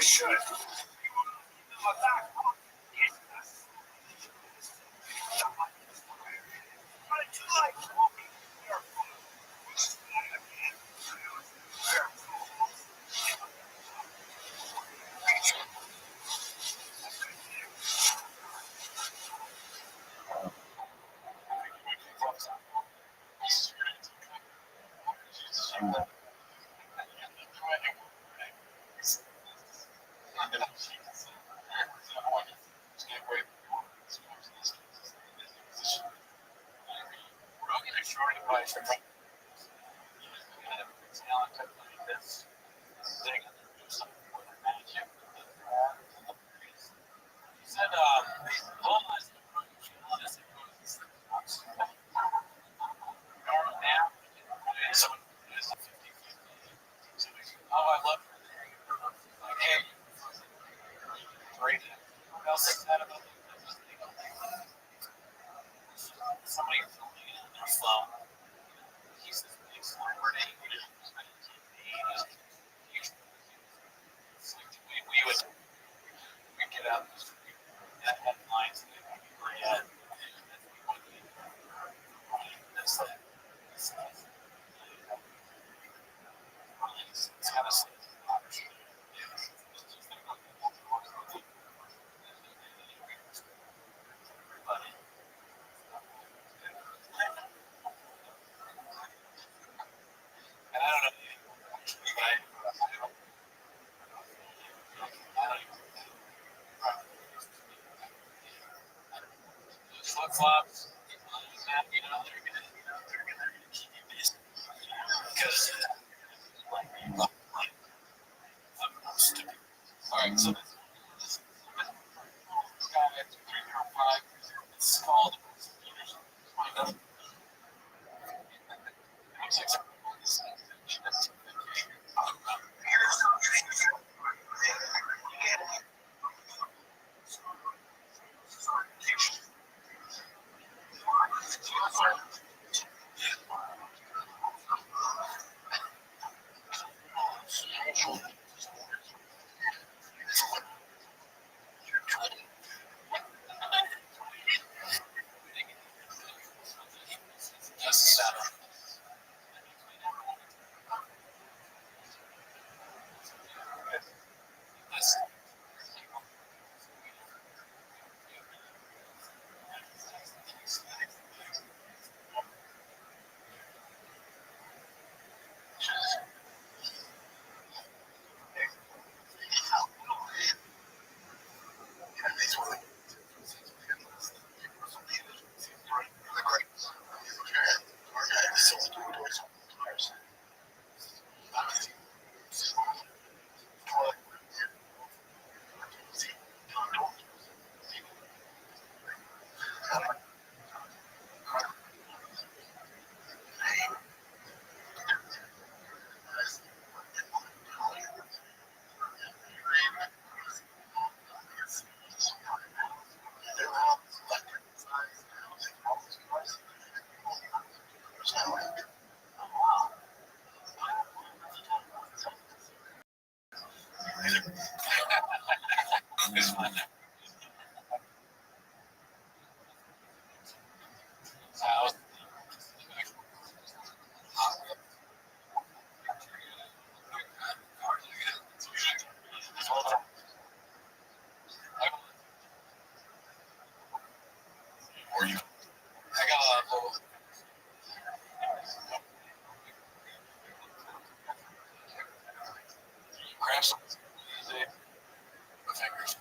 should. Flip-flops, because I'm stupid. All right, so this guy at 305, it's called. That's the sound. That's how. Or you. I got a little grab some. My fingers.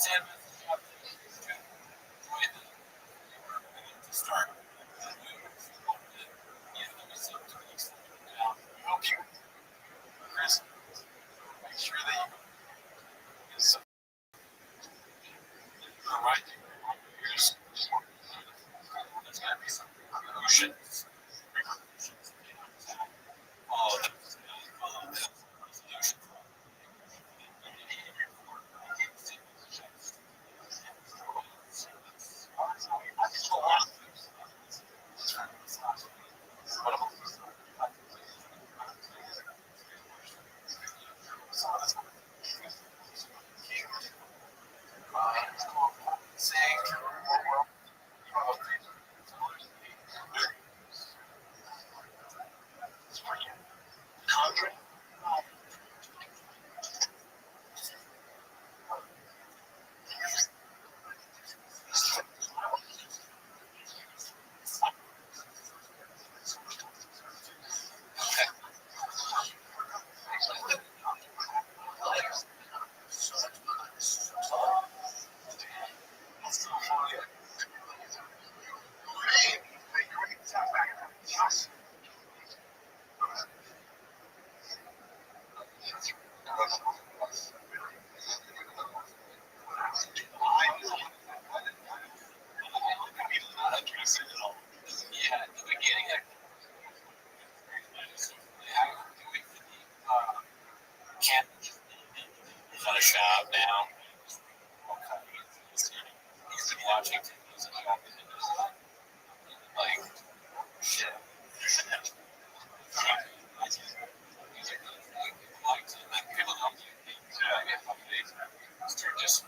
10 to start. I hope you, Chris, make sure that you get some right. There's gotta be some pollution. All of the pollution. Yeah, at the beginning, can't Photoshop now. He's been watching like shit. People don't start just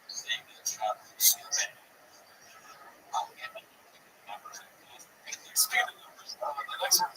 seeing the shot. Speaking of numbers, the next one.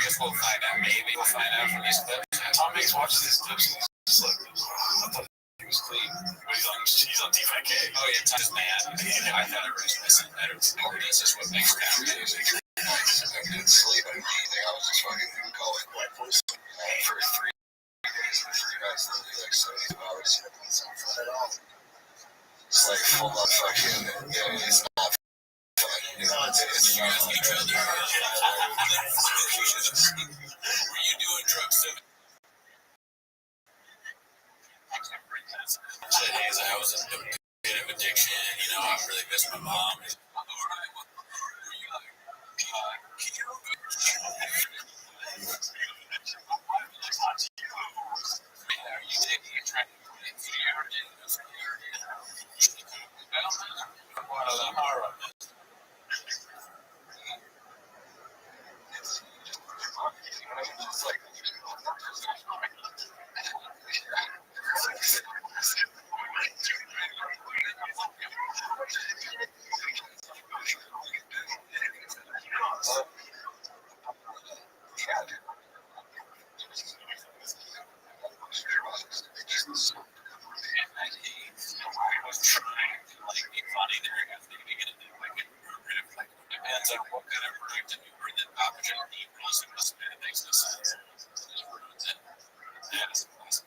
guess we'll find out. Maybe we'll find out from these clips. Tom Hanks watches these clips and he's just like, I thought he was clean. But he's on T5K. Oh, yeah, Tom's mad. I thought it was missing. That is what makes down music. I didn't sleep. I didn't do anything. I was just fucking calling white voice for 3 days and 3 nights, literally like 72 hours. It's not fun at all. It's like full on fucking, it's not fun. It's You guys each other. Were you doing drugs too? Said, hey, I was in a bit of addiction. I really miss my mom. Are you taking a track? It's like, Depends on what kind of product you bring that opportunity also must be makes no sense. That is classic.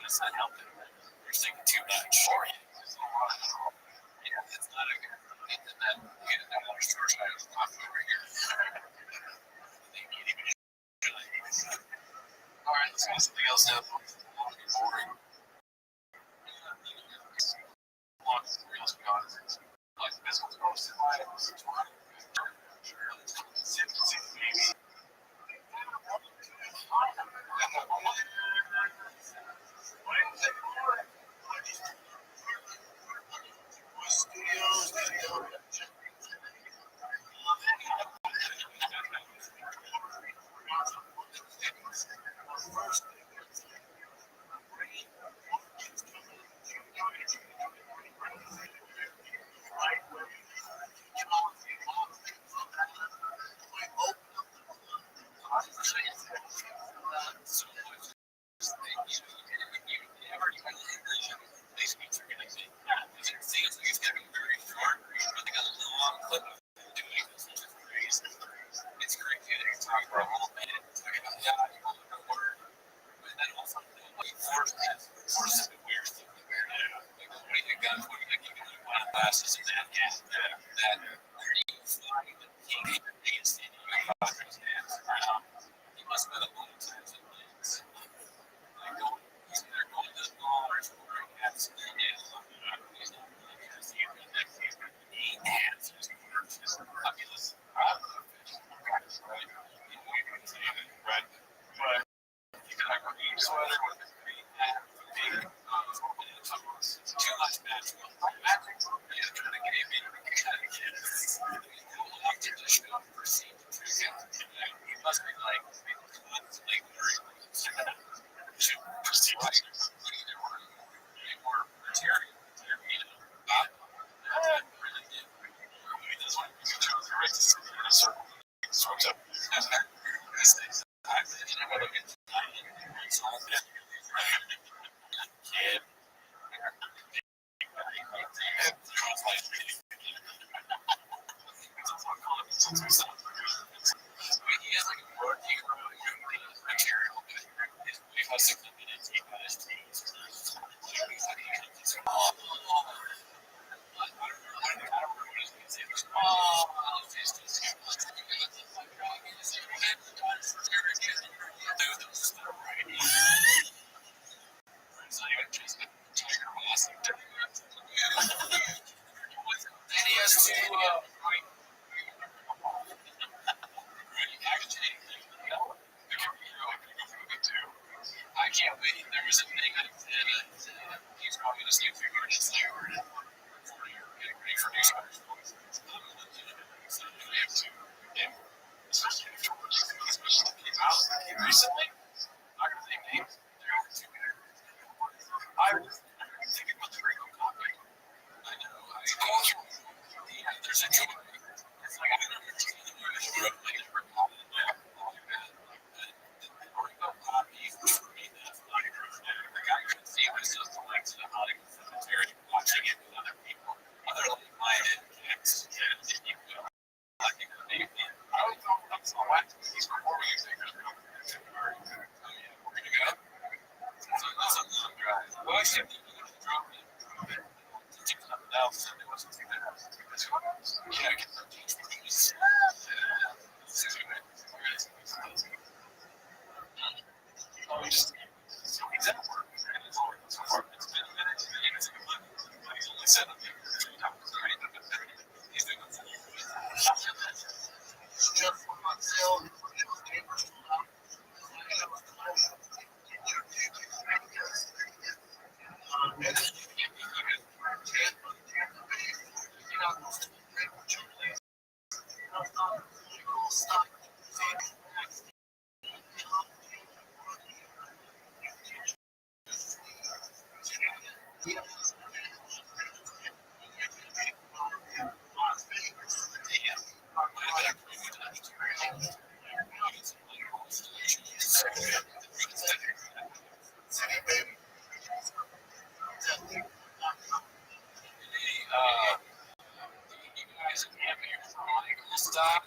It's not helping. You're thinking too much. It's not a good all right, let's go something else now. Boring. Like this one's posted by City, baby. You guys have your stop.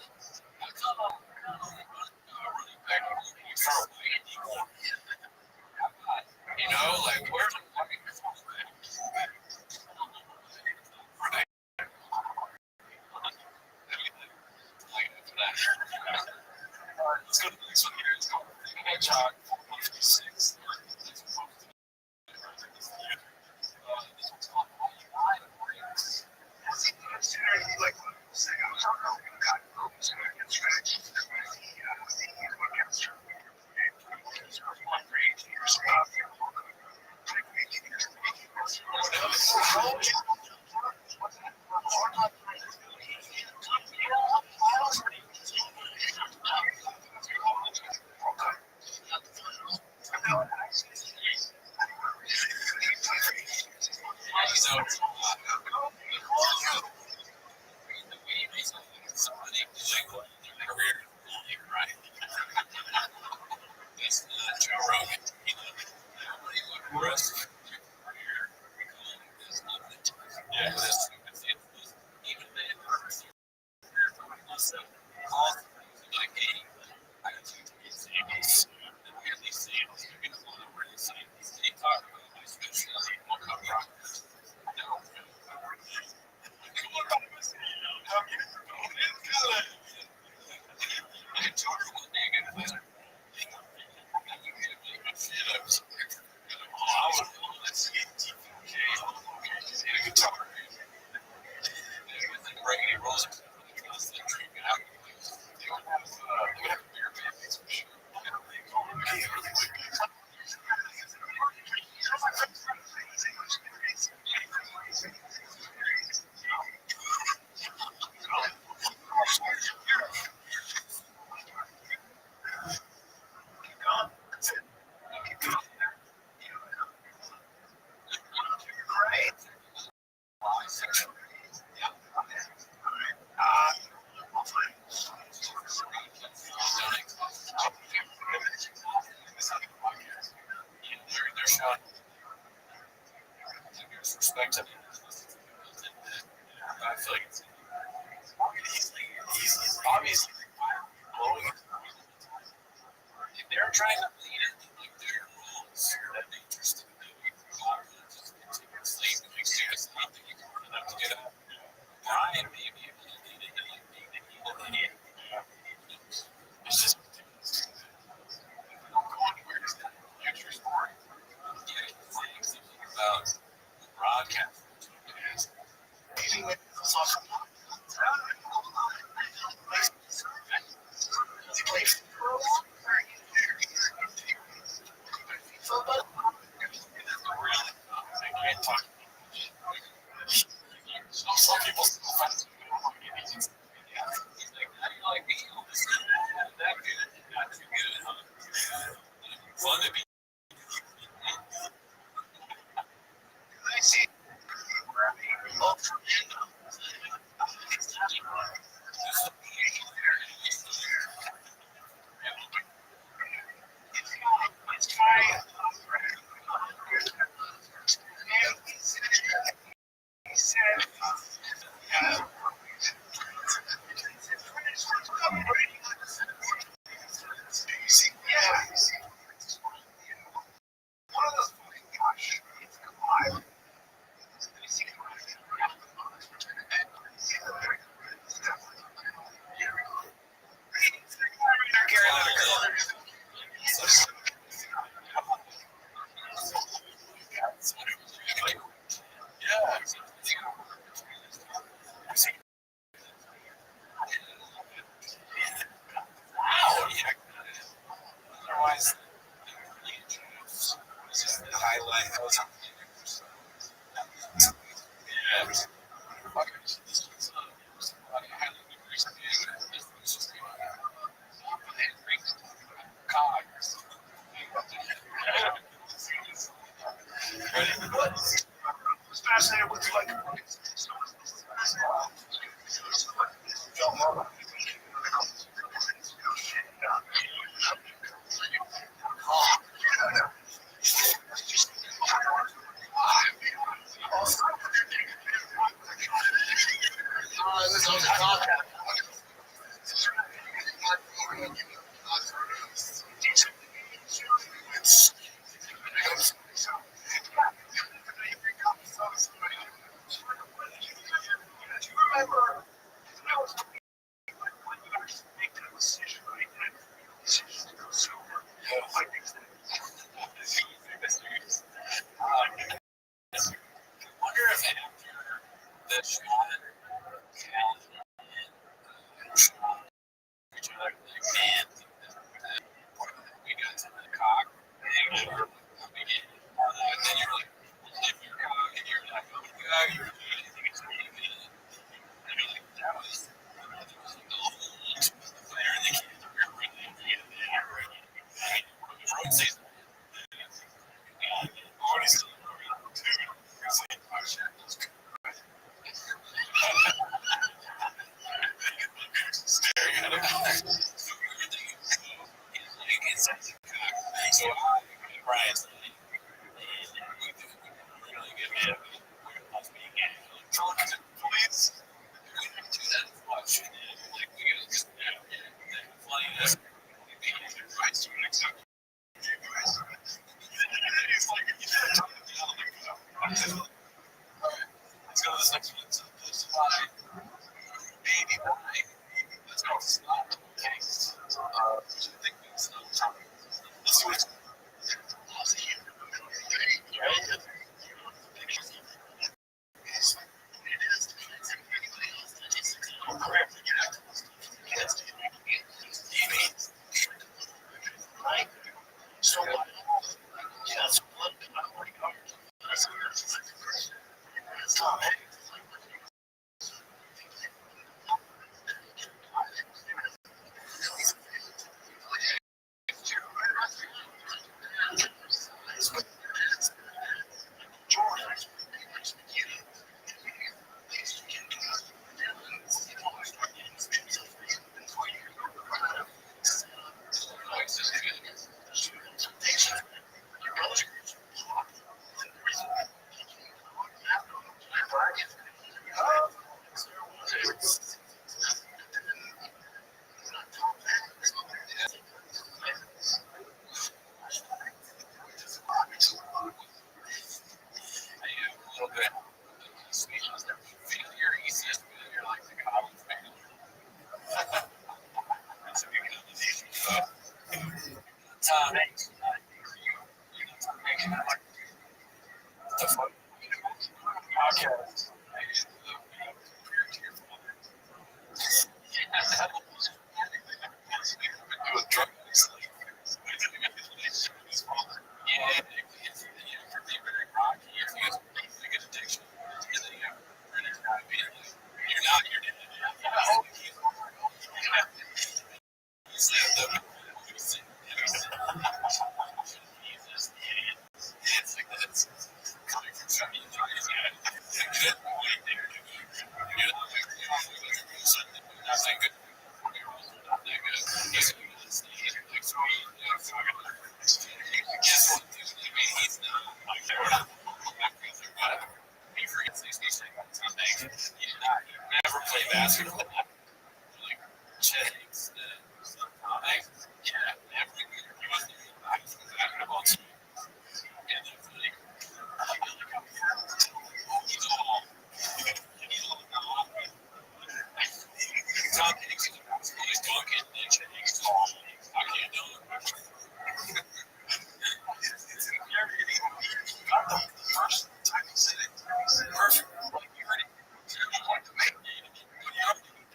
You know, like where's let's go to this one here. It's called Hedgehog 156. Respect to me. I feel like it's he's obviously blowing it. If they're trying to lead it like their rules, that'd be interesting. Seriously, I think you can run up to get up. Brian, maybe if you need it, it's just going where is that future sport? Yeah, things about broadcast. Some people still find it like me. That good, not too good. Fun to be. I see. Otherwise, the highlight goes on. Fascinated with like wonder if after the shot, each other, like, man, we got to the cock, and then you're like, flip your cock, and you're like, oh my god, you're doing anything, it's really good. And you're like, that was the old player in the game. We're really into that, right? I would say Marty's still around, too. It's like, oh shit, let's go. Staring at him. It's like the cock. So, Brian's like, really good man. Let's be again. Please. We didn't do that much. Like, we gotta just, funny this. Right, so next time. He's like, you gotta talk to the other guy. Let's go to this next one. It's fine. Baby boy. Let's go. Stop. Okay. Let's see what's so what? Yeah, so what? I'm already covered. Tom, hey. Tom, hey. The fuck? Podcast. Do a drug you're not, you're it's like that's coming from somebody. Good point there. You're not saying good. Not that good. He's like sweet. Guess what? I mean, he's not. He forgets these things. He's not. He never played basketball. Like, checks. Yeah, never. He wasn't even basketball team. And then, like, he's all. Tom Hanks is always talking and he's all. I can't do it. It's infuriating. The first time he said it, perfect. Like, you heard it. You want to make it. But you don't do it.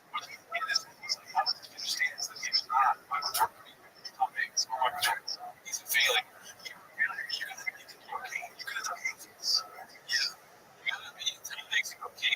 But he understands that he's not Michael Jordan. Tom Hanks or Michael Jordan. He's a failing. You gotta be okay. You gotta talk about this. Yeah. You gotta be Tom Hanks and okay.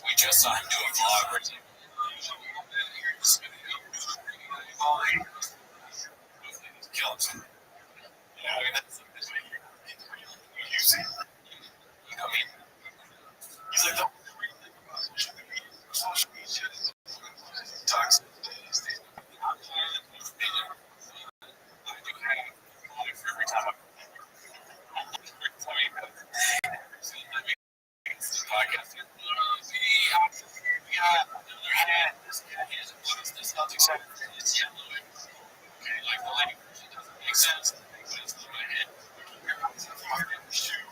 We just saw him do a vlog where And this guy has this not excited for this yellow. Okay, like the lady version doesn't make sense, but it's in my head. Shoot,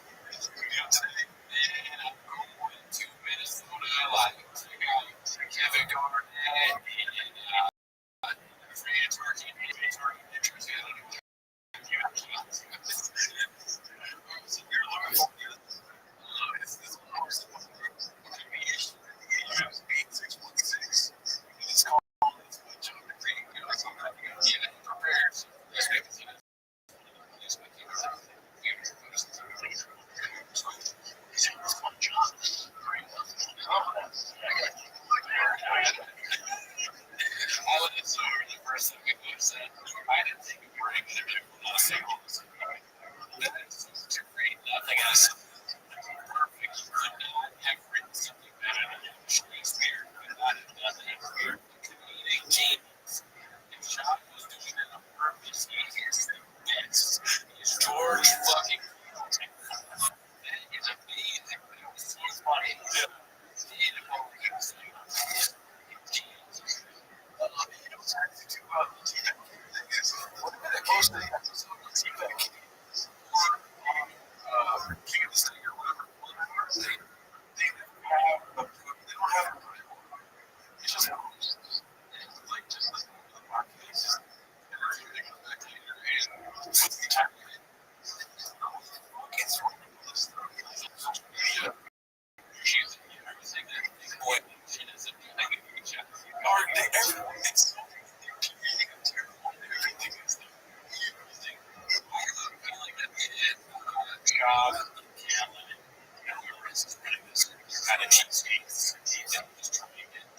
today, man, I'm going 2 minutes to like Kevin Garnett and Free Turkey pictures. It's called prepared. I was so the first thing we said, I didn't think we were going to do a single. To read nothing else. Perfect. Could not have written something better than Shakespeare. Could not have done that for 18. If John was doing it on purpose, he is the best. He's George fucking. That is amazing. That was so funny.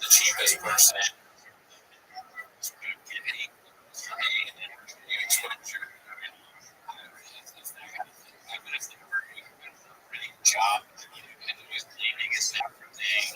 The cheapest person. Job and it was the biggest after thing.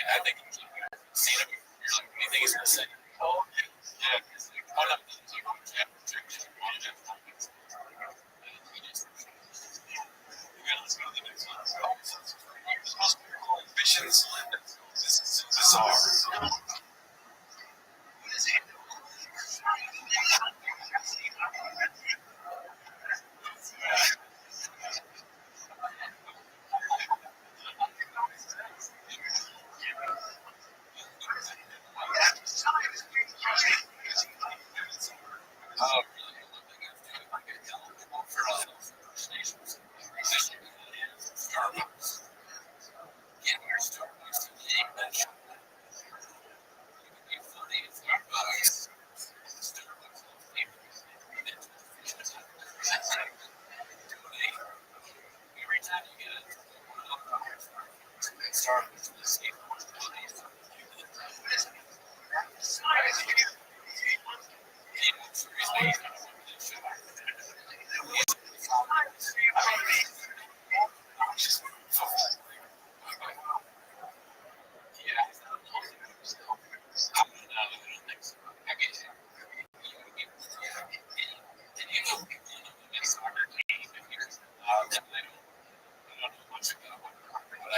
I think anything is going to say. Missions. This is bizarre.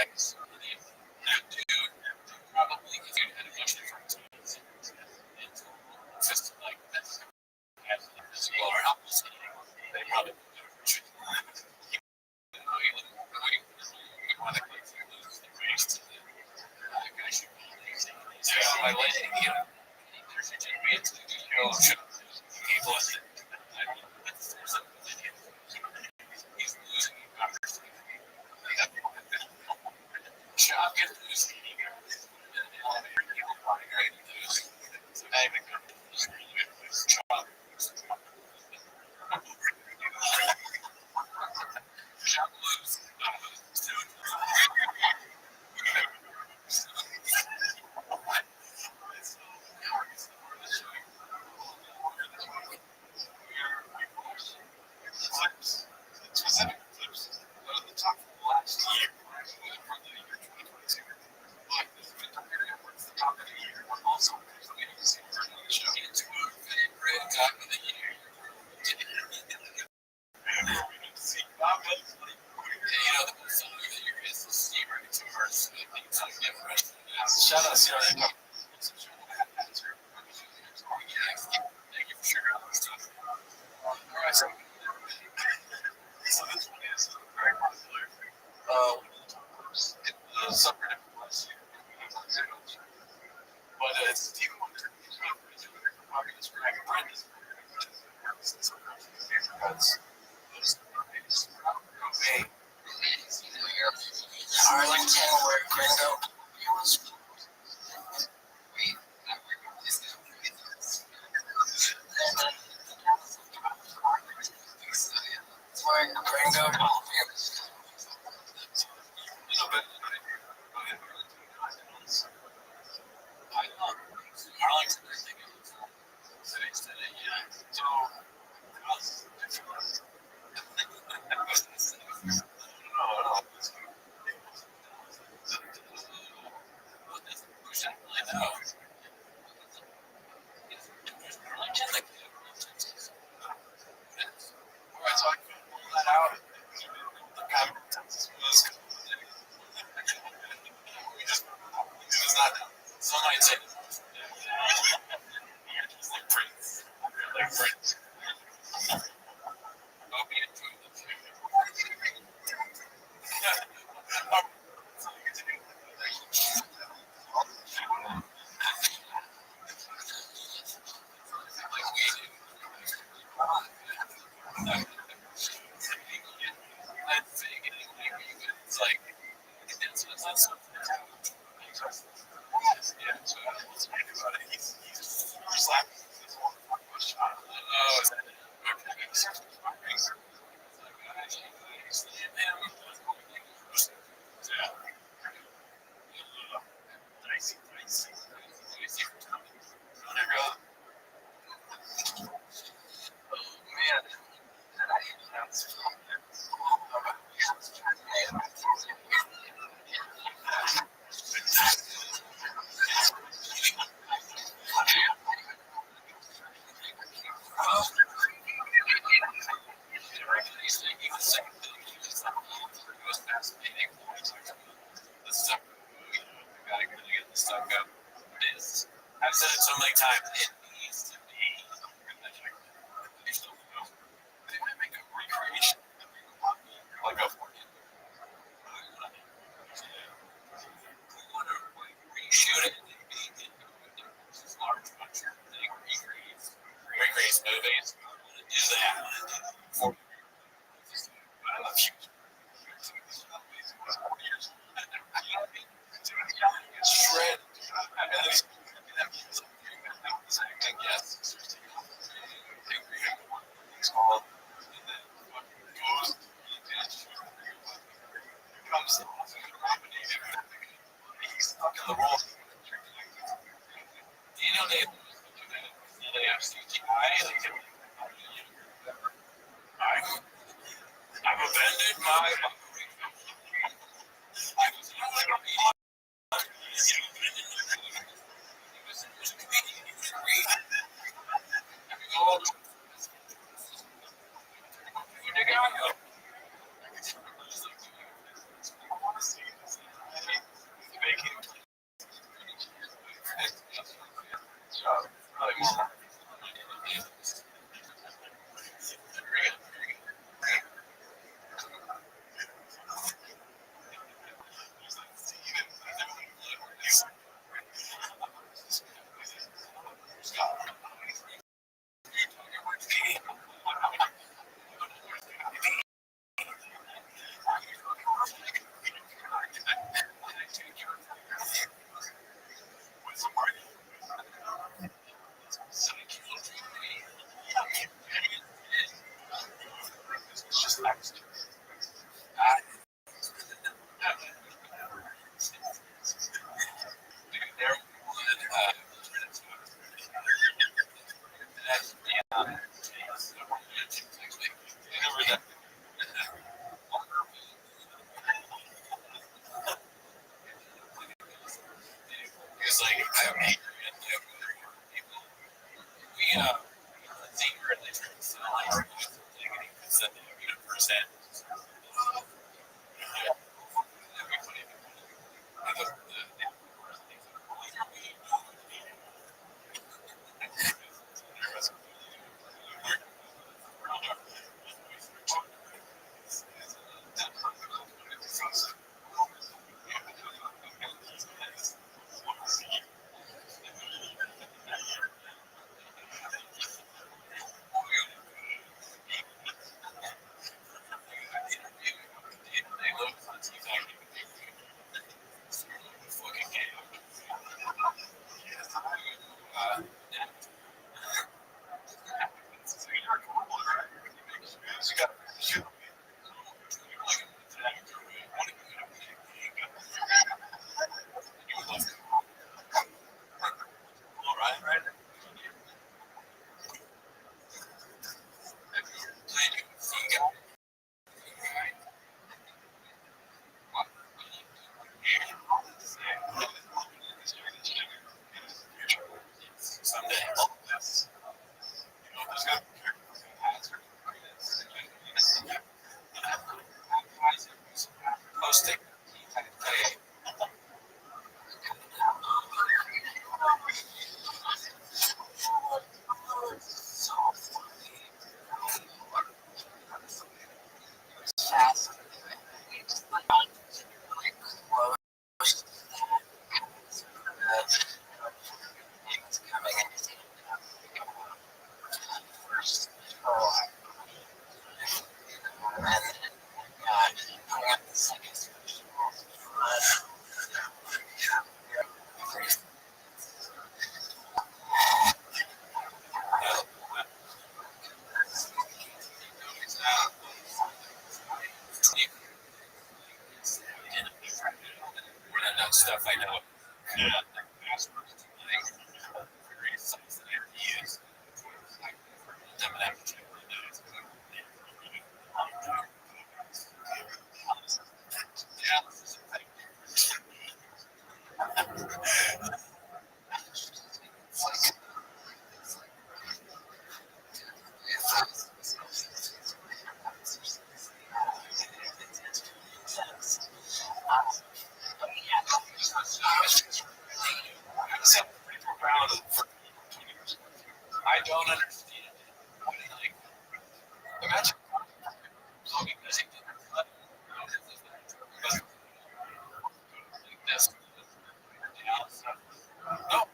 like that dude probably if you had a bunch of different tools and just like that's well apples they probably want to lose the race to the guy should be by letting there should be a huge people he's losing job get losing specific flips. The top of the last year for the year 2022. Like this is the top of the year, but also the show. It's red top of the year. You know, the song of the year is the Steve Right to Hearts. Shout out to CRA. Thank you for sharing all this stuff. All right, so this one is very popular. The subreddit was, but it's Steve Wonder. Probably describe Brendan. Arlington, where Gringo was. Where Gringo. I've said it so many times, it needs to be they might make a recreation. I'll go for it. We want to reshoot it and be this large bunch of thing recreates movies. Do that for I love you. Shred. Yes. It's called comes he's stuck in the role. Do you know they have CGI? I've abandoned my Stuff I know. I don't understand. Like, imagine logging music to this. No.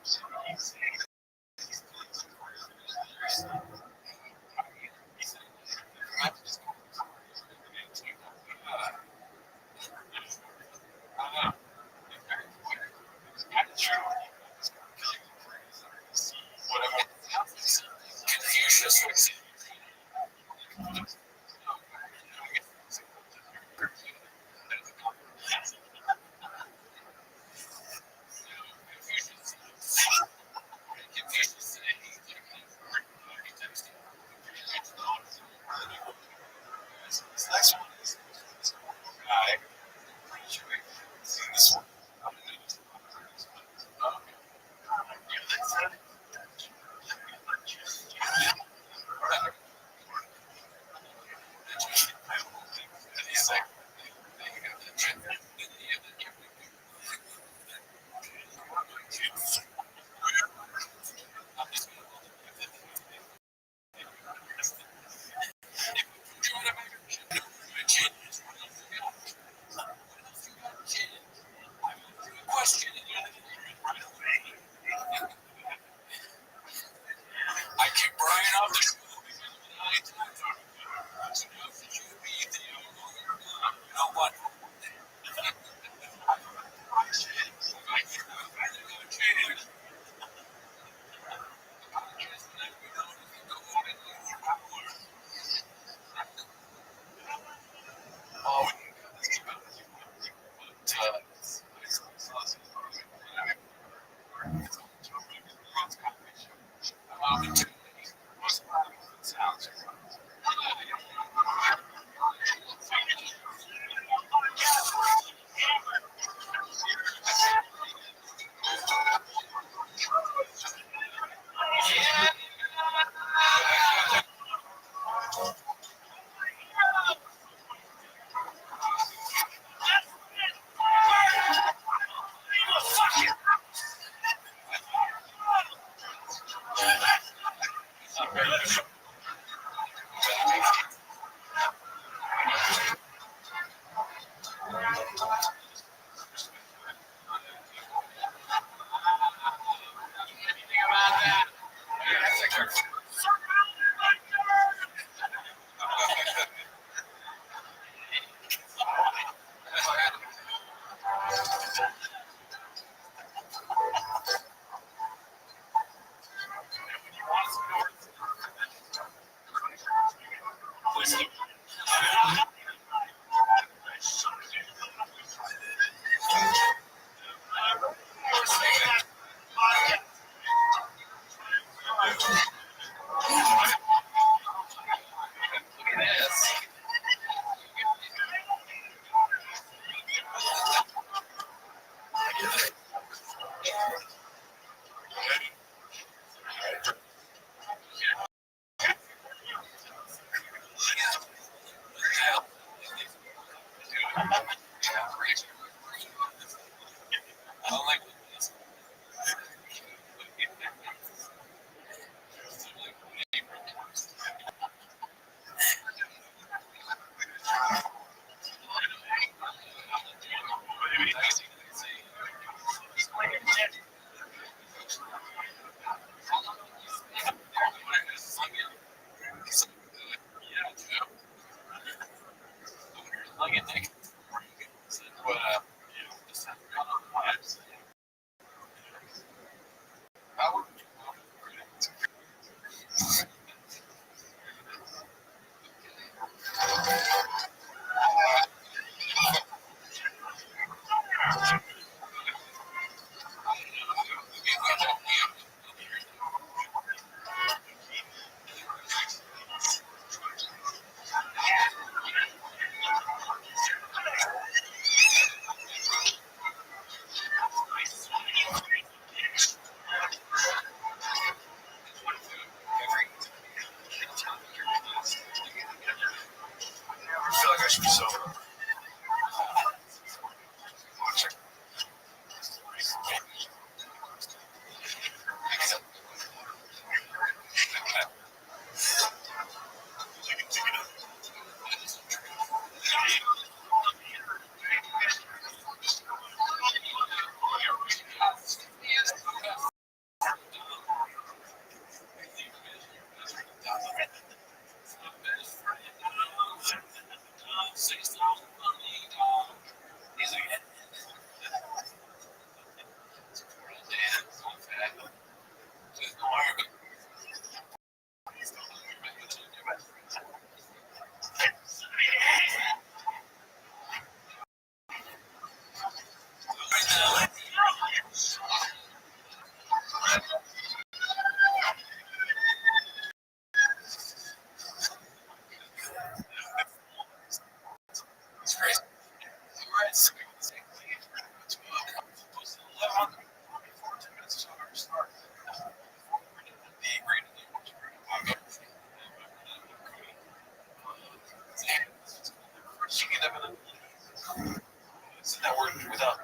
without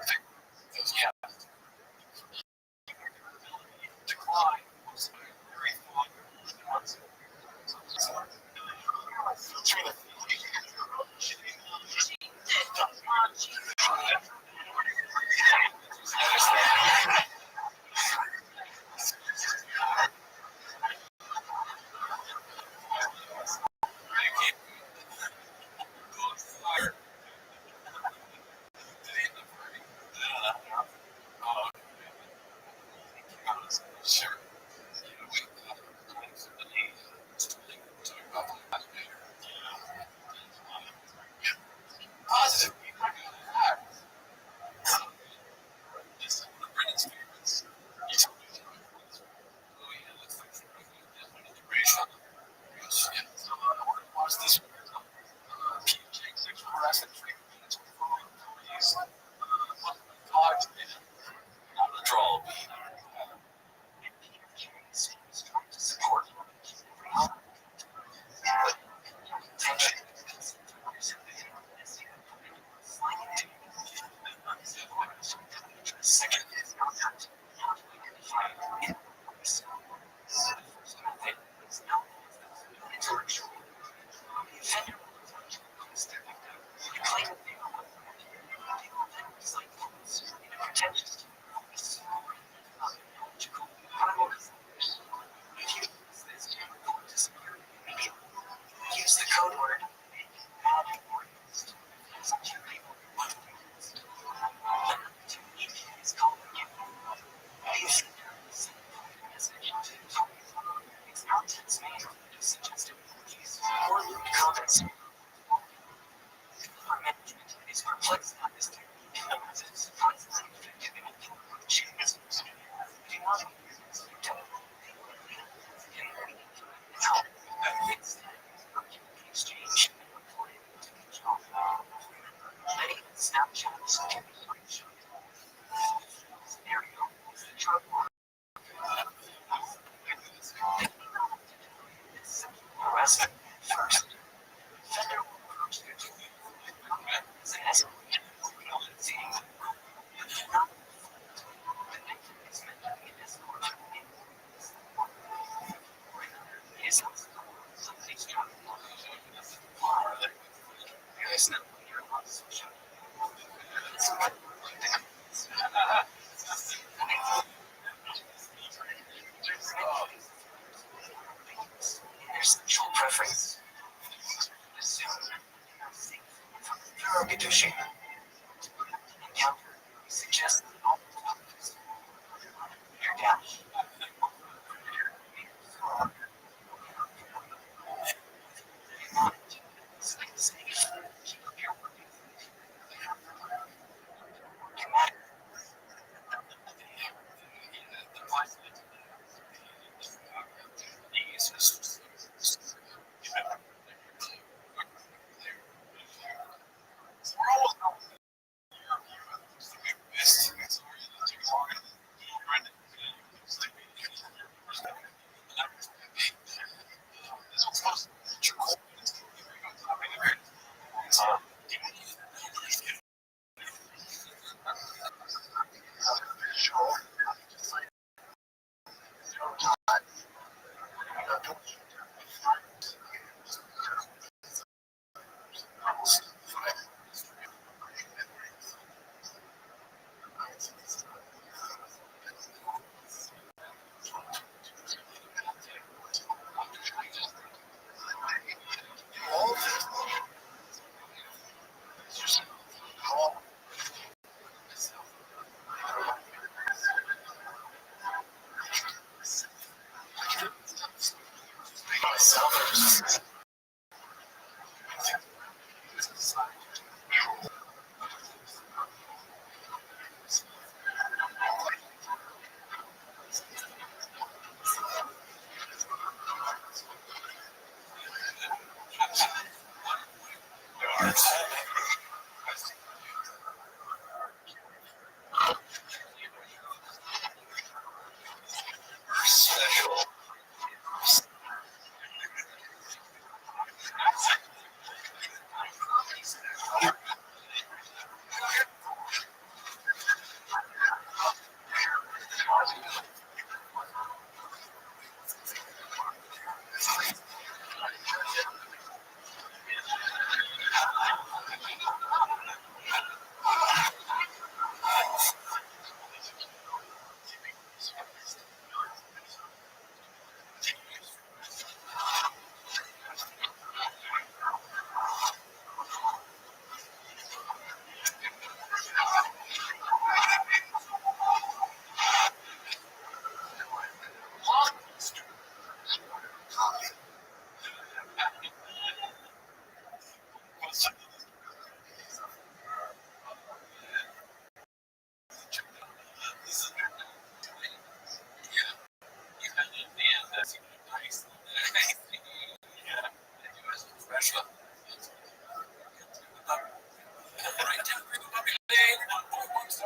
those gaps. Decline was very fun.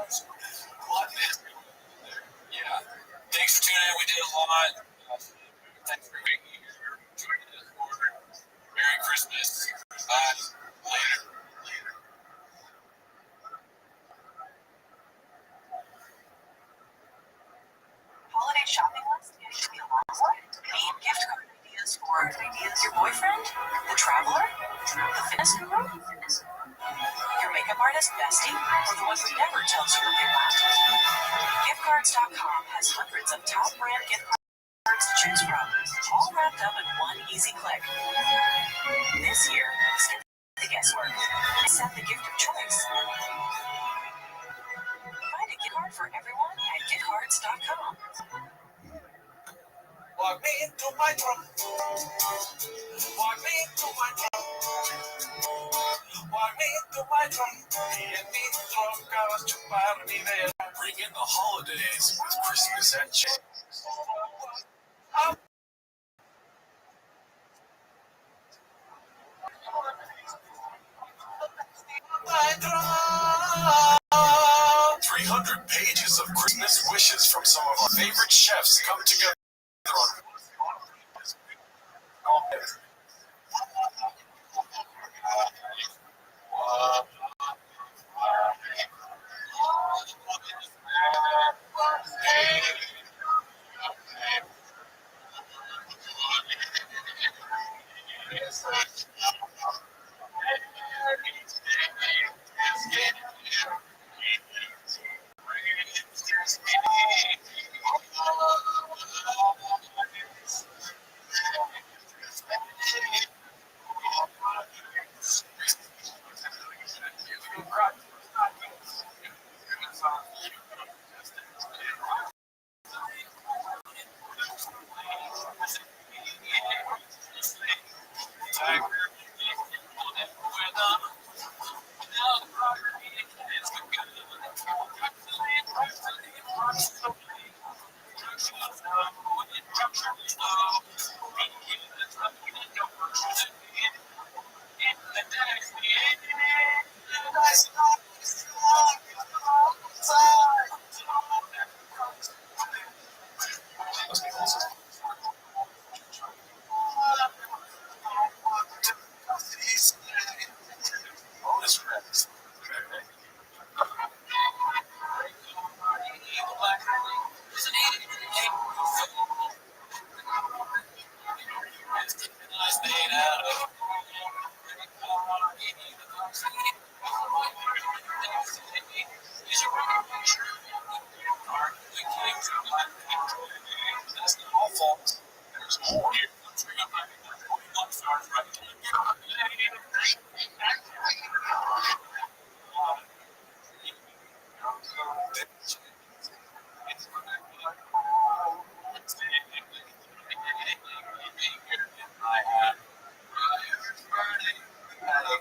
Yeah. Thanks for tuning in. We did a lot. Thanks for being here. Joining us for Merry Christmas. Bye. Later. Holiday shopping list should be a lot more. Need gift card ideas for your boyfriend, the traveler, the fitness guru, your makeup artist bestie, or the one who never tells you what they want. Giftcards.com has hundreds of top brand gift cards to choose from, all wrapped up in one easy click. This year, skip the guesswork. Set the gift of choice. Find a gift card for everyone at giftcards.com. Walk me into my trunk. Walk me into my trunk. Walk me into my trunk. Y en mi troca vas a chupar mi dedo. Bring in the holidays with Christmas at Chase. My trunk. 300 pages of Christmas wishes from some of our favorite chefs come together on.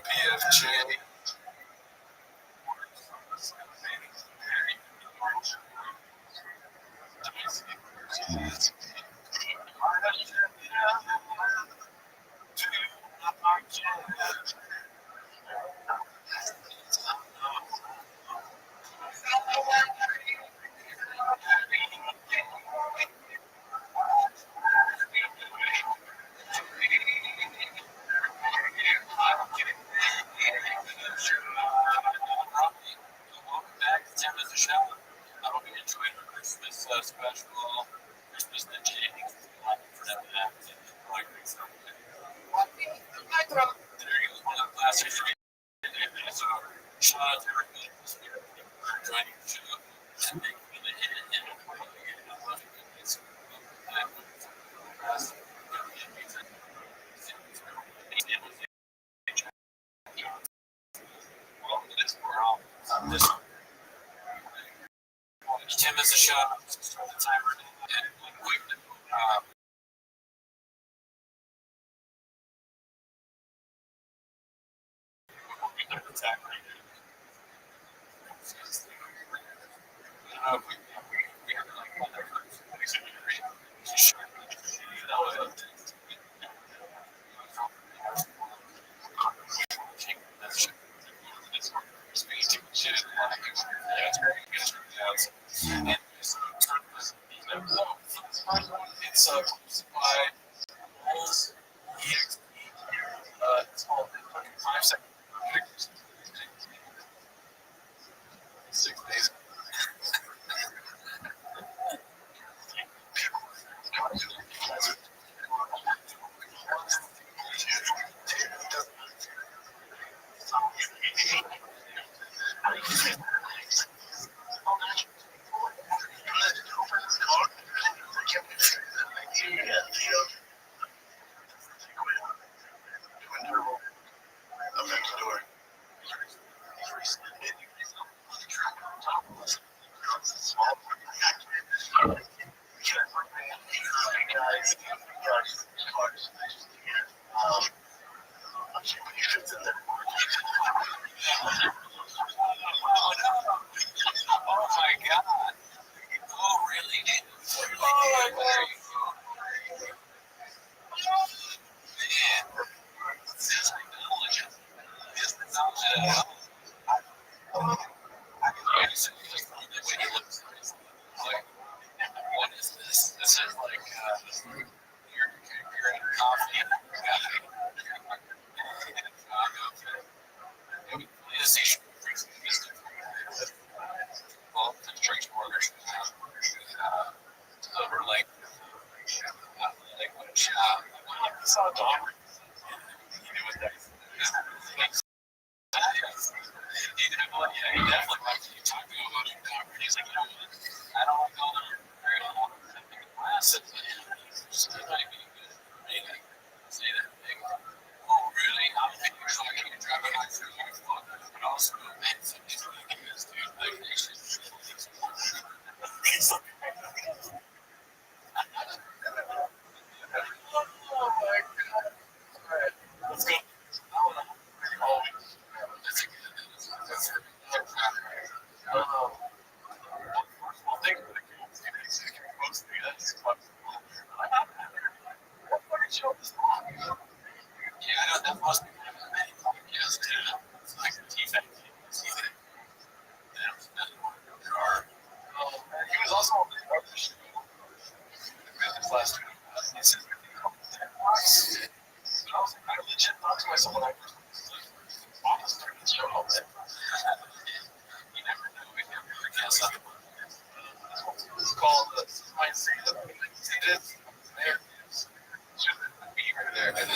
PFJ. Welcome back to Tim as a Show. I hope you enjoyed our Christmas special. Christmas the Jennings. For them to have there you go. One of the classics. So, shout out to everybody who's here for joining the show. And thank you for the hit and this Tim is a shot. Start the timer. And quick. It's by Bulls EXP. It's called 5 Second Project. 6 days. Oh my god. Oh really? Oh my god. What is this? This is like you're in coffee. Well, the drinks orders over like liquid shop. Saw a dog. He knew what that is. He definitely liked you talking about your dog. He's like, you know what? I don't like all the very long glasses. Just might be good. Maybe say that thing. Oh, really? I'm thinking you're talking and driving high through my phone. But also, man, somebody's like this, dude. Like, they should. Oh my god. Alright, let's go. That's a good. That's a good. Well, thank you for the most of that's fun. What fucking show is that? Yeah, I know that must be one of the many podcasts. It's like T-Fat. He was also on the other show. This last week. He said, I was like, I legit thought to myself when I first started the show, I was like, you never know. We never really guess. It's called I Say That It Is. There it is. Should be right there. And then,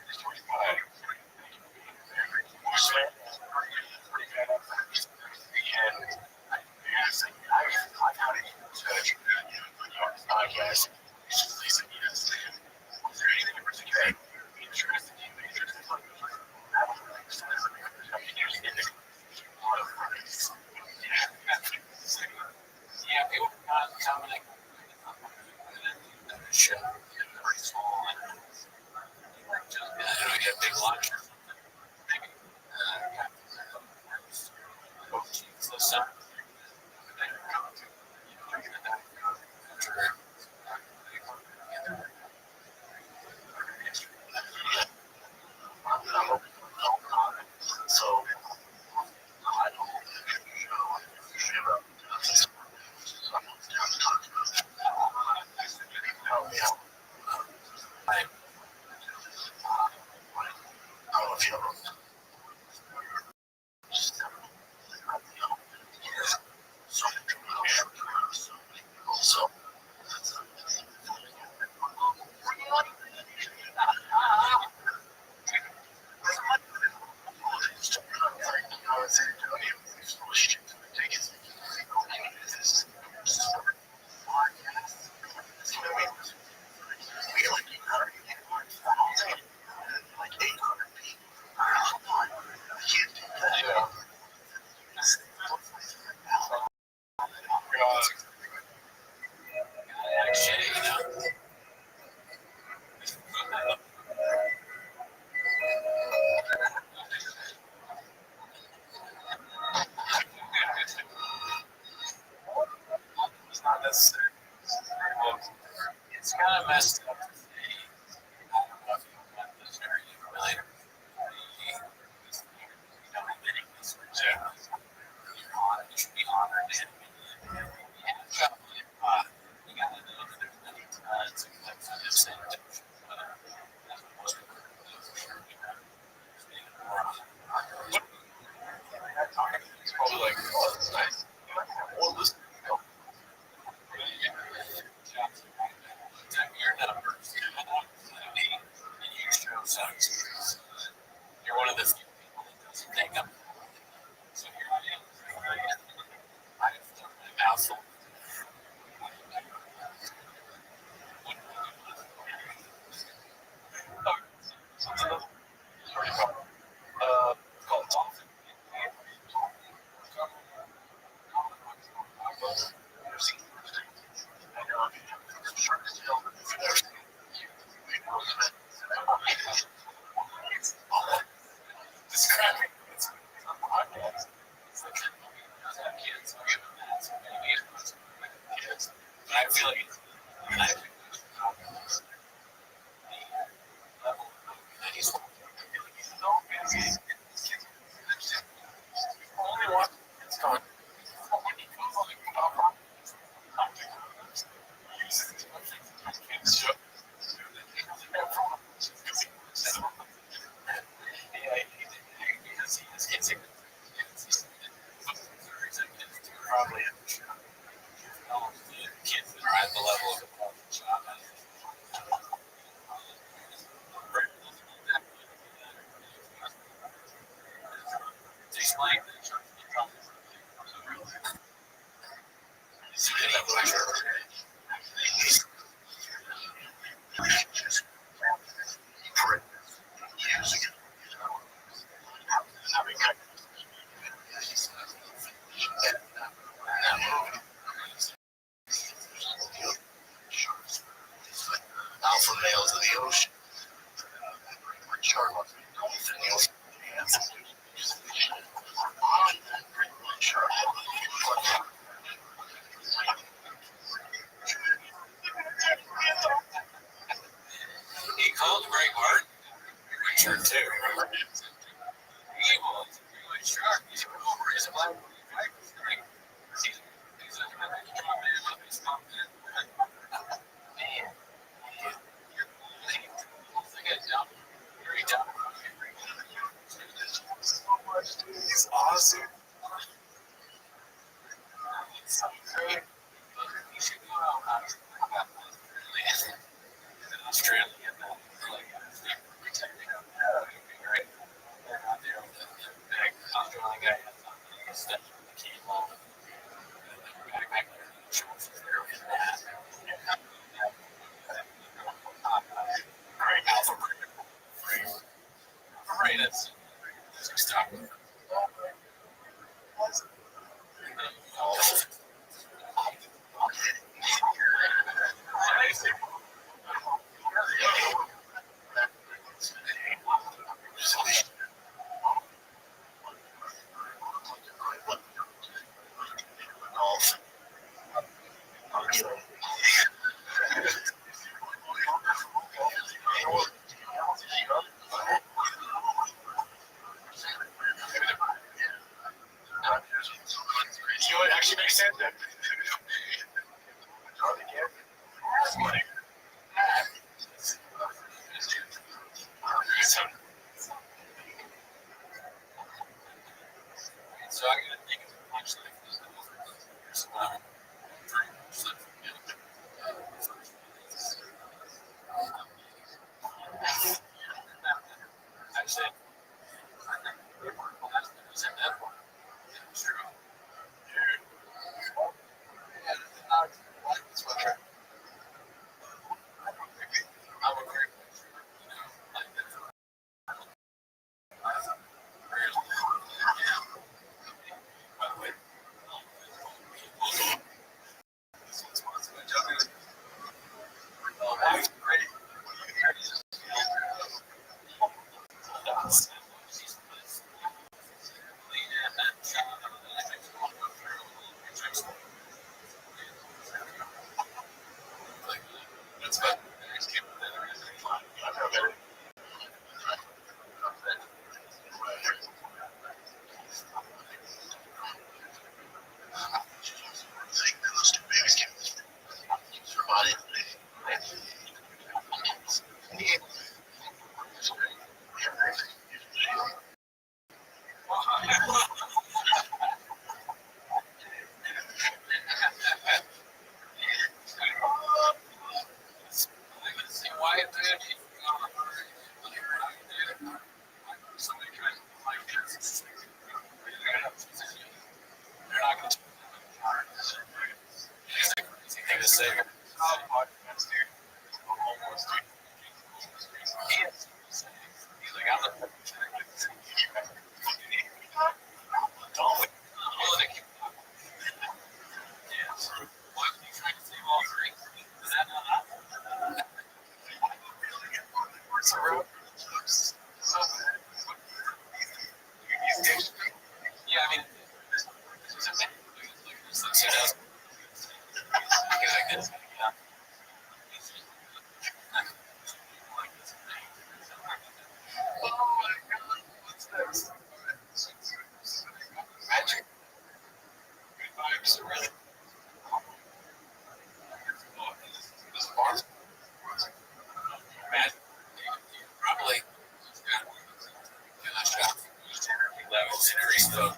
it's 25. Podcast. Yeah, people comment show pretty small and just get a big lunch. Maybe so some. So I don't know if you know. So it's not necessary. It's kind of messed up. I don't know if you want this very familiar. Yeah. You should be honored. I feel like probably kids that are at the level of the job. Explain. Alpha males of the ocean. He called Greg Hart. Richard too. Evil. Shark. He's a black. He's awesome. Australia. You know what actually makes sense? So I'm gonna think of a punchline. I said, that's about thing to say. Probably. Levels increased though.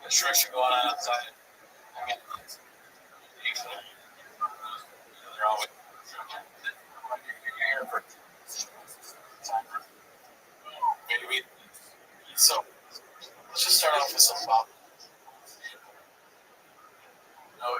Construction going on outside. They're always here for maybe. So let's just start off with some Bob. No,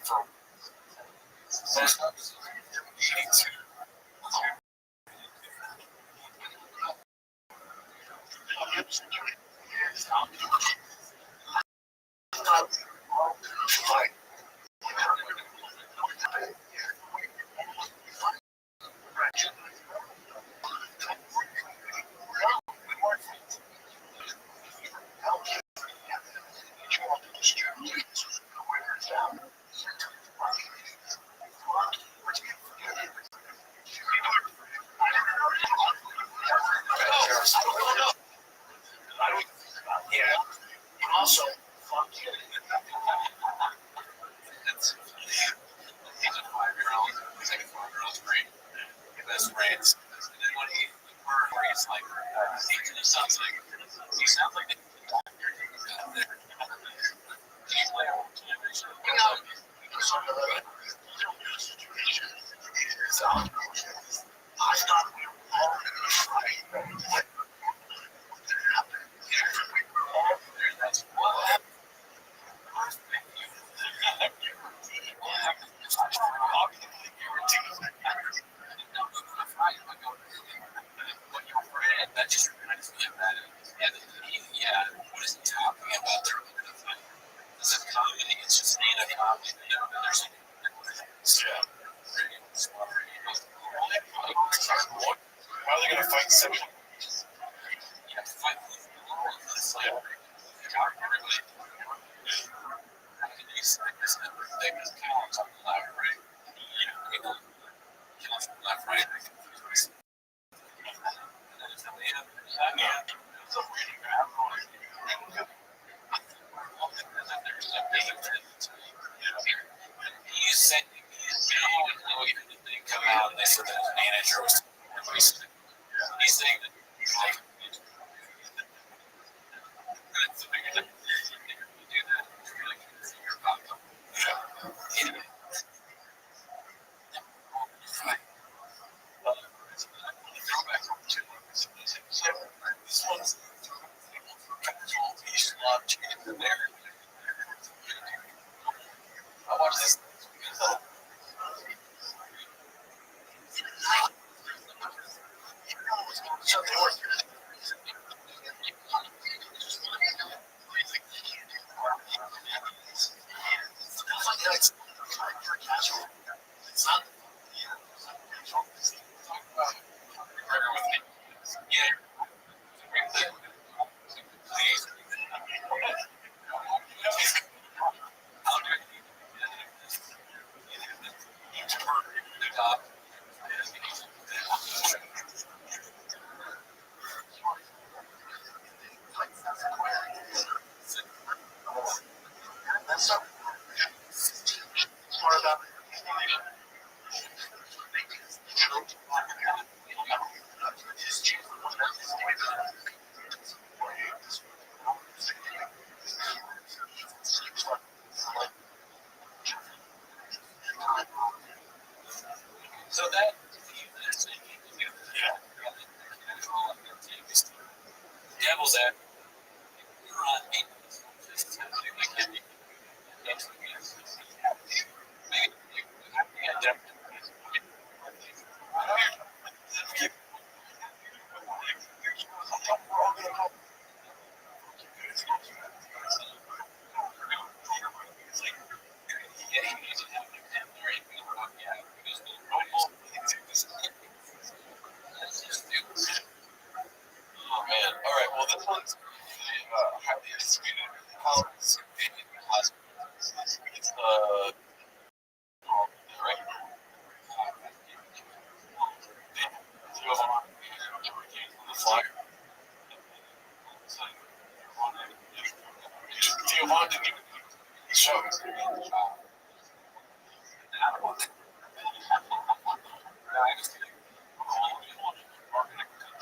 for most 82. Also, he's a 5-year-old. He's like a 5-year-old's great. Best friends. And then when he's like 18 or something, he sounds like the so I thought we were all right. That's what that just reminds me of that. Yeah, what is he talking about? This is comedy. It's just stand-up comedy. There's why are they going to fight someone? You have to fight these things count on the left, right? Yeah. Left, right. You said they come out and they said that the manager was replacing. He's saying that that's the bigger thing. You do that. You're about to. Anyway. This one's he's not in there. I watched this. It's not. Please. That's so smart about so that devil's at oh man. All right. Well, this one's highly anticipated. It's right. Two of them on the flyer. Giovanni didn't even show.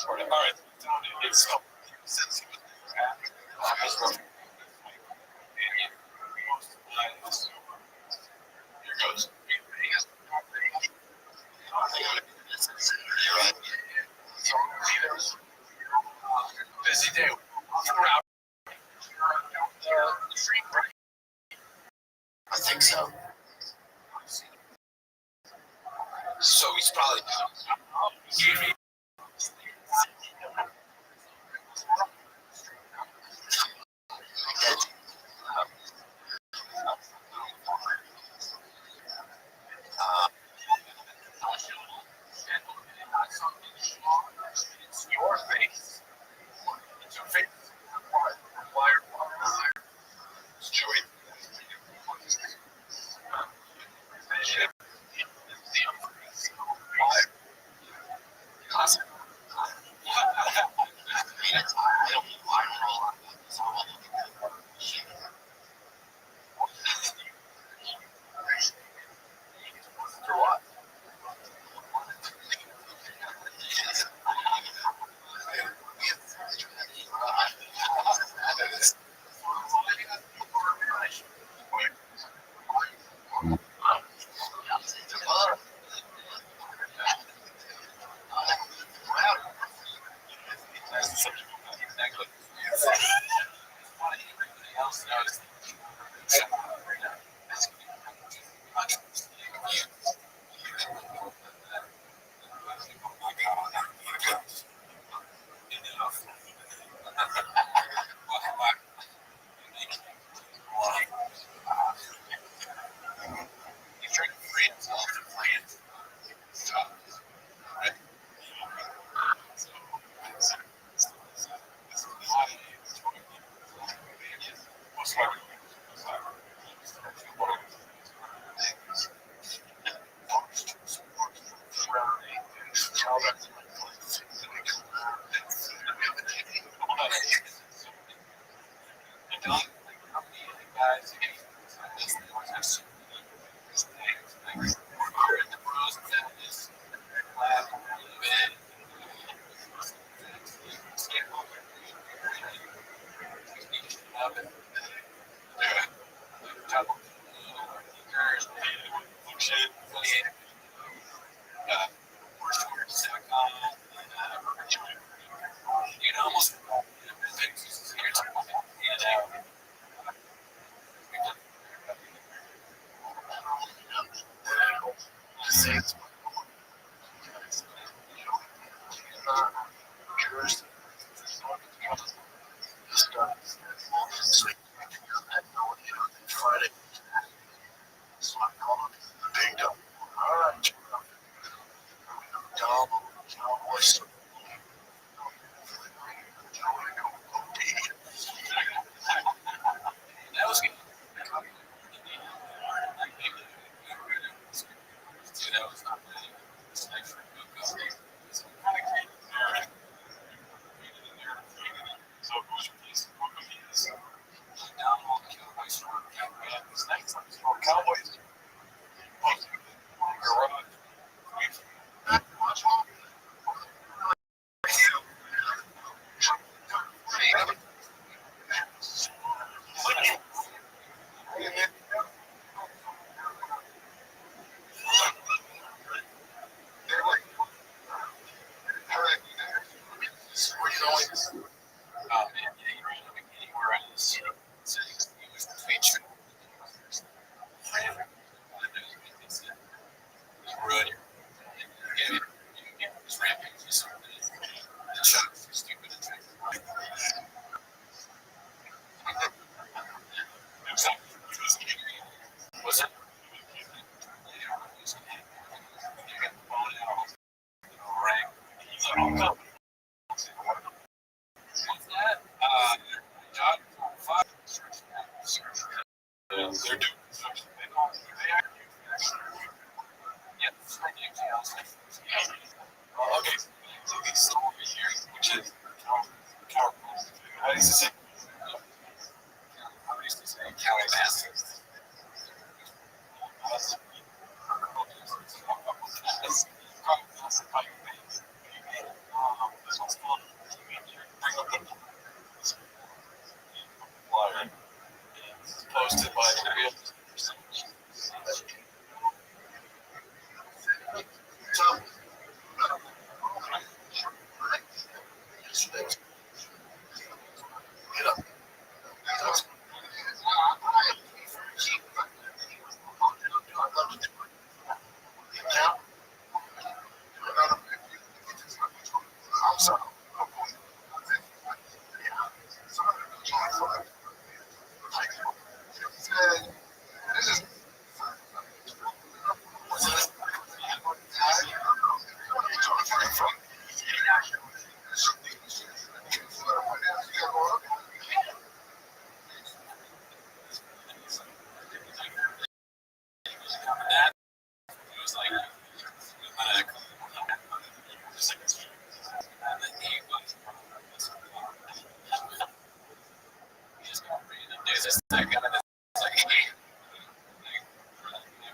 All right. It's since he was here goes. Busy day. I think so. So he's probably. It's your face. It's your face. It's Joey. Friday. So I called him the big dumb.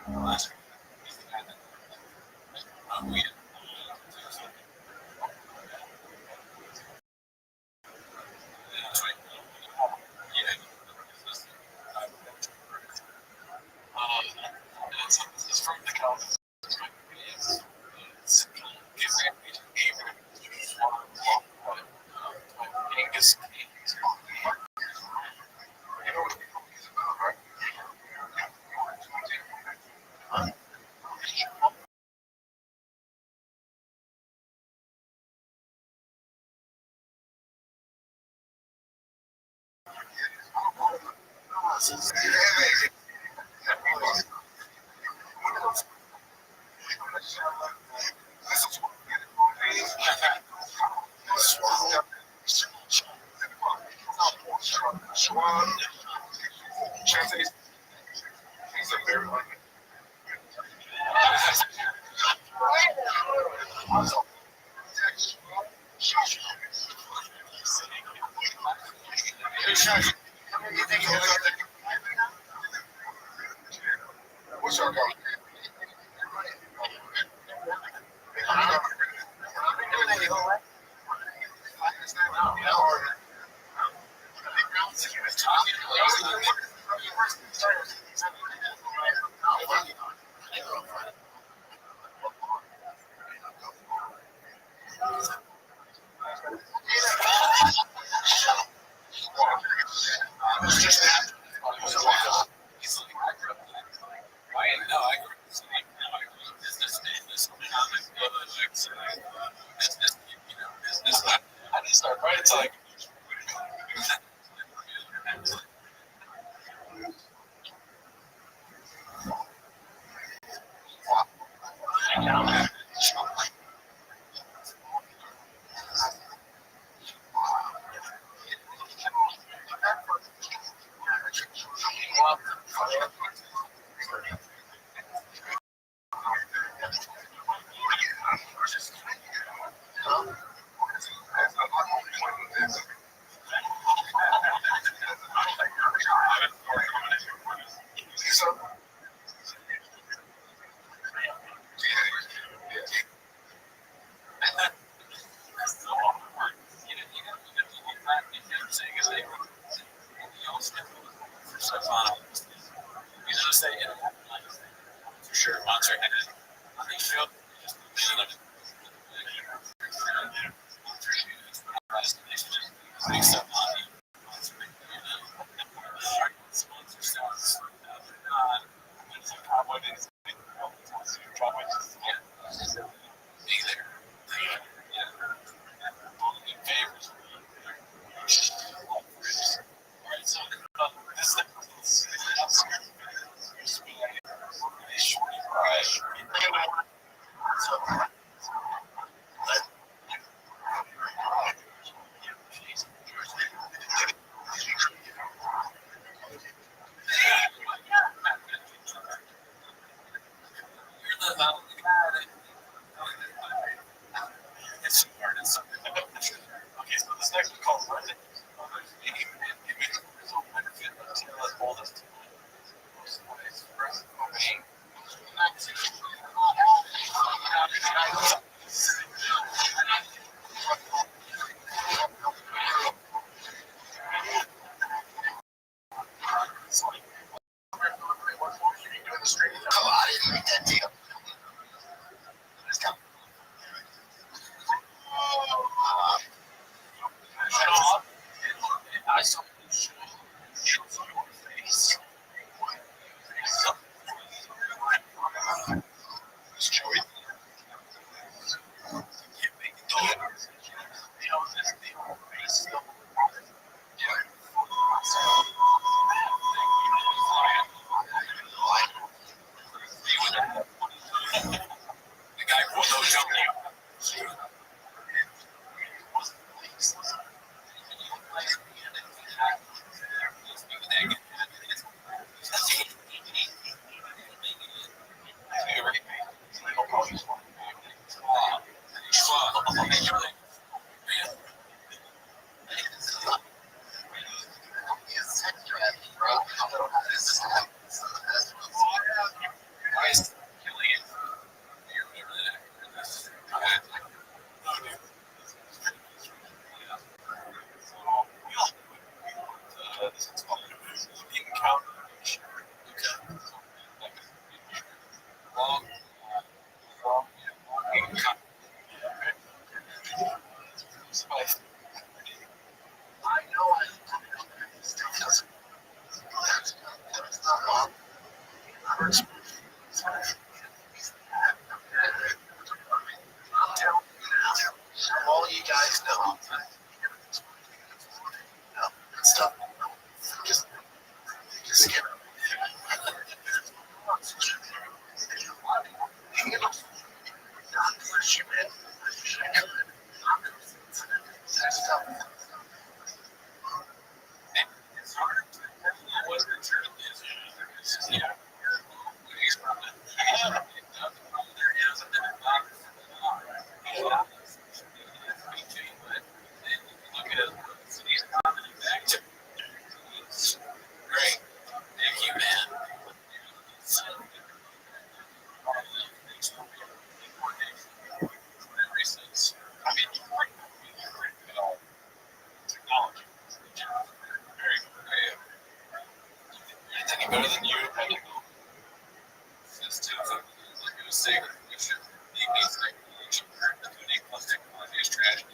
Last week, he's the guy that we didn't. That's right. Yeah. It's from the California. It's Angus. You know what he's about, right? Chances, he's a very like what's your call? I didn't start right until like for sure, Monster had on the show. Okay, so this next one called London. It makes his own benefit until it's oldest. Come on, I didn't make that deal. I saw face. Joey. say that we should make these technology. Plus technology is trash.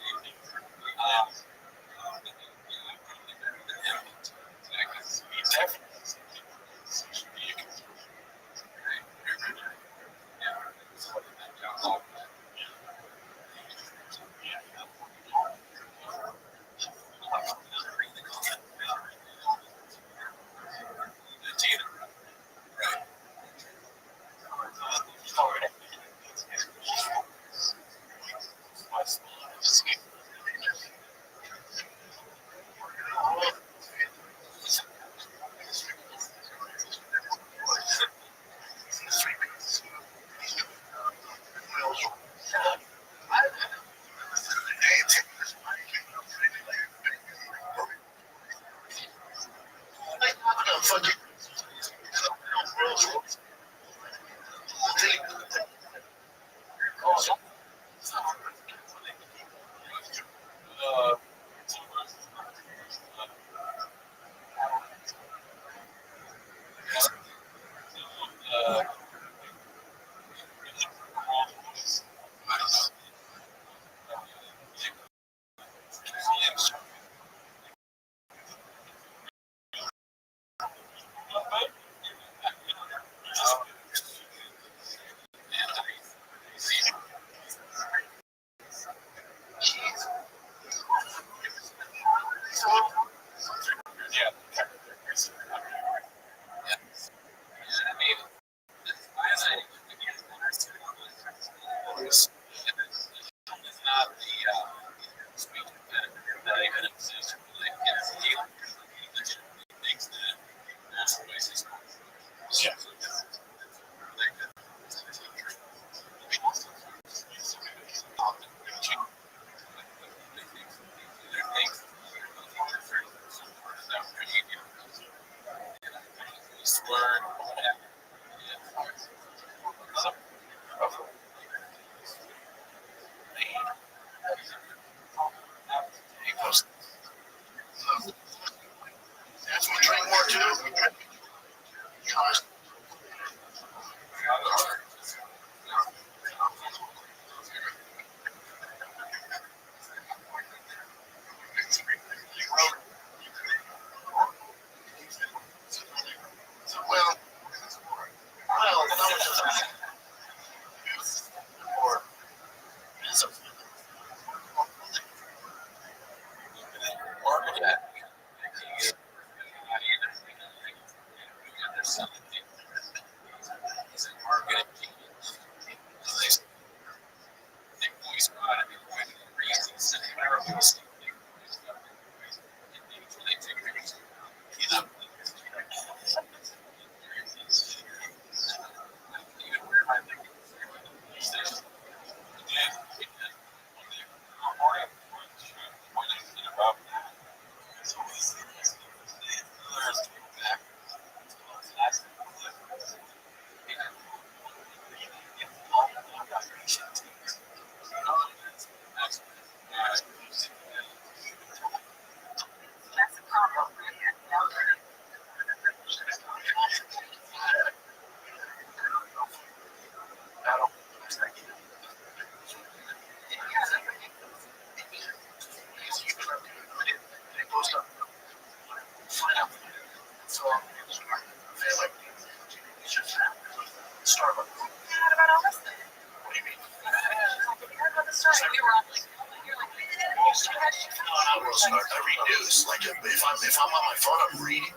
I read news. Like if I'm on my phone, I'm reading.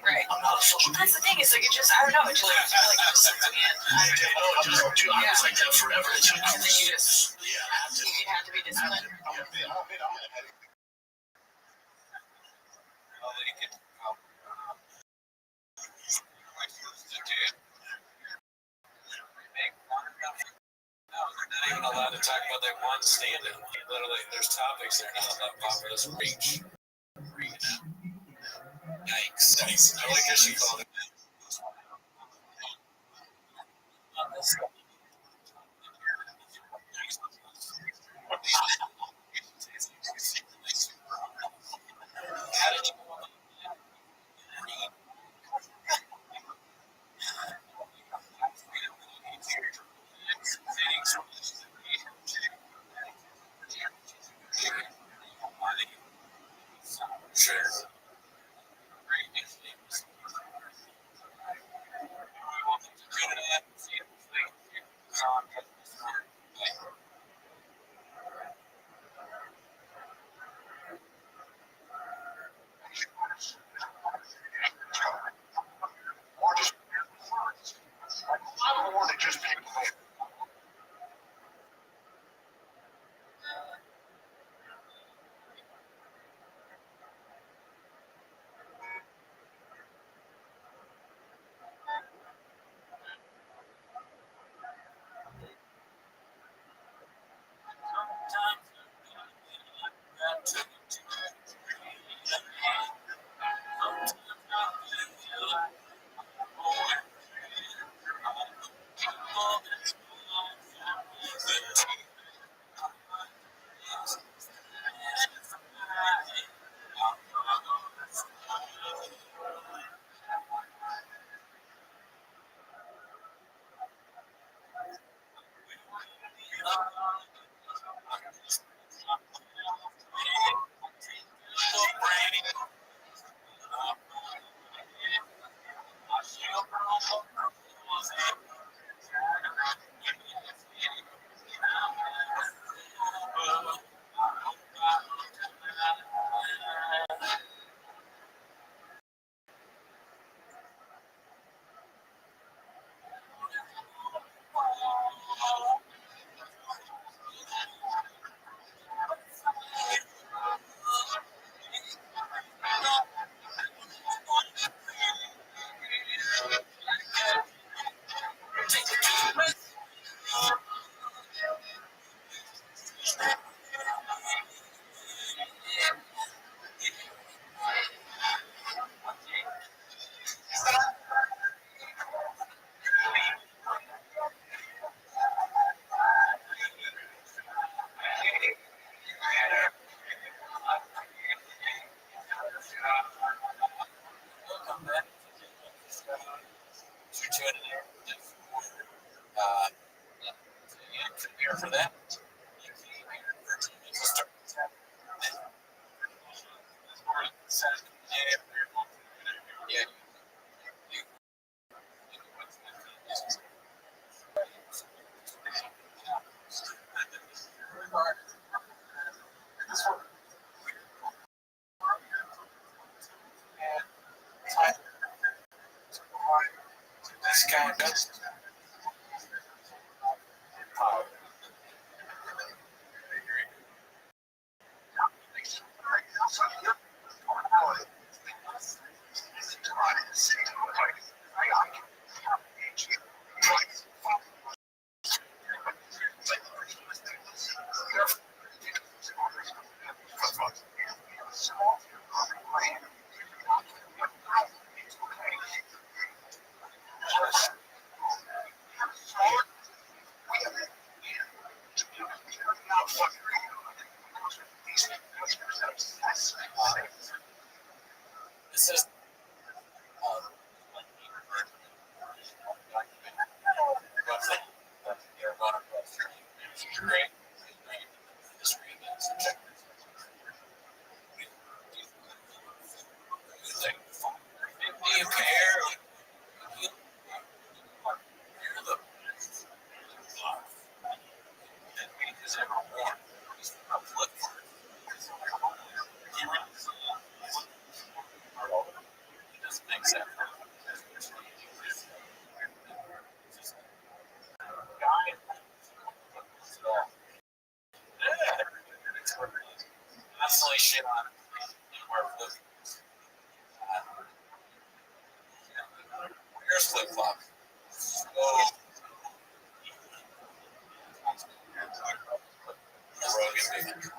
Right. I'm not a social That's the thing. Is like it just I don't know. It just sucks me in. I was like that forever. It took And then you just you have to be disciplined. Not even allowed to talk about that one stand-in. Literally, there's topics they're not allowed to pop for this reach. Yikes. I like how she called it. How did you You came here for that? You came here for yeah. This guy does. This is great. Do you care? You're the that we has ever worn. I'm looking for it. He doesn't make sense. Constantly shit on him. Here's flip flop. Oh, Rogan, baby.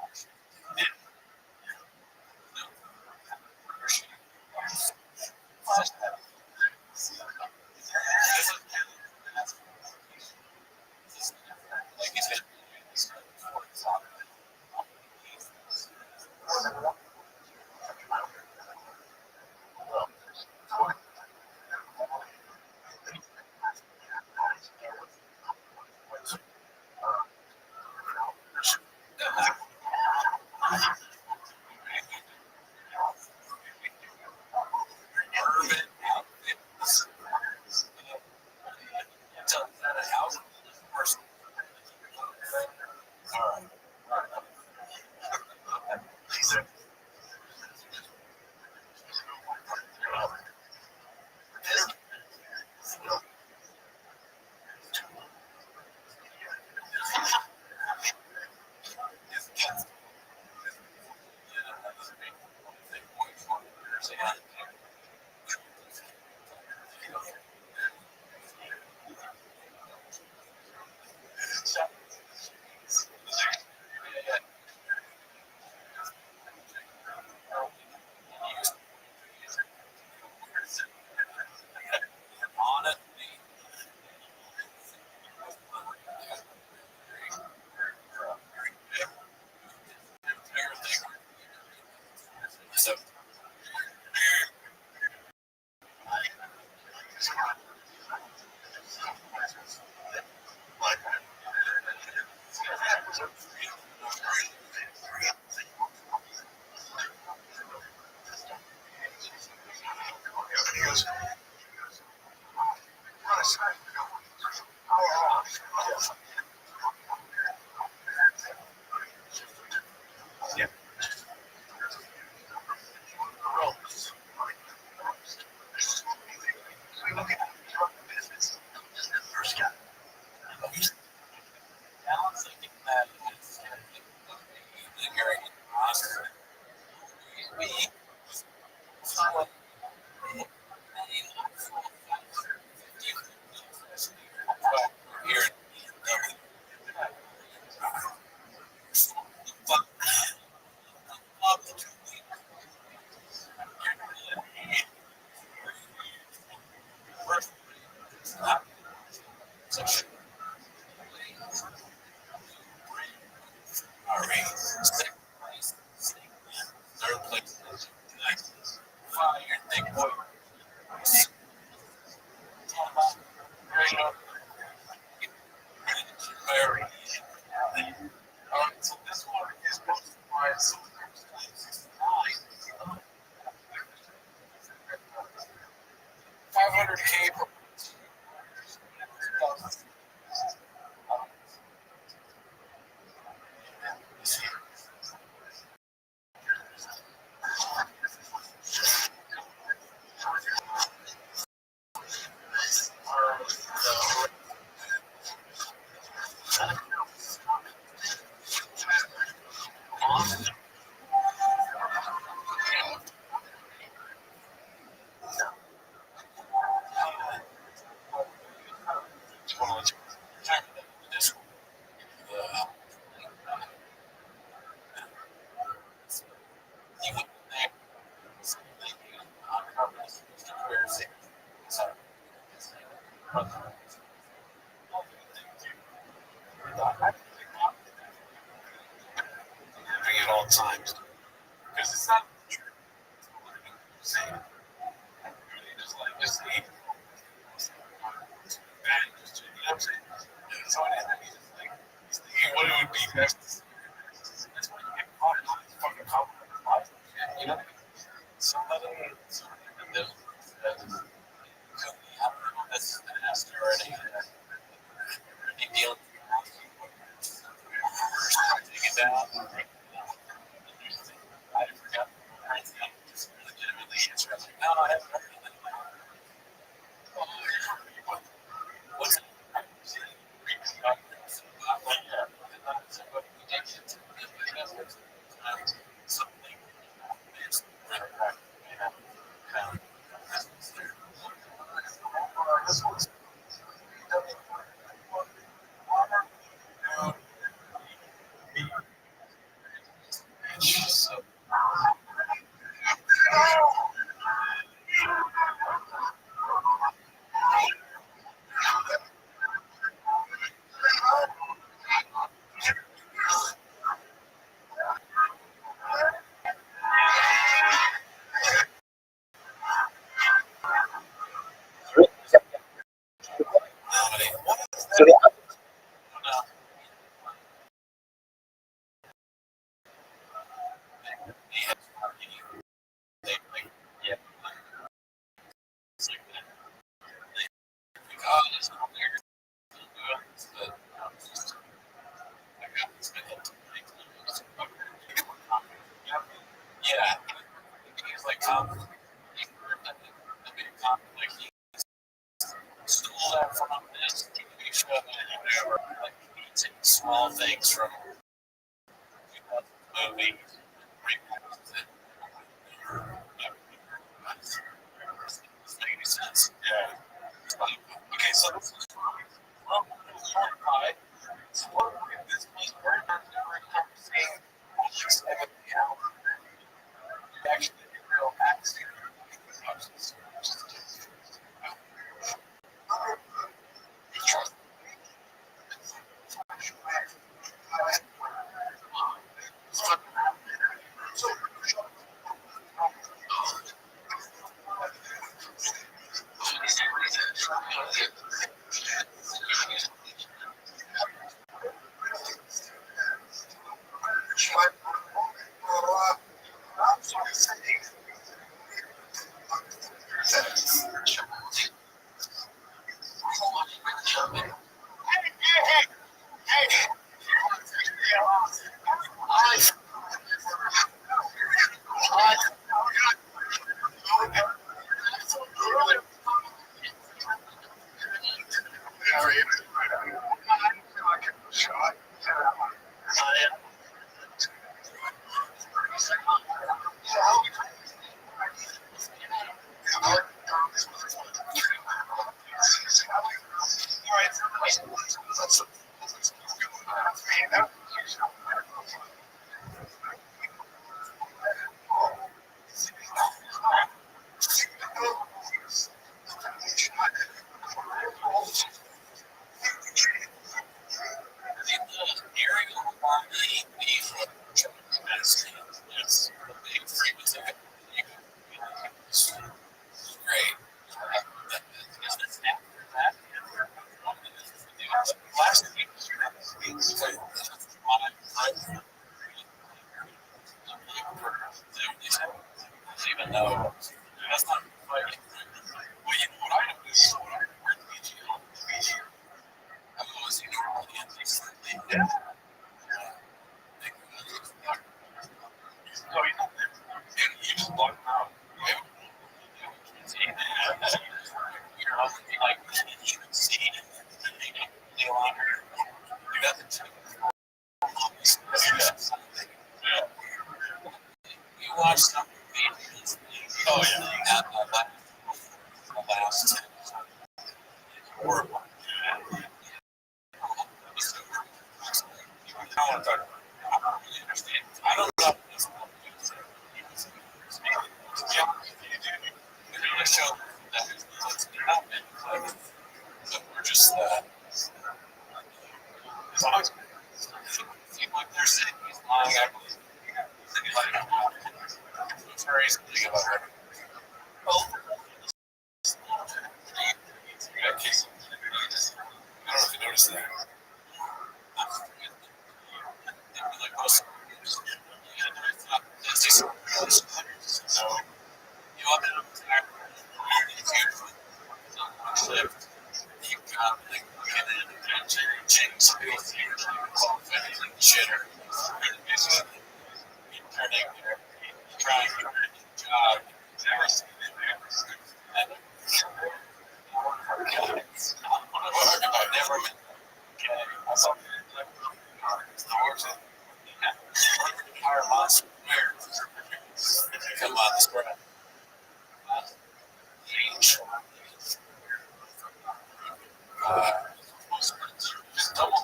Like he's been. Urban outfits. Tell you that a house person. All right. So, here, I'm saying? So it what it would be best. That's why you get caught in all these fucking complicated lives. You know what I mean? Somebody that I don't know if that's an ask or any deal. Take it down. I forgot. I just legitimately answer. I'm like, no, I haven't heard anything. What's it? Something. Yeah, he's like stole that from this TV show and whatever. Like he takes small things from movies, repurposes it. Doesn't make any sense. Yeah. Okay, so this is right. So what if this place where you're seeing actually real accident? Even though that's not like, well, you know what I do is I'm always normally in these things. So you just walk around. You're not like you can't even see it. You got the two. You watch something. Oh yeah. The last horrible. is that? Like most so you up in a lift, you've got like James shitter. Turning there, trying to get a job, and I've never been I saw the horse entire monster bear come on the spread. Double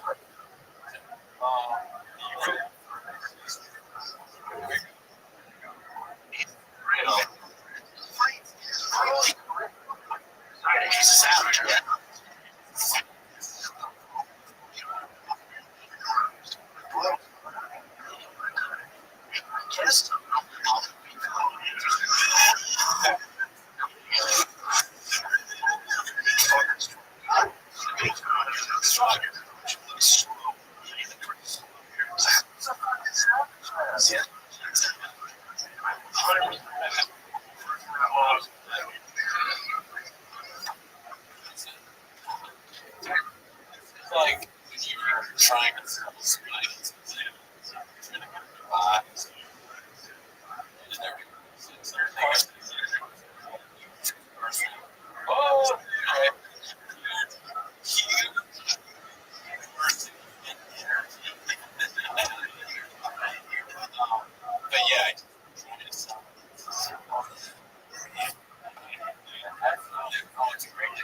he's a savage. Like when you're trying to sell somebody, oh, but yeah, it's great.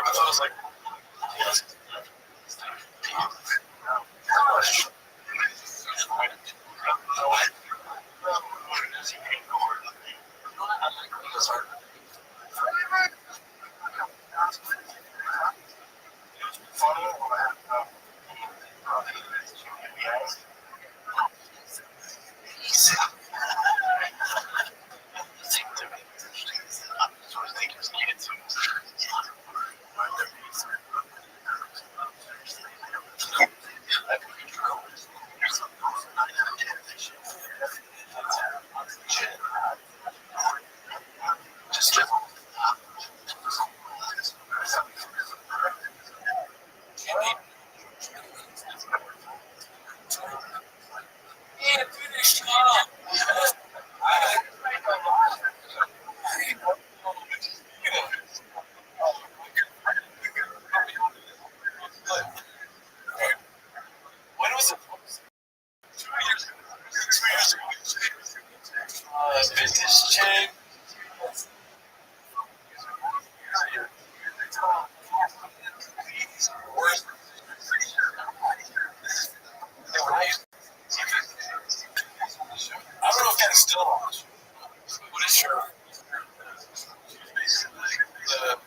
I was like, when was it? 2 years ago. Vintage chain. I don't know if that's still on, but it's sure. The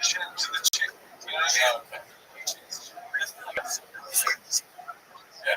chin to the chin. Yeah, okay. Yeah.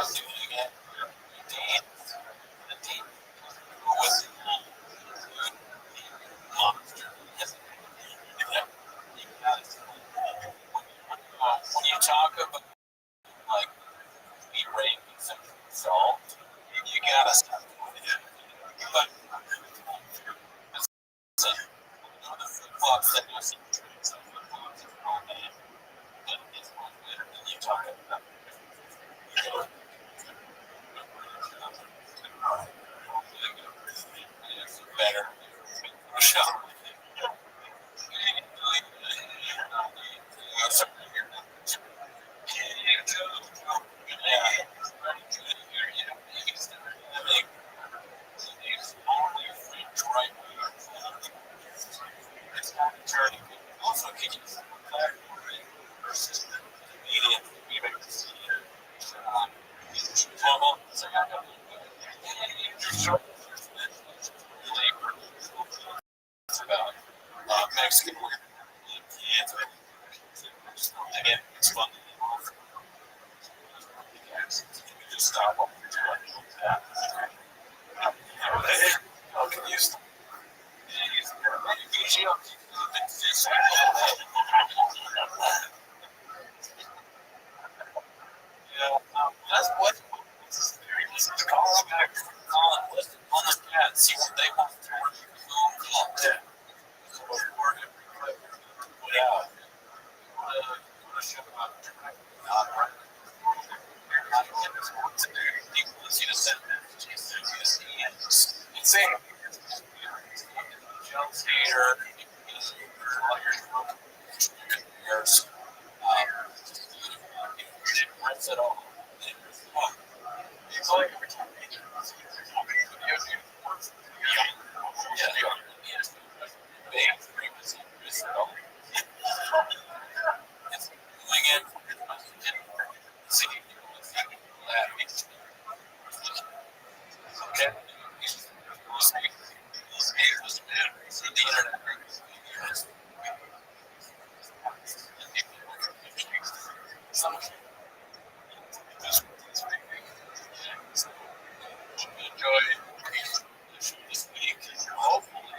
stop doing it. Dean, the Dean, who was a monster. When you talk about like berating sexual assault, you gotta stop doing it. But the flip-flops that you see, some flip-flops are all bad. But it's much better than you talking about. It's better. Rothschild. Also, can you versus media? About Mexican women. Again, it's fun. Just stop what we're doing. I can use them. That's what call them back, call it, listen on the pad, see what they want to call that. Before every clip put out, put a show up, not right. Not get this work to do. People want you to send messages. It's saying, Jones Hater, years, rinse it all. It's like every time it's doing it. See, okay. The internet. Some enjoy this week. Hopefully,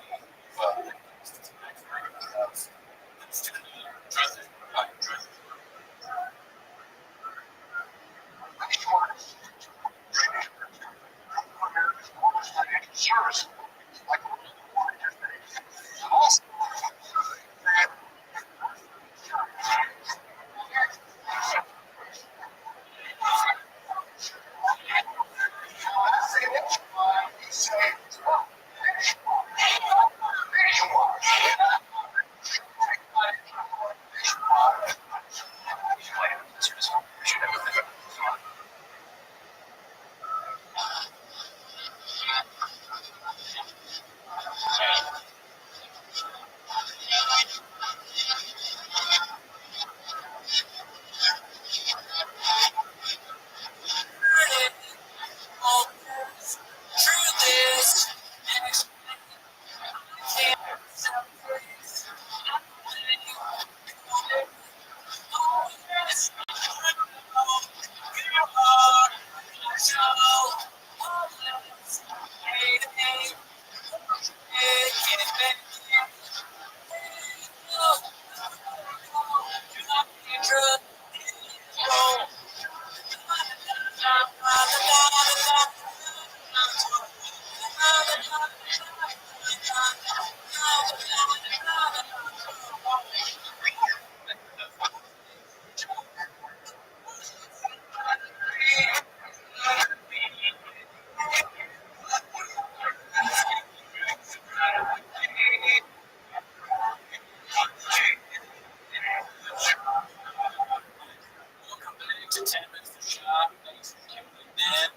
to 10 minutes to shop. Then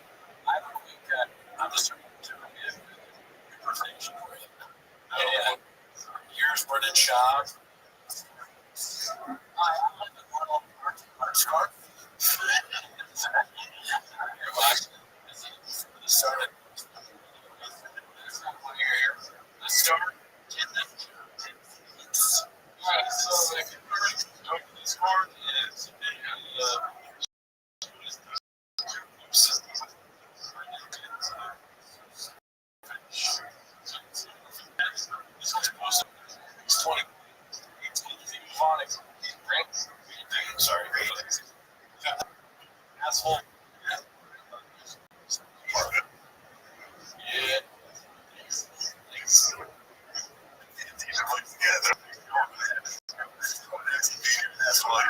I have a quick I'm just trying to impersonation for you. Yeah. Here's where to shop. Scarf. Started. Let's start. So if you go to this card is Sorry. Asshole. Yeah. That's why.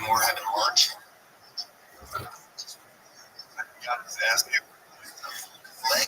More having lunch. Got his ass kicked. Leg.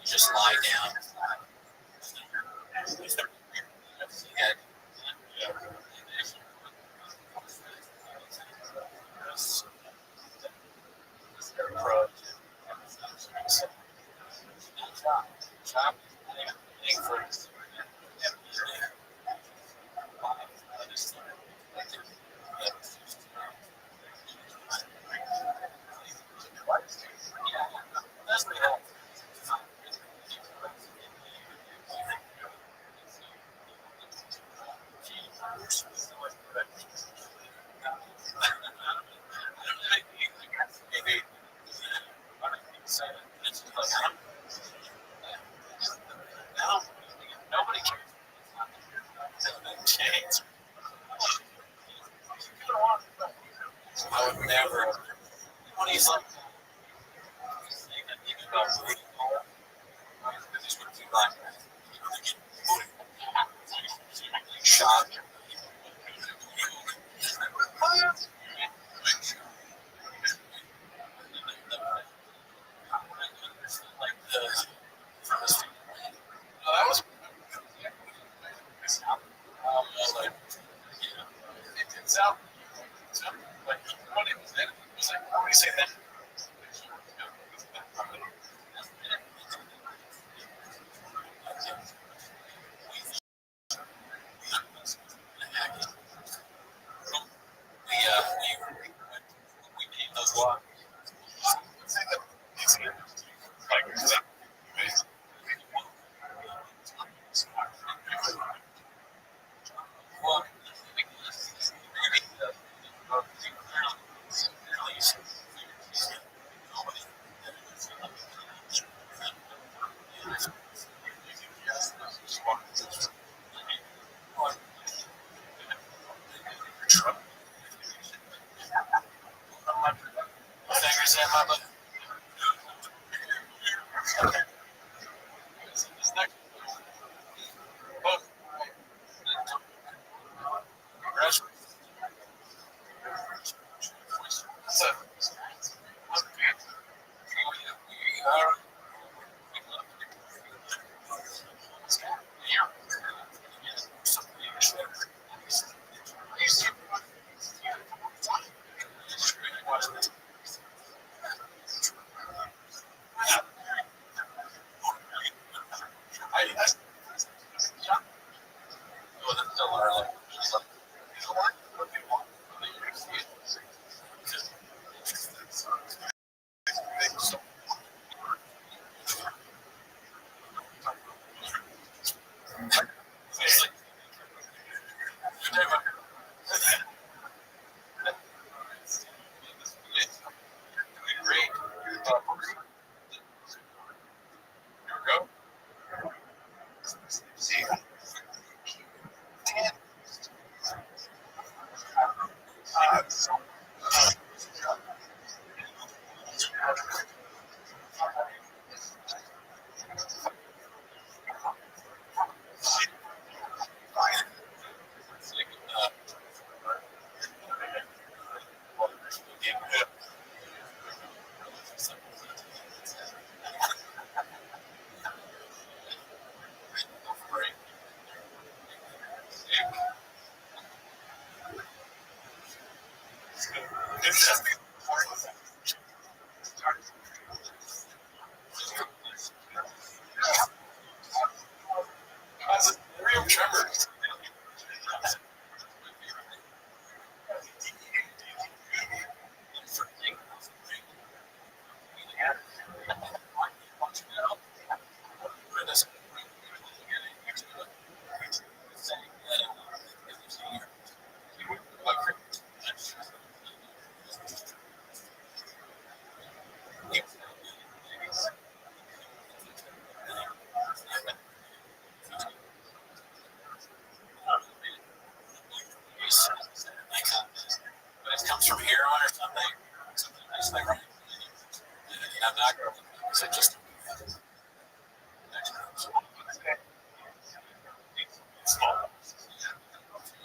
Just lie down. I would never. What do you think? Shot. That was like, it's out. Like, what it was like, how do you say that? We need those walk.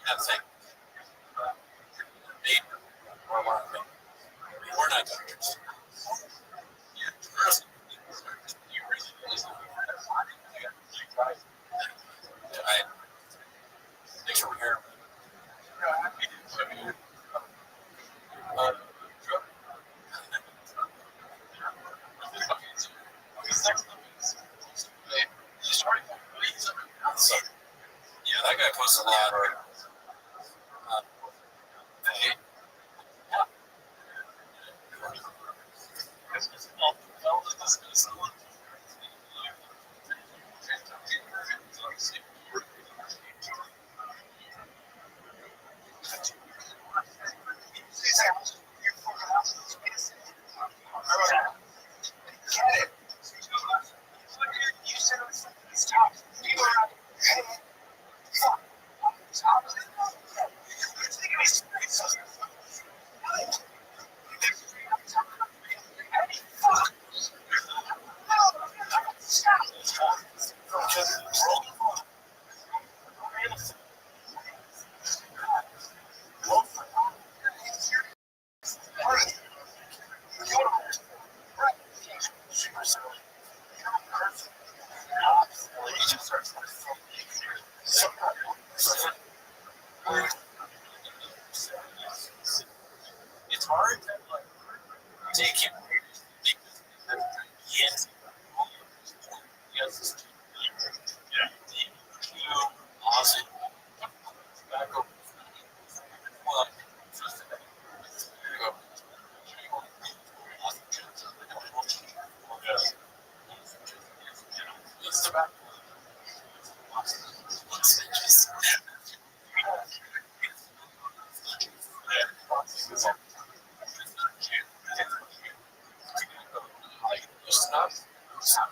That thing. We're not doctors. Thanks for here. Yeah, that guy posts a lot. It's hard to take it. Yes. Yes. Awesome. Back over. Well, there you go. What's the back? Stop. Stop.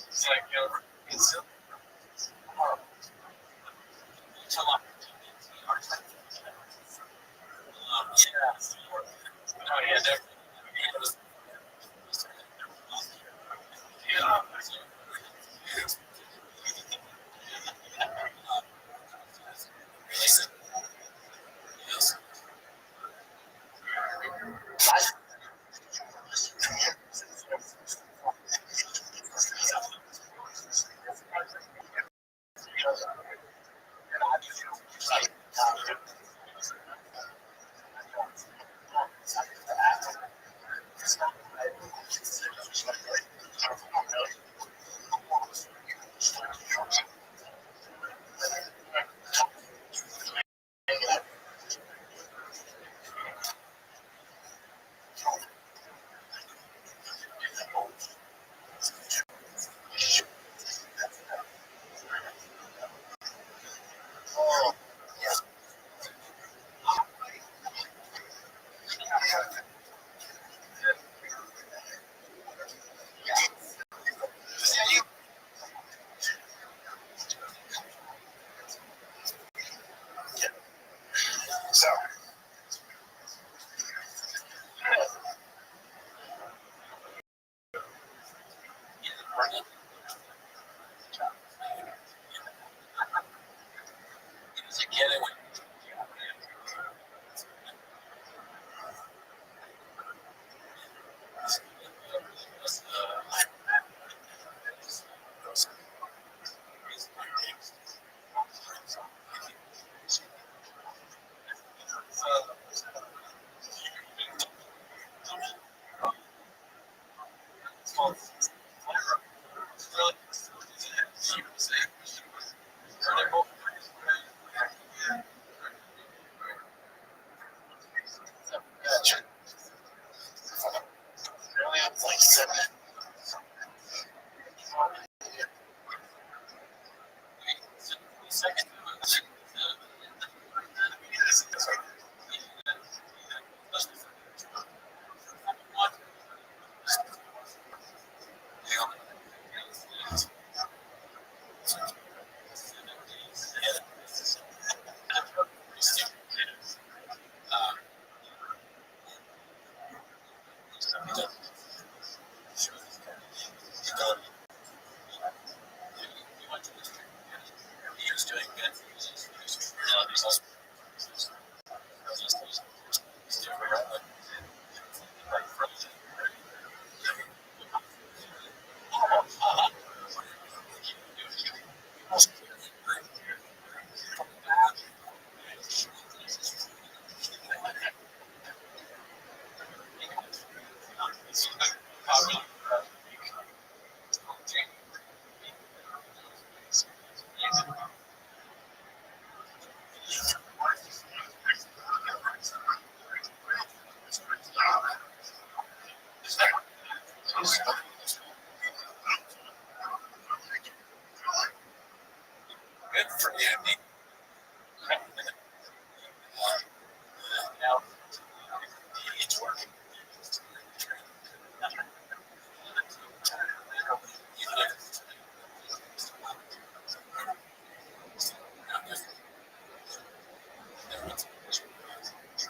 It's like, it's yeah, definitely. Popular. Good for you. Now it's working.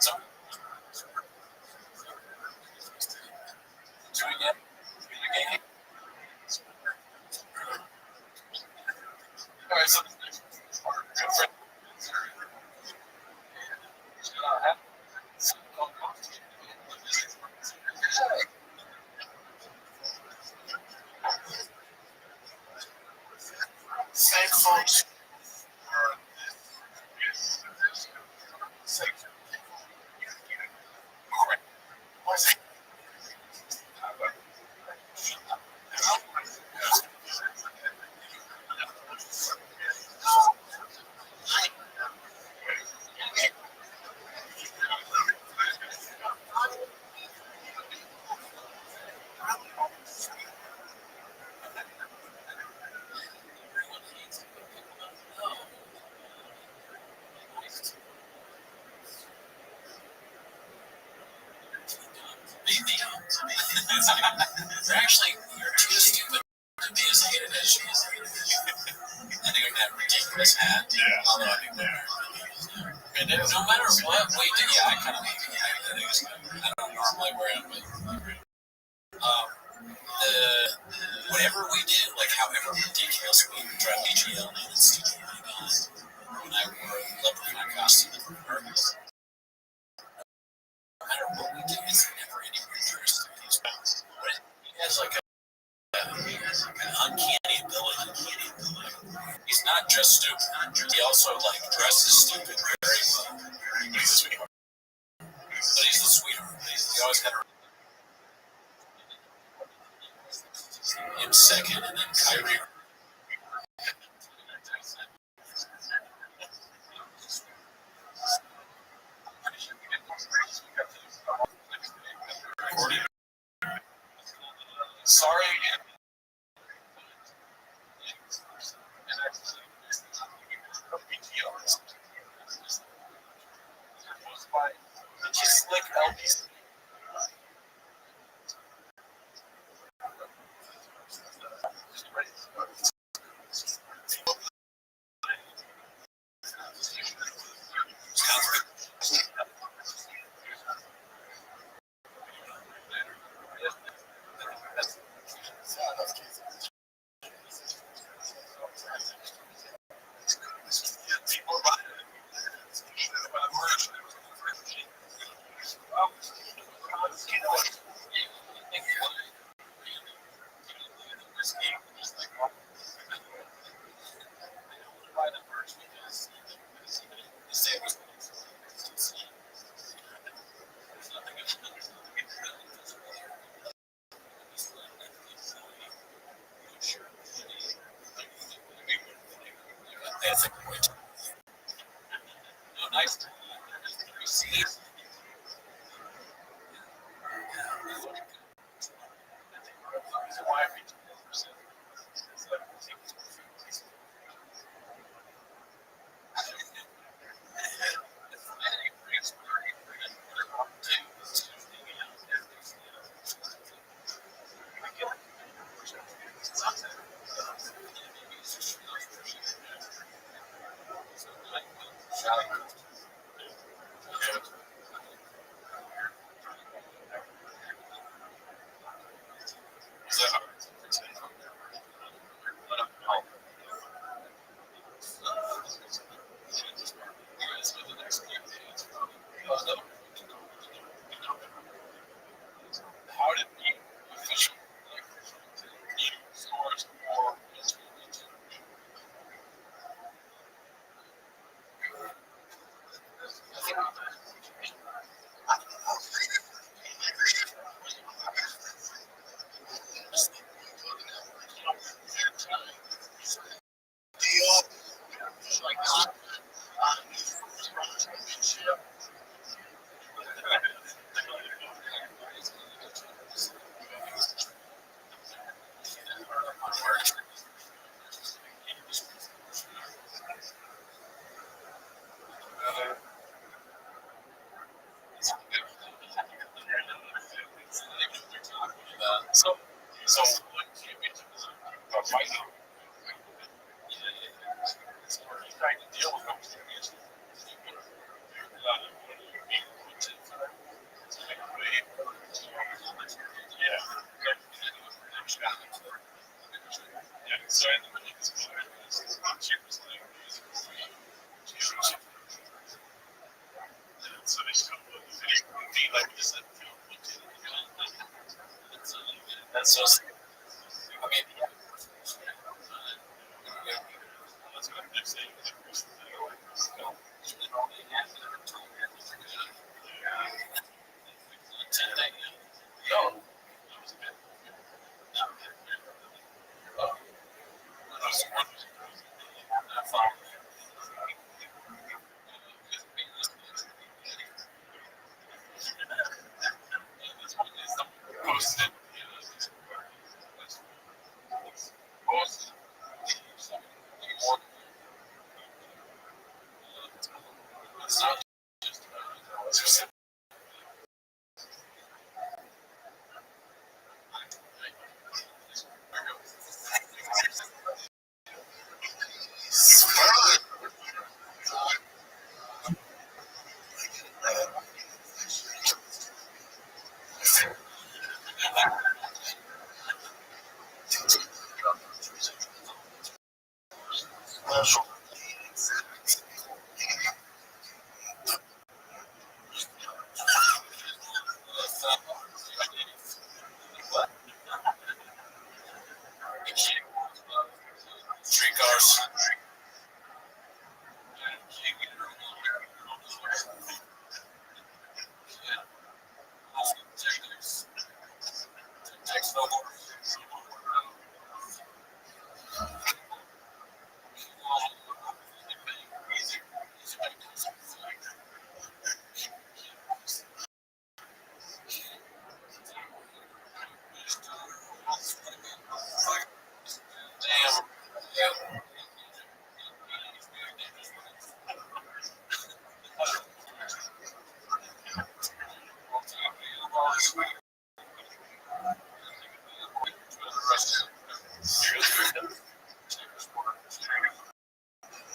So, doing it. All right, so good friend. Same folks. They're actually too stupid to be as hated as she is. And they got that ridiculous hat. Although I think they're. And then no matter what we do, yeah, I kind of hate the hat. I don't normally wear it, but whatever we did, like however ridiculous we tried BGL and Steve when I wore a leprechaun costume at the parties. No matter what we do, it's never anywhere near as he has like an uncanny ability. He's not just stupid. He also like dresses stupid very well. He's a sweetheart. But he's the sweetheart. He always had him second, and then Kyrie. Sorry. Just like Elvis. So fighting. It's trying to deal with them. That's so. I mean, let's go to the next thing. No. Posted. It's not just. Streetcars.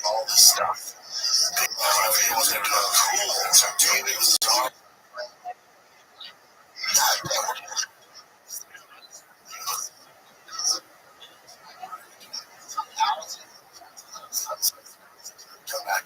All this stuff. It wasn't cool. So it was all. Come back.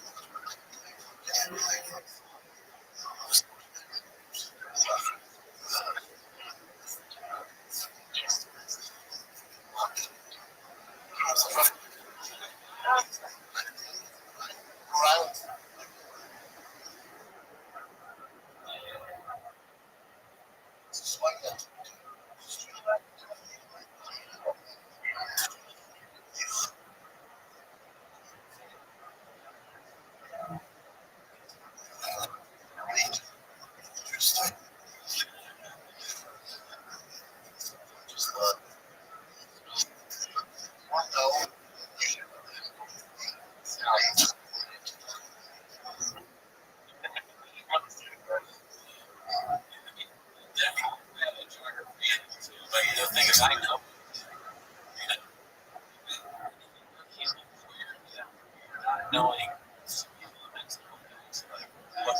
The thing is, I know. Knowing what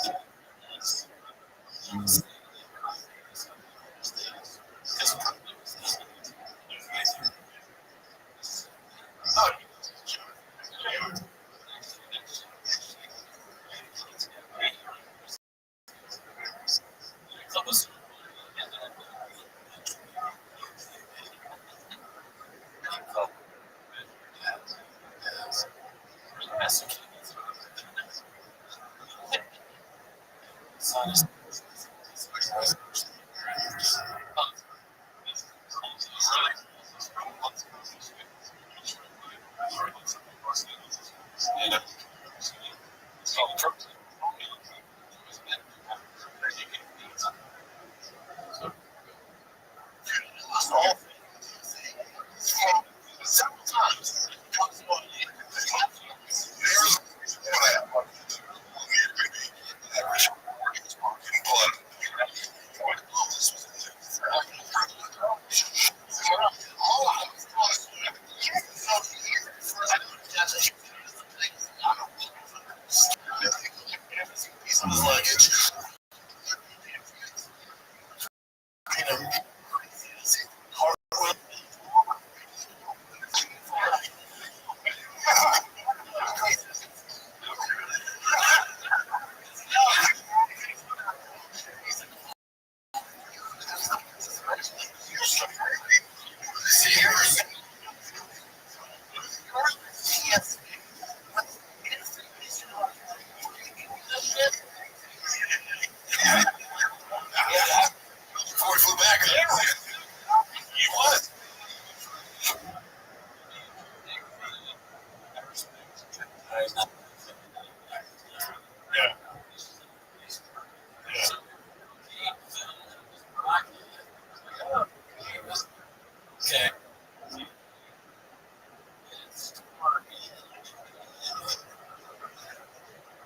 Okay.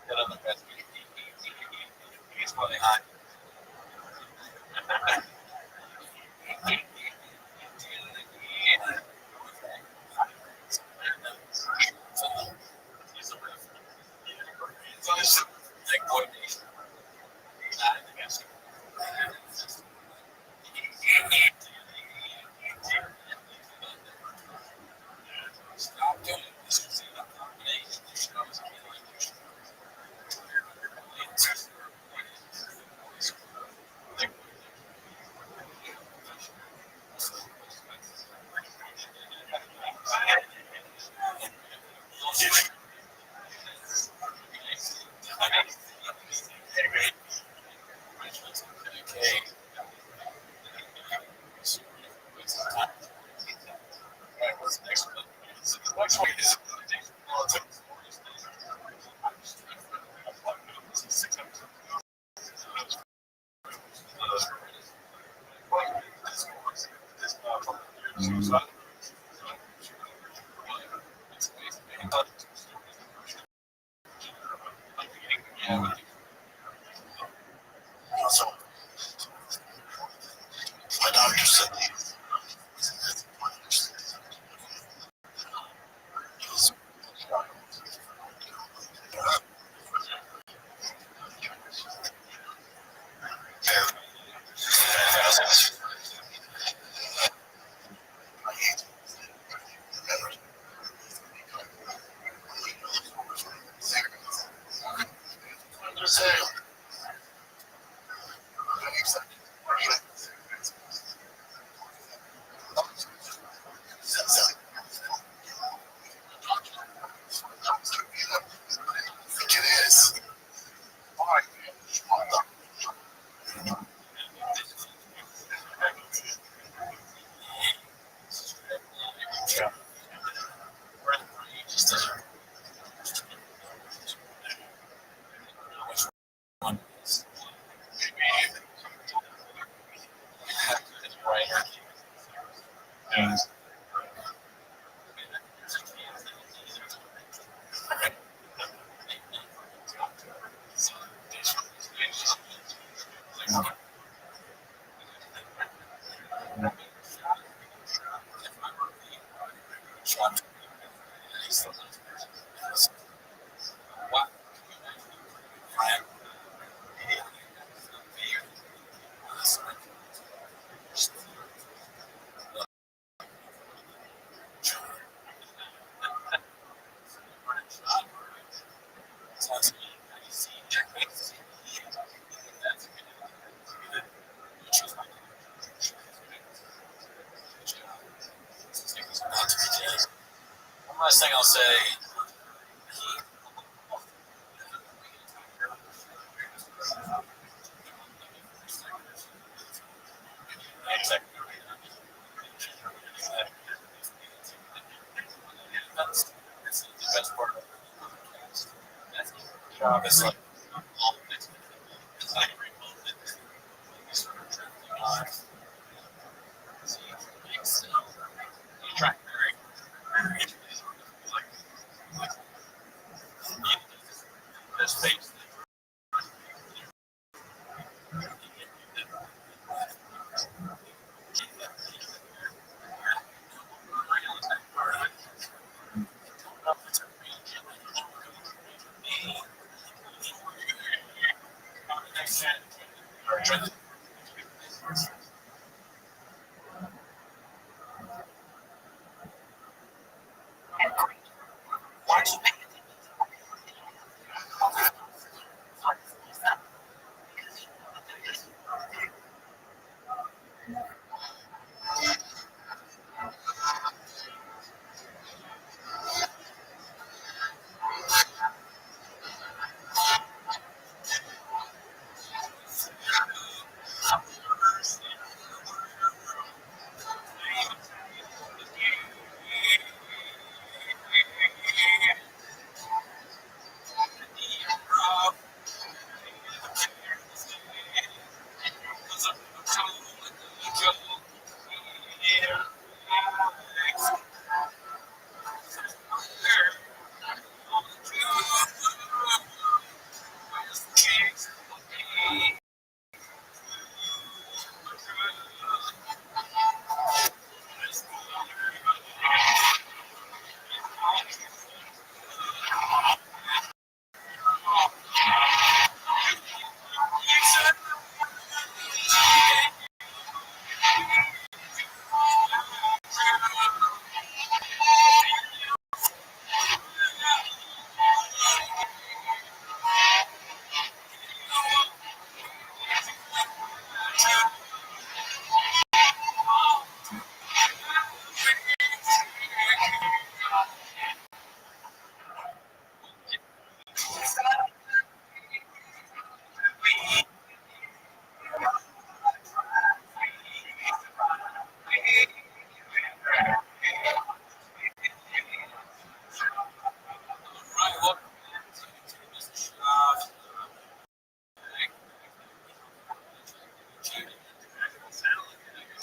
Get on the bed. He's funny. Stop doing this. Also, my doctor said it is. One last thing I'll say. That's the best part of the job is like this face.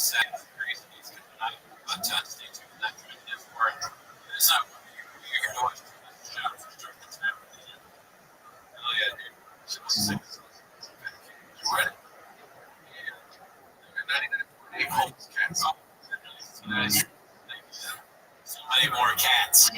sad crazy but stay tuned for that commitment for it. It's not you're here to watch the show for sure. Hell yeah, dude. Shit was sick. You ready? Yeah. 99.8 cats. Nice. So many more cats.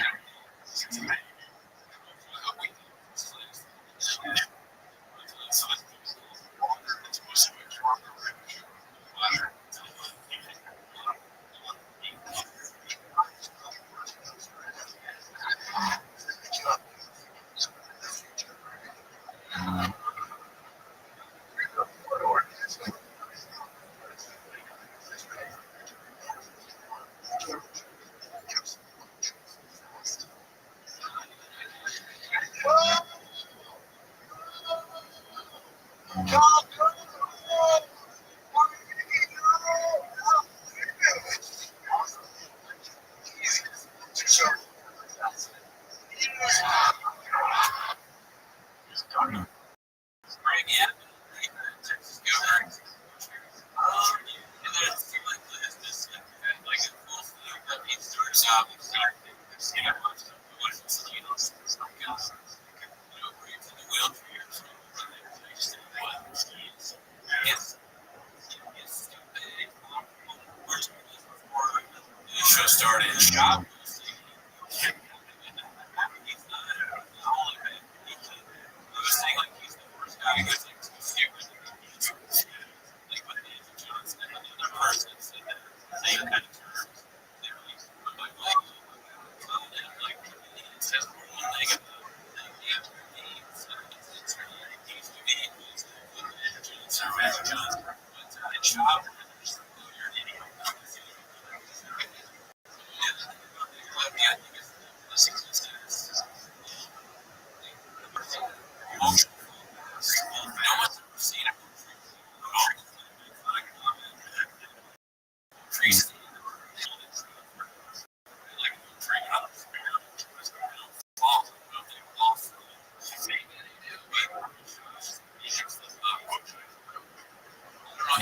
Show started shop.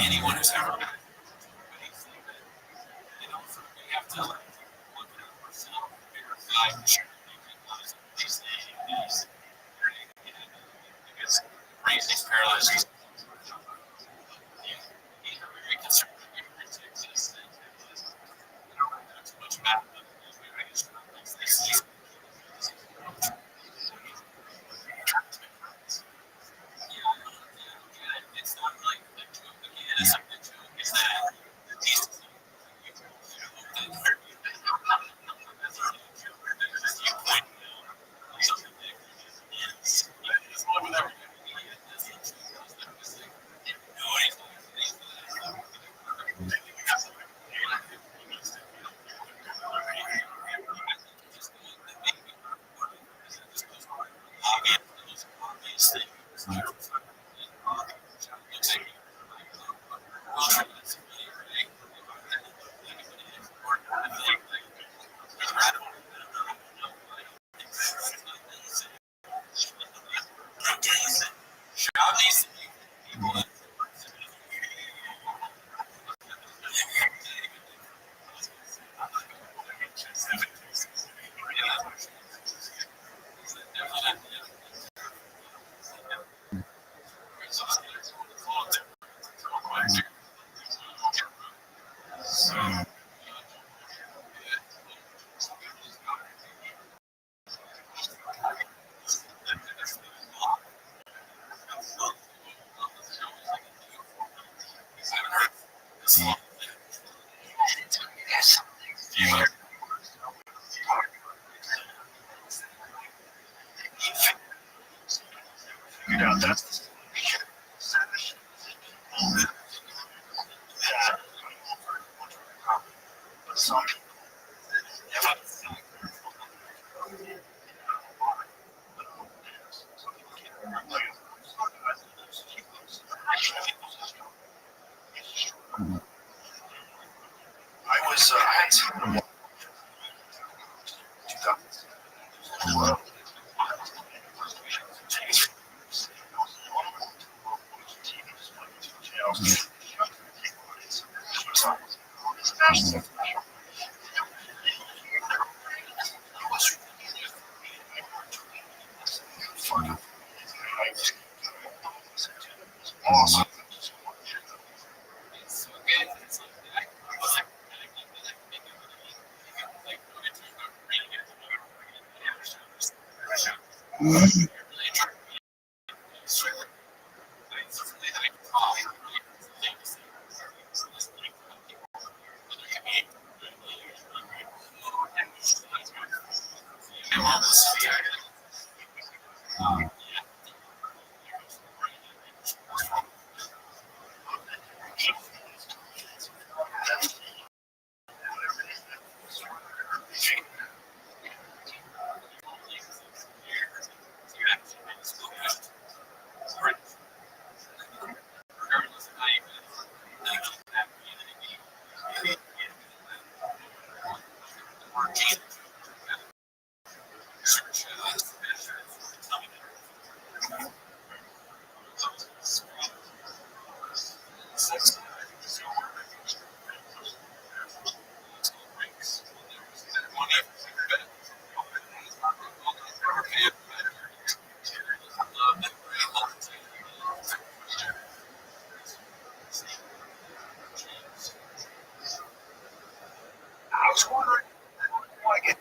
Anyone who's ever been, you know, we have to like look at ourselves, verify, these things, because brain is paralyzed. Very conservative immigrants exist. We don't have too much math, but I guess it's not like the joke again. It's like the joke is that these I was wondering why get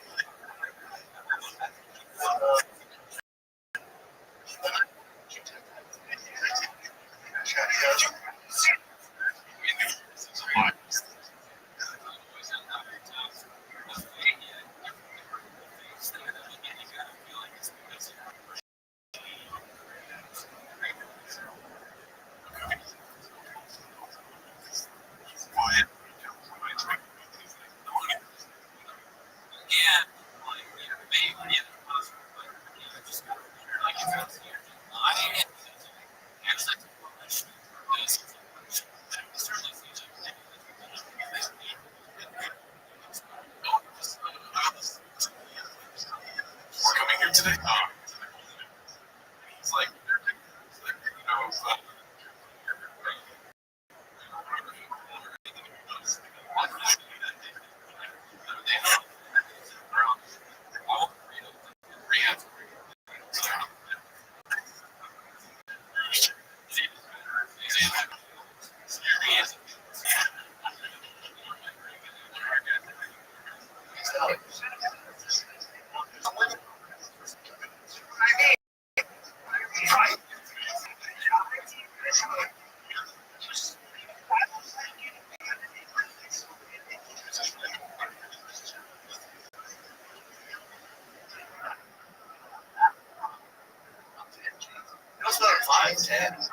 coming here today? It's like, It's not 5'10".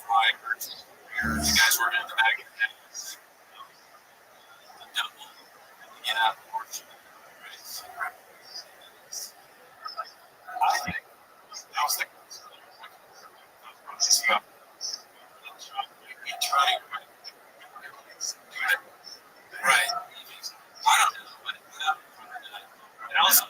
Right. You guys were in the back of the double. Yeah. I was thinking. Right. I don't know. And also,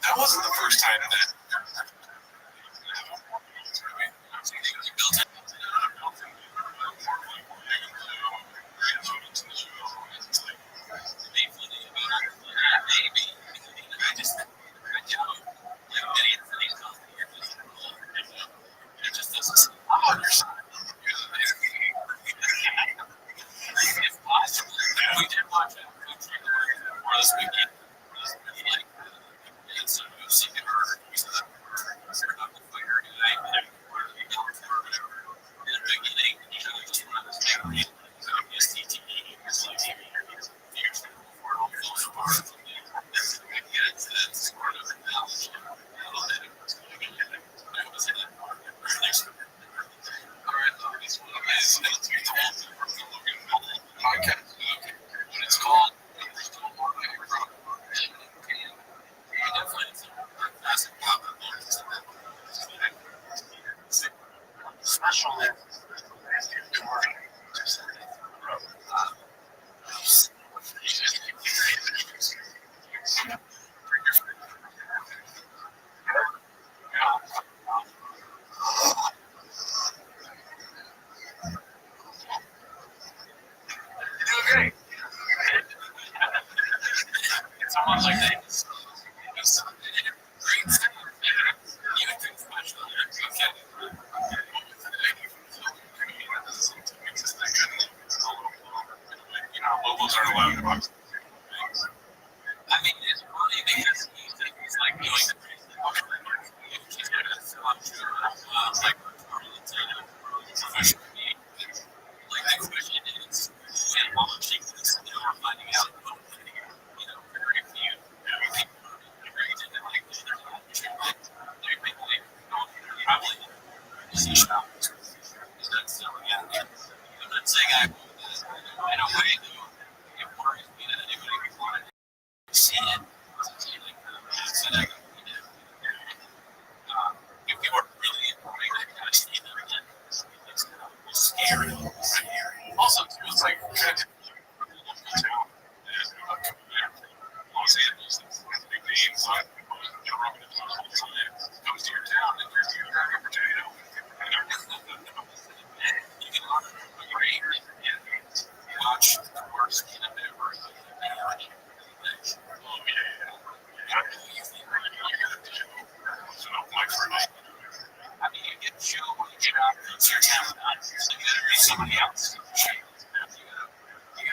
that wasn't the first time that.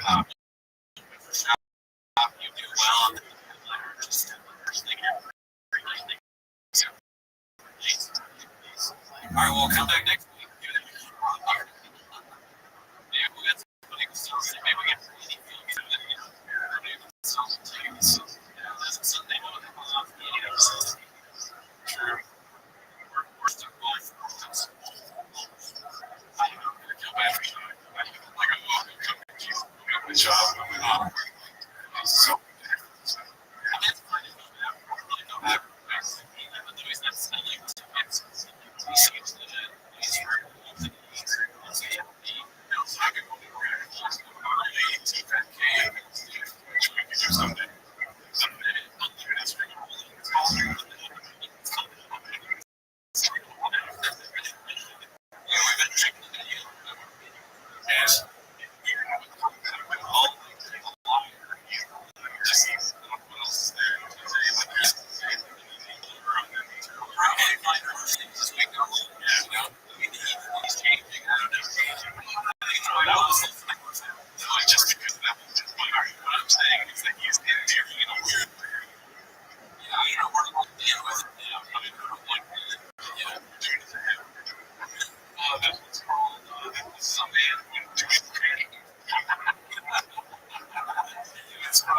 You do well on the just all right, we'll come back next week. Yeah, we got somebody who's still sick. Maybe we get any films of it. That's a Sunday morning. Sure. We're still going for this. I don't know. I feel bad for you. Like I'm walking, coming to you. We got my job. I'm so I did find it. I really don't have even though he's not selling tickets. He seems to he's very involved in these. So yeah, he knows how to go around. He's going to buy T-Fat K, which we can do someday. Someday, I'll do this for you. Yeah, we've been checking the video. Yes. All just what else is there? This week, yeah, no. He's changing. I don't know. Just because that was just what I'm saying is that he's endearing in a weird way. Yeah, you know, we're all dealing with it now. I mean, we're like, yeah, doing it to him. That's what's called some man doing training. It's from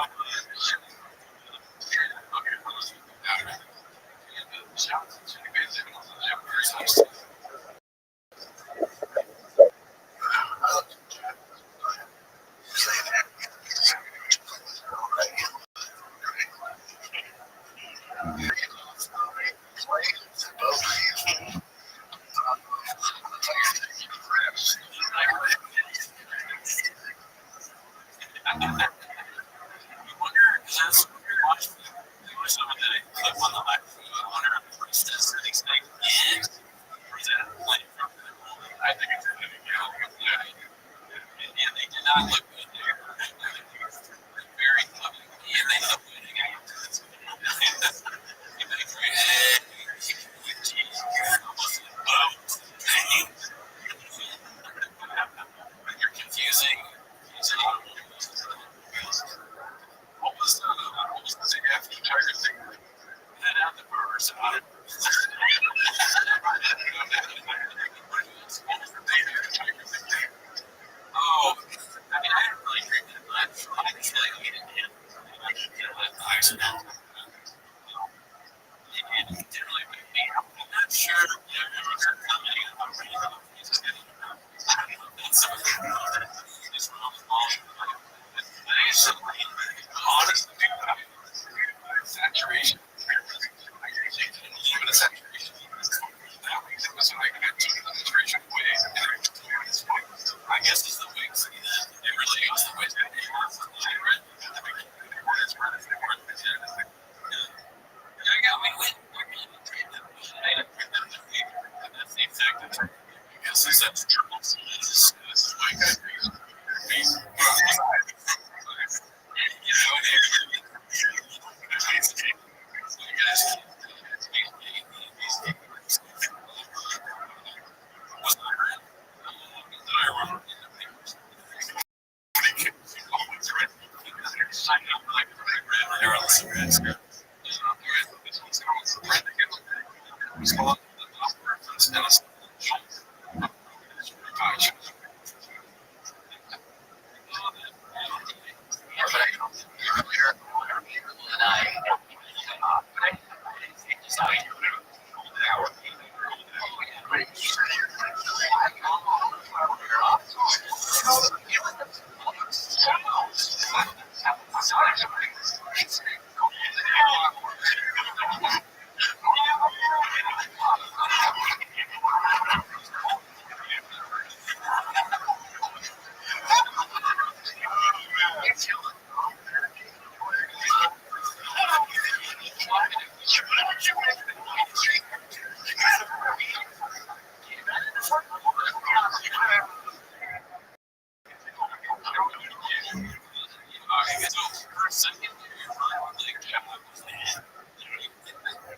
some of the clip on the left. I wonder if the priestess or these things is present playing from the I think it's going to be and they did not look good there. Very lovely. And they look good again. You're confusing. What was the after Tiger thing? That out the first. Oh, I mean, I didn't really drink that much. I just like eating it. I accidentally. It didn't really make me. I'm not sure. Everyone's commenting about reading about Jesus getting that's some of the is wrong. I actually, honestly, saturation. I usually didn't believe in a saturation. That week it was like I took the saturation away. I guess it's the wigs. It really is the wigs. I got me win. That's the exact term. I guess that's triple. This is why I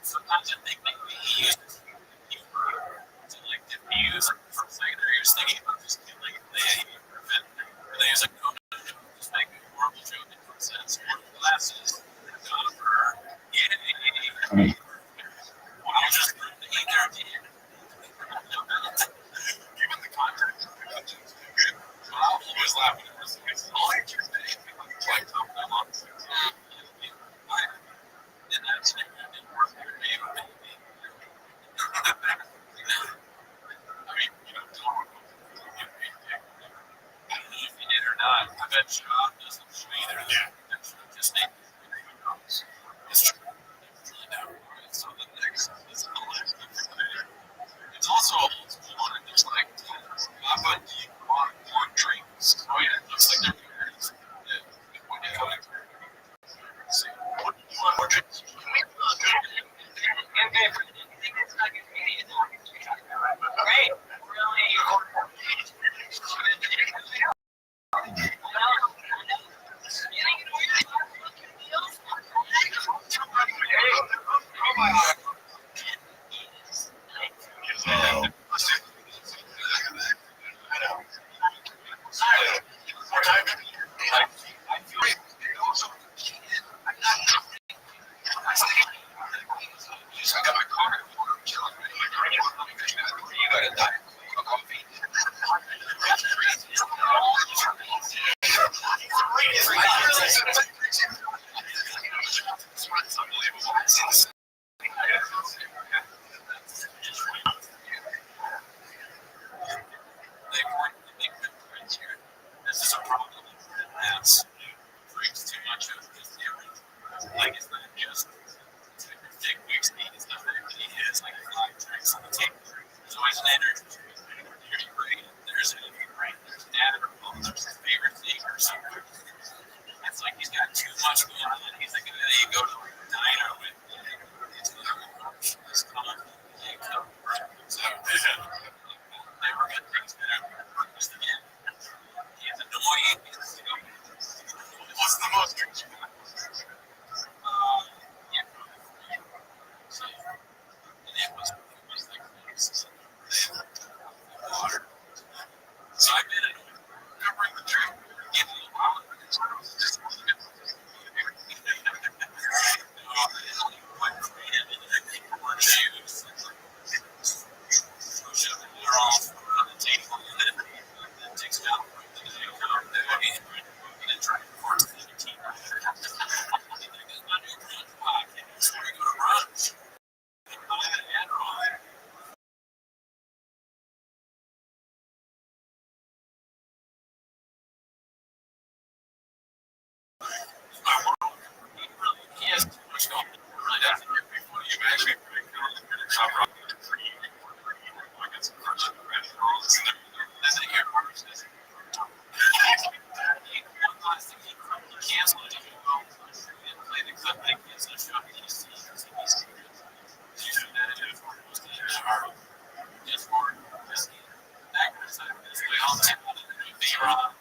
Sometimes I think maybe he used it to like diffuse for a second there. He was thinking about just like they use like no, slap it. It's all interesting. Like, I'm on. And that's it. It didn't work for me. I mean, don't get paid. I don't know if you did or not. I bet Sean doesn't either. Yeah. Just name it. It's true. So the next is the last. It's also a old school one. It's like, I'm a deep on drinks. Oh, yeah. It looks like they're parents. Yeah. When you come in. See, what do you want more drinks? Great. I got my car. You got a diet coffee. It's unbelievable. They weren't big friends here. This is a problem that has drinks too much of this theory. Like, it's not just Dick Wicks need. It's not that he has like 5 drinks on the table. There's always an energy drink. There's great. There's a right. There's dad or mom. There's his favorite thing or something. It's like he's got too much going on. He's like, you go to like a diner with this color. So they were good things that are just again. He's annoying. What's the most drinks you got? Yeah. So, and it was like water. So I've been covering the drink, getting a while. Just shoes. They're all on the table and then takes it out. And then try to force the team. So we go to brunch. He has too much going on. Really doesn't get before you actually top rock like it's then they hear words. One last thing, he canceled it. He didn't play the clip that he canceled the show. He just that kind of stuff. We all take on the B-Rob.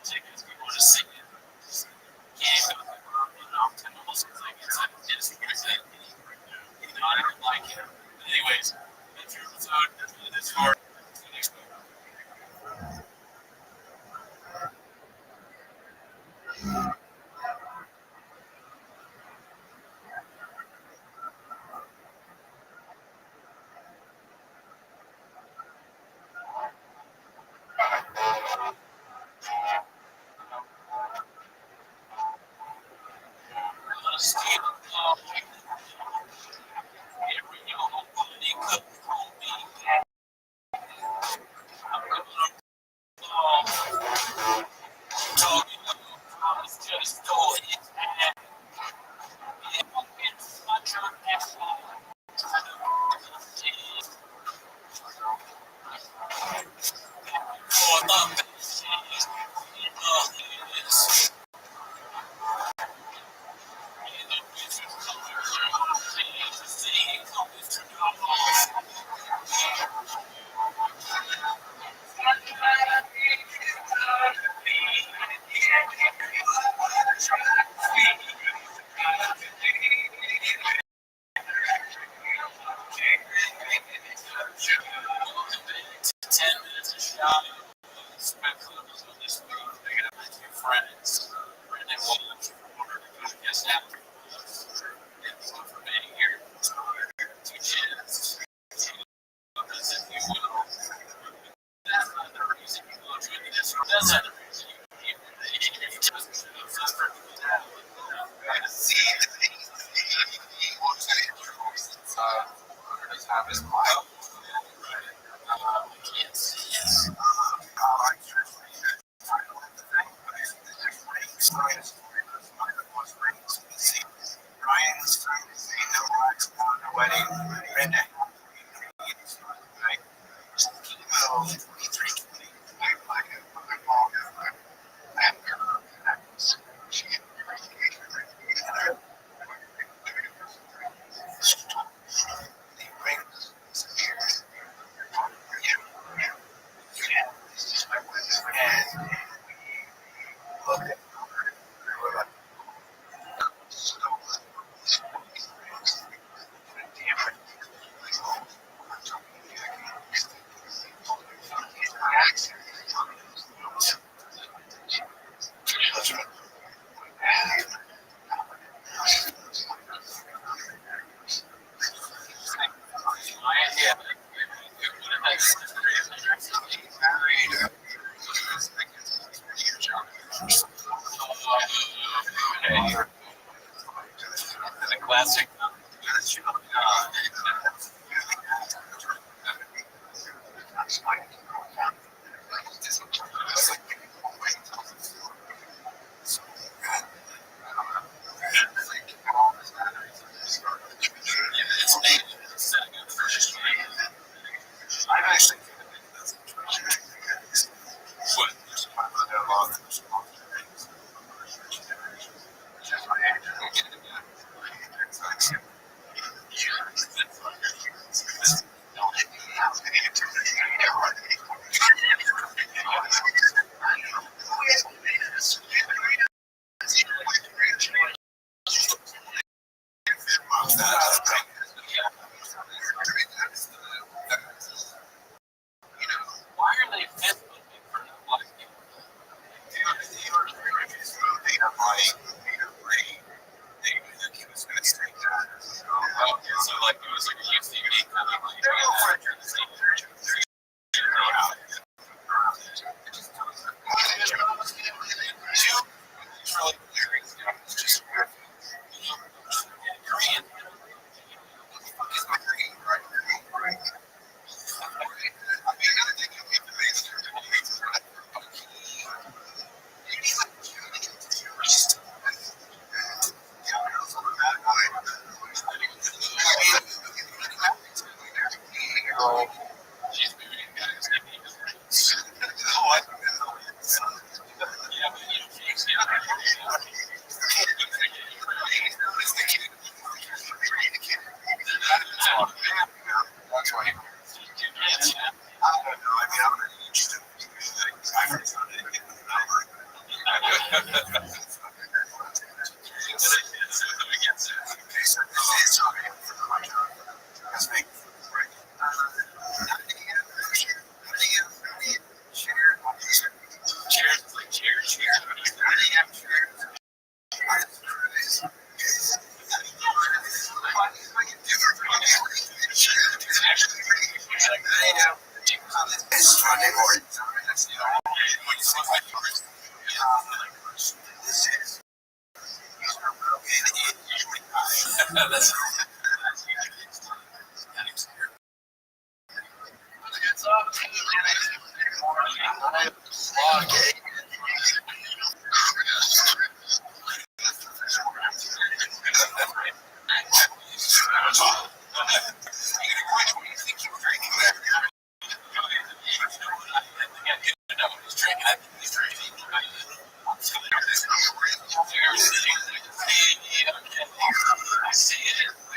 Tickets, we want to sing it. Can't go to the almost like it's like Disney. I don't like it. But anyways, that's your episode. This far. See you next week. Steve, every company could call me. I'm going to talk I was just going. It's much of for the friends. Brandon Williams ordered to guest after. It's for being here. 2 chins. That's not the reason you will join the Discord. That's not the reason you classic. I've actually what? Why are they fist bumping for black people? So like it was like a huge DVD I see it.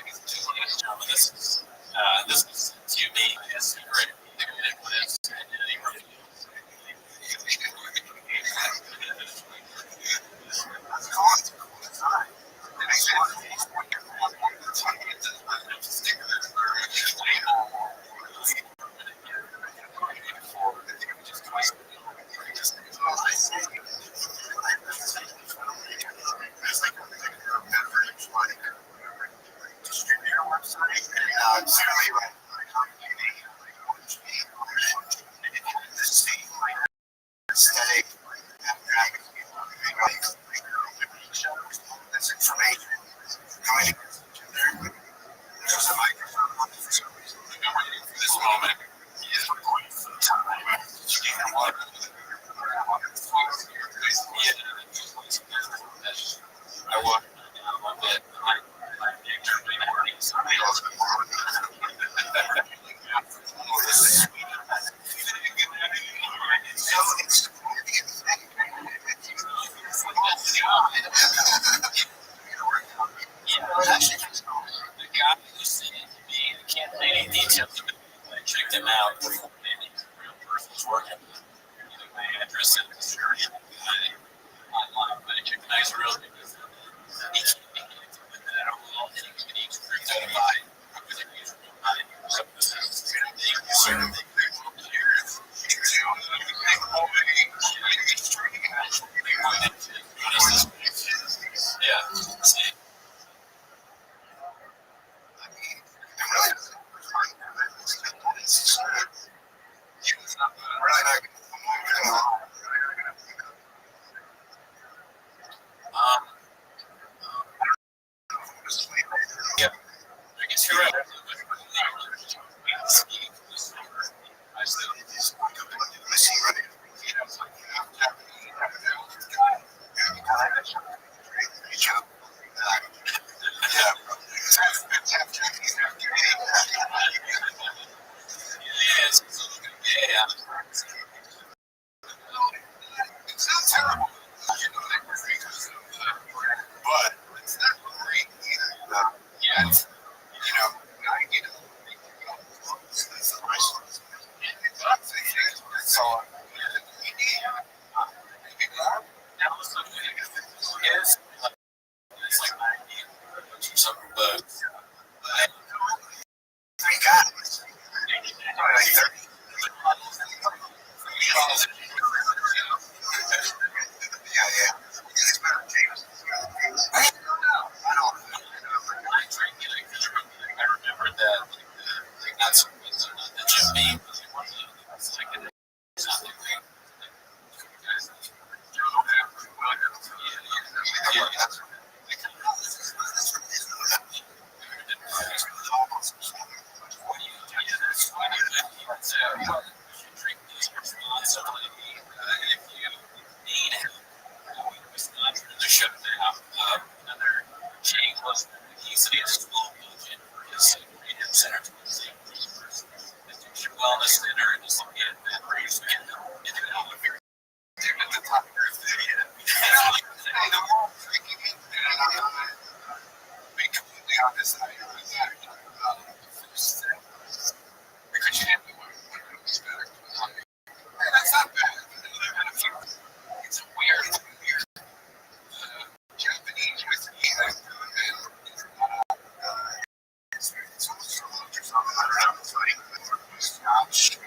It's not terrible. But it's not great either. Yeah. So, yes. It's like something, but I got it. Yeah. It's better James. I remember that. That's the Jim Beam. Wellness dinner and just get that raised be completely honest, that's not bad. It's a weird Japanese whiskey. It's almost I don't know. It's like Scotch.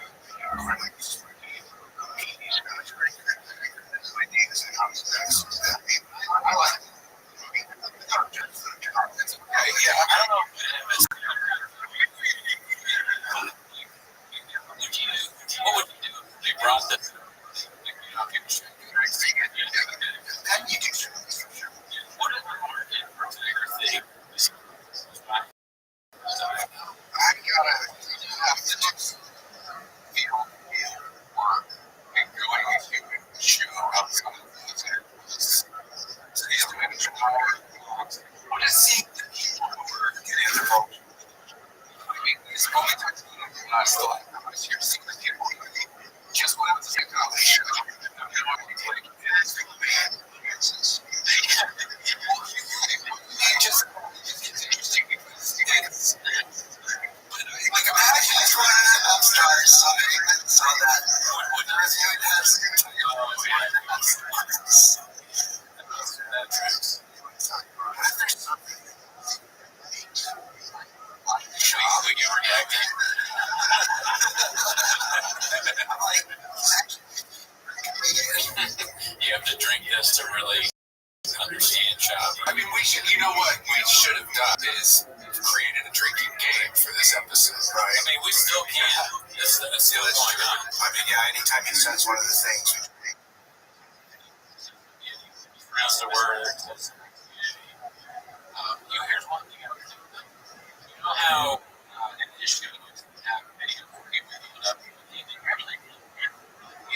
I like it. Yeah, I don't know if it's what would you do if they brought this? Then you can what is the market for thing? I gotta have to just feel work and going into a show outside of what is seeing the people who are getting involved? I mean, it's only time I still I was here to see the people. Just when I was like, oh, they should have like, it's just it's interesting because it's like imagine if I'm sorry, I saw that when I was doing this. That tricks. What if there's something show you how you reacted? I'm like, you have to drink this to really understand shop. I mean, we should, you know what we should have done is created a drinking game for this episode, right? I mean, we still can. That's the only point. I mean, yeah, anytime he says one of the things. Pronounce the word. Here's one thing I would do. You know how an issue is have video where people put up everything.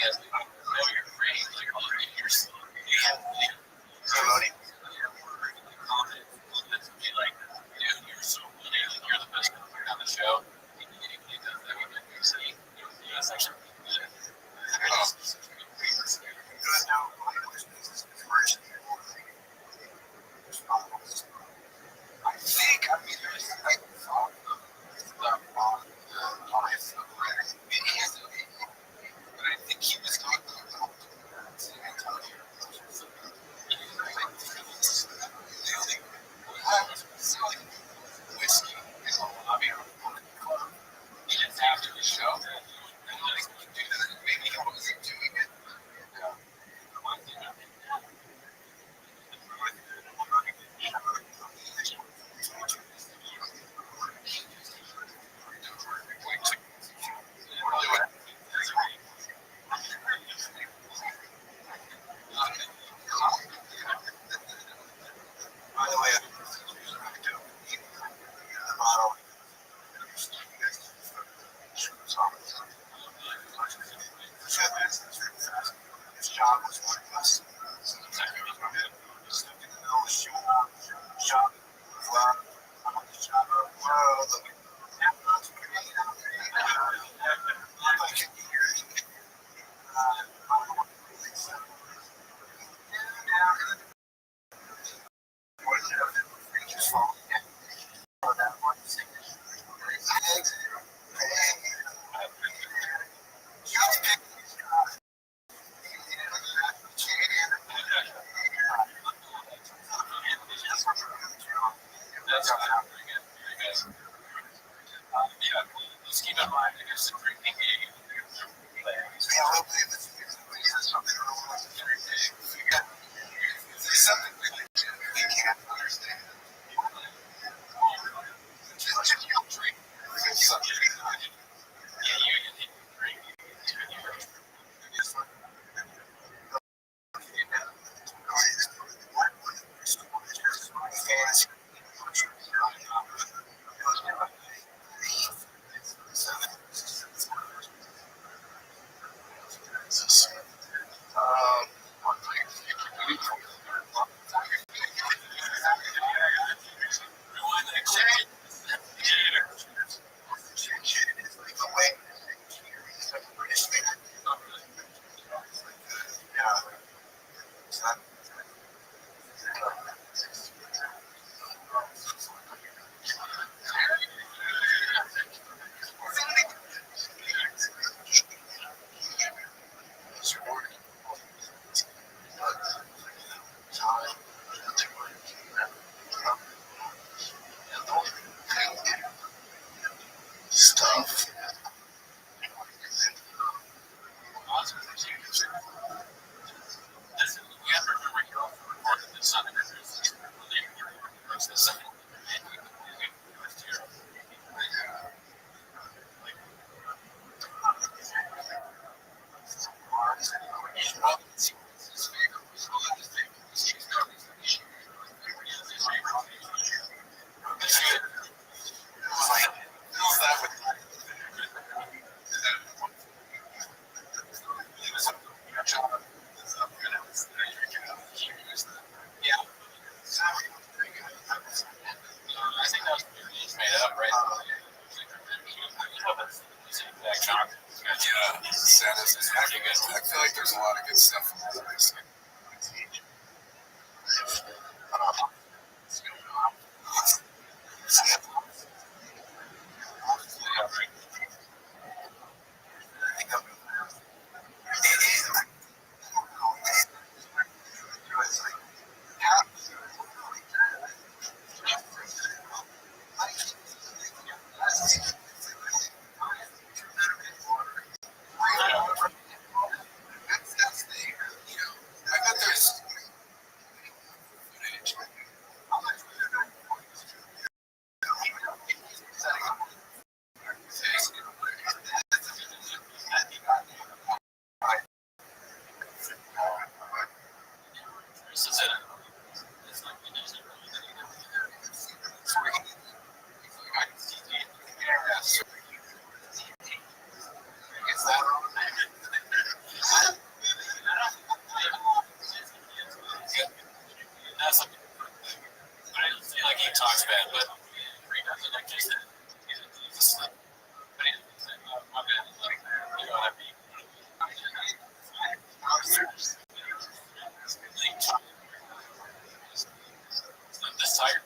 Yes, know your phrase, like, oh, here's you have video. Comment to be like, dude, you're so funny, like, you're the best player on the show. He does that with you see. That's actually good. Stuff. I feel like there's a lot of good stuff in the place. I bet there's talks bad, but this tired.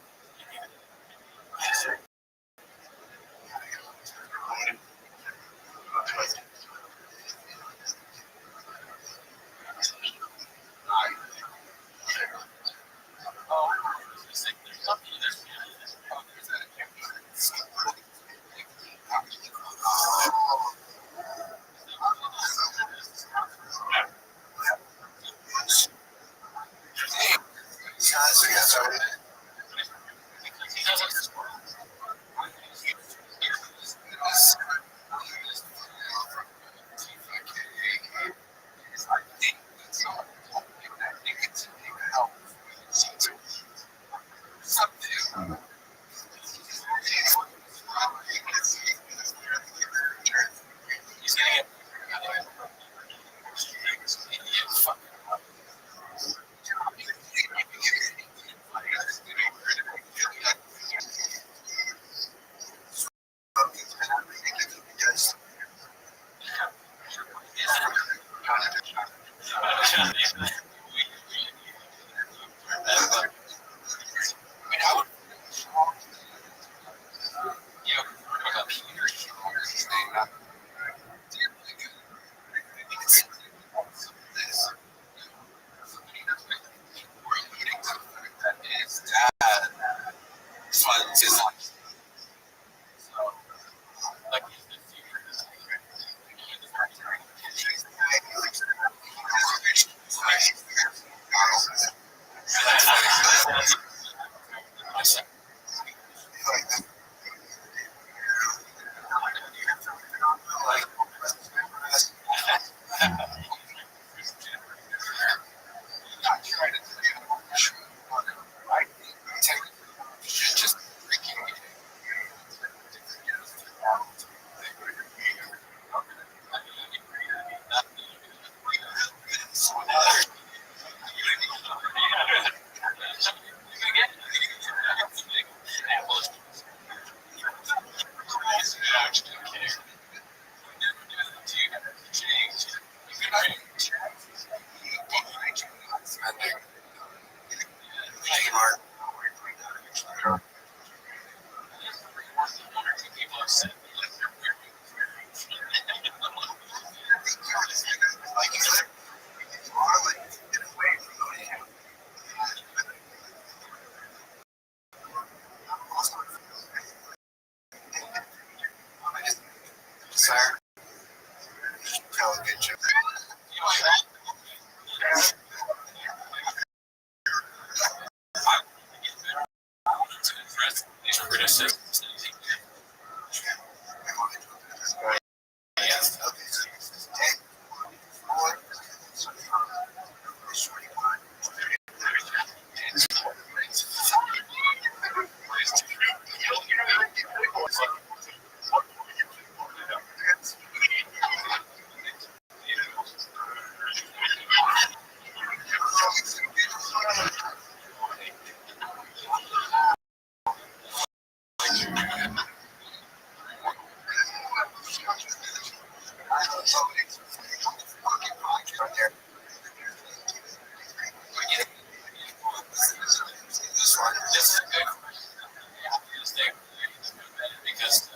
these criticisms. Because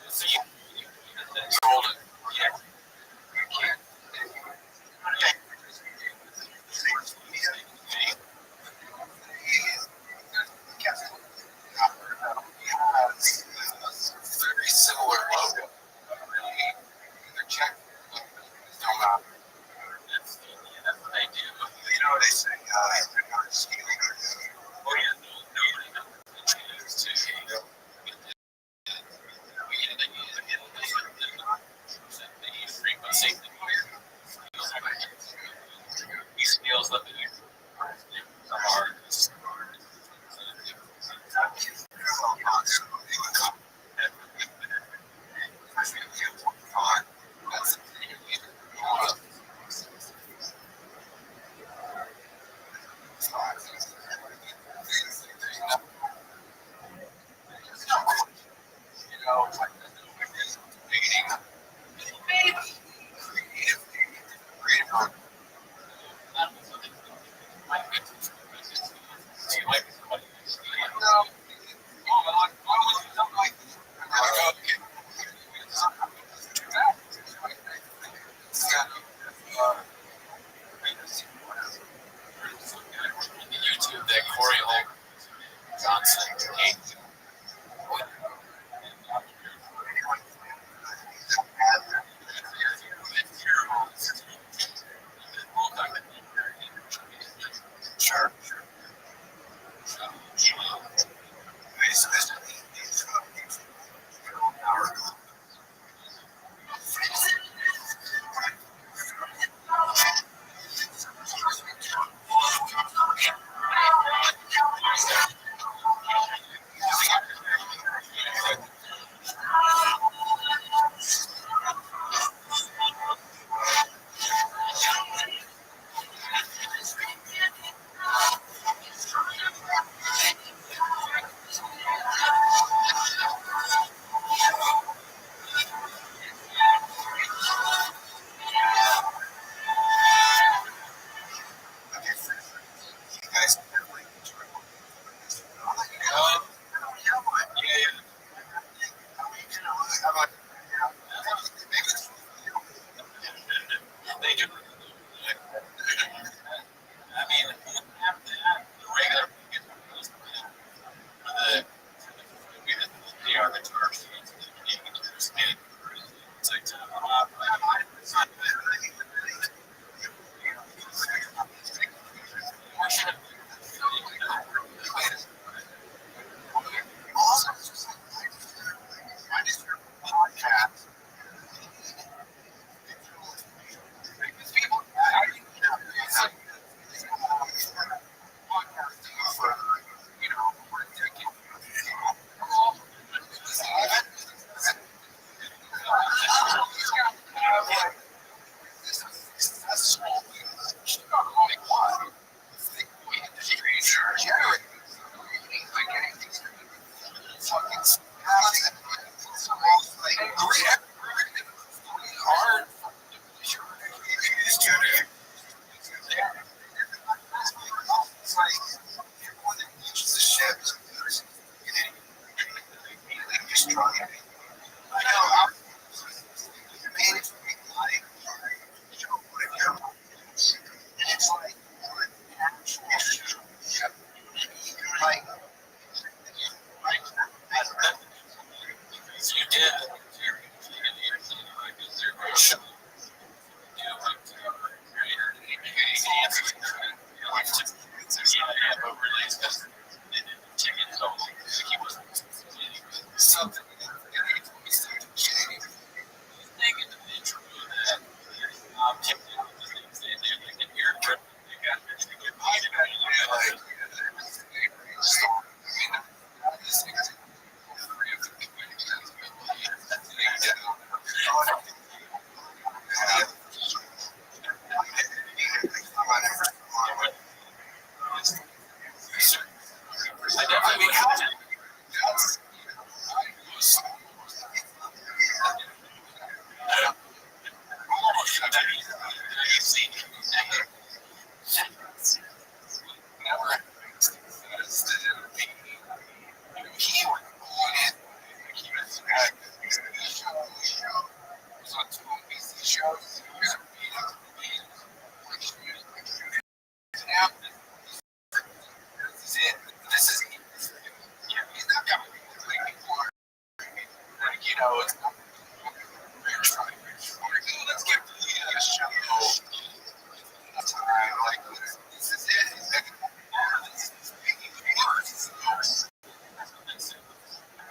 so you told it. Yeah.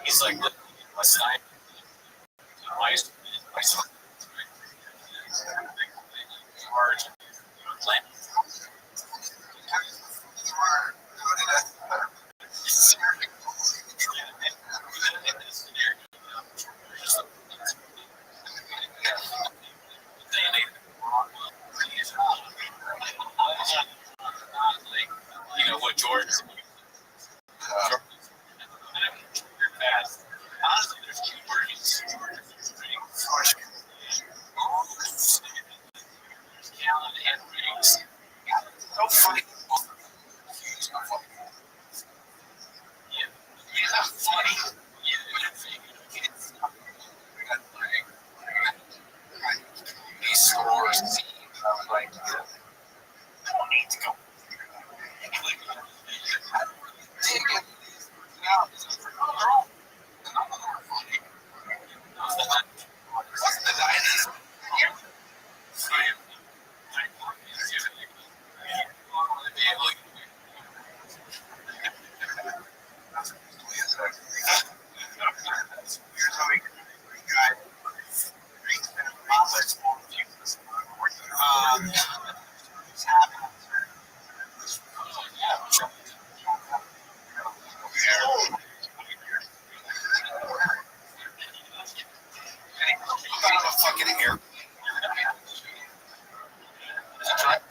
He's like a sniper. My large plant. You know what, George? Honestly, there's two versions. Callan and Riggs. So funny. Yeah, funny. These scores. I was like, I don't need to go. Fucking air. Drive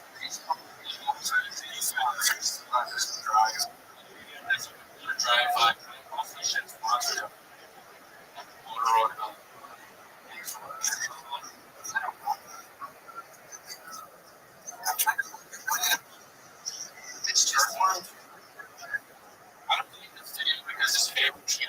because his favorite shit.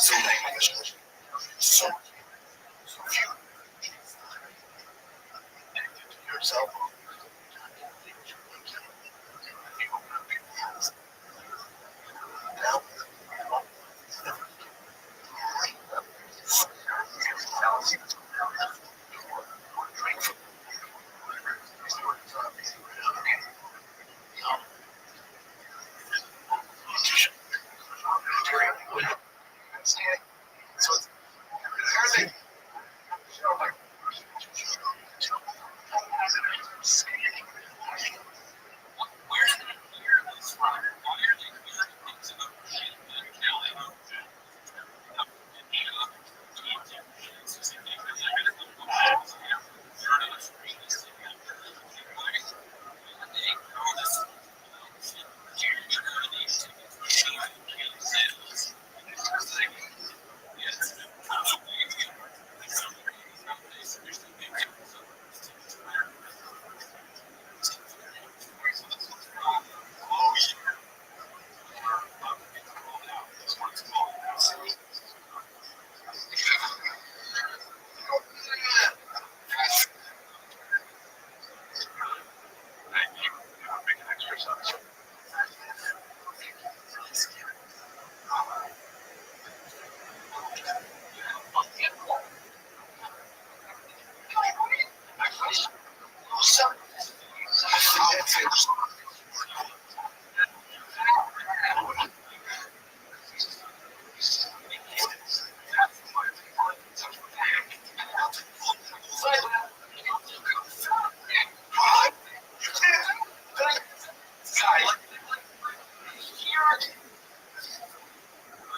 So few. Yourself.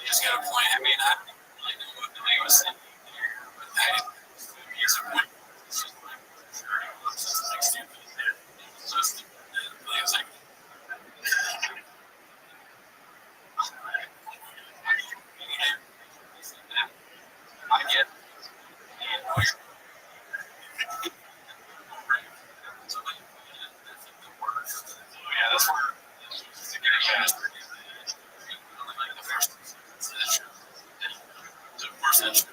Just got a point. I mean, I really know what the name was saying here, but he's a point. It's just like, like stupid. It's just, it's like, I get yeah, that's where to get it faster. Like the first, the first inch.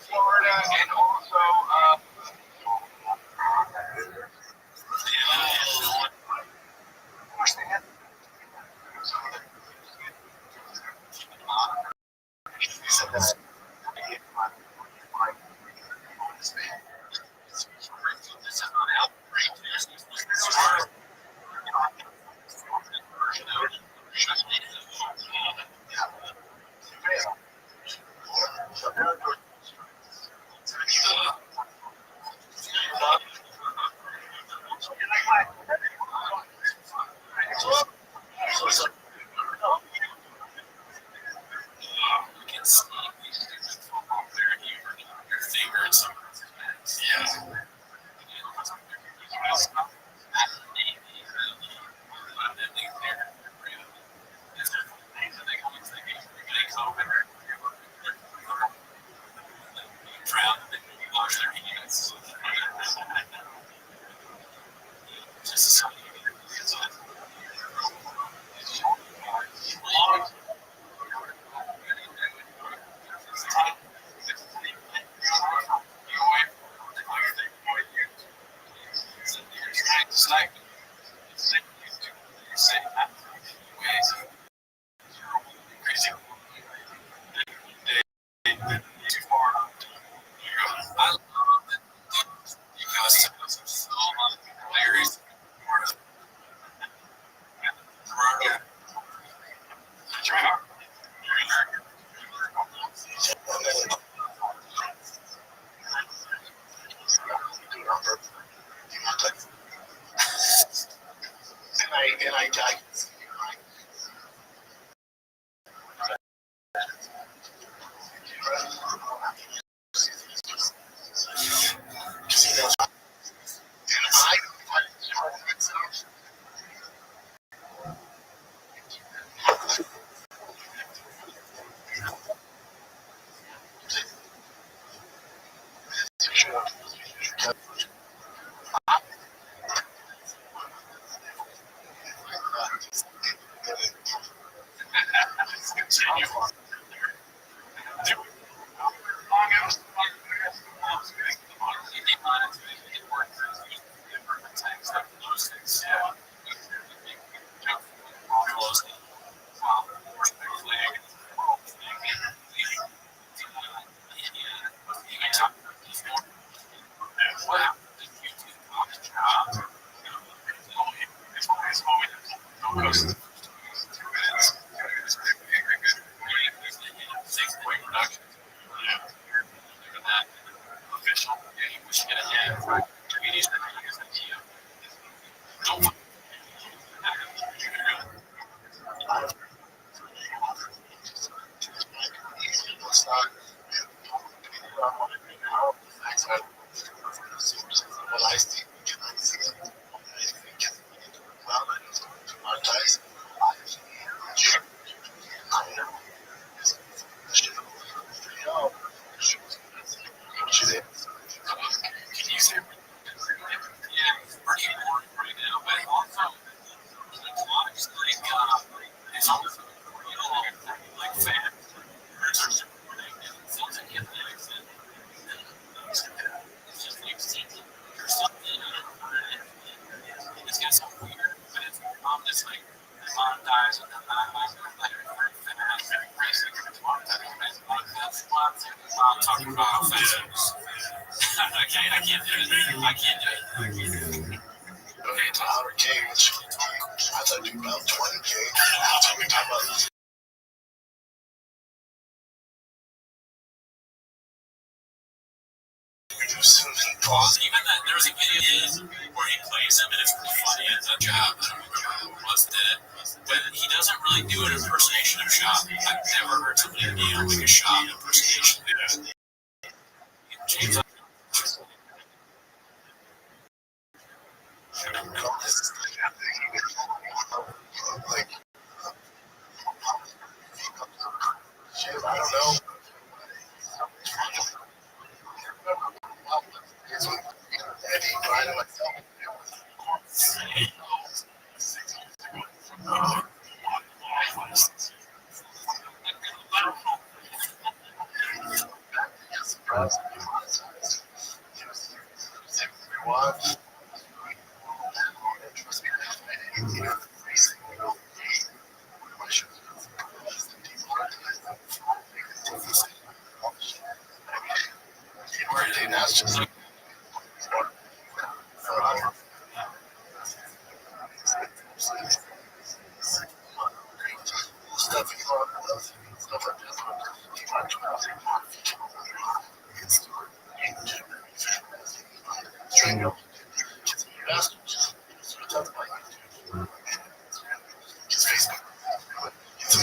Florida and also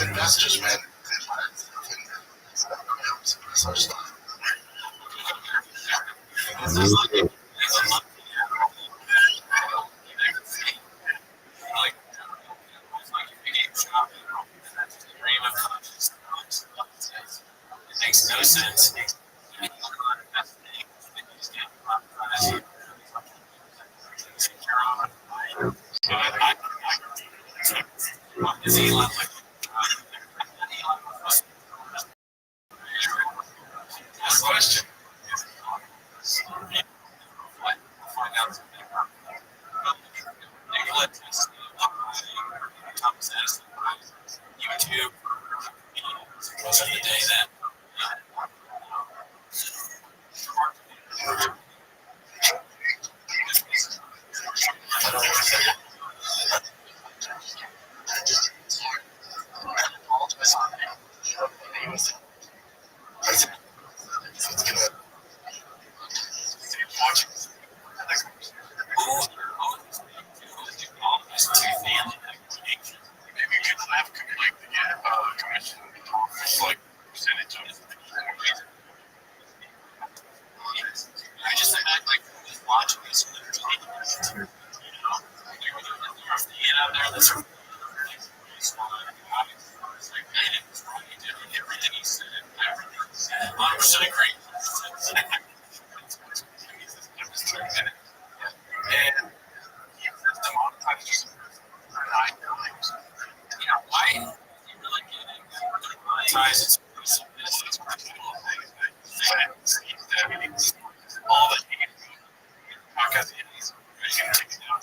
Investors, man. It makes no sense. Is Elon like this question? Find out. Thomas Edison, YouTube, most of the day then. Maybe people have like to get commission, like percentage of. I just like watching this. You know, there's the end out there that's everything he said, 100% agree. And demonetized nine times. You know, why you really getting demonetized? It's all that because he's taken down.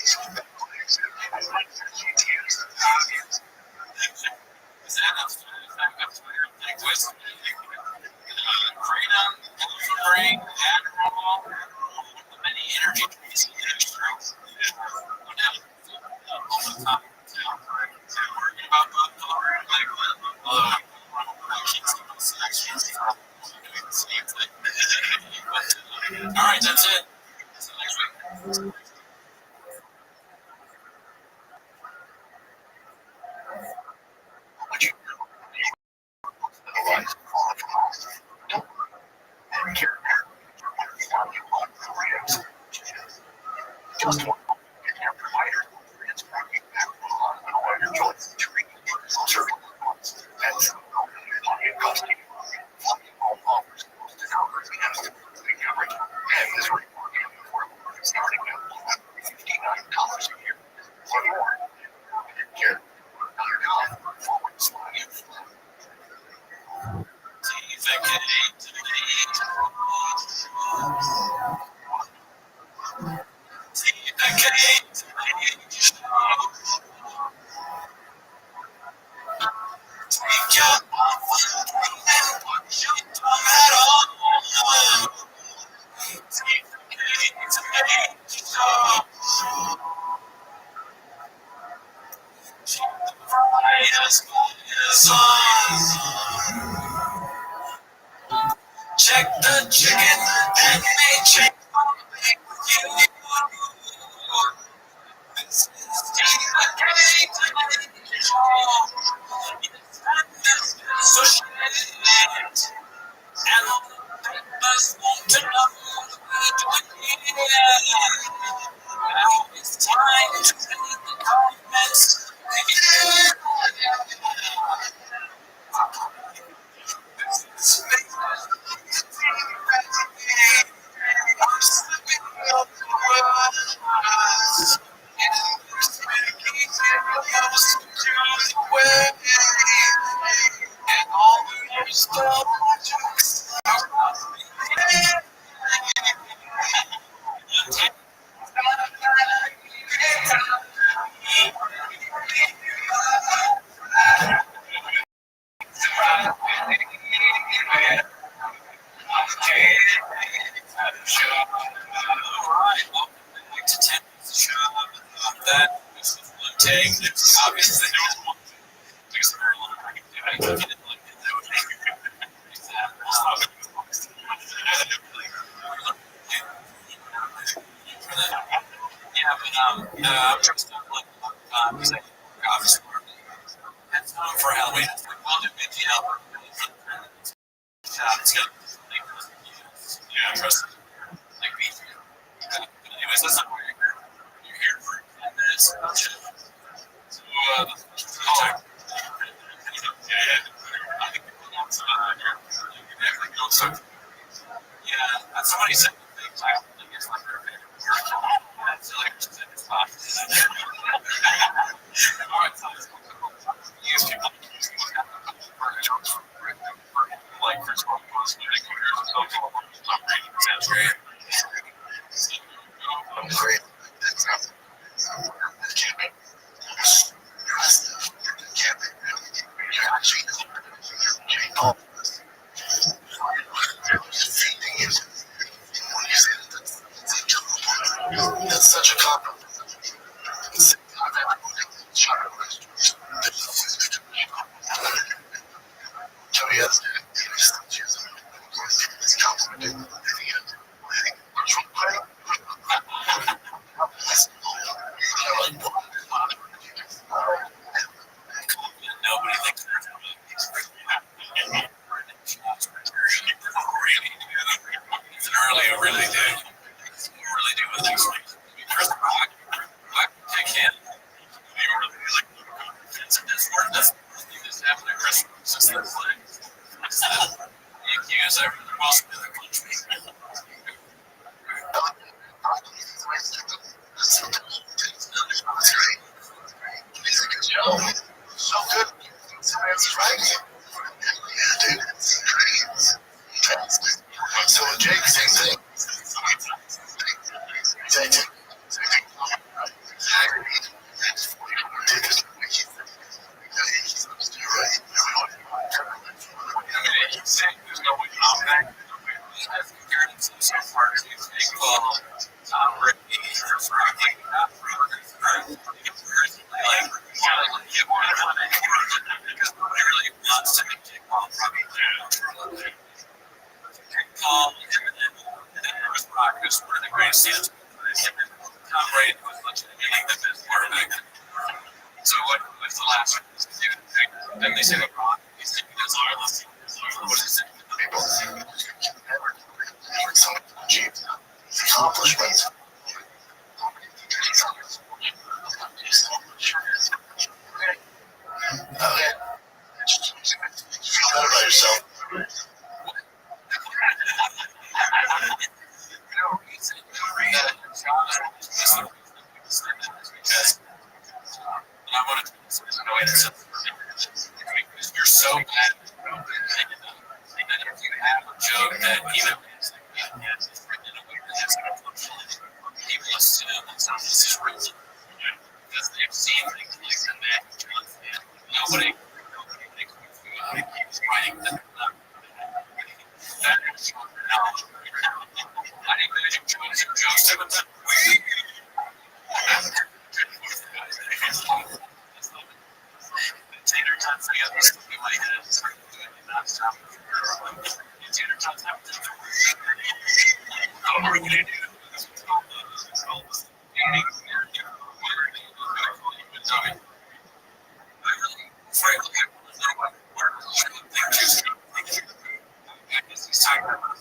Freedom, Bring, Admiral, many energy drinks. All right, that's it. Until next week. Check the chicken and make check you. This is so shit. And all the papers want to know what we're doing here. Now it's time to read the comments. For Halloween, we'll do BTL. Yeah, trust me. Like me. Anyways, that's not where you're here. You're here for 10 minutes. So, check. I think people want some yeah, somebody said things I think it's like their favorite word. That's like just in this spot. All right, so use people like first of all, sounds great. Then they say LeBron, he's taking his wireless. What is it? People never so achieve accomplishments. Feel good about yourself. You're so bad that if you have a joke that even people assume that this is real because they've seen things like that. Nobody keeps writing that. That is knowledge. I think that jokes to them. Tater tots together, we might have started doing it nonstop. Tater tots have to do what are we going to do? It's called eating. Frankly, he's talking about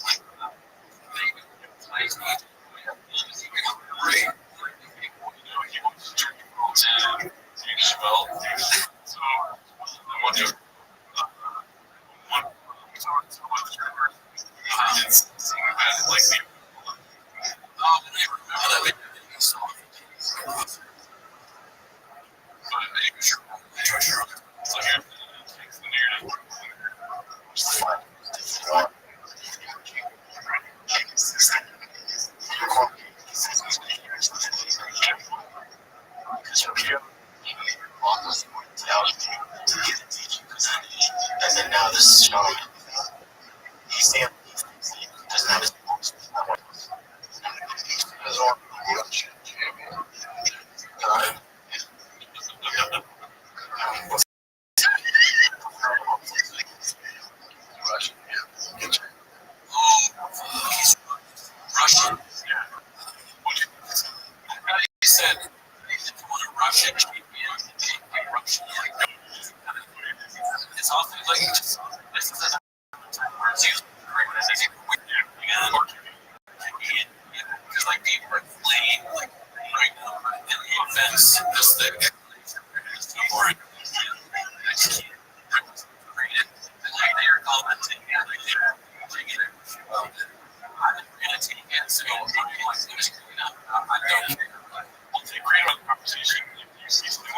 and then now this is Sean. He's doesn't have his Russian. He said, if you want to rush it, Russian. It's also like, this is a where it's used because like people are playing like right now in the offense, just the boring. Like they are commenting, like they're taking it. Well, I'm gonna take it. So I don't care. I'll take great on the conversation. It's like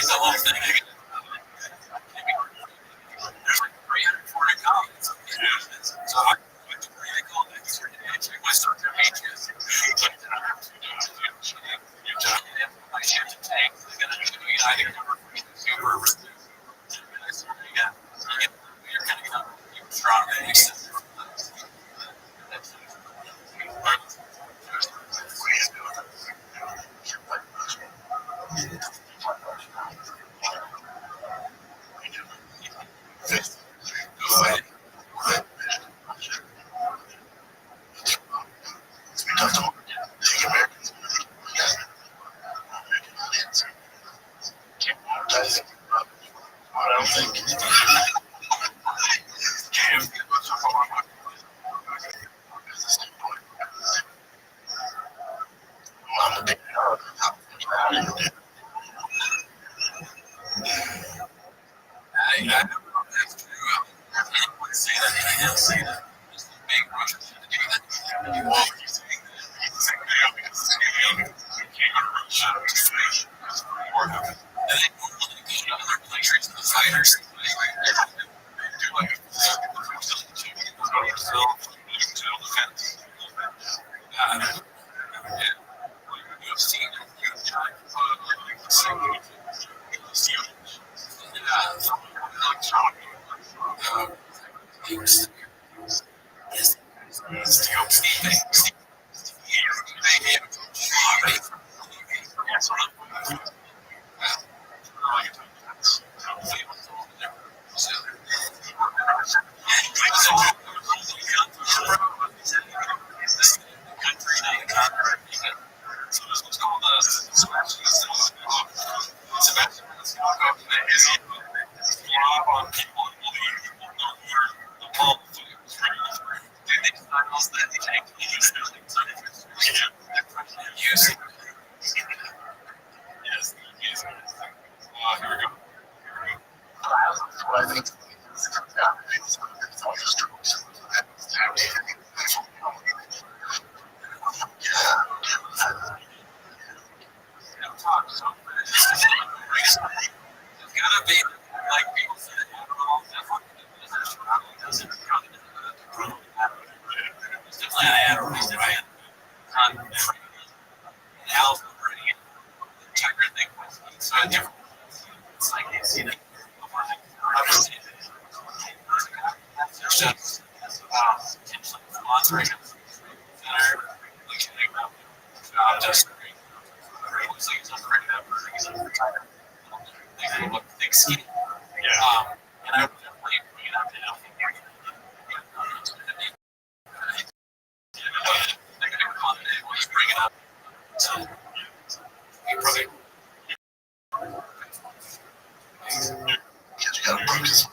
the whole thing. There's like 340 comments. So I went to critical and check my circuit pages. My shit to take. I'm gonna do United super. You're gonna come strong base. Sponsoring just looks like he's on credit effort. He's on retired. They look thick skinny. And I would definitely bring it up to him. He's bringing up. So he probably. You gotta focus.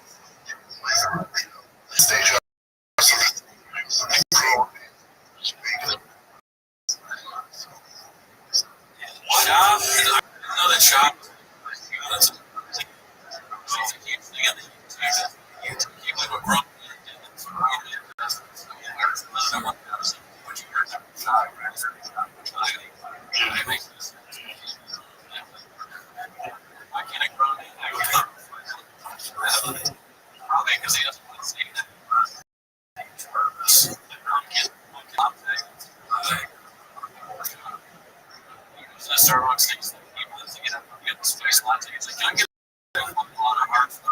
Stage up. Shop. Another shop. That's a huge thing. You live a growth. I can't grow it. Probably because he doesn't want to say that. Starbucks things to get the space latte. It's like, can I get a lot of hard food?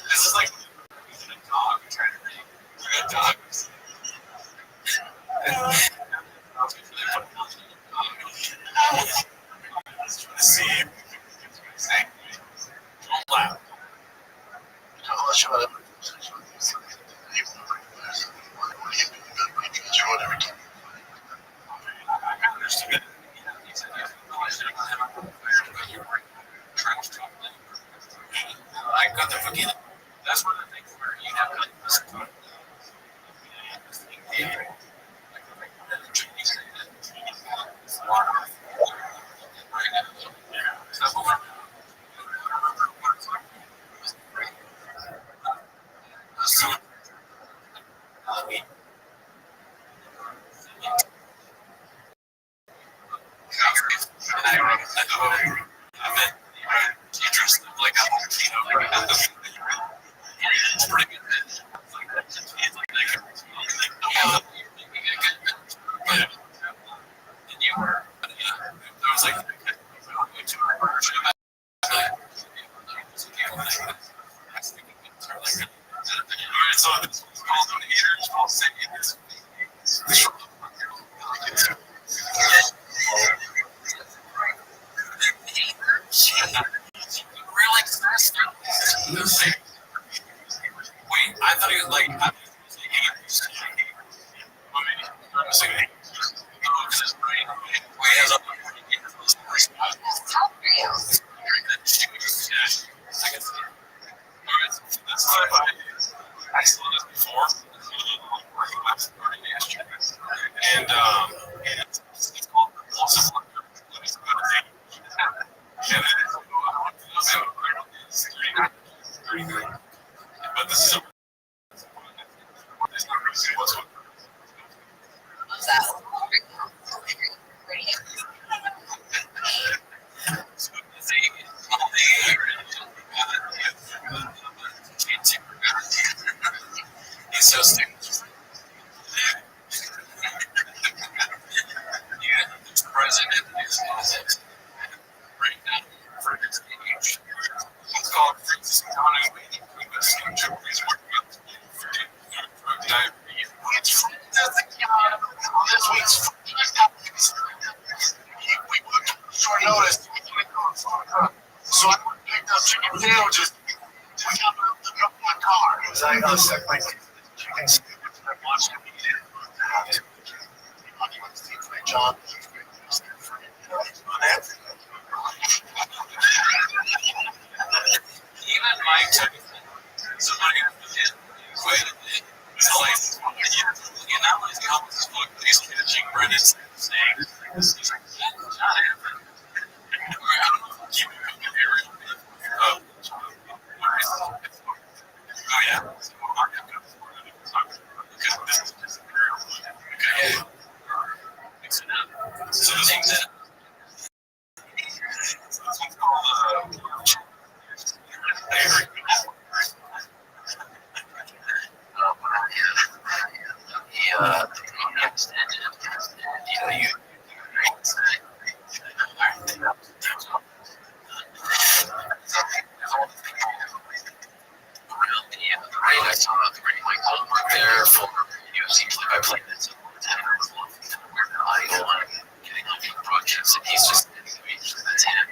This is like a dog trying to make a dog. See, don't laugh. I understood it. He said, I got the forget it. That's one of the things where you have to listen to it. It's pretty good. And you were, I was like, so it's called on the eaters, I'll say it is. Wait, I thought he was like, I saw this before. And it's called Impulsive. But this is a What's that? He's so stupid. Yeah, the president is right now for his age. It's called Francis County. This is diabetes. This week's we put short notice. So I picked up chicken sandwiches. We got up in my car. It was like, I was like, chicken sandwiches. I watched him eat it. John. Even Mike took somebody who quit his life. not only is he humble as fuck, but he's catching Brendan's saying, he's like, not happening. I don't know if keep it in the area. Oh, yeah? Because this is just okay. So this one's it. This one's called, I saw the great like there for UFC play by play. That's I on getting on the projects, and he's just that's him.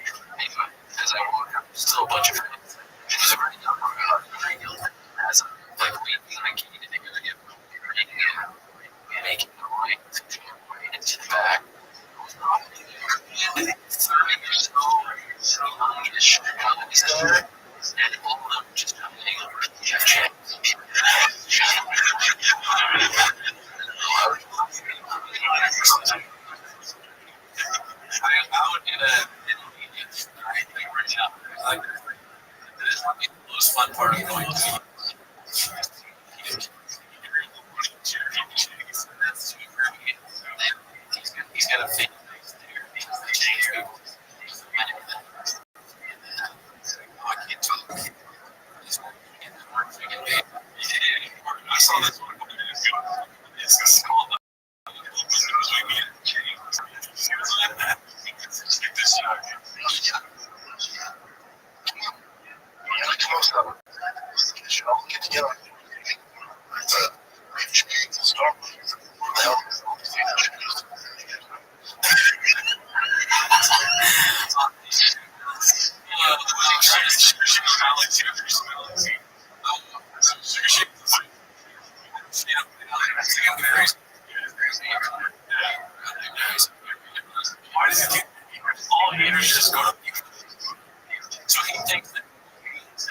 As I walk up, still a bunch of friends. He's a very young as a like we like he didn't go get making the right into the back. 30 or so youngish guys there, and all of them just hang over Jeff James. I would do that in obedience. Right now. Like, that is probably the most fun part of going to he's got a fake face there. I can't talk. I saw this one a couple minutes ago. It's called Get together. It's a storm. Why does he all haters just go to people? So he takes the it's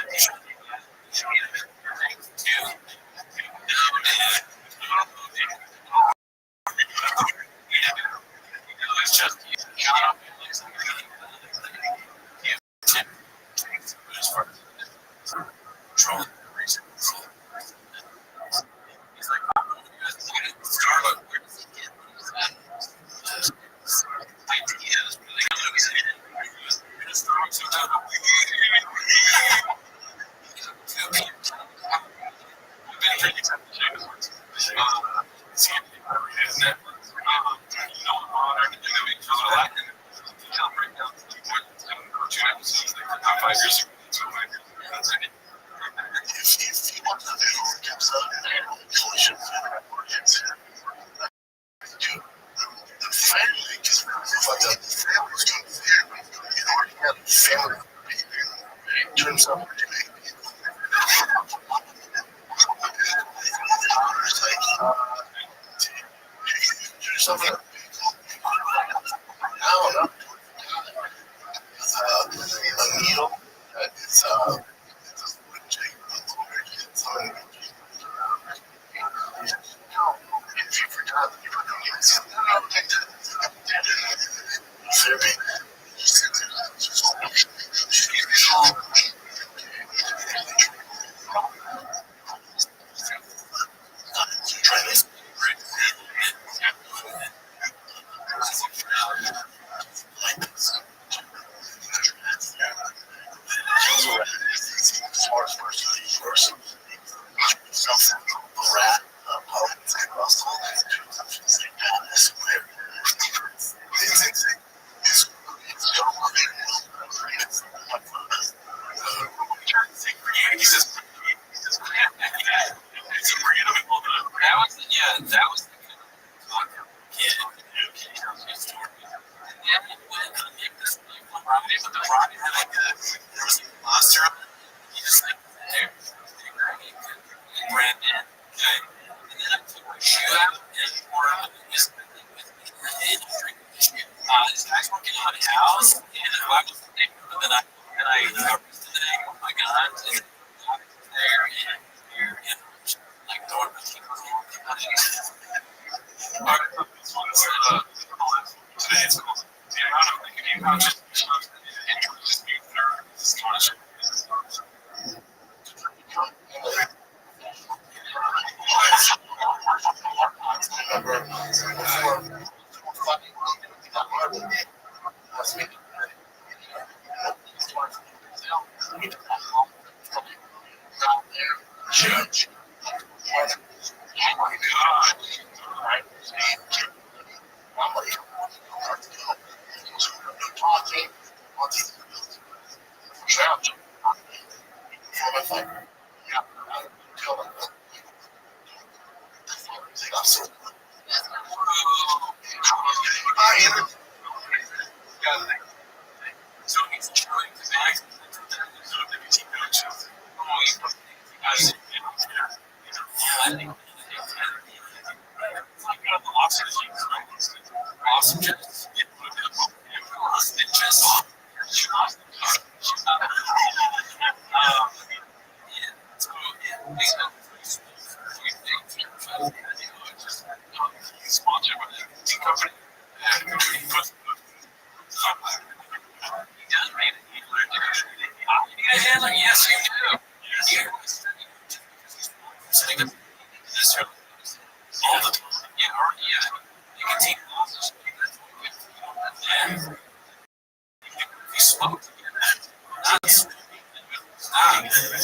just controlling the reason. He's like, Starbucks, where does he get these ideas? If you want to do collision the family, because the family's going to you already have family in terms of do something. No. A needle. It's if you forgot that you were doing that was Robby, but the Robby had like there was a monster on it. He just like there, ran in, okay? And then I took my shoe out and wore out this thing with me. This guy's working on a house, and I was there, but then I arrested the name of my guns and I was there and like door. Today it's cool. The amount of nicotine pouches and just being there is astonishing. Judge. Oh my God. So he's trying to make nicotine pouches. Oxygen. Sponsored by the tea company. Yes, you do. All the time. Nicotine losses. You smoke. That's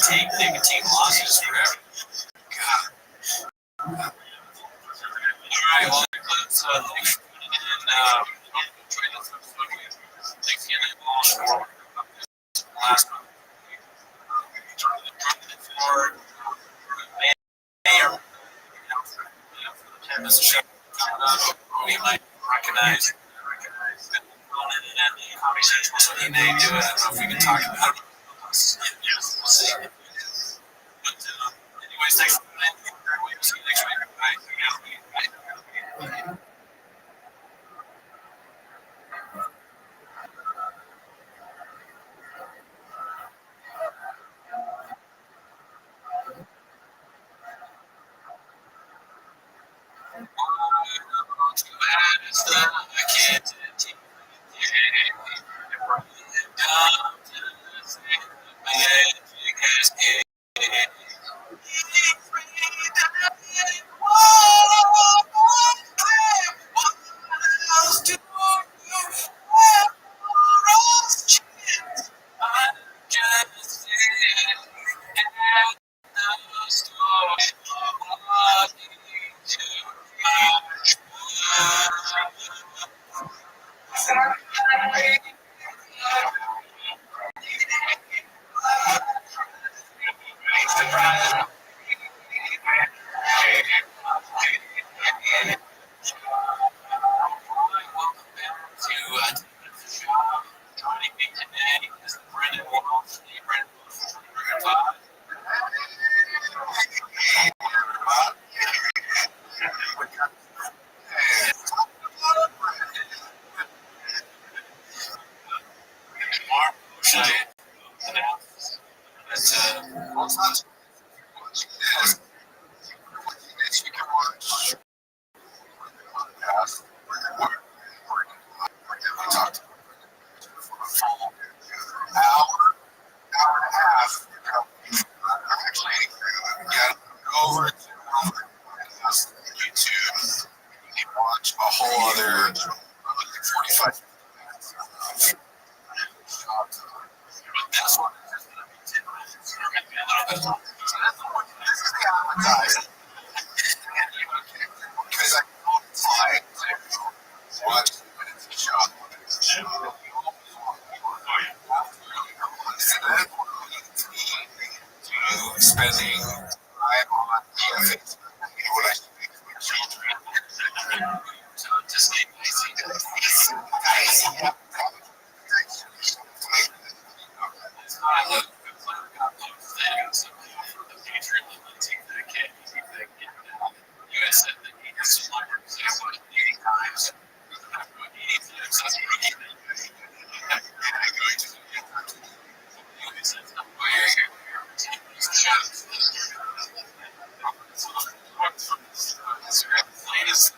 take nicotine losses forever. God. All right, well, let's thanks for tuning in. Thanks again for last month. For mayor, this show coming up, we might recognize so he may do it. I don't know if we can talk about it. Yes, we'll see. But anyways, thanks for tuning in. We'll see you next week. Bye. Joining me today is Brendan Wolf. Brendan Wolf. Watch a whole other 45. That's what because I fly to watch the shop. To spending time on PFA. What I speak to children. To stay icy. I love you had said that he has some like 80 times. Latest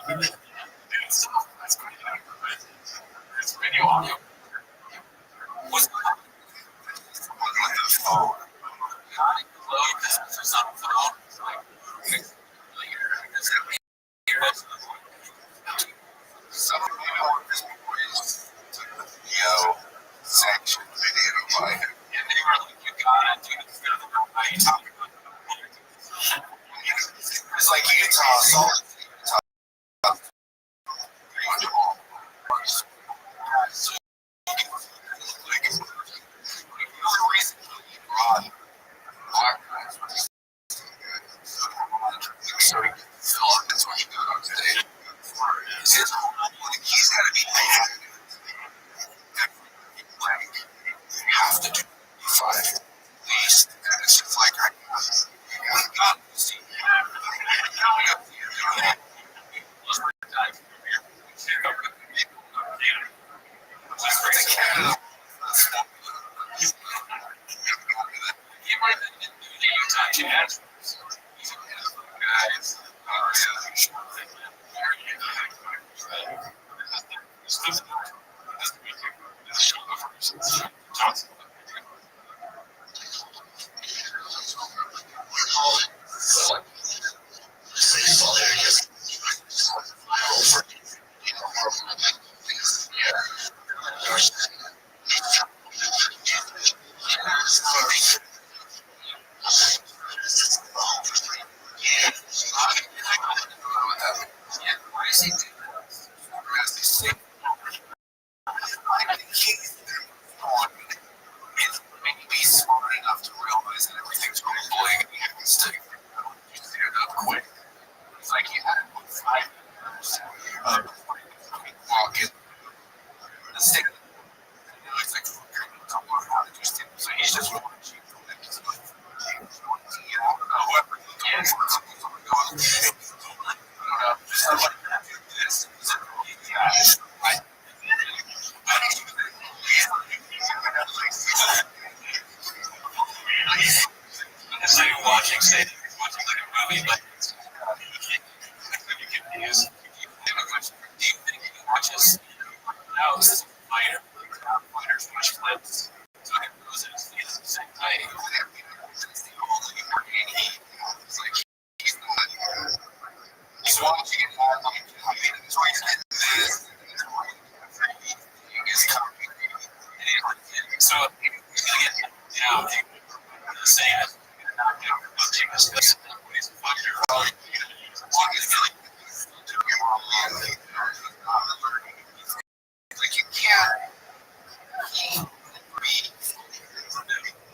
That's good. It's video audio. What's the phone? It's not a phone. Some of this video section video like You got it, dude. It's good. How you talking about? it's like Utah salt. He's got to be have to do 5 at least. And it's just like I got to see. Be smart enough to realize that everything's going and you have to stay up quick. It's like you had 5 minutes walk in the state. It's like don't know how to do stuff. So he's just watching from that. He's like, whoever it's like watching, say, watching like a movie, but you can use deep thinking watches. Now this is a fighter. Fighters watch clips. So it goes in his feet at the same time. He's watching it. So he's getting this. He's coming. So he's going to get down. The same as watching this. He's a fighter. Like you can't be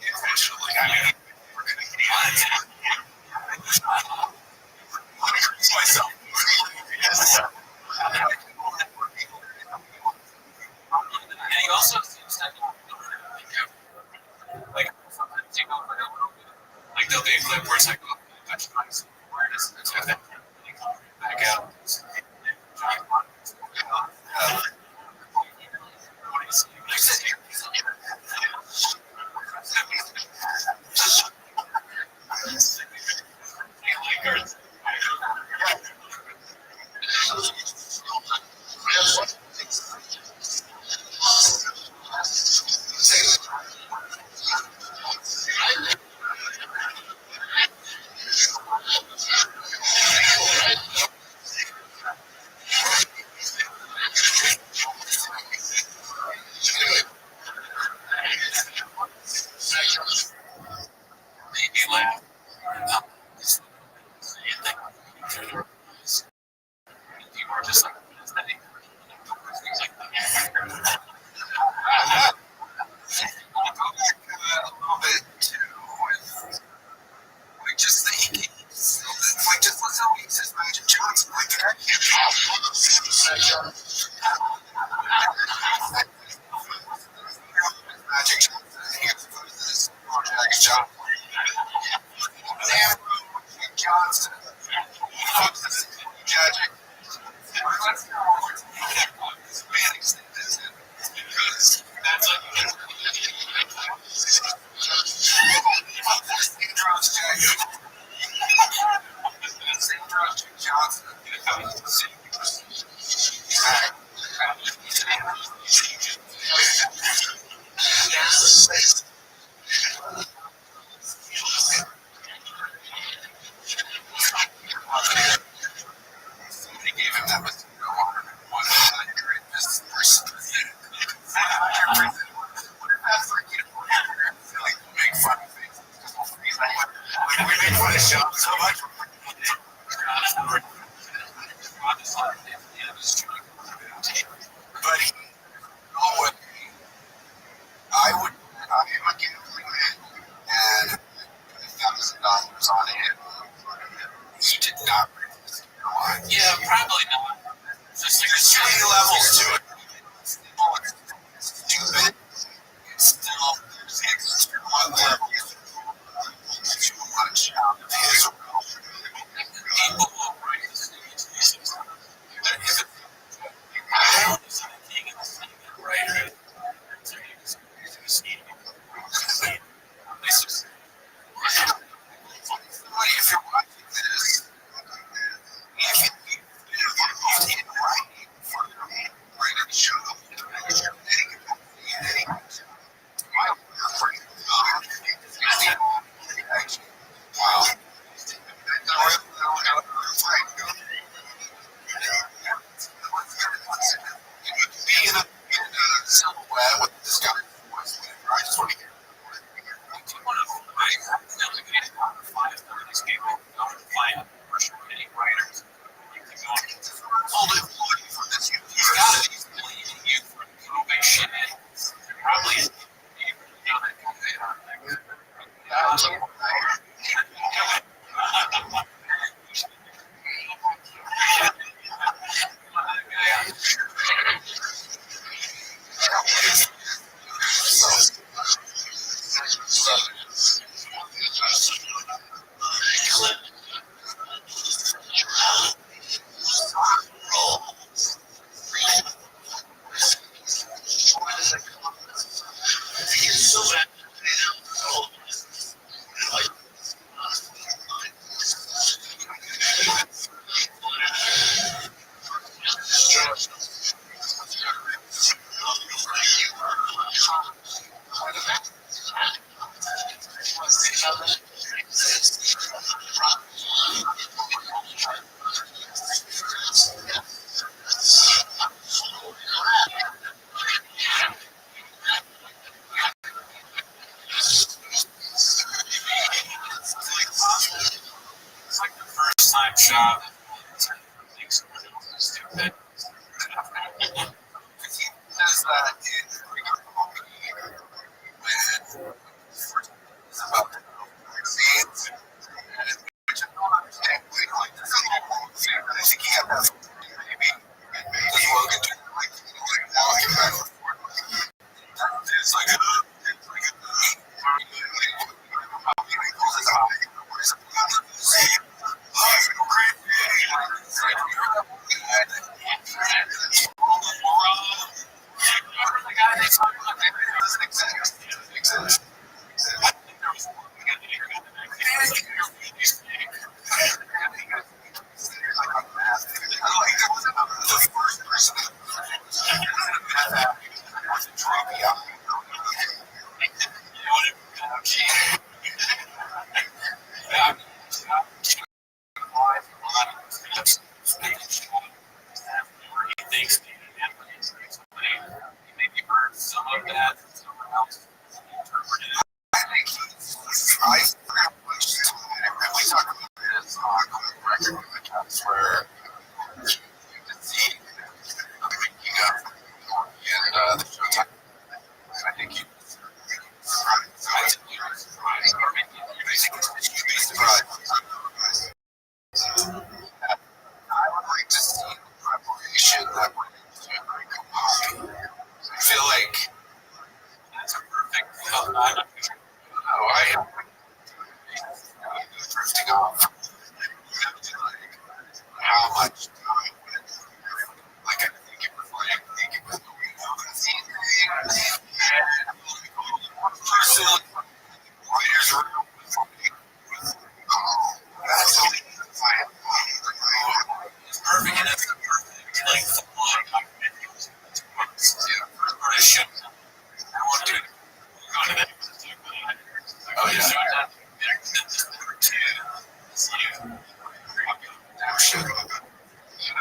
intentionally. I mean, we're going to get myself. And he also seems like take over like there'll be a clip where it's like, oh, touch points, awareness, and so then back out. gave him that mosquito on 100 this person. Make fun of things. We make fun of Sean so much. But he, I would give him and $1,000 on it. He did not bring this. Yeah, probably not. There's too many levels to it. Stupid. Still, there's extra one level. Too much. People will write this. Right. If you're watching this, if you did right for the show, be in a silhouette with this guy. I just want to hear. Job. Stupid. He says that when it's about vaccines, which I don't understand. I think he had that maybe Logan did walking back and forth. It's like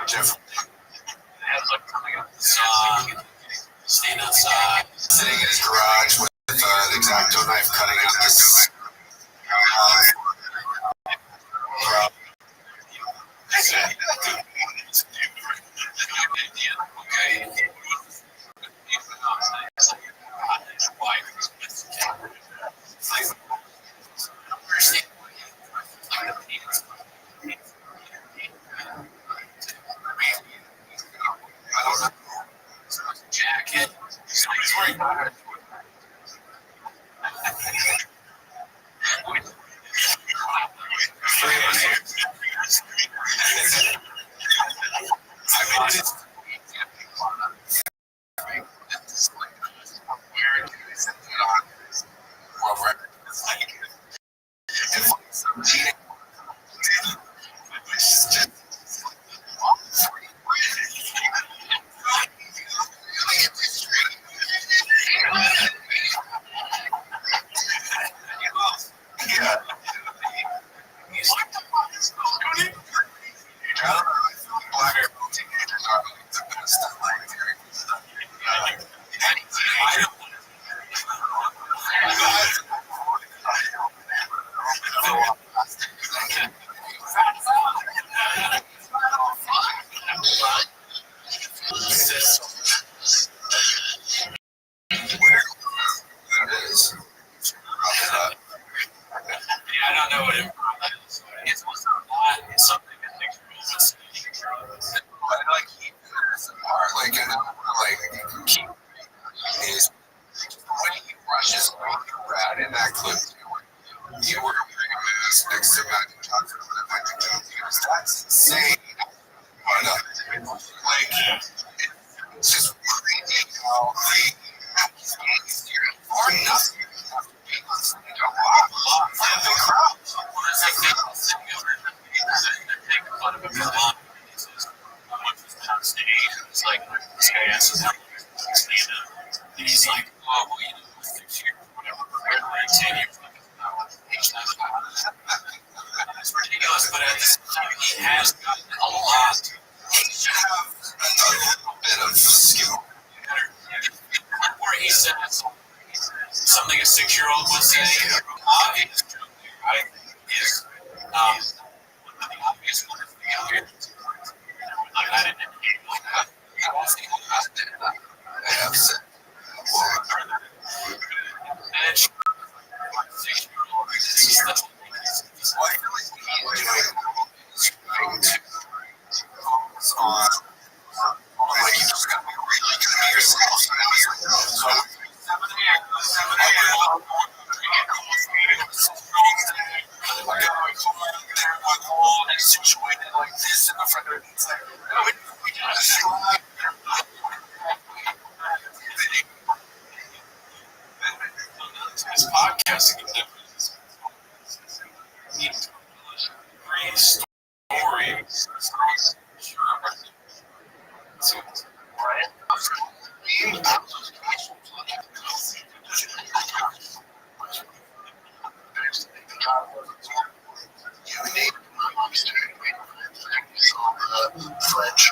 Jeff. Staying outside. Sitting in his garage with the X-Acto knife cutting out this. Jacket. Somebody's wearing I don't know what it is. It's something that makes me like keep is when he rushes around in that clip. You were wearing a mask next to Matthew Johnson when I went to go. That's insane. But like it's just crazy how the or nothing. It's like this guy asks him, and he's like, oh, well, you know, 6 years, whatever, 10 years. It's ridiculous, but at this time, he has gotten a lot. He should have a little bit of skill. Where he says something a 6-year-old would say, obvious, right? Is one of the obvious ones. I didn't situated like this in the front of this podcast great story. French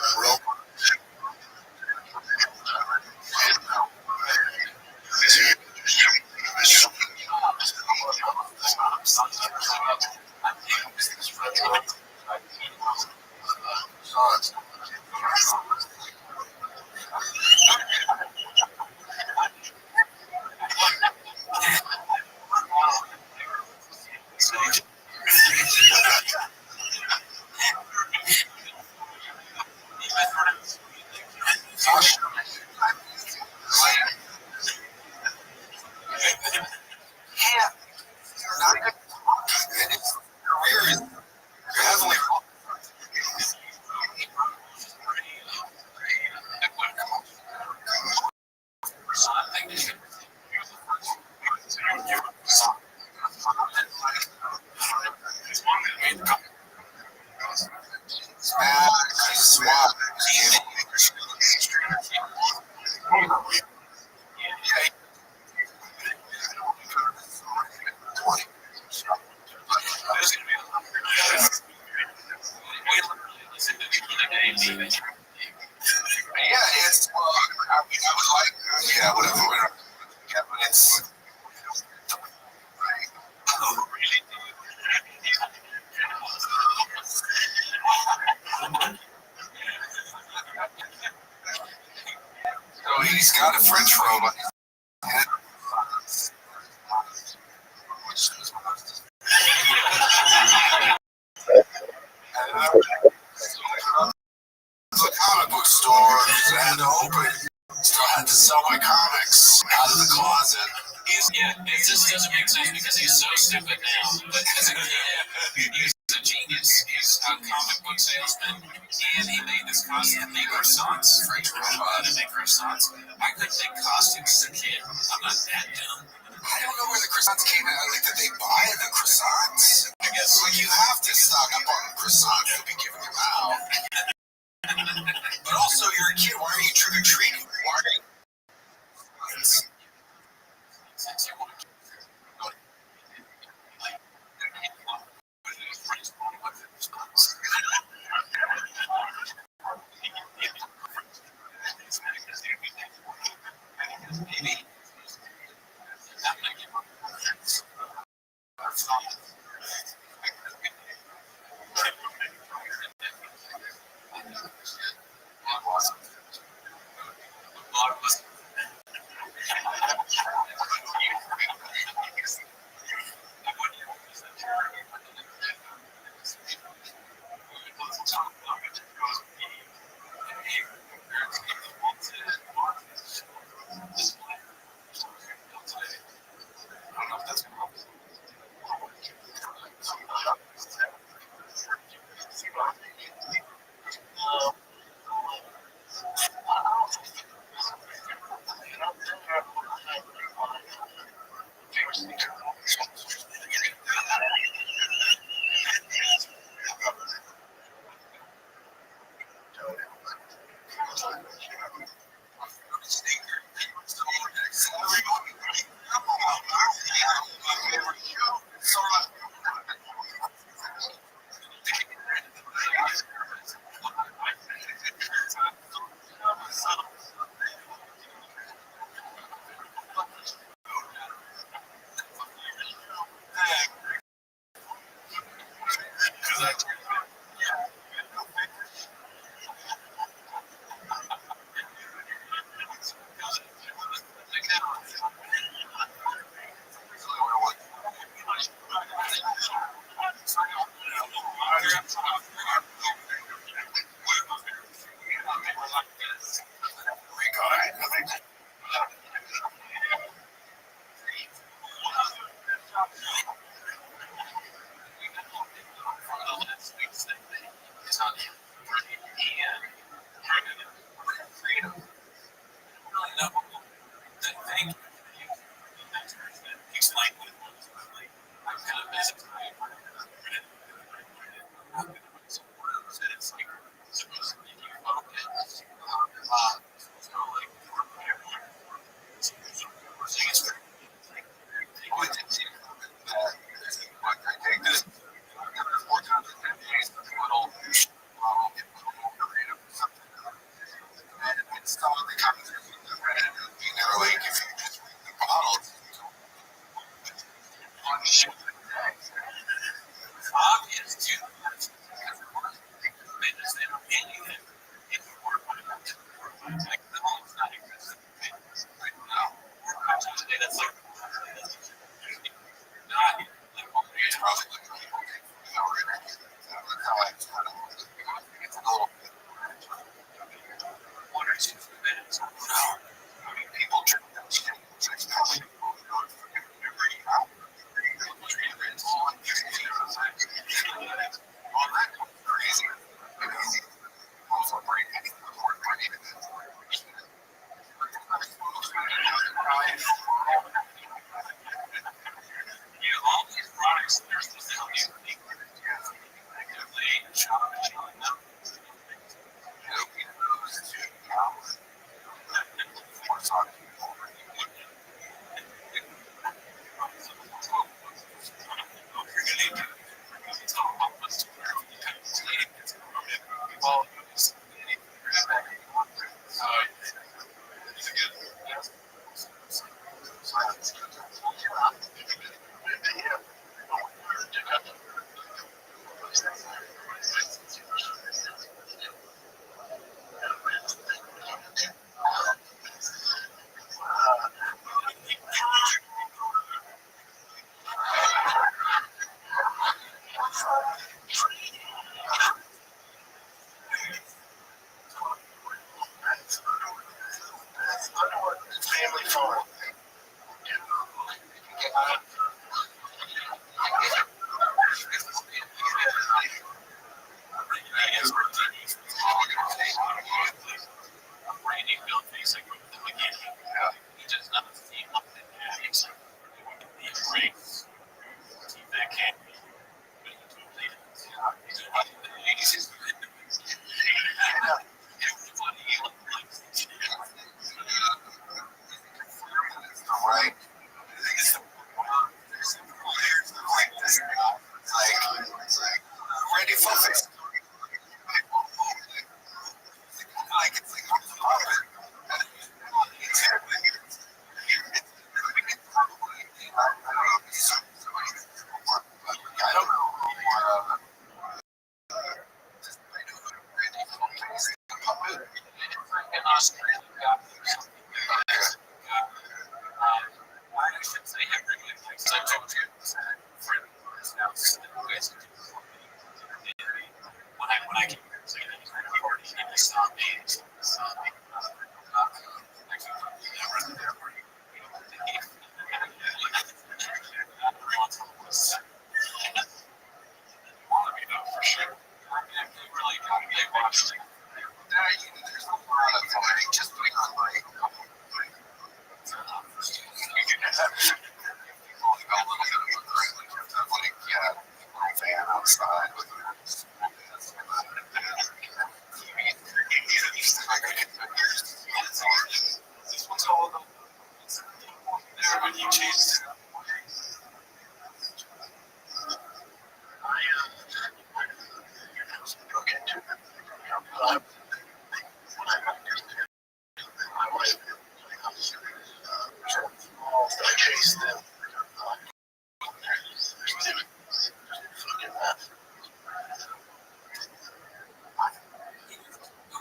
Yeah, it's I would like, yeah, whatever. Yeah, but it's. Oh, really? So he's got a French robe on his head. The comic book store I had to open. Still had to sell my comics out of the closet. It just doesn't make sense because he's so stupid now. But as a kid, he's a genius. He's a comic book salesman, and he made this costume, make croissants, French robot, and make croissants. I couldn't make costumes as a kid. I'm not that dumb. I don't know where the croissants came in. Like, did they buy the croissants? I guess, like, you have to stock up on croissants to be giving them out. But also, you're a kid. Why are you trick-or-treating? Why are you...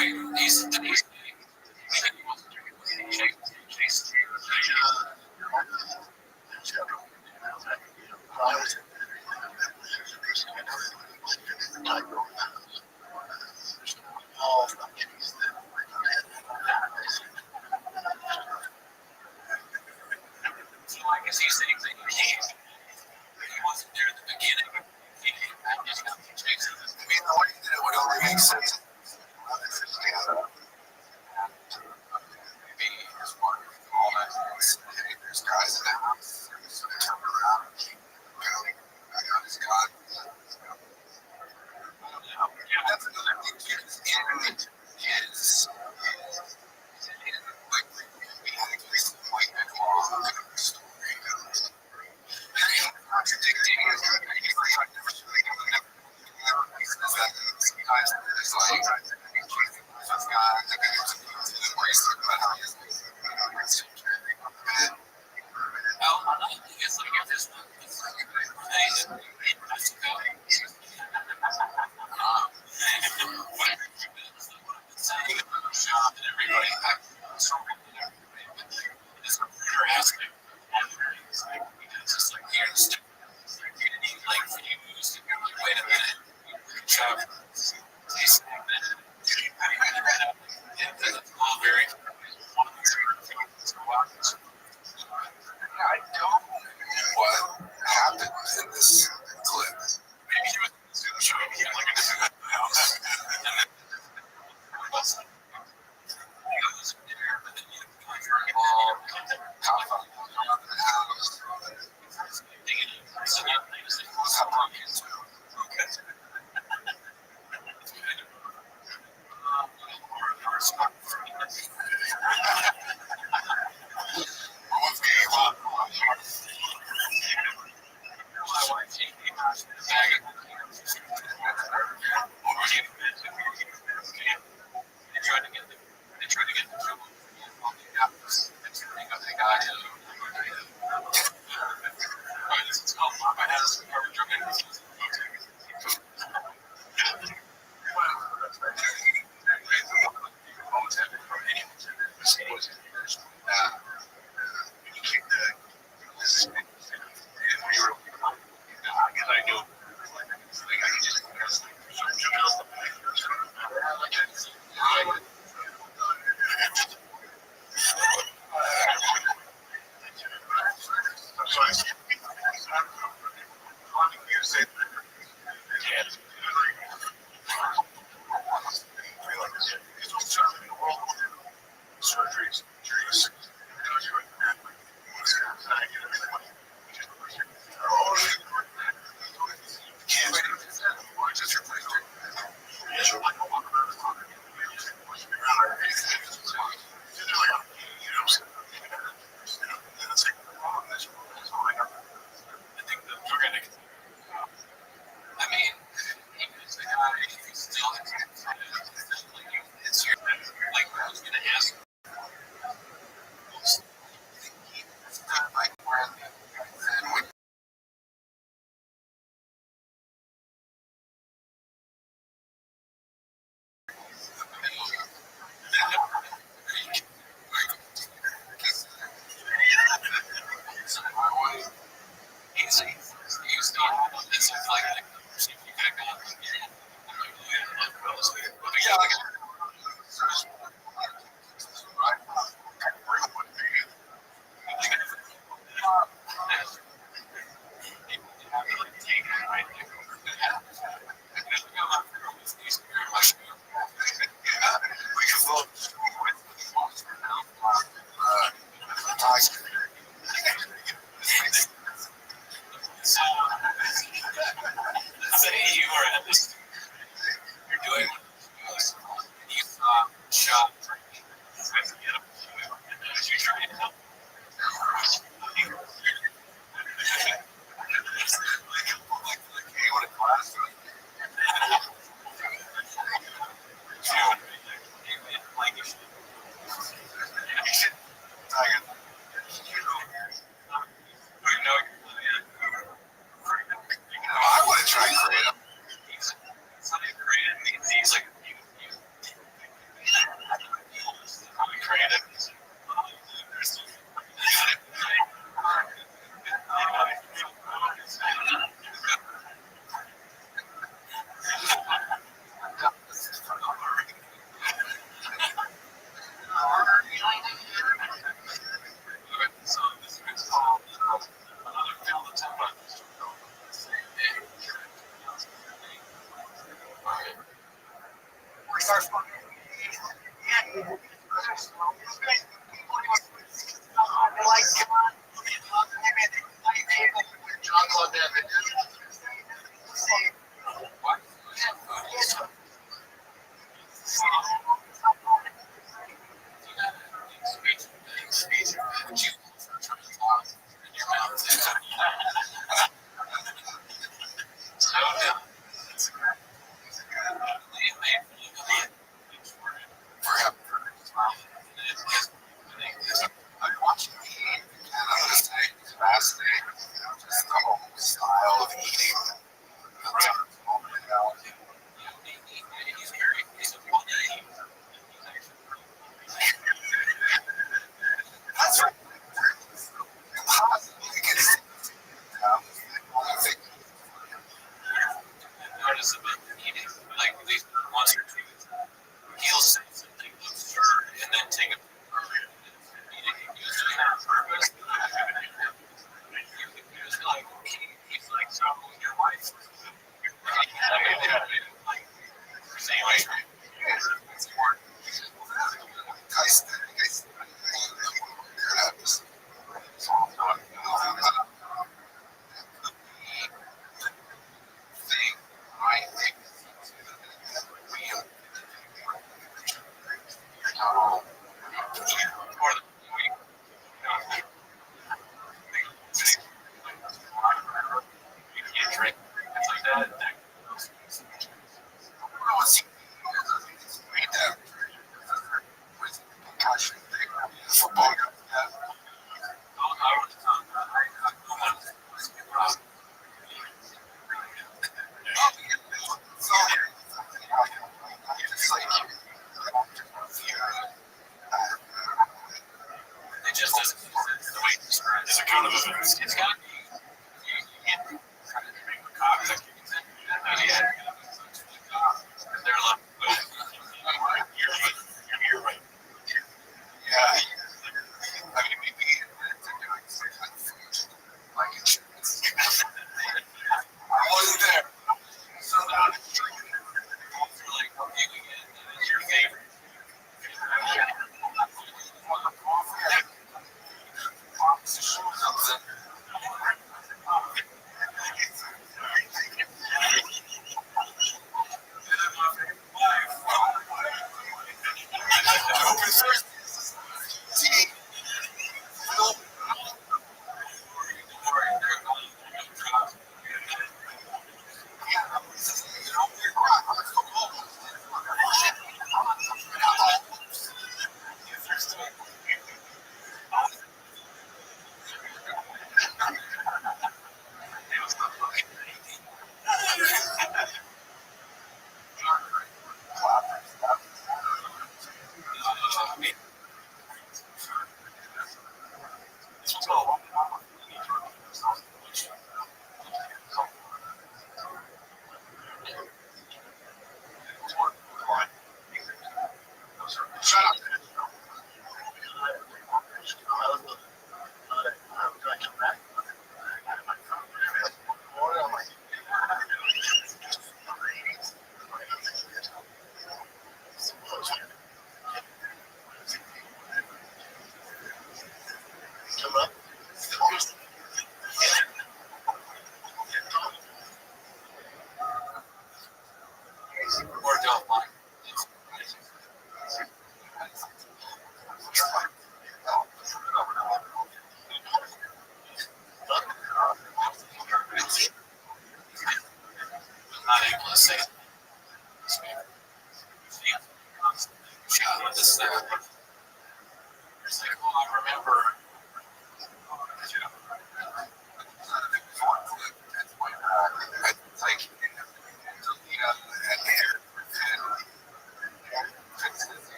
wait, he's I guess he's saying that he wasn't there at the beginning. He came back just got chasing. I mean, the way you did it would only make sense.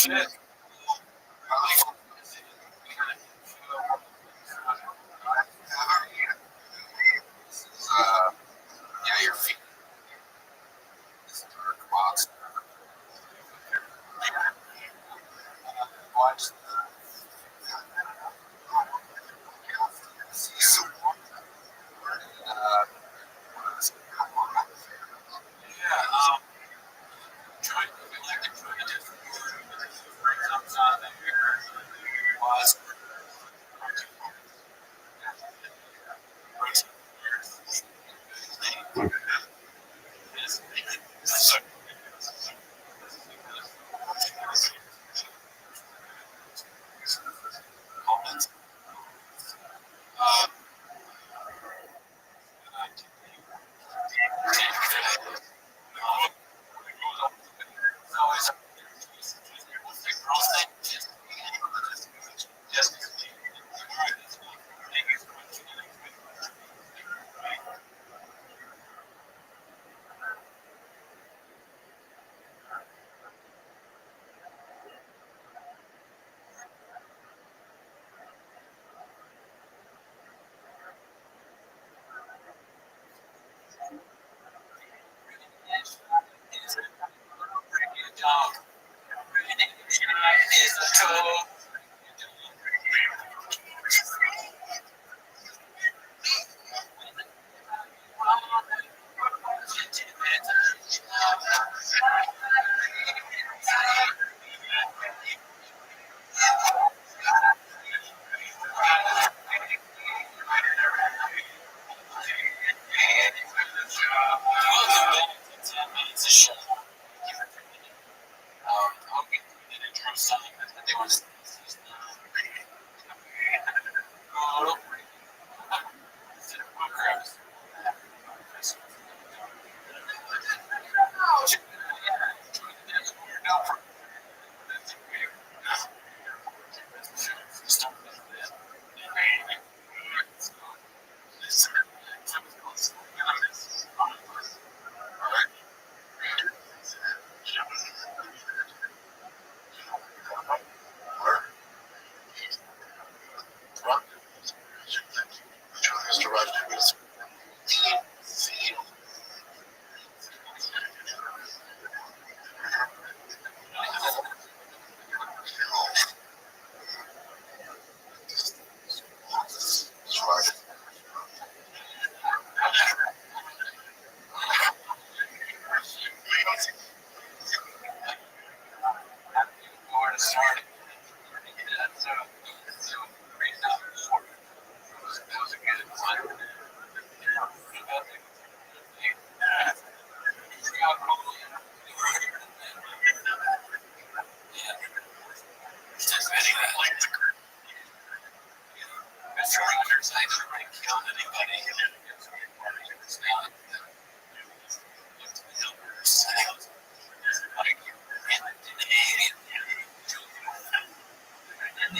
shit. Yeah, your feet. Box. Watch. Yeah, trying to like comes on there. Was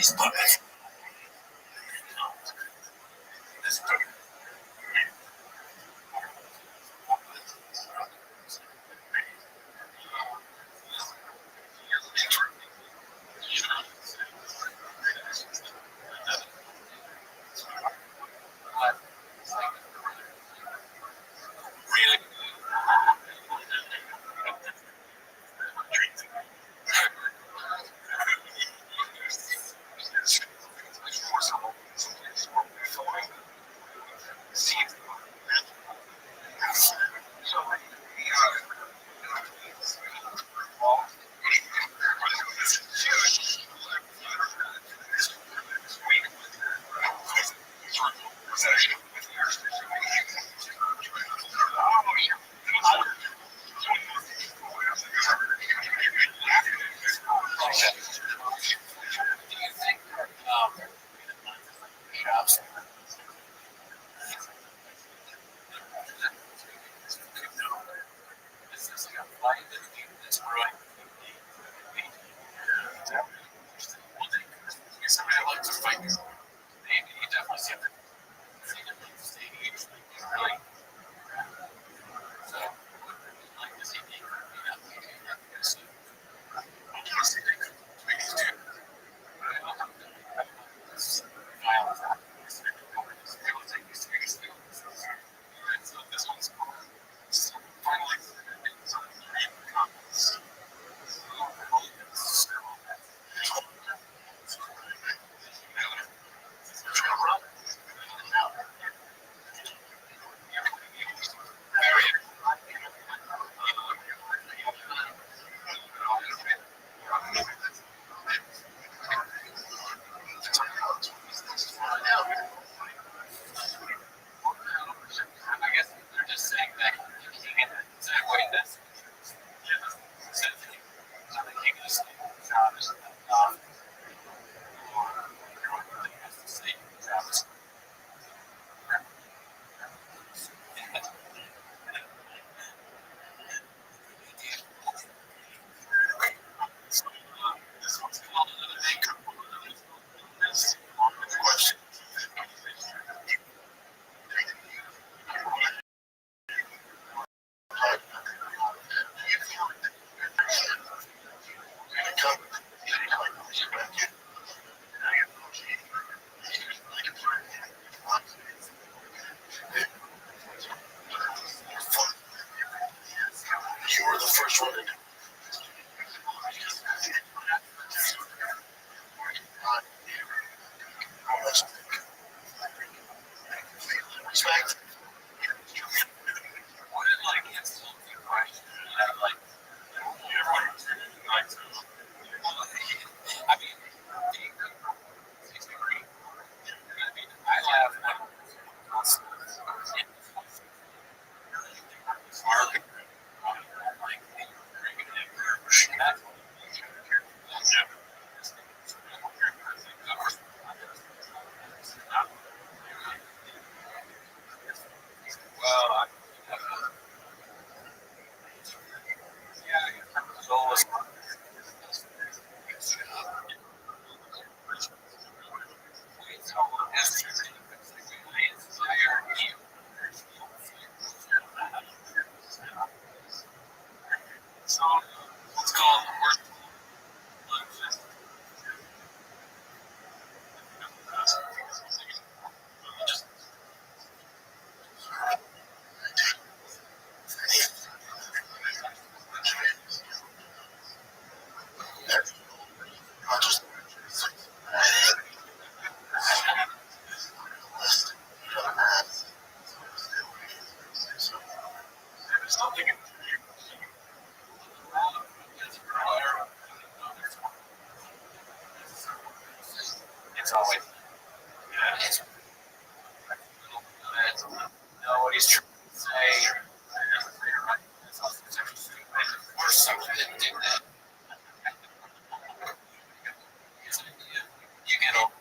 Mr. Rothschild. it's always it's know what he's trying to say. Or something didn't do that. You get over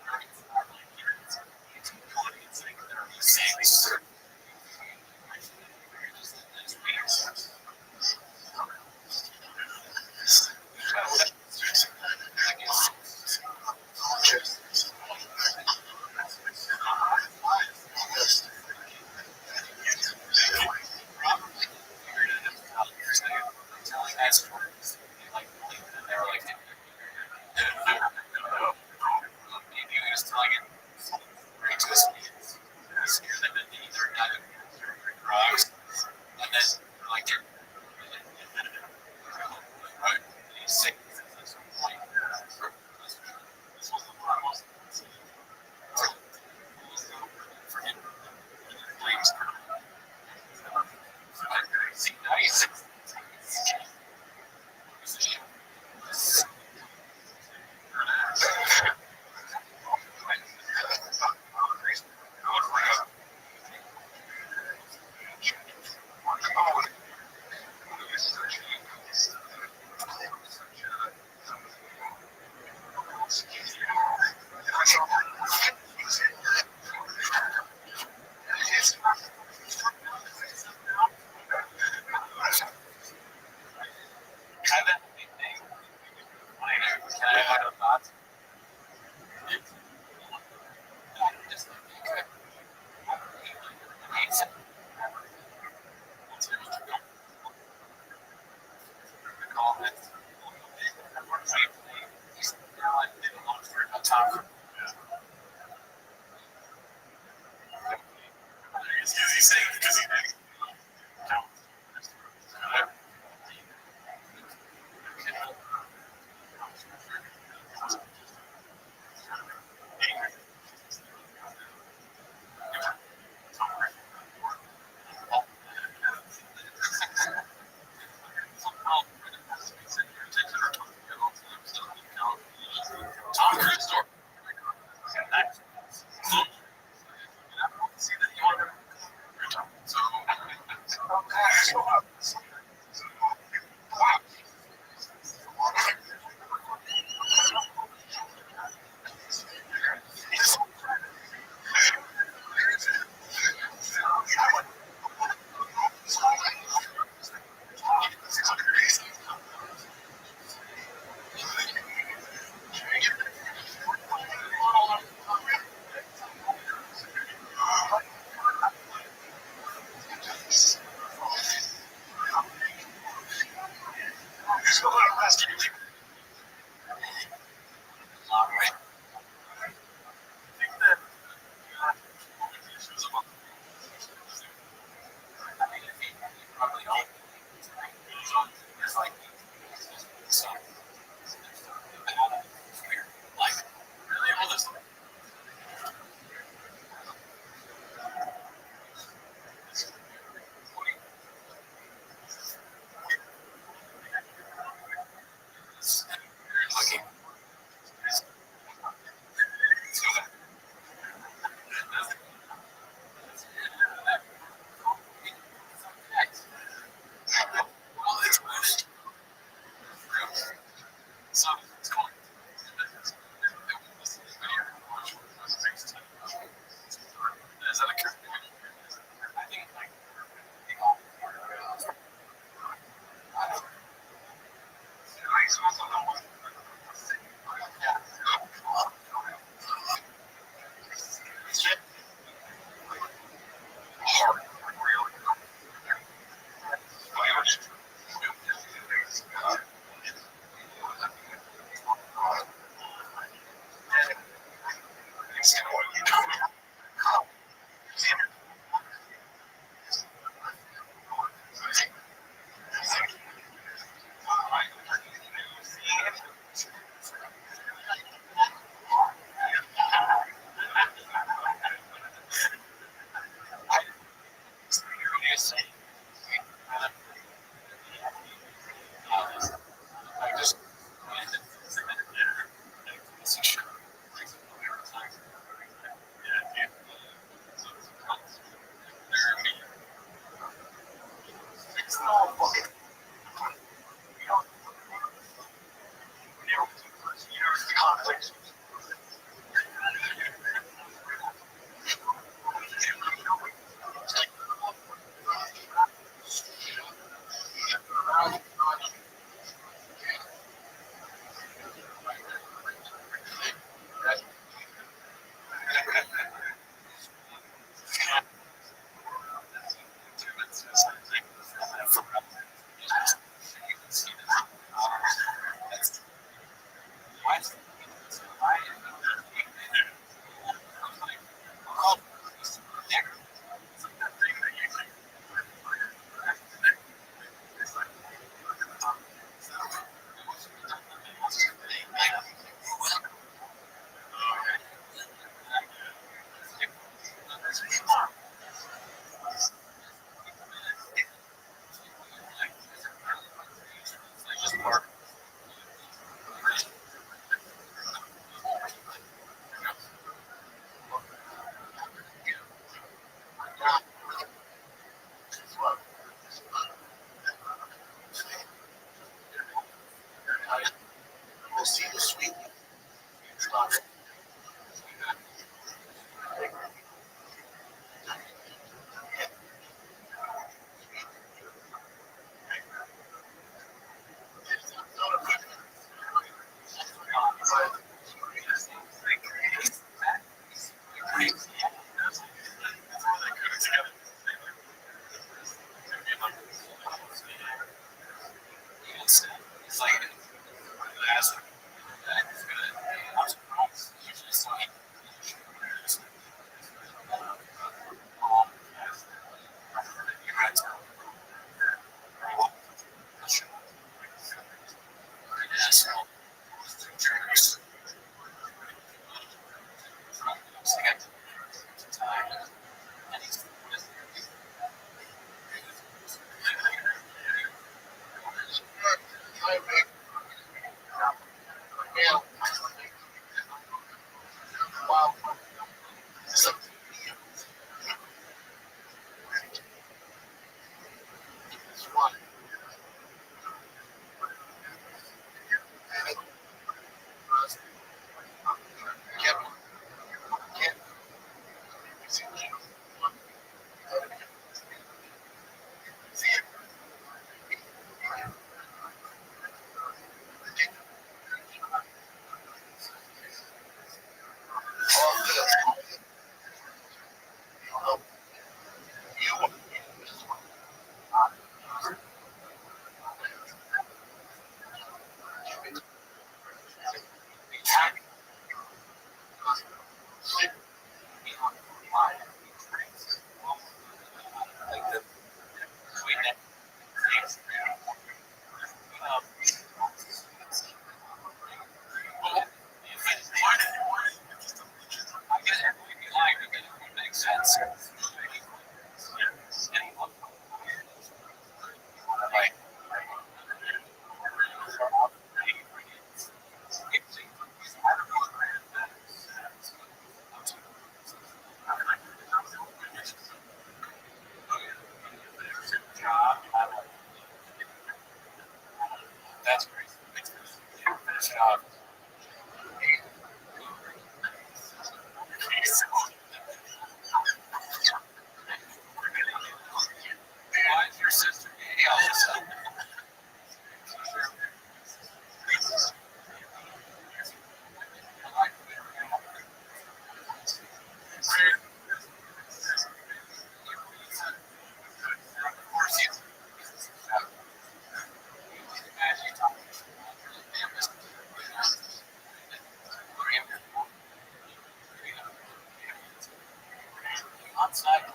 outside.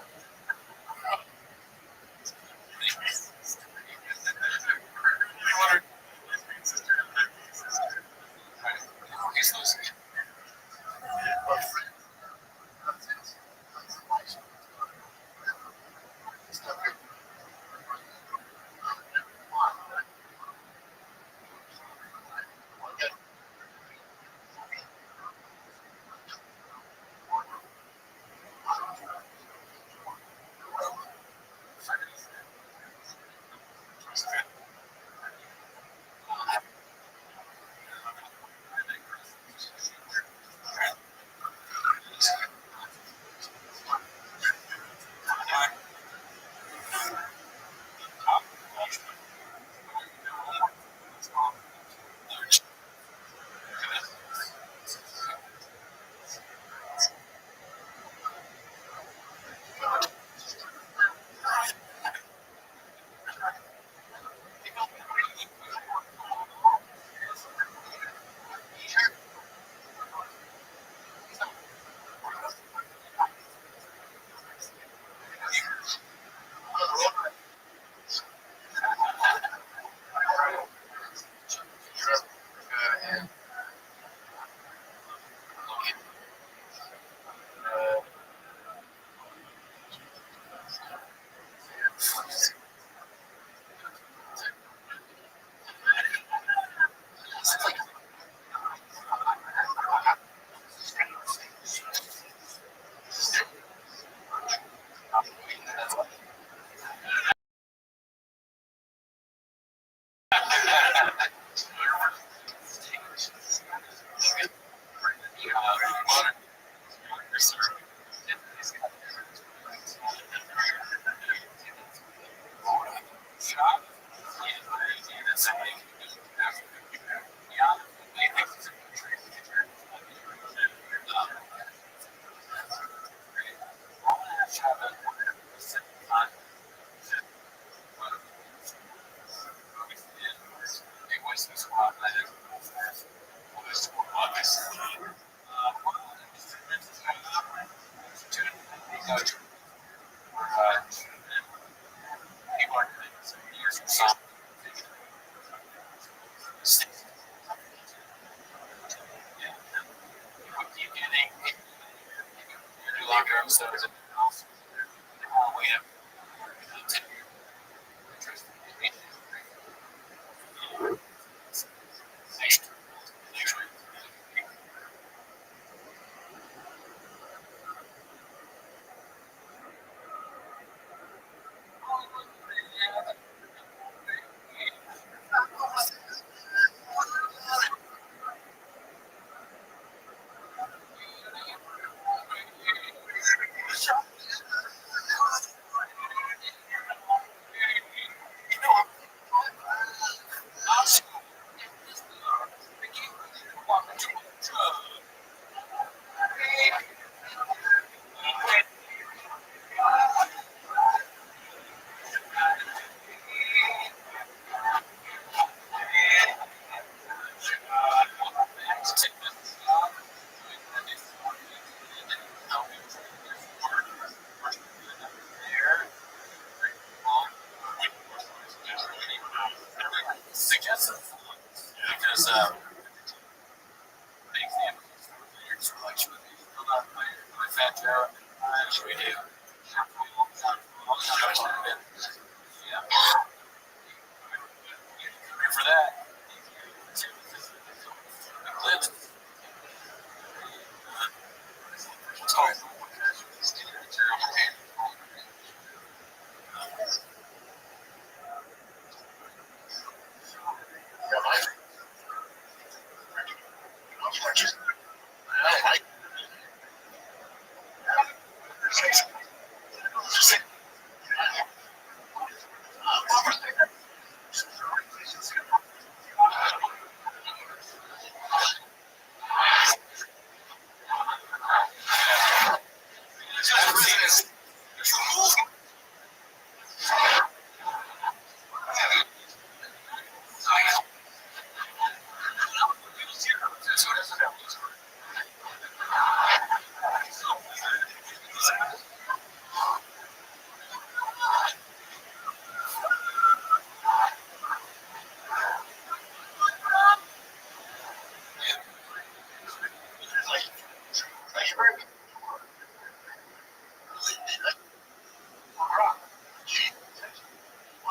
Want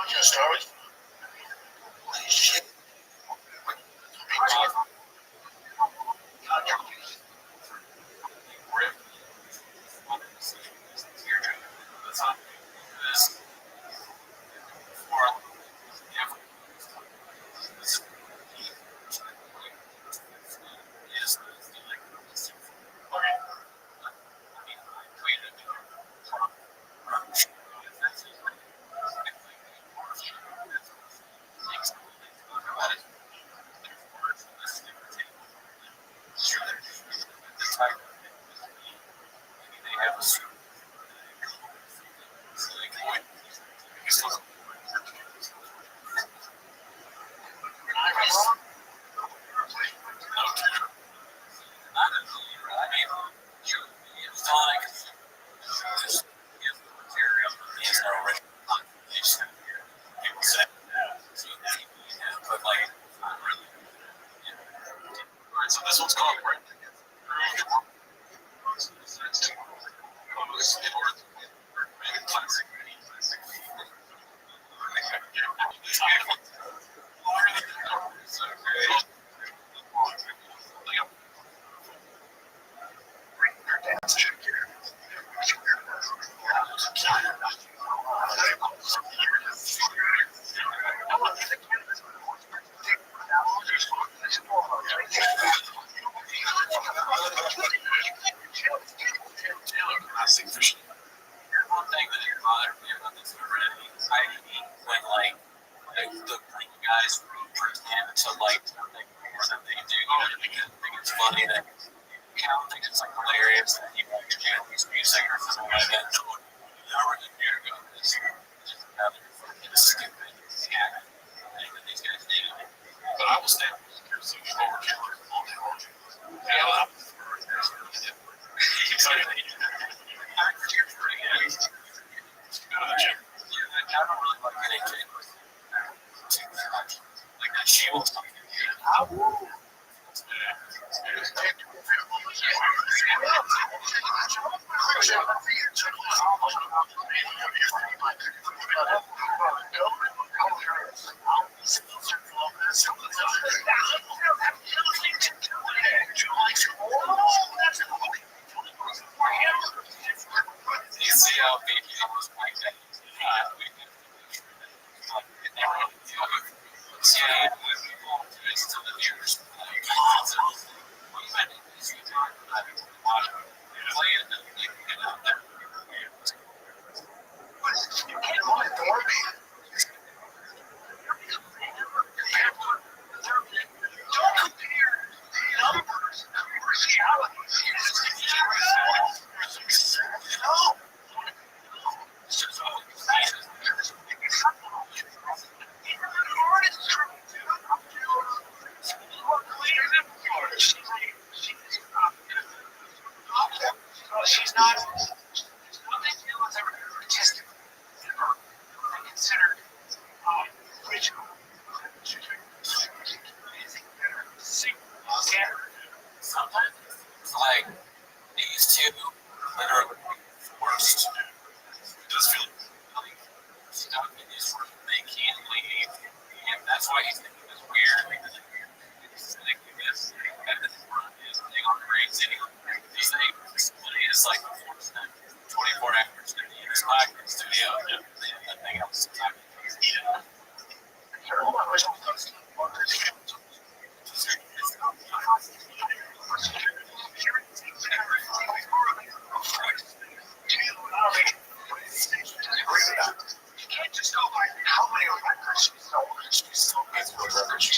to start with? Shit. So this one's called right. One thing that bothered me about this already, when like the guys pretend to like more than they do. I think it's funny that Cal thinks it's like hilarious that he won't get Japanese music or something like that. Hour and a year ago, this is another fucking stupid hack thing that these guys do. But I will stand here so you overkill it all day long. Yeah, excited that you do that. I don't really like anything too much. Like that shield stuff. You see how big he was like that? Yeah, it's to the viewers. Play it and get out there. You can't go to Dorby. Don't compare the numbers with reality. No. She's not. Nothing was ever artistic or considered original. Sometimes it's like these two literally forced. It does feel like stuck in this room. They can't leave, and that's why he's thinking this weird because he's thinking this and this run is they go crazy. These things is like the force that 24 hours in the inside studio and nothing else. You can't just go by how many records she's sold. She's sold records.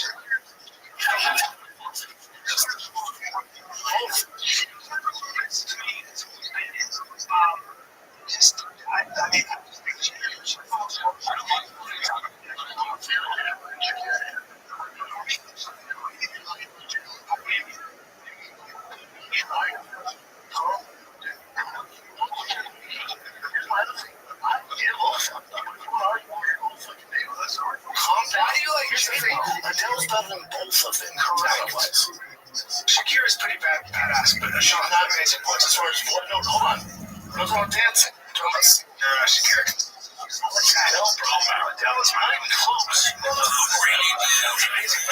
as far as what? No, hold on. What's wrong with dancing? Shakira. No, bro. That was not even close. Really? That was amazing.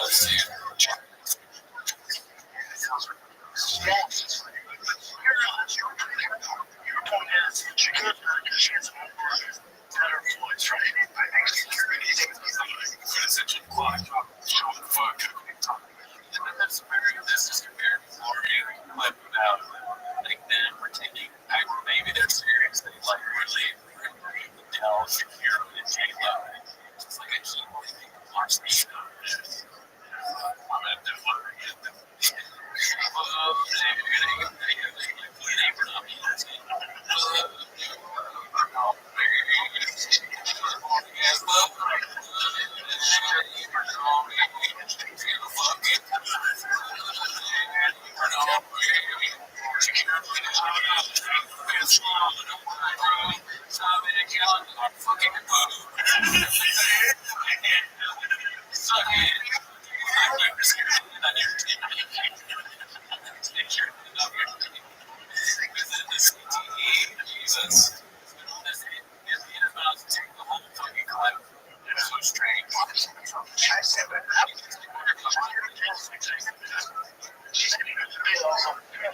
Let's see. Your point is, she could she has more better voice, right? I think security is essentially block. Show the fuck. That's very this is compared to Florida. Like without like them pretending maybe they're serious. They like really tell secure and take love. It's like a keyboard thing. Watch the show.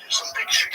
Some big shit.